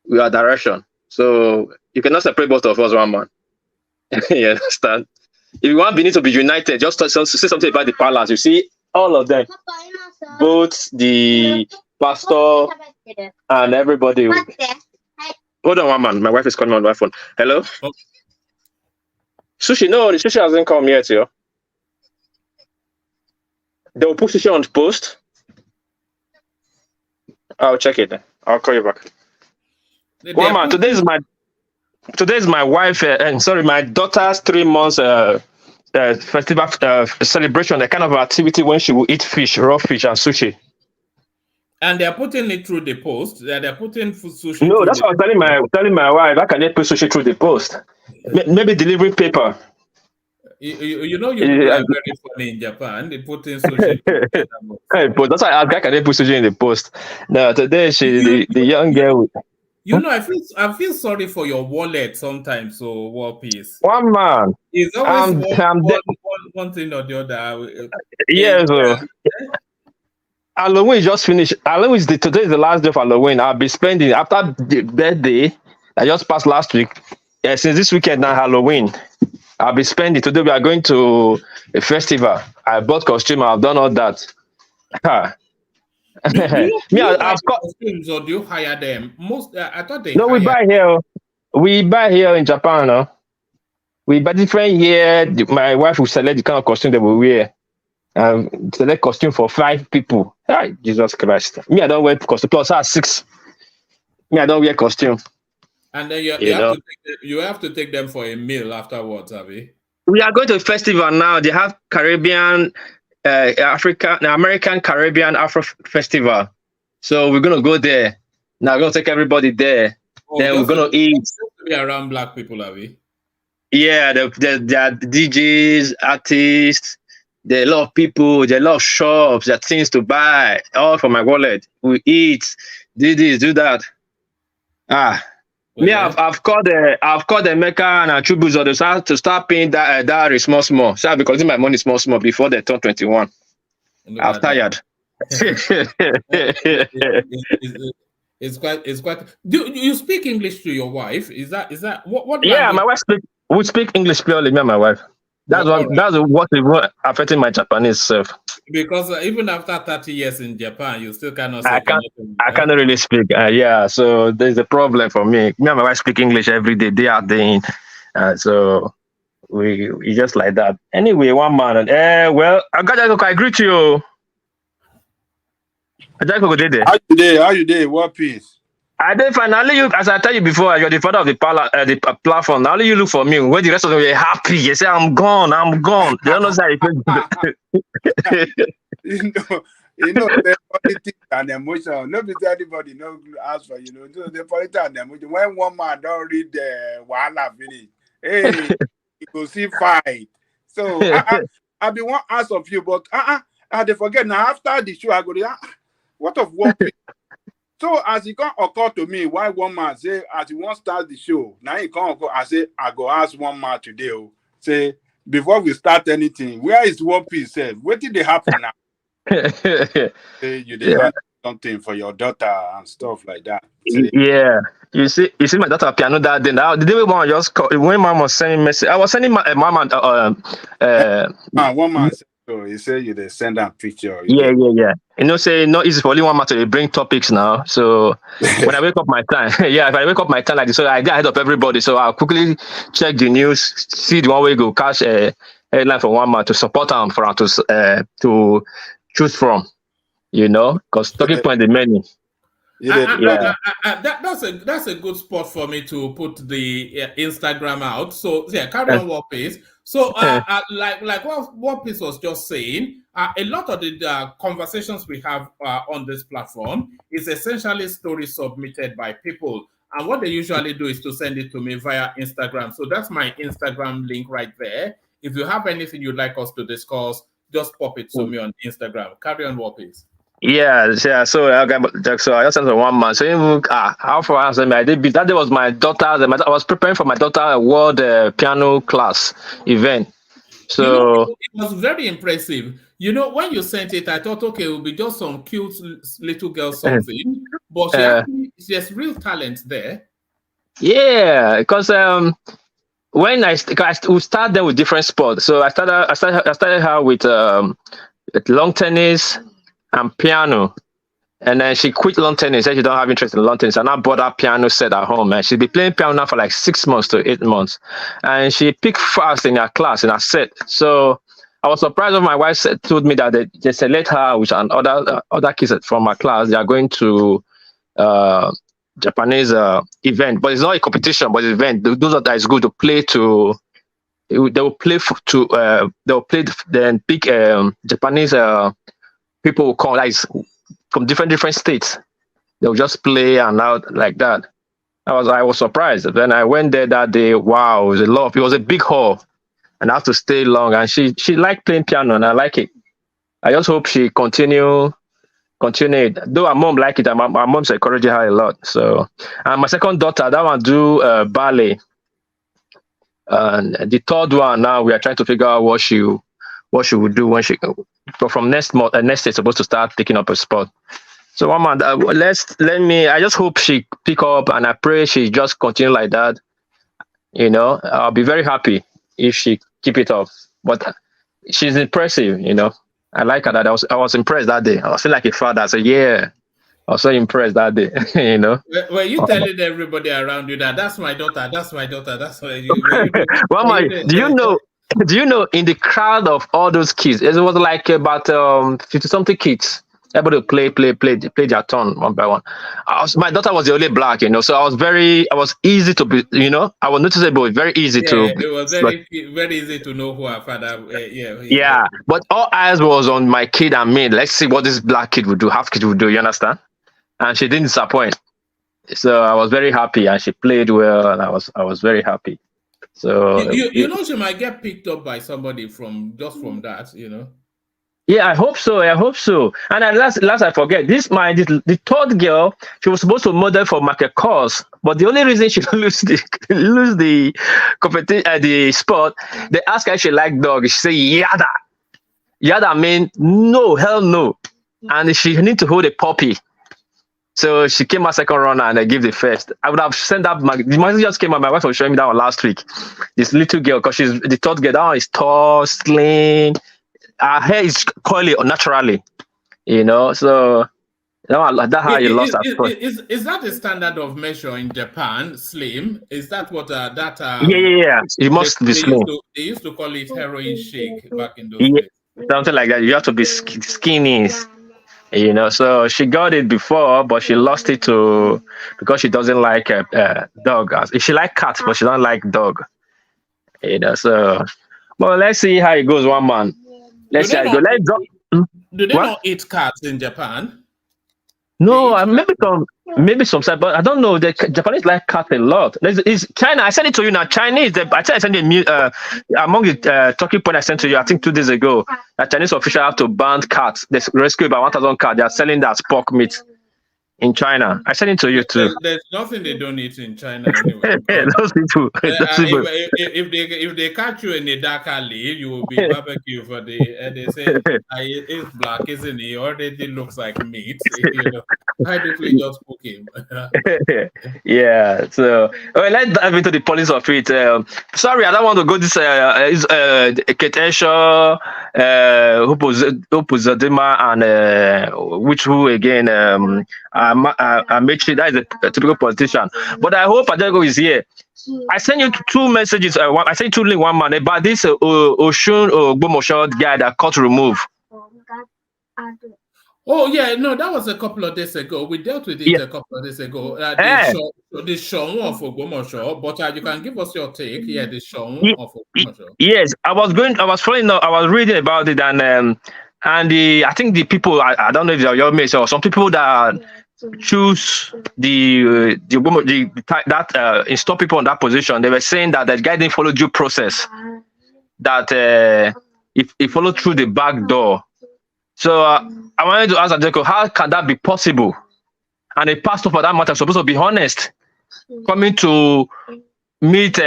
with our direction. So you cannot separate both of us, one man. You understand? If you want Benin to be united, just say something about the palace. You see all of them, both the pastor and everybody. Hold on, one man. My wife is calling on my phone. Hello? Sushi, no, the Sushi hasn't come yet, yo. They will put Sushi on the post. I'll check it. I'll call you back. One man, today is my wife, my daughter's 3 months festival celebration, a kind of activity when she will eat fish, raw fish and sushi. And they're putting it through the post. They're putting sushi. No, that's what I'm telling my wife. How can they put sushi through the post? Maybe delivering paper. You know, you are very funny in Japan. They put in sushi. But that's why I ask, how can they put sushi in the post? Now today, the young girl. You know, I feel sorry for your wallet sometimes. So, War Piece. One man. It's always one thing or the other. Yes. Halloween just finished. Today is the last day of Halloween. I'll be spending after the birthday that just passed last week. Yeah, since this weekend now Halloween, I'll be spending. Today we are going to a festival. I bought costume. I've done all that. Do you I've got costumes or do you hire them? I thought they. No, we buy here. We buy here in Japan. No? We buy different here. My wife will select the kind of costume that we wear. Select costume for 5 people. Hi, Jesus Christ. Me, I don't wear costume. Plus, I have 6. Me, I don't wear costume. And then you have to take them for a meal afterwards, Abby. We are going to a festival now. They have Caribbean, American Caribbean Afro Festival. So we're gonna go there. Now we're gonna take everybody there. Then we're gonna eat. Be around black people, Abby. Yeah, there are DJs, artists. There are a lot of people. There are a lot of shops. There are things to buy. All from my wallet. We eat. Do this, do that. Me, I've called the Mecca and Achubus to start paying that small. So I'll be collecting my money small before they turn 21. I'm tired. It's quite. Do you speak English to your wife? Is that what? Yeah, my wife we speak English purely. Me and my wife. That's what is affecting my Japanese self. Because even after 30 years in Japan, you still cannot. I cannot really speak. So there's a problem for me. Me and my wife speak English every day out, day in. So we just like that. Anyway, one man. Well, I agree to you. How you day? What peace? I did finally you, as I tell you before, you're the father of the platform. Now only you look for me. When the rest of them are happy, you say, I'm gone. They don't know say the politics and emotion. Nobody anybody no ask for the politics and emotion. When one man don't read the Wala finish, hey, you go see fight. So I be one ask of you, but I dey forget now after the show I go what of war peace? So as it can't occur to me, why one man say as he won't start the show, now he can't occur. I say I go ask one man today. Say before we start anything, where is One Piece? What did they happen now? Say you did something for your daughter and stuff like that. Say, yeah. You see my daughter piano that day. Now the day one just call, when mom was sending message, I was sending my mom one man said so he said you they send a picture. Yeah. You know, say not easy for only one matter. They bring topics now. So when I wake up my time, if I wake up my time like this, so I get ahead of everybody. So I'll quickly check the news, see the one way go catch a headline for one man to support them for to choose from. You know, because talking point the many. That's a good spot for me to put the Instagram out. So carry on what pace. So like what Peace was just saying, a lot of the conversations we have on this platform is essentially stories submitted by people, and what they usually do is to send it to me via Instagram. So that's my Instagram link right there. If you have anything you'd like us to discuss, just pop it to me on Instagram. Carry on what Peace. Yeah. So I just sent to one man. So how far I did that day was my daughter. I was preparing for my daughter world piano class event. So it was very impressive. You know, when you sent it, I thought, okay, it will be just some cute little girl something, but she has real talent there. Yeah, because when we start them with different sports. So I started her with long tennis and piano, and then she quit lawn tennis. Said she don't have interest in lawn tennis, and I bought her piano set at home. And she's been playing piano now for like 6 months to 8 months, and she picked fast in her class in her set. So I was surprised when my wife told me that they select her with other kids from her class. They are going to Japanese event, but it's not a competition, but it's an event. Those that is good to play to. They will play then pick Japanese. People will come from different states. They'll just play and out like that. I was surprised. Then I went there that day. Wow, it was a big hall, and I have to stay long. And she liked playing piano, and I like it. I just hope she continue it. Though her mom like it, and my mom's encouraging her a lot. So, and my second daughter, that one do ballet. And the third one now we are trying to figure out what she would do when she. But from next month, next year, supposed to start picking up a sport. So, one month, I just hope she pick up, and I pray she just continue like that. You know, I'll be very happy if she keep it up. But she's impressive, you know. I like her. That I was impressed that day. I was feeling like a father. I said, yeah. I was so impressed that day, you know. Were you telling everybody around you that that's my daughter, that's my daughter, that's my do you know in the crowd of all those kids, it was like about 50-something kids. Everybody play their turn one by one. My daughter was the only black, you know, so I was easy to be, you know, I was noticeable, very easy to. It was very easy to know who her father. Yeah, but all eyes was on my kid and me. Let's see what this black kid would do, half kid would do. You understand? And she didn't disappoint. So I was very happy, and she played well, and I was very happy. So you know, she might get picked up by somebody from that, you know. Yeah, I hope so. And then last I forget, the third girl, she was supposed to model for Michael Kors, but the only reason she lose the competition, the sport, they asked her if she liked dogs. She said yada. Yada mean no, hell no, and she need to hold a puppy. So she came out second runner, and I give the first. I would have sent that. The magazine just came out. My wife was showing me that one last week. This little girl, because she's the third girl. That one is tall, slim. Her hair is curly naturally, you know. So that's how you lost her spot. Is that the standard of measure in Japan? Slim? Is that what that? Yeah. It must be slim. They used to call it heroin shake back in those days. days. Something like that. You have to be skinny. You know, so she got it before, but she lost it to because she doesn't like dog. She like cats, but she don't like dog. You know, so well, let's see how it goes. One man. Let's see how it goes. Let's drop. Do they What? not eat cats in Japan? No, maybe some side, but I don't know. The Japanese like cat a lot. Is China? I sent it to you now. Chinese. I sent you among the talking point I sent to you. I think 2 days ago. A Chinese official have to ban cats. They rescue about 1,000 cats. They are selling that as pork meat in China. I sent it to you too. There's nothing they don't eat in China anyway. Those people. If they catch you in a dark alley, you will be barbecue for the. And they say it's black, isn't he? Already looks like meat. You know, why don't we just cook him? Yeah. So let's dive into the police of it. Sorry, I don't want to go this. Ketesha, Upuzadima, and who again? Amechi, that is a typical politician. But I hope Adego is here. I sent you 2 messages. I sent you 2 links, one man about this Oshun Ogbomosho guy that got removed. Oh yeah, no, that was a couple of days ago. We dealt with it a couple of days ago. The Shon of Ogbomosho, but you can give us your take. Yeah, the Shon of Ogbomosho. Yes, I was following. I was reading about it, and I think the people. I don't know if they're your mates or some people that choose that install people in that position. They were saying that the guy didn't follow due process. That if he followed through the back door. So I wanted to ask Adeko, how can that be possible? And a pastor, for that matter, is supposed to be honest, coming to meet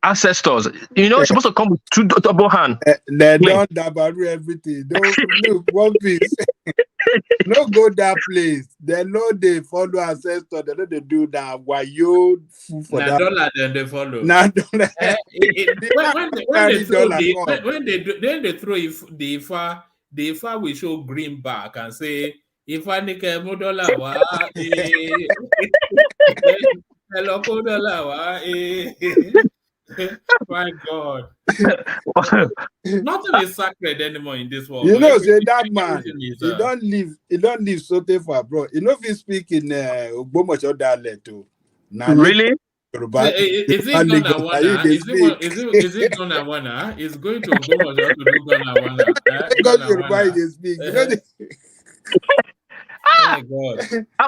ancestors. You know, you're supposed to come with 2 double hand. They don't dabaru everything. Don't look one piece. No go that place. They know they follow ancestors. They know they do that. Why you for that? Dollar then they follow. Nah, dollar. When they throw the Ifa will show green back and say Ifa nike modola wa hello modola wa my God. Nothing is sacred anymore in this world. You know, say that man, he don't live so far, bro. You know, if he speak in Ogbomoso dialect too. Really? Is it Ganawana? Is it Ganawana? Is going to Ogbomoso to do Ganawana? Because Yoruba they speak. You know oh my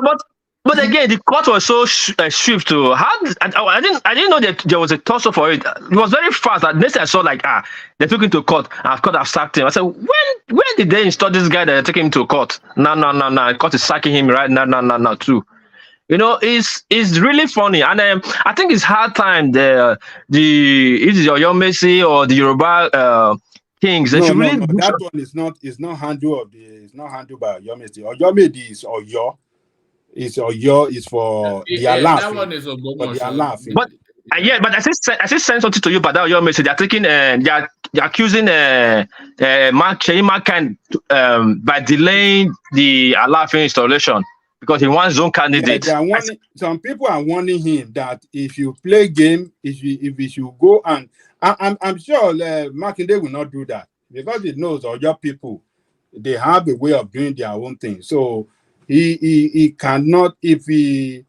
God. But again, the court was so swift too. I didn't know that there was a tussle for it. It was very fast. Next I saw they took him to court and of course I've sacked him. I said, when did they install this guy that they're taking him to court? No. The court is sacking him right now too. You know, it's really funny, and I think it's hard time the Your Messi or the Yoruba kings. They should really that one is not handled by Your Messi. Or Your Messi is Oyo. Is for the Alaf. That one is for the Alaf. But but I still send something to you, but that Your Messi, they're taking they're accusing Mark by delaying the Alaf installation because he wants his own candidate. Some people are warning him that if you play game, if you should go and I'm sure Makinde will not do that because he knows all your people, they have a way of doing their own thing. So he cannot, if he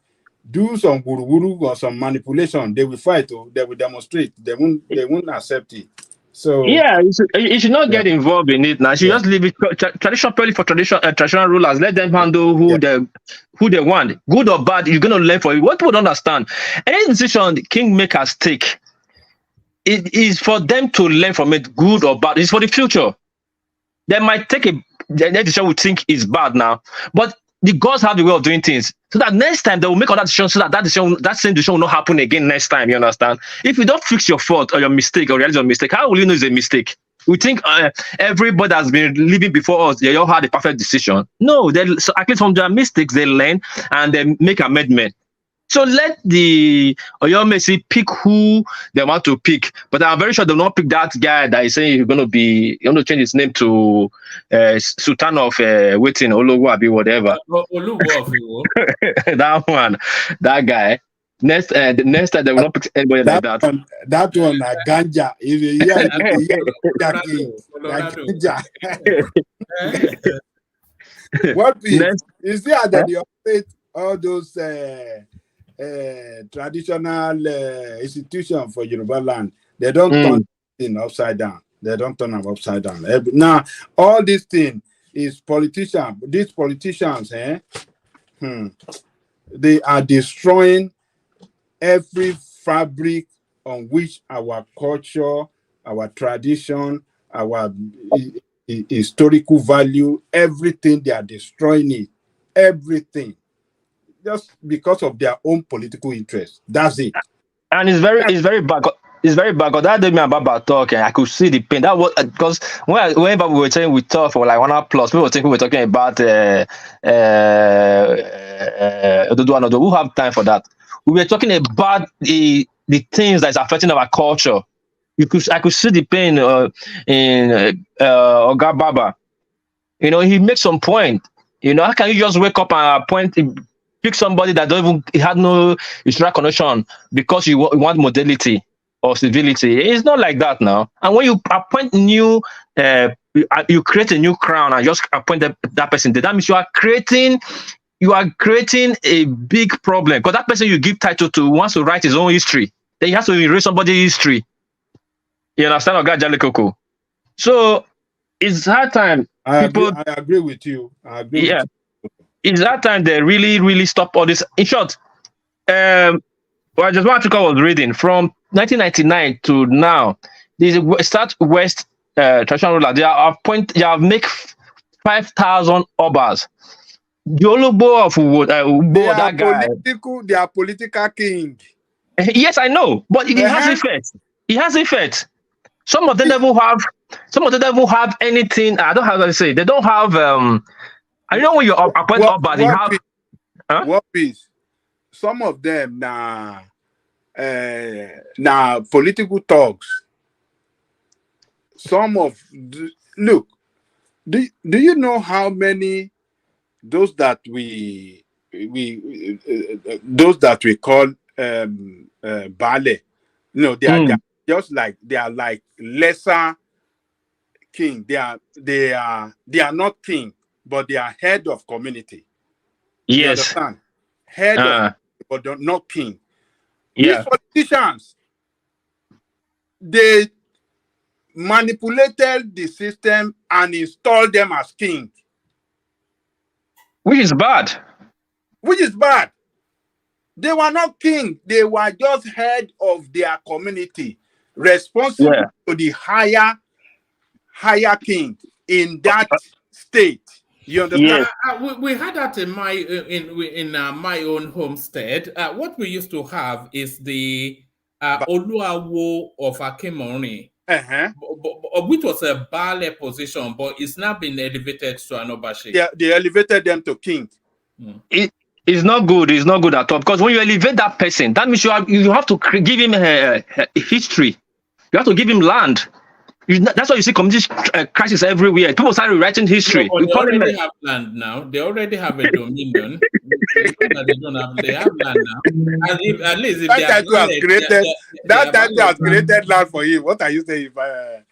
do some guru or some manipulation, they will fight or they will demonstrate. They won't accept it. So yeah, you should not get involved in it now. You should just leave it traditional for traditional rulers. Let them handle who they want, good or bad. You're gonna learn from it. What people don't understand, any decision the kingmakers take, it is for them to learn from it, good or bad. It's for the future. They might take a decision we think is bad now, but the gods have the way of doing things, so that next time they will make another decision, so that same decision will not happen again next time. You understand? If you don't fix your fault or your mistake or realize your mistake, how will you know it's a mistake? We think everybody has been living before us, they all had a perfect decision. No, so at least from their mistakes they learn and they make amendment. So let the Your Messi pick who they want to pick, but I'm very sure they'll not pick that guy that is saying he's going to change his name to Sultan of waiting Olowo Abi whatever. Oluwo. That one, that guy. the next time they will not pick anybody like that. That one, ganja. If you hear ganja. What is that they operate all those traditional institutions for Yoruba land? They don't turn things upside down. They don't turn them upside down. Now, all this thing is politicians. These politicians, they are destroying every fabric on which our culture, our tradition, our historical value, everything, they are destroying it. Everything. Just because of their own political interest. That's it. And it's very bad. It's very bad. Because that day me and Baba talking, I could see the pain. That was because whenever we were saying we talked for like 1 hour plus, people were thinking we were talking about who have time for that. We were talking about the things that's affecting our culture. I could see the pain in Oga Baba. You know, he makes some point. You know, how can you just wake up and pick somebody that don't even had no historical connection because you want modality or civility? It's not like that now. And when you appoint new, you create a new crown and just appoint that person, that means you are creating a big problem, because that person you give title to wants to write his own history. Then he has to erase somebody's history. You understand, Oga Jalikoko? So it's hard time. I agree with you. It's that time they really stop all this. In short, just one article I was reading from 1999 to now. The Southwest traditional ruler, they have make 5,000 obas. The Olobo of that guy. They are political king. Yes, I know, but it has effect. It has effect. Some of them don't have anything. I don't have to say. They don't have. I know when you appoint Oba, they have. What is? Some of them now political talks. Look. Do you know how many those that we call Bale? No, they are just like they are like lesser king. They are not king, but they are head of community. Yes. You understand? Head of, but not king. Yeah. These politicians, they manipulated the system and installed them as king. Which is bad. They were not king. They were just head of their community, responsible to the higher king in that state. You understand? We had that in my own homestead. What we used to have is the Oluawo of Akimoni, which was a Bale position, but it's now been elevated to an Obashi. Yeah, they elevated them to king. It's not good. It's not good at all, because when you elevate that person, that means you have to give him a history. You have to give him land. That's why you see community crisis everywhere. People start rewriting history. No, they already have land now. They already have a dominion. They have land now. And at least if that title has created land for him. What are you saying?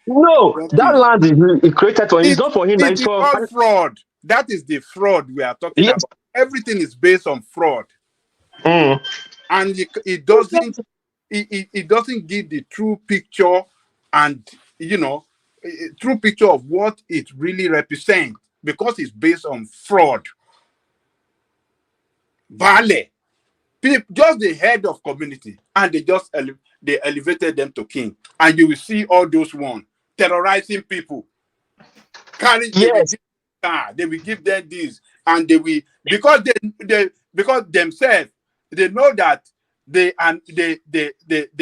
No, that land is created for him. It's not for him. It's for fraud. That is the fraud we are talking about. Everything is based on fraud, and it doesn't give the true picture, and true picture of what it really represents, because it's based on fraud. Vale, just the head of community, and they elevated them to king, and you will see all those ones terrorizing people, carrying. They will give them this, and they will, because themselves, they know that they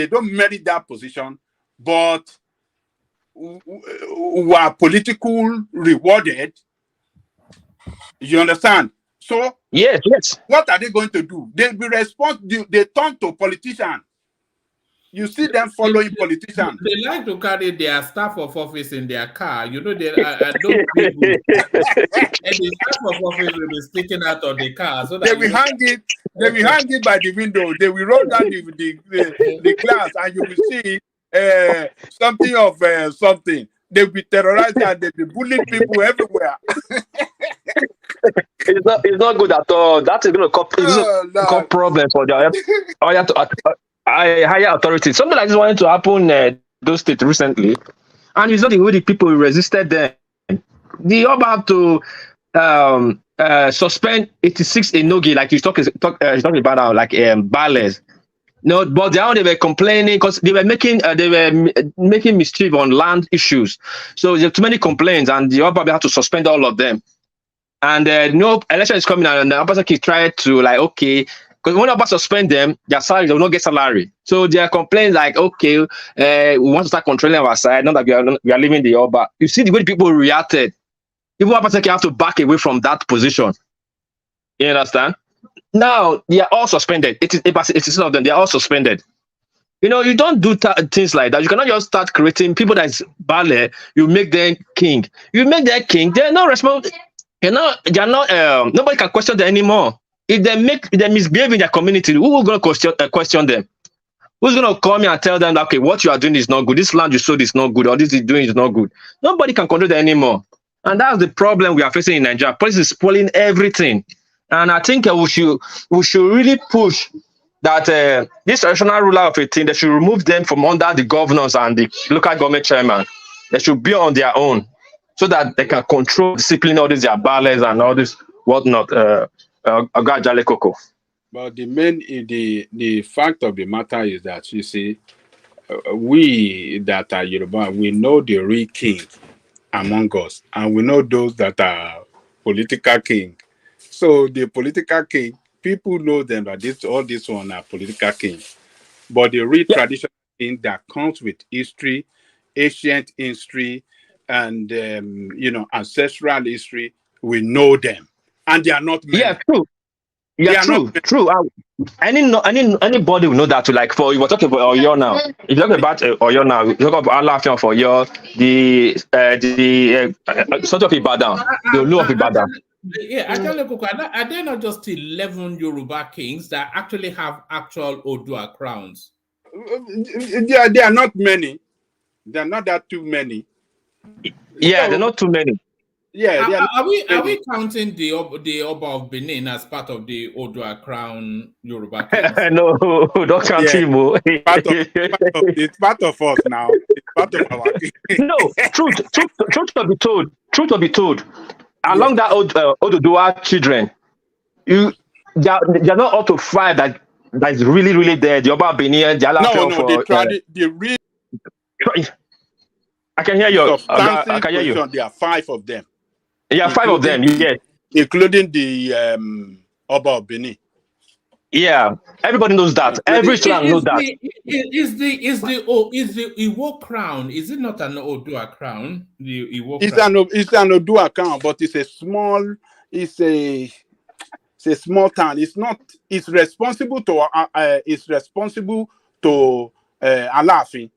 don't merit that position, but were political rewarded. You understand? So yes. What are they going to do? They'll be responsible. They turn to politicians. You see them following politicians. They like to carry their staff of office in their car. You know, they don't people. And the staff of office will be sticking out of the car. So that They will hang it. They will hang it by the window. They will roll down the glass, and you will see something of something. They will be terrorized and they will be bullying people everywhere. It's not good at all. That is going to cause problems for the higher authorities. Something like this wanted to happen in those states recently, and it's not the way the people resisted them. The Oba have to suspend 86 Enogi, like he's talking about now, like Bales. No, but they were complaining because they were making mischief on land issues. So there are too many complaints, and the Oba had to suspend all of them. And no election is coming, and the Obaseki tried to okay, because when Oba suspend them, their salary, they will not get salary. So they are complaining okay, we want to start controlling our side, not that we are leaving the Oba. You see the way people reacted. Even Obaseki have to back away from that position. You understand? Now they are all suspended. It is of them. They are all suspended. You know, you don't do things like that. You cannot just start creating people that is ballet. You make them king. You make them king. They're not responsible. They're not. Nobody can question them anymore. If they misbehave in their community, who is going to question them? Who's going to come here and tell them that, okay, what you are doing is not good. This land you sowed is not good, or this is doing is not good. Nobody can control them anymore. And that's the problem we are facing in Nigeria. Police is spoiling everything. And I think we should really push that this traditional ruler of a thing, they should remove them from under the governors and the local government chairman. They should be on their own so that they can control, discipline all these their ballets and all this whatnot. But the fact of the matter is that, you see, we that are Yoruba, we know the real king among us, and we know those that are political king. So the political king, people know them that all this one are political king. But the real traditional king that comes with history, ancient history, and ancestral history, we know them, and they are not many. Yeah, true. Yeah, true. Anybody will know that. For you were talking about Oyo now. If you talk about Oyo now, you talk about Alaafin for Oyo, the sort of Ibadan, the Olu of Ibadan. Yeah, actually, are there not just 11 Yoruba kings that actually have actual Odua crowns? There are not many. There are not that too many. Yeah, they're not too many. Yeah, are we counting the Oba of Benin as part of the Odua crown Yoruba kings? No, don't count him. It's part of us now. It's part of our No, truth to be told. Along that Odudua children, they are not up to 5 that is really, really there. The Oba Benin, the real. I can hear you. I can hear you. There are 5 of them. Yeah, 5 of them. Yes, including the Oba of Benin. Yeah, everybody knows that. Every Islam knows that. Is the Iwo crown? Is it not an Odua crown? The Iwo crown? It's an Odua crown, but it's a small. It's a small town. It's not. It's responsible to. Alaafin.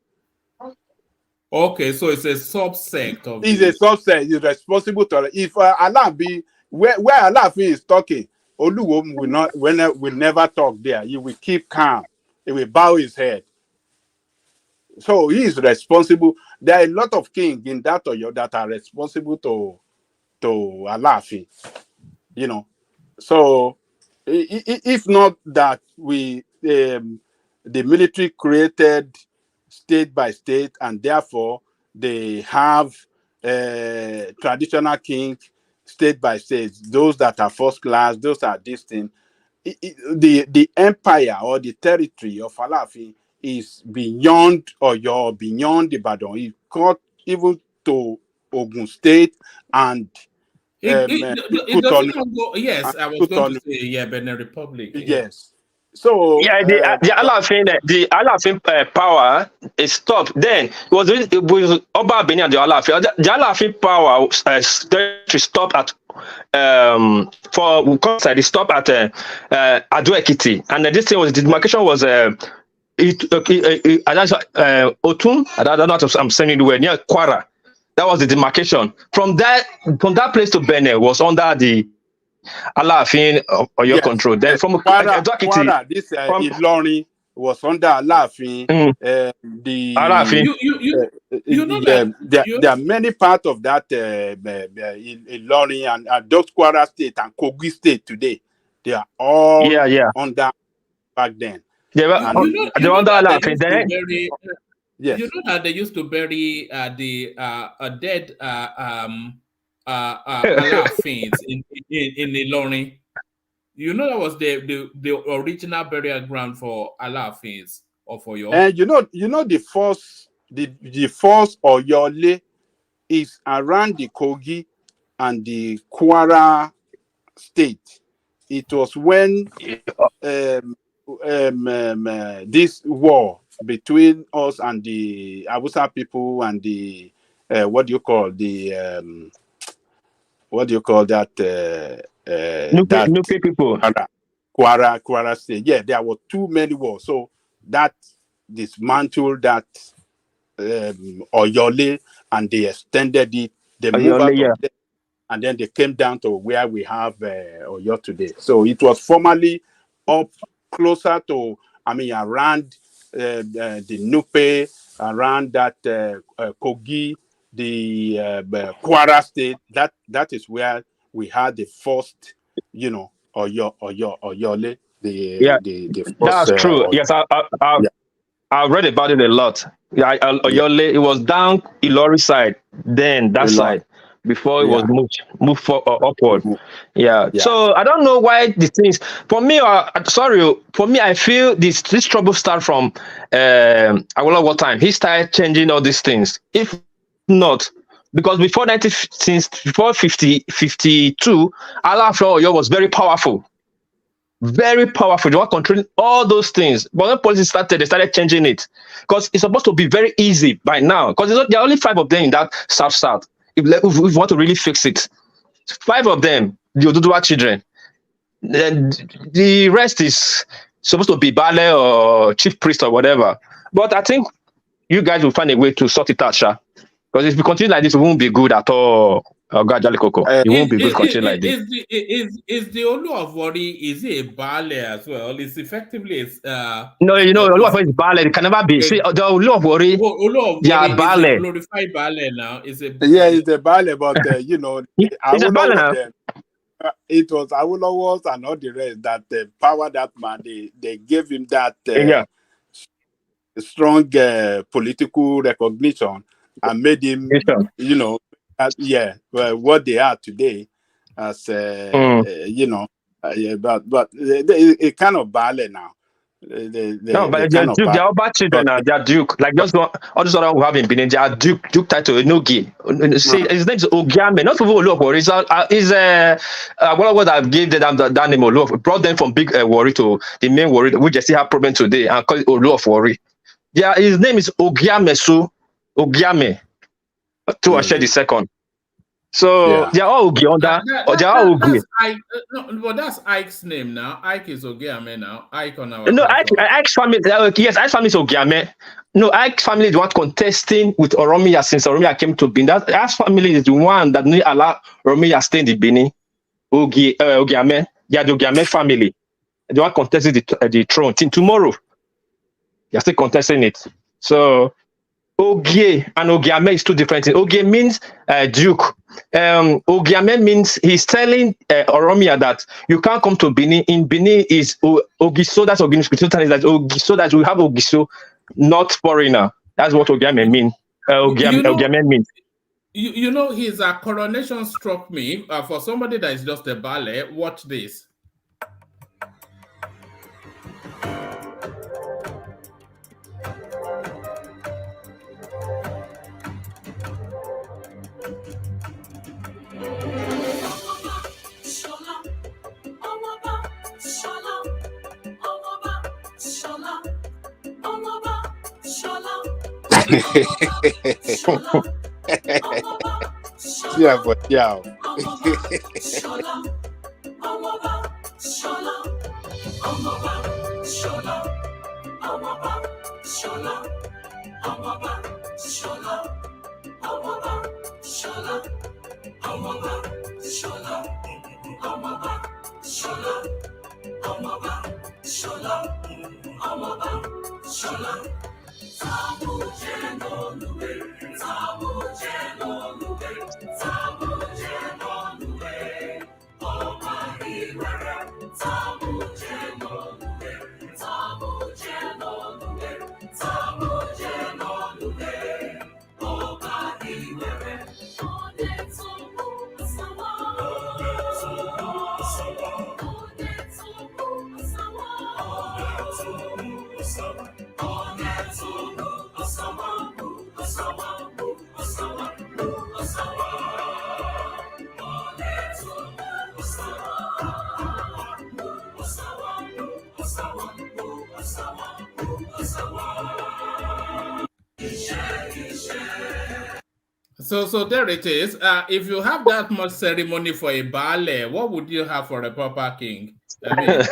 Okay, so it's a subsect of. It's a subset. It's responsible to. If Alaafin, where Alaafin is talking, Oluwo will never talk there. He will keep calm. He will bow his head. So he is responsible. There are a lot of kings in that Oyo that are responsible to Alaafin. You know. So if not that the military created state by state, and therefore they have traditional king state by state, those that are first class, those are distinct. The empire or the territory of Alaafin is beyond Oyo, beyond Ibadan. It got even to Ogun State and it doesn't go. Yes, I was going to say Benin Republic. Yes. So the Alaafin power is stopped. Then it was Oba Benin and the Alaafin. The Alaafin power stopped at for it stopped at Ado Ekiti, and this thing was the demarcation was Otun, I don't know what I'm saying anywhere near Kwara. That was the demarcation. From that place to Benin was under the Alaafin or your control. Then from Kwara, this Ilori was under Alaafin. Alaafin. There are many parts of that Ilori and those Kwara State and Kogi State today. They are all under back then. They were under Alaafin then. Yes. You know that they used to bury the dead Alaafins in Ilorin. You know that was the original burial ground for Alaafins or for your. And you know the first Oyole is around the Kogi and the Kwara State. It was when this war between us and the Hausa people and the what do you call that? Nupe people. Kwara State. Yeah, there were too many wars. So that dismantled that Oyole and they extended it. They moved out of there, and then they came down to where we have Oyo today. So it was formerly up closer to, around the Nupe, around that Kogi, the Kwara State. That is where we had the first, Oyole. The first, that's true. Yes, I read about it a lot. Oyole, it was down Ilori side, then that side, before it was moved upward. So I don't know why the things. For me, I feel this trouble start from what time he started changing all these things. If not, because before 52, Alaafin Oyo was very powerful. Very powerful. They were controlling all those things. But when policy started, they started changing it. Because it's supposed to be very easy by now. Because there are only 5 of them in that South. If we want to really fix it. 5 of them, the Oduduwa children. Then the rest is supposed to be Bale or chief priest or whatever. But I think you guys will find a way to sort it out, Sha. Because if we continue like this, it won't be good at all. It won't be good continue like this. Is the Olu of Wari, is it a Bale as well? It's effectively no, Olu of Wari is Bale. It can never be. See, the Olu of Wari, they are Bale. Is a glorified Bale now. It's a Bale, but it's a Bale now. It was Awolowo's and all the rest that power that man. They gave him that strong political recognition and made him, what they are today as but it kind of Bale now. But they're Duke. They're all bad children now. They're Duke. Like just all those other who have been Benin, they are Duke title Enogi. See, his name is Ogiame. Not Olu of Wari. He's what I gave them that name Olu. Brought them from big Wari to the main Wari, which they still have problem today, and call it Olu of Wari. Yeah, his name is Ogiame. So Ogiame. To Ashe the second. So they are all Ogi under. They are all Ogi. But that's Ike's name now. Ike is Ogiame now. Ike on our. No, Ike's family. Yes, Ike's family is Ogiame. No, Ike's family is the one contesting with Oromia since Oromia came to Benin. Ike's family is the one that didn't allow Oromia stay in the Benin. Ogiame. Yeah, the Ogiame family. The one contesting the throne. Till tomorrow, they are still contesting it. So. Ogie and Ogiame is two different things. Ogie means Duke. Ogiame means he's telling Oromia that you can't come to Benin. In Benin is Ogiso, that's Ogiso. That's Ogiso, that we have Ogiso, not foreigner. That's what Ogiame means. Ogiame means. His coronation struck me. For somebody that is just a ballet, watch this. Yeah, but yeah. Shola, Amaba, Shola, Amaba, Shola, Amaba, Shola, Amaba, Shola, Amaba, Shola, Amaba, Shola. Tamu Jenoluwe, Tamu Jenoluwe, Tamu Jenoluwe, Oma Iwere, Tamu Jenoluwe, Tamu Jenoluwe, Tamu Jenoluwe, Oma Iwere, Onetumu Asawa, Onetumu Asawa, Onetumu Asawa, Onetumu Asawa, Onetumu Asawa, Asawa, Asawa, Asawa, Onetumu Asawa, Asawa, Asawa, Asawa, Asawa. So there it is. If you have that much ceremony for a Bwala, what would you have for a proper king? I mean,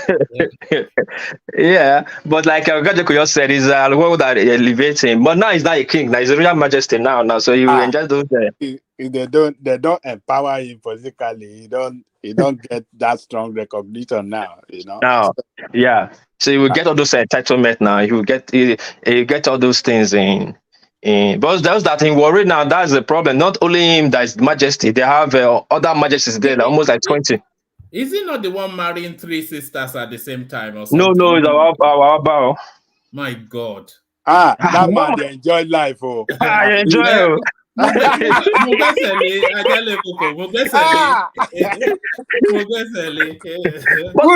Yeah, but like Gajako just said, is what that elevating. But now he's not a king. Now he's a real majesty now. So you enjoy those. If they don't empower him politically, he don't get that strong recognition now. Now, yeah. So you will get all those entitlement now. You will get all those things in. But those that in worry now, that's the problem. Not only him that is majesty, they have other majesties there, almost like 20. is he not the one marrying 3 sisters at the same time or No, something? it's our bow. My God. That man, they enjoy life. Oh. I enjoy it. Who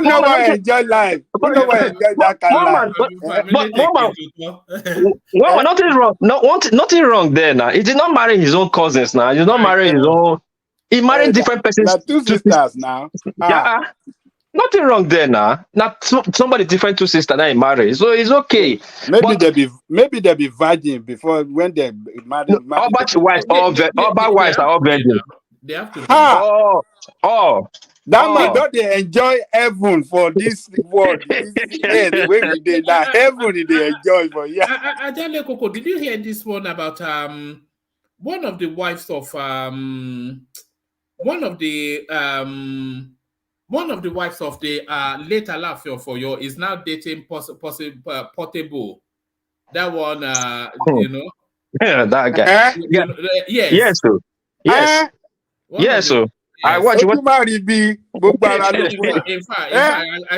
know why enjoy life? Who know why enjoy that kind of life? Nothing wrong. Nothing wrong there now. He did not marry his own cousins now. He did not marry his own. He married different persons. Like 2 sisters now. Yeah. Nothing wrong there now. Not somebody different 2 sisters that he married. So it's okay. Maybe they be virgin before when they married. All wives are all virgin. They have to. That man don't they enjoy heaven for this world? The way we did now, heaven they enjoy for Ajale Koko, did you hear this one about one of the wives of one of the late Alafio for you is now dating Portable. That one, you know. Yeah, that guy. Yes. Yes, sir. Yes. Yes, sir. I watch what. In fact, I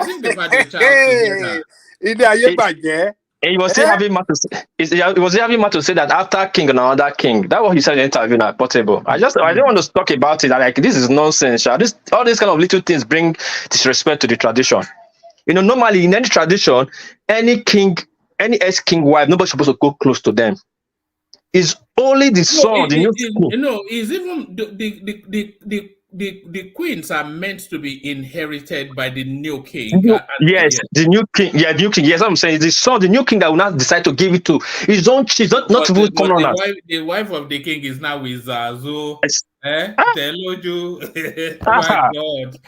think they've had a child together. He was still having matter. He was having matter to say that after king and another king. That's what he said in the interview at Portable. I didn't want to talk about it. Like this is nonsense. All these kind of little things bring disrespect to the tradition. Normally in any tradition, any ex-king wife, nobody's supposed to go close to them. It's only the son, the new king. Is even the queens are meant to be inherited by the new king. Yes, the new king. Yeah, the new king. Yes, I'm saying the son, the new king that will not decide to give it to his own chief, not even come on us. The wife of the king is now with Zo. Teloju. My God.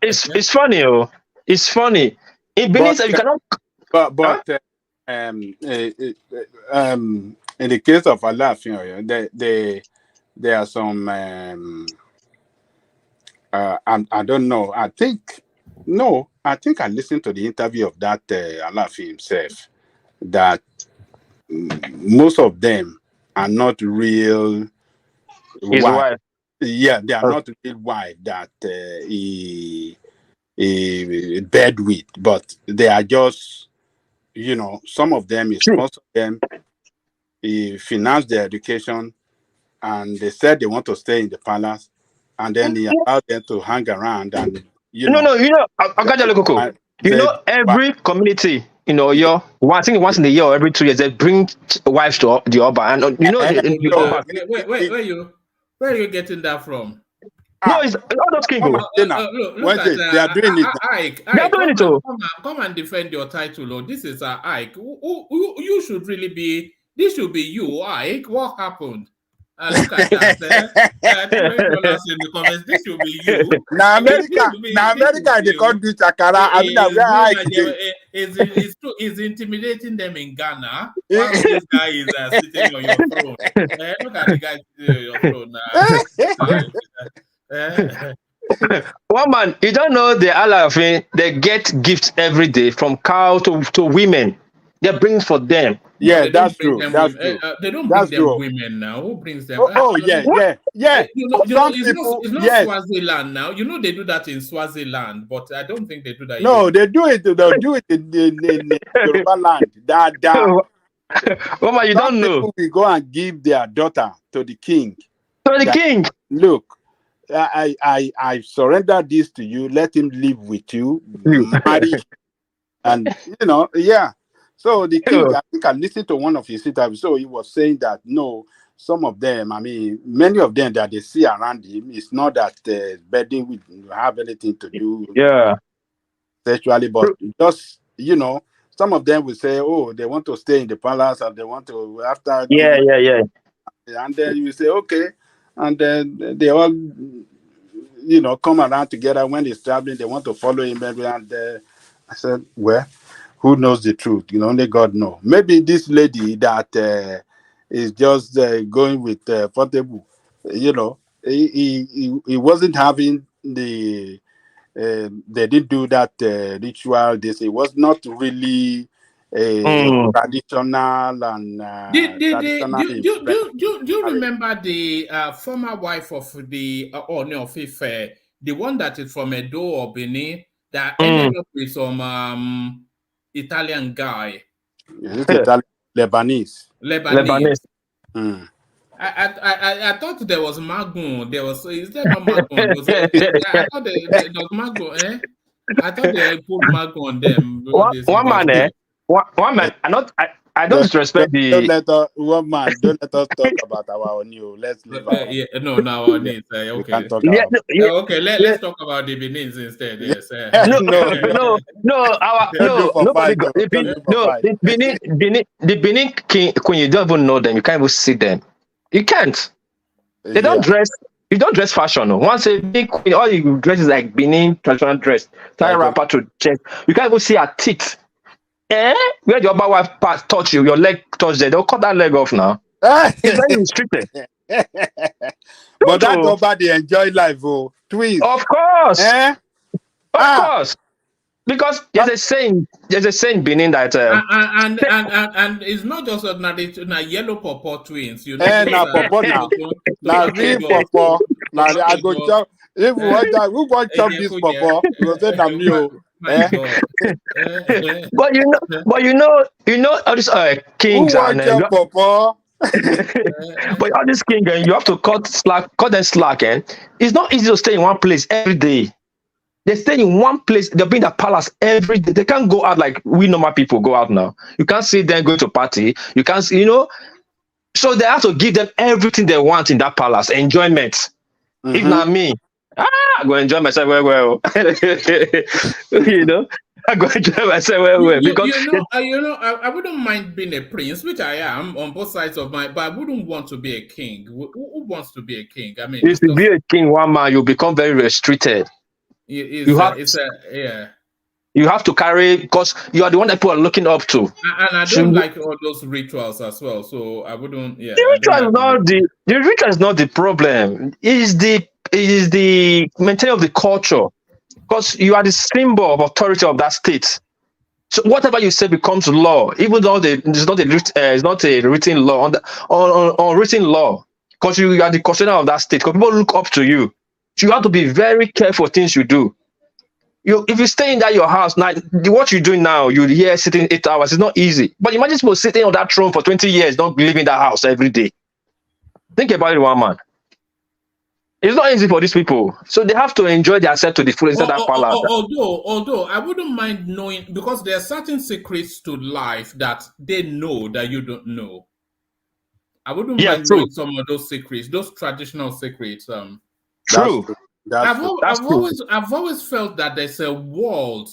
It's funny. Oh, it's funny. In Benin, you cannot. But in the case of Alafin, there are some. I don't know. I think I listened to the interview of that Alafin himself. That most of them are not real. His wife. Yeah, they are not real wife that he bed with, but they are just, some of them, he sponsor them, he financed their education, and they said they want to stay in the palace, and then he allowed them to hang around and every community I think once in a year or every 2 years they bring wives to the Oba, and where are you getting that from? No, it's all those kings. Look they are doing it. Ike, doing it. Come and defend your title. Oh, this is Ike. You should really be. This should be you, Ike. What happened? Look at that. In the comments. This should be you. Now America, they can't do chakara. I mean, it's true. He's intimidating them in Ghana while this guy is sitting on your throne. Look at the guy sitting on your throne. One man, you don't know the Alafin, they get gifts every day from cow to women. They bring for them. Yeah, No, that's true. That's women. true. They don't That's bring them true. women now. Who brings them? Yeah. It's People, not yes. Swaziland now. You know they do that in Swaziland, but I don't think they do that. No, they do it. They'll do it in Yoruba land. Mama, you don't know. We go and give their daughter to the king. To the king. Look, I surrender this to you. Let him live with you, marry, and yeah. So the king, I think I listened to one of his interviews. So he was saying that no, some of them, I mean, many of them that they see around him, it's not that bedding with have anything to do sexually, but just some of them will say, oh, they want to stay in the palace and they want to after and then you say okay, and then they all come around together when he's traveling. They want to follow him, and I said, well, who knows the truth? Only God knows. Maybe this lady that is just going with Portable, he wasn't having the. They didn't do that ritual. It was not really traditional and do you remember the former wife of the Ooni of Ife, the one that is from Edo or Benin that ended up with some Italian guy? Is it Italian? Lebanese. I thought there was Magun. Is there no Magun? I thought there was Magun. I thought they put Magun on them. One man. I don't disrespect the. Don't let us talk about our new. Let's leave our needs. Okay. Okay. Let's talk about the Benins instead. Yes. The Benin king, when you don't even know them, you can't even see them. You can't. They don't dress. You don't dress fashion. No. Once a big queen, all you dress is like Benin traditional dress. Tie wrapper to chest. You can't even see her teeth. Where the other wife touch you, your leg touch there, they'll cut that leg off now. It's very restricted. But that over they enjoy life, twins. Of course. Of course. Because there's a saying Benin that and it's not just na yellow pawpaw twins, pawpaw now real pawpaw. I go chop if who want chop this pawpaw, you go say na me. But you know all these kings and pawpaw. But all these kings, you have to cut them slack, it's not easy to stay in one place every day. They stay in one place. They'll be in the palace every day. They can't go out like we normal people go out now. You can't see them going to party. You can't see, So they have to give them everything they want in that palace. Enjoyment. If not me, I go enjoy myself well. I go enjoy myself well. Because I wouldn't mind being a prince, which I am on both sides of but I wouldn't want to be a king. Who wants to be a king? I mean, if you be a king, one man, you become very restricted. You have to carry, because you are the one that people are looking up to. And I don't like all those rituals as well. So I wouldn't. The ritual is not the problem. It is the maintaining of the culture, because you are the symbol of authority of that state. So whatever you say becomes law, even though it's not a written law on written law, because you are the custodian of that state. Because people look up to you. So you have to be very careful things you do. If you stay in your house now, what you're doing now, you're here sitting 8 hours. It's not easy. But imagine people sitting on that throne for 20 years, not leaving that house every day. Think about it, one man. It's not easy for these people. So they have to enjoy themselves to the full extent that palace. Although I wouldn't mind knowing, because there are certain secrets to life that they know that you don't know. I wouldn't mind knowing some of those secrets, those traditional secrets. True. I've always felt that there's a world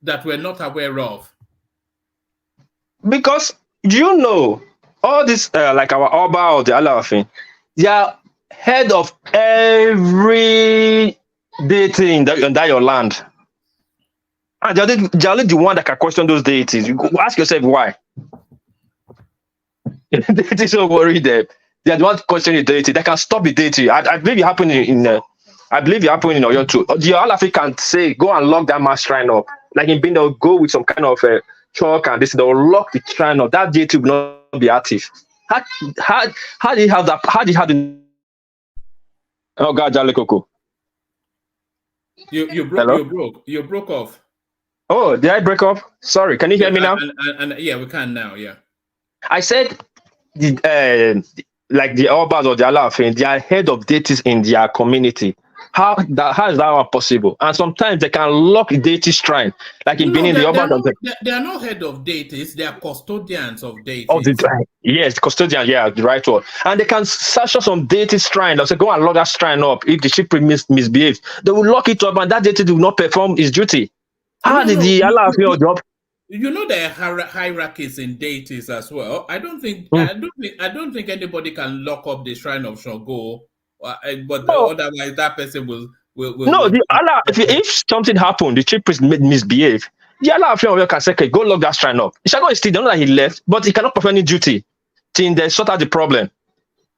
that we're not aware of. Because all this like our Oba or the Alafin, they are head of every day thing that your land. And they're only the one that can question those deities. You go ask yourself why. Deities don't worry them. They are the one questioning the deity. They can stop the deity. I believe it happened I believe it happened in Oyo too. The All African say go and lock that mass shrine up. Like in Benin, they'll go with some kind of chalk and this. They'll lock the shrine up. That deity will not be active. How do you have that? How do you have the? Oh God, Jale Coco. You broke off. Oh, did I break up? Sorry, can you hear me now? And yeah, we can now. Yeah. I said, like the Obas or the Alafin, they are head of deities in their community. How is that one possible? And sometimes they can lock deity shrine, like in Benin, the Obas. They are not head of deities. They are custodians of deities. Oh, yes, custodian, yeah, the right word. And they can search some deity shrine. They'll say, go and lock that shrine up. If the chief misbehaves, they will lock it up, and that deity will not perform his duty. How did the Alafin job? You know there are hierarchies in deities as well. I don't think anybody can lock up the shrine of Shango, but otherwise that person will. No, the Allah. If something happened, the chief priest misbehave. The Allah can say, okay, go lock that shrine up. Shango is still don't know that he left, but he cannot perform any duty till they sort out the problem.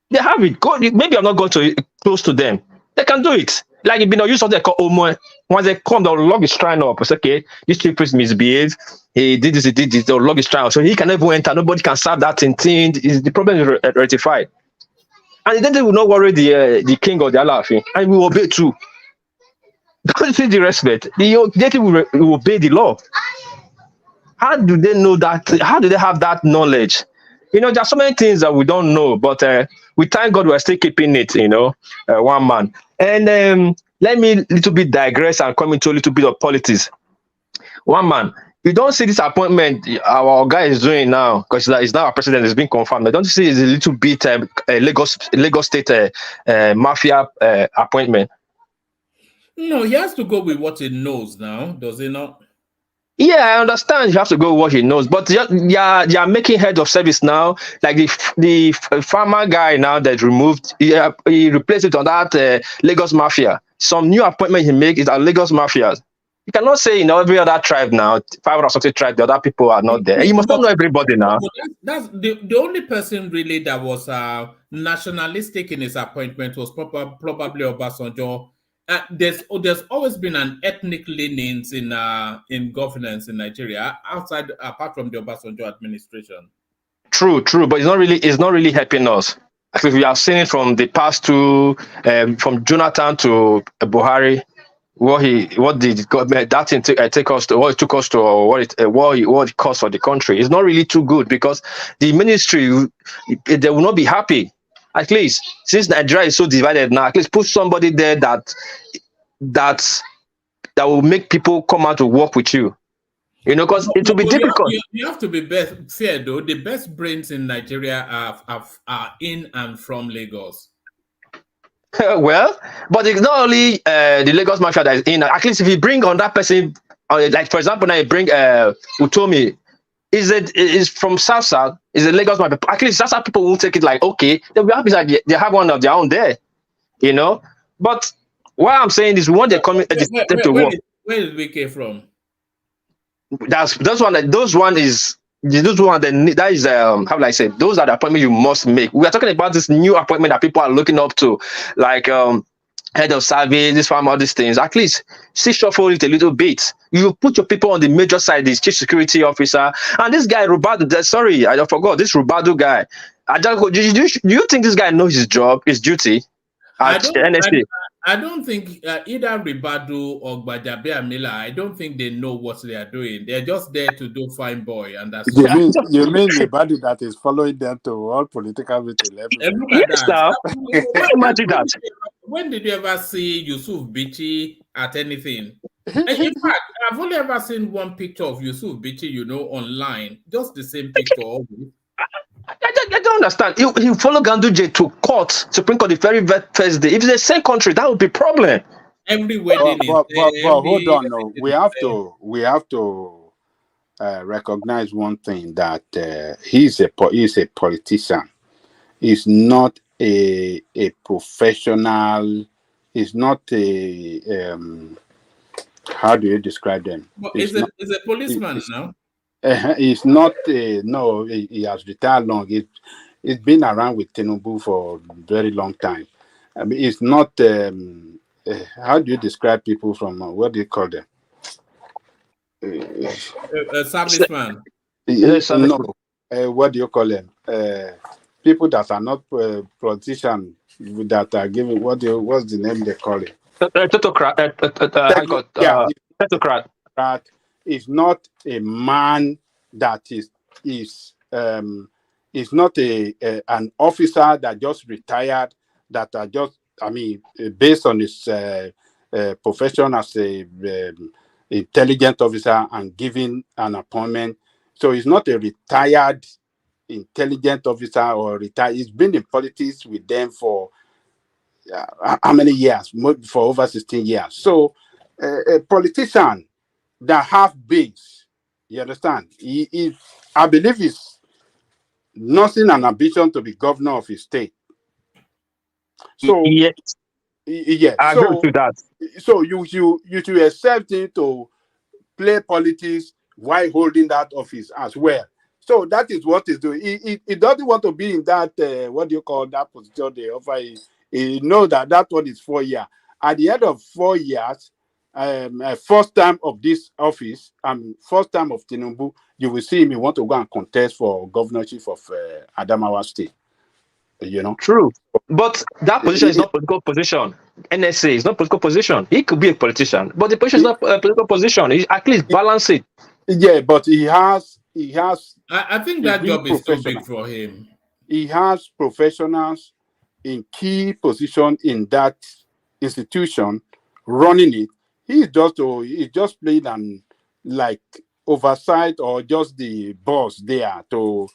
They have it. Go. Maybe I'm not going to close to them. They can do it. Like if you know, use something called Omo. Once they come, they'll log his shrine up. It's okay. This chief priest misbehaved. He did this. He did this. They'll log his shrine up, so he can never enter. Nobody can serve that thing. The problem is rectified, and then they will not worry the king or the Allah, and we will obey too. Don't see the respect. The deity will obey the law. How do they know that? How do they have that knowledge? You know, there's so many things that we don't know, but we thank God we're still keeping it, one man. And let me little bit digress and come into a little bit of politics. One man, you don't see this appointment our guy is doing now, because he's now our president, it's been confirmed. I don't see it's a little bit Lagos State mafia appointment. No, he has to go with what he knows now, does he not? Yeah, I understand you have to go with what he knows, but you're making head of service now. Like the farmer guy now that removed, he replaced it on that Lagos Mafia. Some new appointment he make is a Lagos Mafia. You cannot say every other tribe now, 560 tribes, the other people are not there. You must not know everybody now. That's the only person really that was nationalistic in his appointment was probably Obasanjo. There's always been an ethnic leanings in governance in Nigeria apart from the Obasanjo administration. True, but it's not really helping us. Because we have seen it from the past two, from Jonathan to Buhari, what did that thing take us to, what it took us to, or what it cost for the country. It's not really too good because the ministry they will not be happy. At least since Nigeria is so divided now, at least put somebody there that will make people come out to work with you. Because it will be difficult. You have to be fair though. The best brains in Nigeria are in and from Lagos. Well, but it's not only the Lagos Mafia that is in. At least if you bring on that person, like for example, now you bring Utomi. Is from South, is a Lagos Mafia. At least South people won't take it like, okay, they'll be happy that they have one of their own there, But what I'm saying is we want the community to work. Where did we came from? That is how will I say, those are the appointments you must make. We are talking about this new appointment that people are looking up to, like head of service, this farm, all these things. At least see shuffle it a little bit. You put your people on the major side, this chief security officer, and this guy Rubadu. Sorry, I forgot this Rubadu guy. Do you think this guy knows his job, his duty at NSA? I don't think either Ribadu or Gbajabe Amila, I don't think they know what they are doing. They're just there to do fine boy, and that's you mean the body that is following them to all political meeting? Yes, sir. Imagine that. When did you ever see Yusuf Bichi at anything? In fact, I've only ever seen one picture of Yusuf Bichi, online. Just the same picture. I don't understand. He follow Ganduje to court, Supreme Court, the very first day. If it's the same country, that would be problem. Every wedding but hold on, no. We have to recognize one thing, that he's a politician. He's not a professional. He's not How do you describe them? But it's a policeman now. He's not no. He has retired long. It's been around with Tinubu for a very long time. I mean, it's not. How do you describe people from what do you call them? A serviceman. No. What do you call them? People that are not politicians that are giving what's the name they call it? Technocrat is not a man that is not an officer that just retired, that are just, I mean, based on his profession as a intelligence officer and given an appointment. So he's not a retired intelligence officer or retired. He's been in politics with them for how many years? For over 16 years. So a politician that have base, you understand? I believe he's nothing an ambition to be governor of his state. So yes, I agree with that. So you should accept him to play politics while holding that office as well. So that is what he's doing. He doesn't want to be in that what do you call that position they offer. He knows that one is 4 years. At the end of 4 years, first time of this office, first time of Tinubu, you will see him. He want to go and contest for governorship of Adamawa State. You know, true. But that position is not political position. NSA is not political position. He could be a politician, but the position is not a political position. He at least balance it. Yeah, but he has. I think that job is too big for him. He has professionals in key position in that institution running it. He's just playing an like oversight or just the boss there to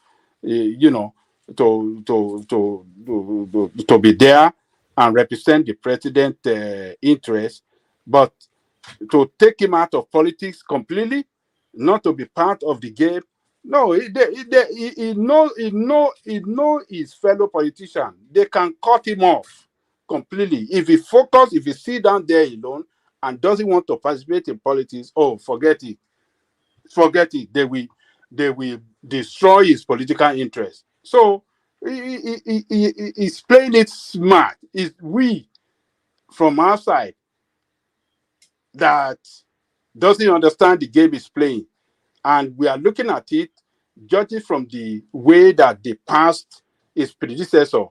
to be there and represent the president interest, but to take him out of politics completely, not to be part of the game. No, he know his fellow politician. They can cut him off completely. If he focus, if he sit down there alone and doesn't want to participate in politics, oh, forget it. Forget it. They will destroy his political interest. So he's playing it smart. It's we from our side that doesn't understand the game he's playing. And we are looking at it, judging from the way that the past, his predecessor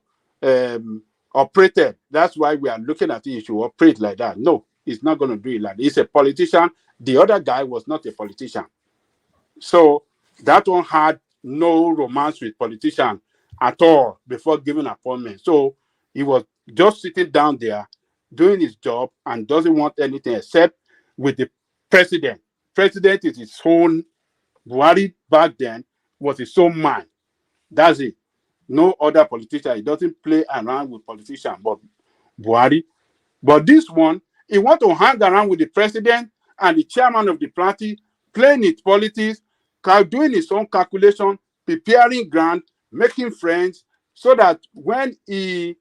operated. That's why we are looking at it. He should operate like that. No, he's not going to do it like that. He's a politician. The other guy was not a politician. So that one had no romance with politician at all before giving appointment. So he was just sitting down there doing his job and doesn't want anything except with the president. President is his own. Buhari back then was his own man. That's it. No other politician. He doesn't play around with politicians, but Buhari. But this one, he wants to hang around with the president and the chairman of the party, playing his politics, doing his own calculation, preparing grant, making friends, so that when it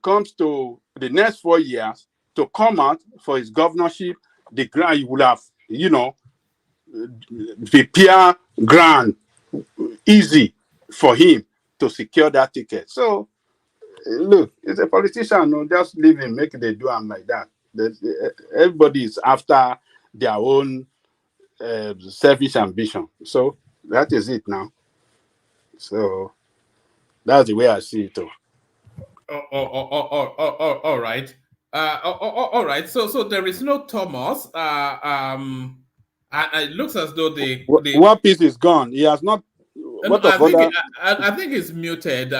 comes to the next 4 years to come out for his governorship, the grant he would have, prepare grant easy for him to secure that ticket. So look, it's a politician, no, just leave him, make they do him like that. Everybody is after their own selfish ambition. So that is it now. So that's the way I see it. All right. All right. So there is no Thomas. It looks as though One piece is gone. He has not. I think it's muted.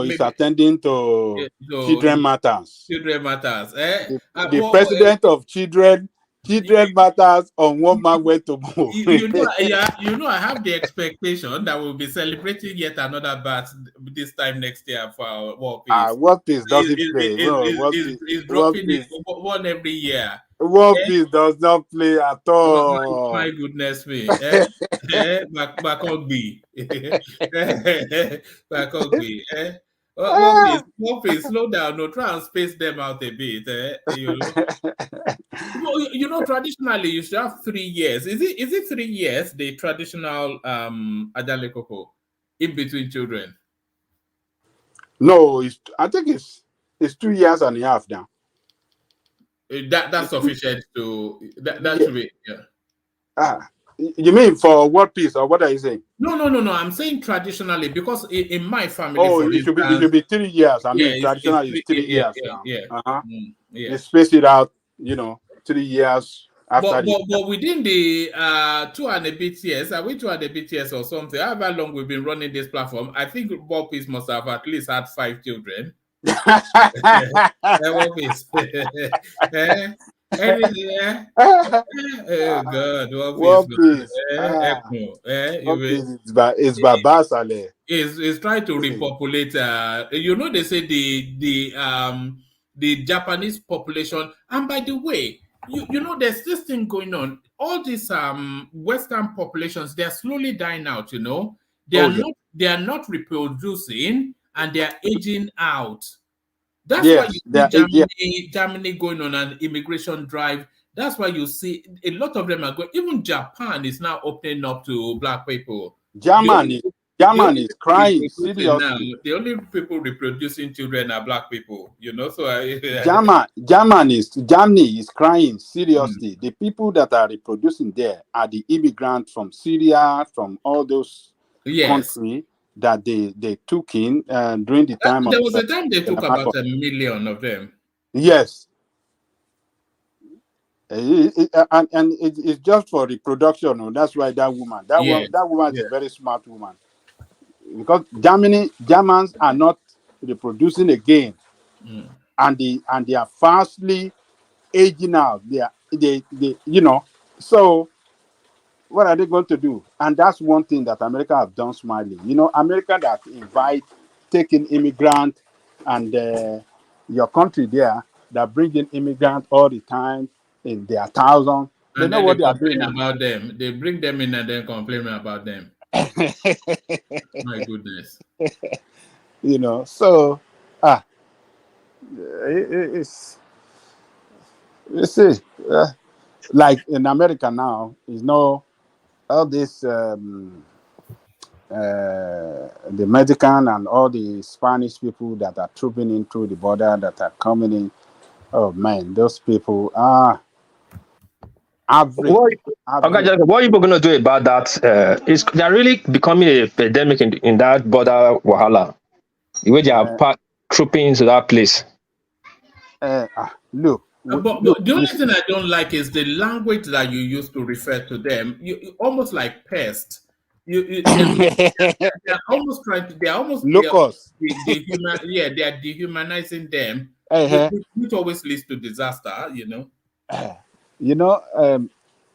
He's attending to Children Matters. Children Matters. The president of Children Matters on one man went to move. I have the expectation that we'll be celebrating yet another bat this time next year for our War Peace. What Peace doesn't play? He's dropping it one every year. War Peace does not play at all. My goodness me. Back on B. Back on B. One piece, slow down. No, try and space them out a bit. You know, traditionally you should have 3 years. Is it 3 years the traditional Ajale Koko in between children? No, I think it's 2 years and a half now. That's sufficient to that Yeah. should be, yeah. You mean for what piece or what are you saying? No. I'm saying traditionally because in my family, Oh, for it should instance, be 3 years. I yeah, mean, traditional is 3 yeah, years now. yeah. They Yeah. space it out, 3 years after But within the 2.5 years, are we 2.5 years or something? However long we've been running this platform, I think Bob Peace must have at least had 5 children. Bob Peace. Anything, oh God, One Piece. It's Babasale. Is trying to repopulate. You know, they say the Japanese population. And by the way, you know, there's this thing going on. All these Western populations, they're slowly dying out. You know, they are not reproducing and they are aging out. That's why you see Germany going on an immigration drive. That's why you see a lot of them are going. Even Japan is now opening up to black people. German is crying seriously. The only people reproducing children are black people. You know, so Germany is crying seriously. The people that are reproducing there are the immigrants from Syria, from all those countries that they took in during the time there was a time they took about 1 million of them. Yes. And it's just for reproduction. That's why that woman is a very smart woman. Because Germans are not reproducing again. And they are fastly aging out. They so what are they going to do? And that's one thing that America have done smartly. America that invite taking immigrant and your country there that bring in immigrant all the time in their thousands. They know what they are doing about them. They bring them in and then complain about them. My goodness. So it's you see, like in America now, all this the Mexican and all the Spanish people that are trooping in through the border that are coming in. Oh man, those people are average. What are people going to do about that? They're really becoming a pandemic in that border wahala. The way they are trooping into that place. Look. But the only thing I don't like is the language that you use to refer to them. You almost like pest. They're almost trying to. They're almost locals. They are dehumanizing them, which always leads to disaster. You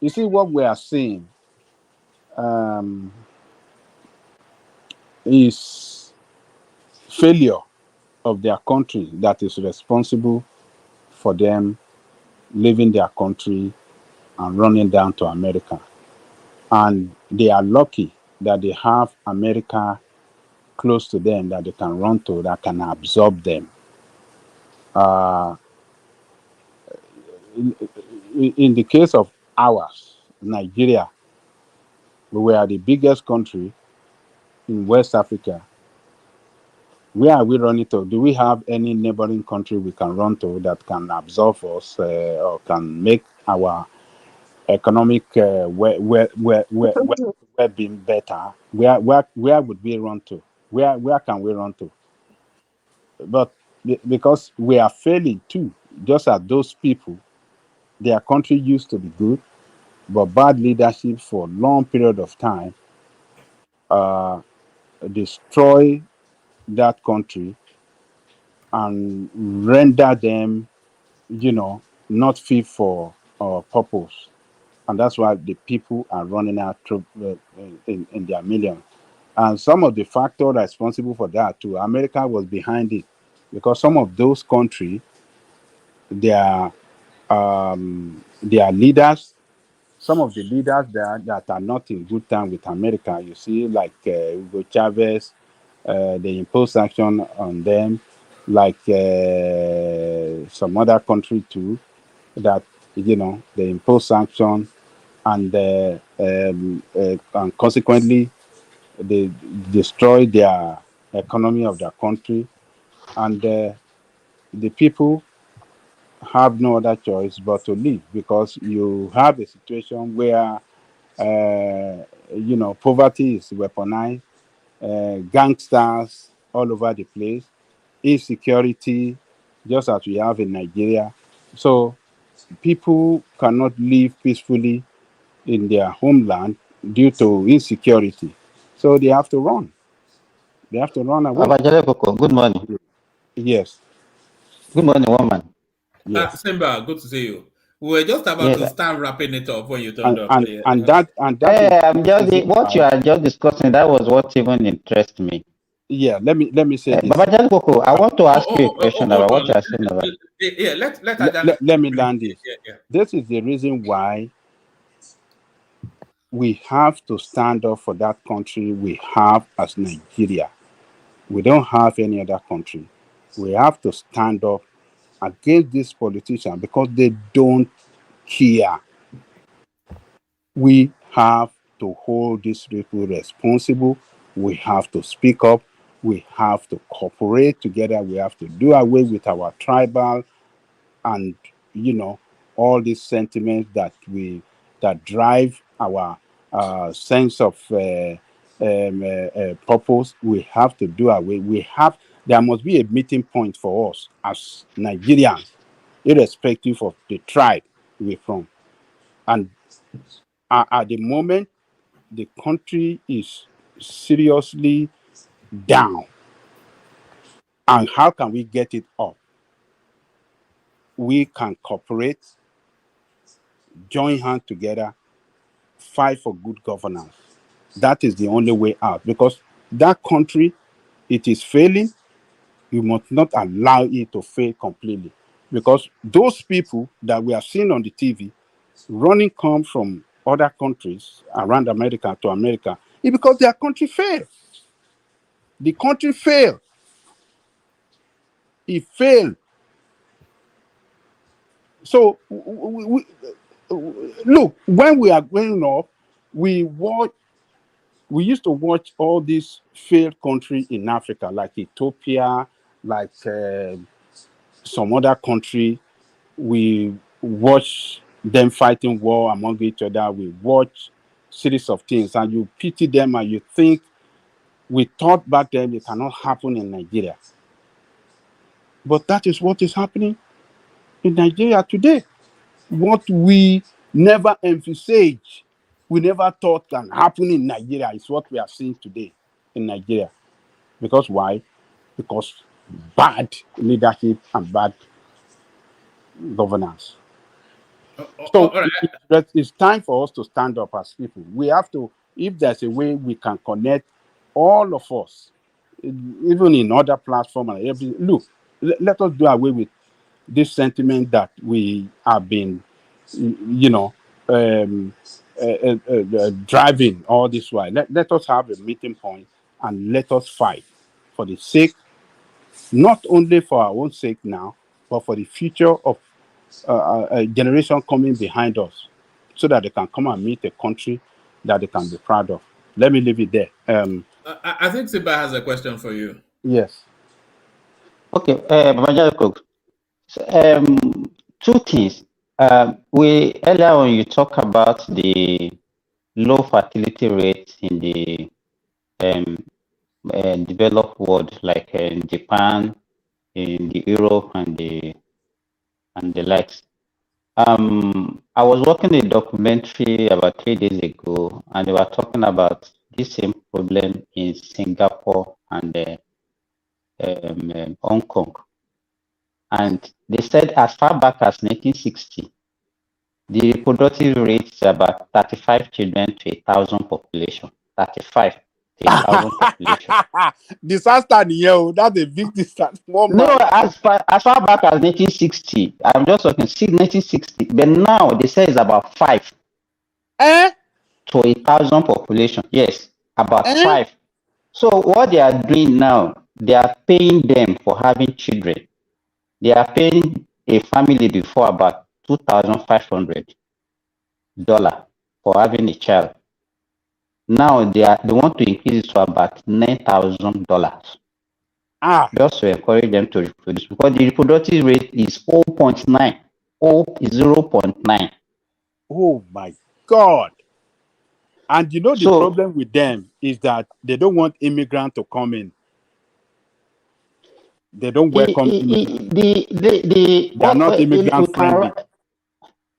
see what we are seeing is failure of their country that is responsible for them leaving their country and running down to America. And they are lucky that they have America close to them that they can run to, that can absorb them. In the case of ours, Nigeria, we are the biggest country in West Africa. Where are we running to? Do we have any neighboring country we can run to that can absorb us or can make our economic well-being better? Where would we run to? Where can we run to? But because we are failing too, just as those people, their country used to be good, but bad leadership for a long period of time destroy that country and render them, not fit for purpose. And that's why the people are running out in their millions. And some of the factors responsible for that too, America was behind it, because some of those countries, their leaders, some of the leaders that are not in good time with America, you see, like Hugo Chavez, they impose sanction on them, like some other country too, that they impose sanction and consequently they destroy their economy of their country, and the people have no other choice but to leave, because you have a situation where poverty is weaponized, gangsters all over the place, insecurity, just as we have in Nigeria. So people cannot live peacefully in their homeland due to insecurity. So they have to run. They have to run away. Good morning. Yes. Good morning, woman. Yes. Simba, good to see you. We were just about to start wrapping it up when you turned up. What you are just discussing, that was what even interests me. Yeah, let me say this. Baba Koko, I want to ask you a question about what you are saying about. Let me land this. This is the reason why we have to stand up for that country we have as Nigeria. We don't have any other country. We have to stand up against these politicians because they don't care. We have to hold these people responsible. We have to speak up. We have to cooperate together. We have to do away with our tribal and all these sentiments that drive our sense of purpose. We have to do away. There must be a meeting point for us as Nigerians, irrespective of the tribe we're from. And at the moment, the country is seriously down. And how can we get it up? We can cooperate, join hands together, fight for good governance. That is the only way out, because that country, it is failing. You must not allow it to fail completely, because those people that we are seeing on the TV running come from other countries around America to America, it's because their country failed. The country failed. It failed. So look, when we are growing up, we used to watch all these failed countries in Africa, like Ethiopia, like some other country. We watch them fighting war among each other. We watch series of things, and you pity them, and you think we thought back then it cannot happen in Nigeria. But that is what is happening in Nigeria today. What we never envisaged, we never thought can happen in Nigeria is what we are seeing today in Nigeria. Because why? Because bad leadership and bad governance. So it's time for us to stand up as people. We have to, if there's a way we can connect all of us, even in other platforms, and everything. Look, let us do away with this sentiment that we have been, driving all this while. Let us have a meeting point and let us fight for the sake, not only for our own sake now, but for the future of a generation coming behind us, so that they can come and meet a country that they can be proud of. Let me leave it there. I think Simba has a question for you. Yes. Okay, two things. Earlier on you talk about the low fertility rates in the developed world, like in Japan, in the Europe, and the likes. I was watching a documentary about 3 days ago, and they were talking about this same problem in Singapore and Hong Kong. And they said as far back as 1960, the reproductive rate is about 35 children to 1,000 population. 35 to 1,000 population. Disaster, that's a big disaster. No, as far back as 1960, I'm just talking 1960. But now they say it's about 5 to 1,000 population. Yes, about 5. So what they are doing now, they are paying them for having children. They are paying a family before about $2,500 for having a child. Now they want to increase it to about $9,000 just to encourage them to reproduce, because the reproductive rate is 0.9. 0.9. Oh my God. And you know the So problem with them is that they don't want immigrants to come in. They don't welcome immigrants. They are not we immigrant can friendly.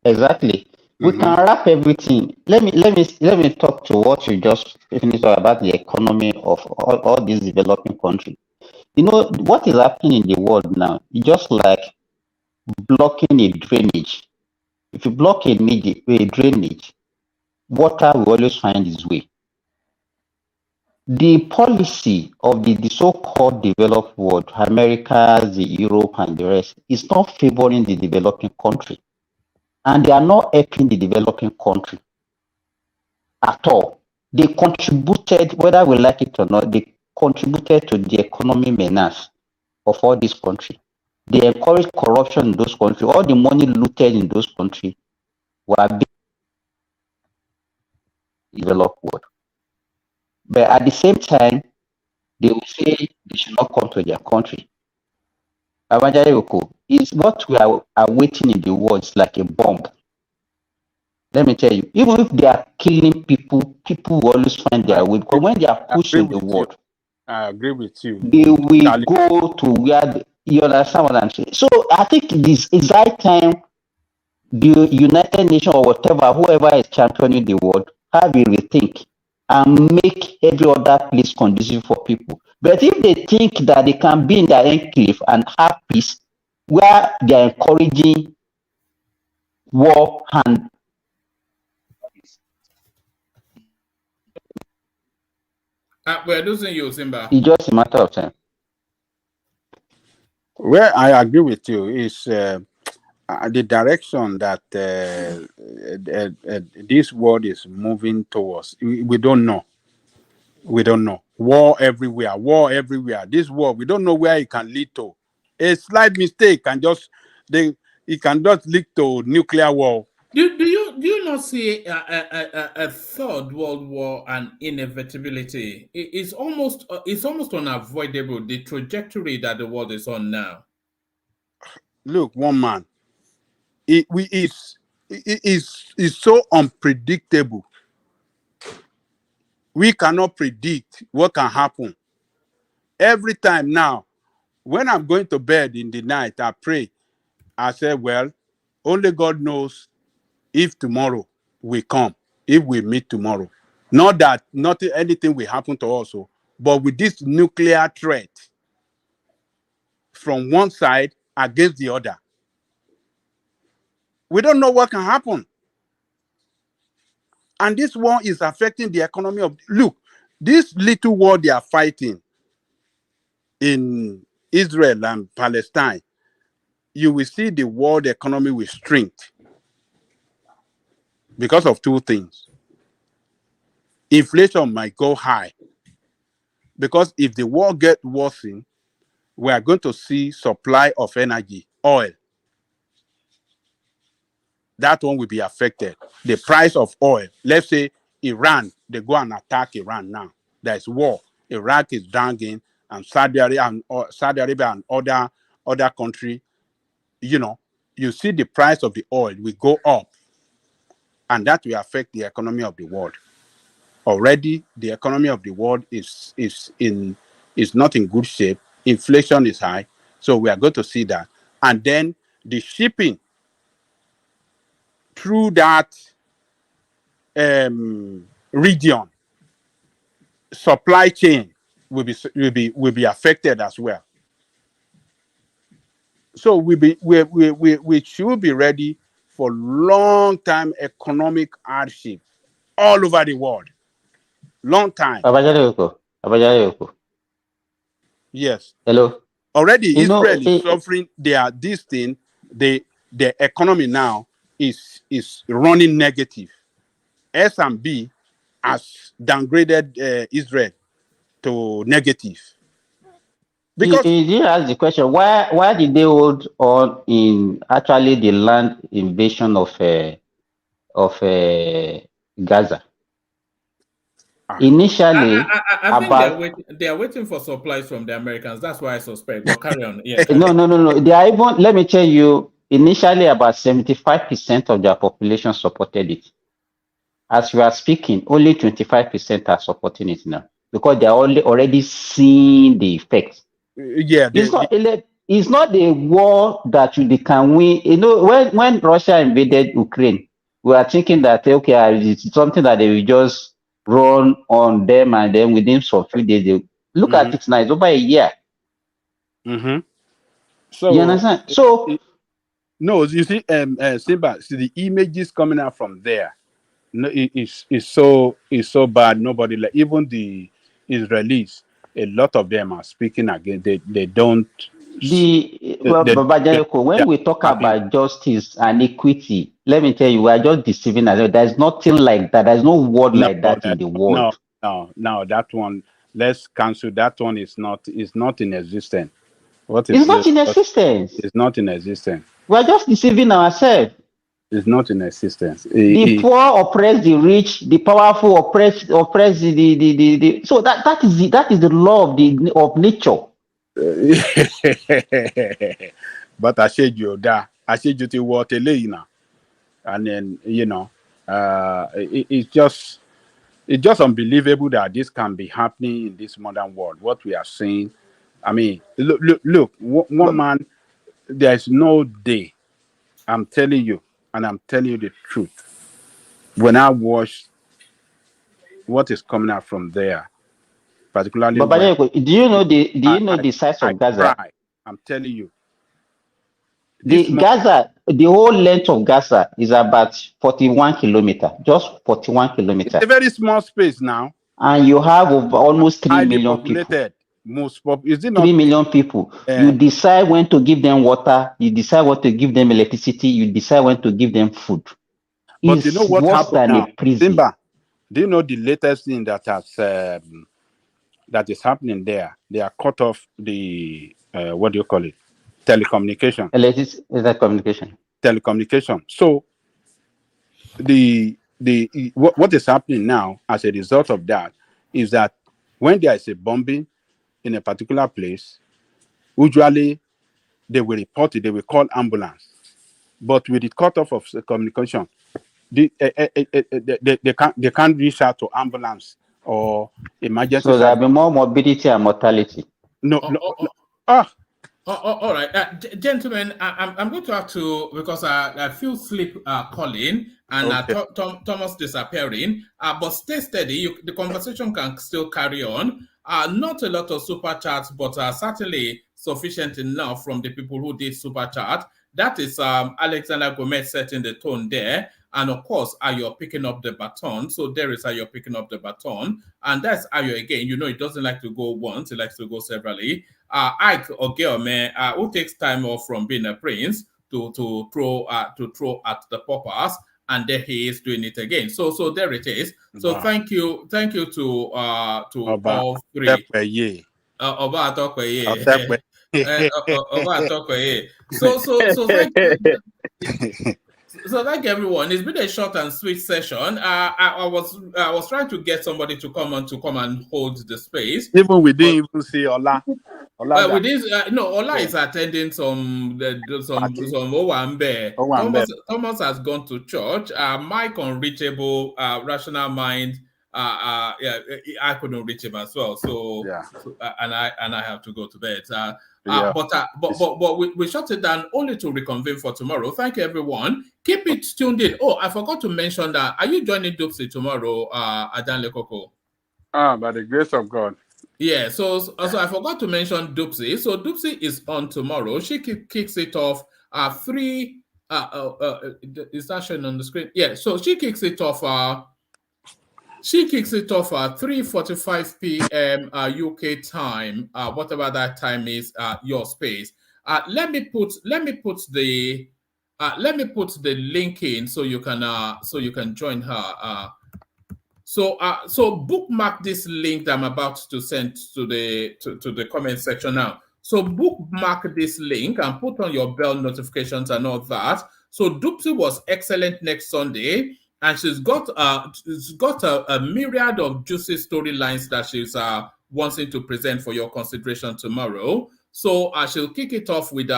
exactly. We can wrap everything. Let me talk to what you just finished about the economy of all these developing countries. You know what is happening in the world now? It's just like blocking a drainage. If you block a drainage, water will always find its way. The policy of the so-called developed world, America, the Europe, and the rest, is not favoring the developing country. And they are not helping the developing country at all. They contributed, whether we like it or not, they contributed to the economy menace of all these countries. They encourage corruption in those countries. All the money looted in those countries were being developed world. But at the same time, they will say they should not come to their country. Abajayoko, is what we are awaiting in the world is like a bomb. Let me tell you, even if they are killing people, people will always find their way, because when they are pushing the world, I agree with you. they will go to where you understand what I'm saying. So I think this is high time the United Nations or whatever, whoever is championing the world, have a rethink and make every other place conducive for people. But if they think that they can be in their enclave and have peace, where they are encouraging war and We're losing you, Simba. it's just a matter of time. Where I agree with you is the direction that this world is moving towards. We don't know. We don't know. War everywhere. War everywhere. This war, we don't know where it can lead to. A slight mistake can just it can just lead to nuclear war. Do you not see a third world war and inevitability? It's almost unavoidable, the trajectory that the world is on now. Look, one man, it is so unpredictable. We cannot predict what can happen. Every time now, when I'm going to bed in the night, I pray. I say, well, only God knows if tomorrow will come, if we meet tomorrow. Not that anything will happen to us, but with this nuclear threat from one side against the other, we don't know what can happen. And this war is affecting the economy of, look, this little war they are fighting in Israel and Palestine, you will see the world economy will shrink because of two things. Inflation might go high because if the war gets worsened, we are going to see supply of energy, oil. That one will be affected. The price of oil. Let's say Iran, they go and attack Iran now. There's war. Iraq is down, and Saudi Arabia and other country, you see the price of the oil will go up, and that will affect the economy of the world. Already, the economy of the world is not in good shape. Inflation is high, so we are going to see that, and then the shipping through that region, supply chain will be affected as well. So we should be ready for long time economic hardship all over the world. Long time. Abajayoko. Yes. Hello. Already Israel is suffering. The economy now is running negative. S&B has downgraded Israel to negative. Because you ask the question, why did they hold on in actually the land invasion of Gaza? Initially, I think they are waiting for supplies from the Americans. That's why I suspect. But carry on. Yeah. No. They are even. Let me tell you. Initially, about 75% of their population supported it. As we are speaking, only 25% are supporting it now because they are already seeing the effects. Yeah, it's not a war that they can win. You know, when Russia invaded Ukraine, we are thinking that okay, it's something that they will just run on them, and then within some few days, they look at it now. It's over a year. So you understand? So no, you see, Simba, see the images coming out from there. No, it's so bad. Nobody, like even the Israelis, a lot of them are speaking again. They don't. When we talk about justice and equity, let me tell you, we are just deceiving ourselves. There's nothing like that. There's no word like that in the world. No, that one. Let's cancel that one. Is not in existence. It's not in existence. It's not in existence. We are just deceiving ourselves. It's not in existence. The poor oppress the rich, the powerful oppress the. So that is the law of nature. But I said you to what Elena, and then it's just unbelievable that this can be happening in this modern world. What we are seeing, I mean, look, one man. There is no day. I'm telling you, and I'm telling you the truth. When I watch what is coming out from there, particularly, do you know the size of Gaza? Cry. I'm telling you, Gaza, the whole length of Gaza is about 41 kilometers, just 41 kilometers. It's a very small space now, and you have almost 3 million populated. People. Is it not 3 million people? You decide when to give them water. You decide what to give them electricity. You decide when to give them food. But you know what happened now? Simba, do you know the latest thing that is happening there? They are cut off the what do you call it? Telecommunication. Telecommunication. So what is happening now as a result of that is that when there is a bombing in a particular place, usually they will report it. They will call ambulance. But with the cut off of the communication, they can't reach out to ambulance or emergency. So there will be more morbidity and mortality. All right, gentlemen, I'm going to have to, because I feel sleep calling and Thomas disappearing. But stay steady. The conversation can still carry on. Not a lot of super chats, but certainly sufficient enough from the people who did super chat. That is Alexander Gomez setting the tone there. And of course, Ayo picking up the baton. So there is Ayo picking up the baton. And that's Ayo again. You know, he doesn't like to go once. He likes to go severally. Ike Ogeome, who takes time off from being a prince to throw at the paupers. And there he is doing it again. So there it is. So thank you to all three. Oba Atokweye. Oba Atokweye. So thank you. So thank everyone. It's been a short and sweet session. I was trying to get somebody to come and hold the space. Even we didn't even see Ola. Ola is attending some Owambe. Thomas has gone to church. Mike unreachable, rational mind. I couldn't reach him as well. So and I have to go to bed. But we shut it down only to reconvene for tomorrow. Thank you, everyone. Keep it tuned in. Oh, I forgot to mention that. Are you joining Dupsy tomorrow, Adan Lekoko? By the grace of God. Yeah, so I forgot to mention Dupsy. So Dupsy is on tomorrow. She kicks it off is that showing on the screen? Yeah, so she kicks it off at 3:45 p.m. UK time, whatever that time is, your space. Let me put the link in so you can join her. So so bookmark this link that I'm about to send to the comment section now. So bookmark this link and put on your bell notifications and all that. So Dupsy was excellent next Sunday, and she's got a myriad of juicy storylines that she's wanting to present for your consideration tomorrow. So she'll kick it off with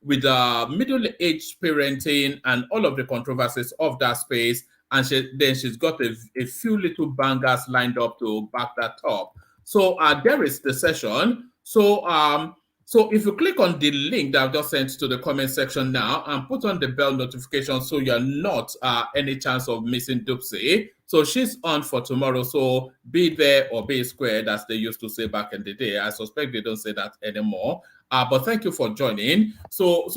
middle-aged parenting and all of the controversies of that space. And then she's got a few little bangers lined up to back that up. So there is the session. So if you click on the link that I've just sent to the comment section now and put on the bell notification so you're not any chance of missing Dupsy. So she's on for tomorrow. So be there or be squared, as they used to say back in the day. I suspect they don't say that anymore. But thank you for joining. So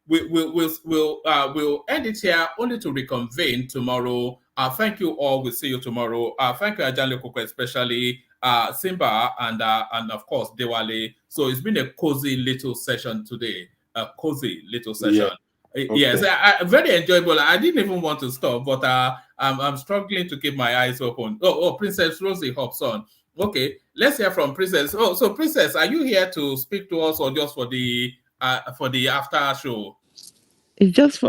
we'll end it here, only to reconvene tomorrow. Thank you all. We'll see you tomorrow. Thank you, Ajanle Koko, especially Simba and of course Dewale. So it's been a cozy little session today. A cozy little session. Yeah. Okay. Yes, very enjoyable. I didn't even want to stop, but I'm struggling to keep my eyes open. Oh, Princess Rosie hops on. Okay, let's hear from Princess. Oh, so Princess, are you here to speak to us or just for the after show? It's just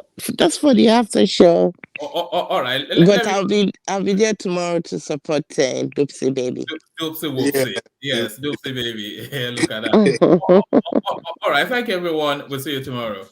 for the after show. All right. But I'll be there tomorrow to support Dupsy baby. Dupsy Whoopsie. Yes, Dupsy baby. Look at that. All right. Thank you, everyone. We'll see you tomorrow.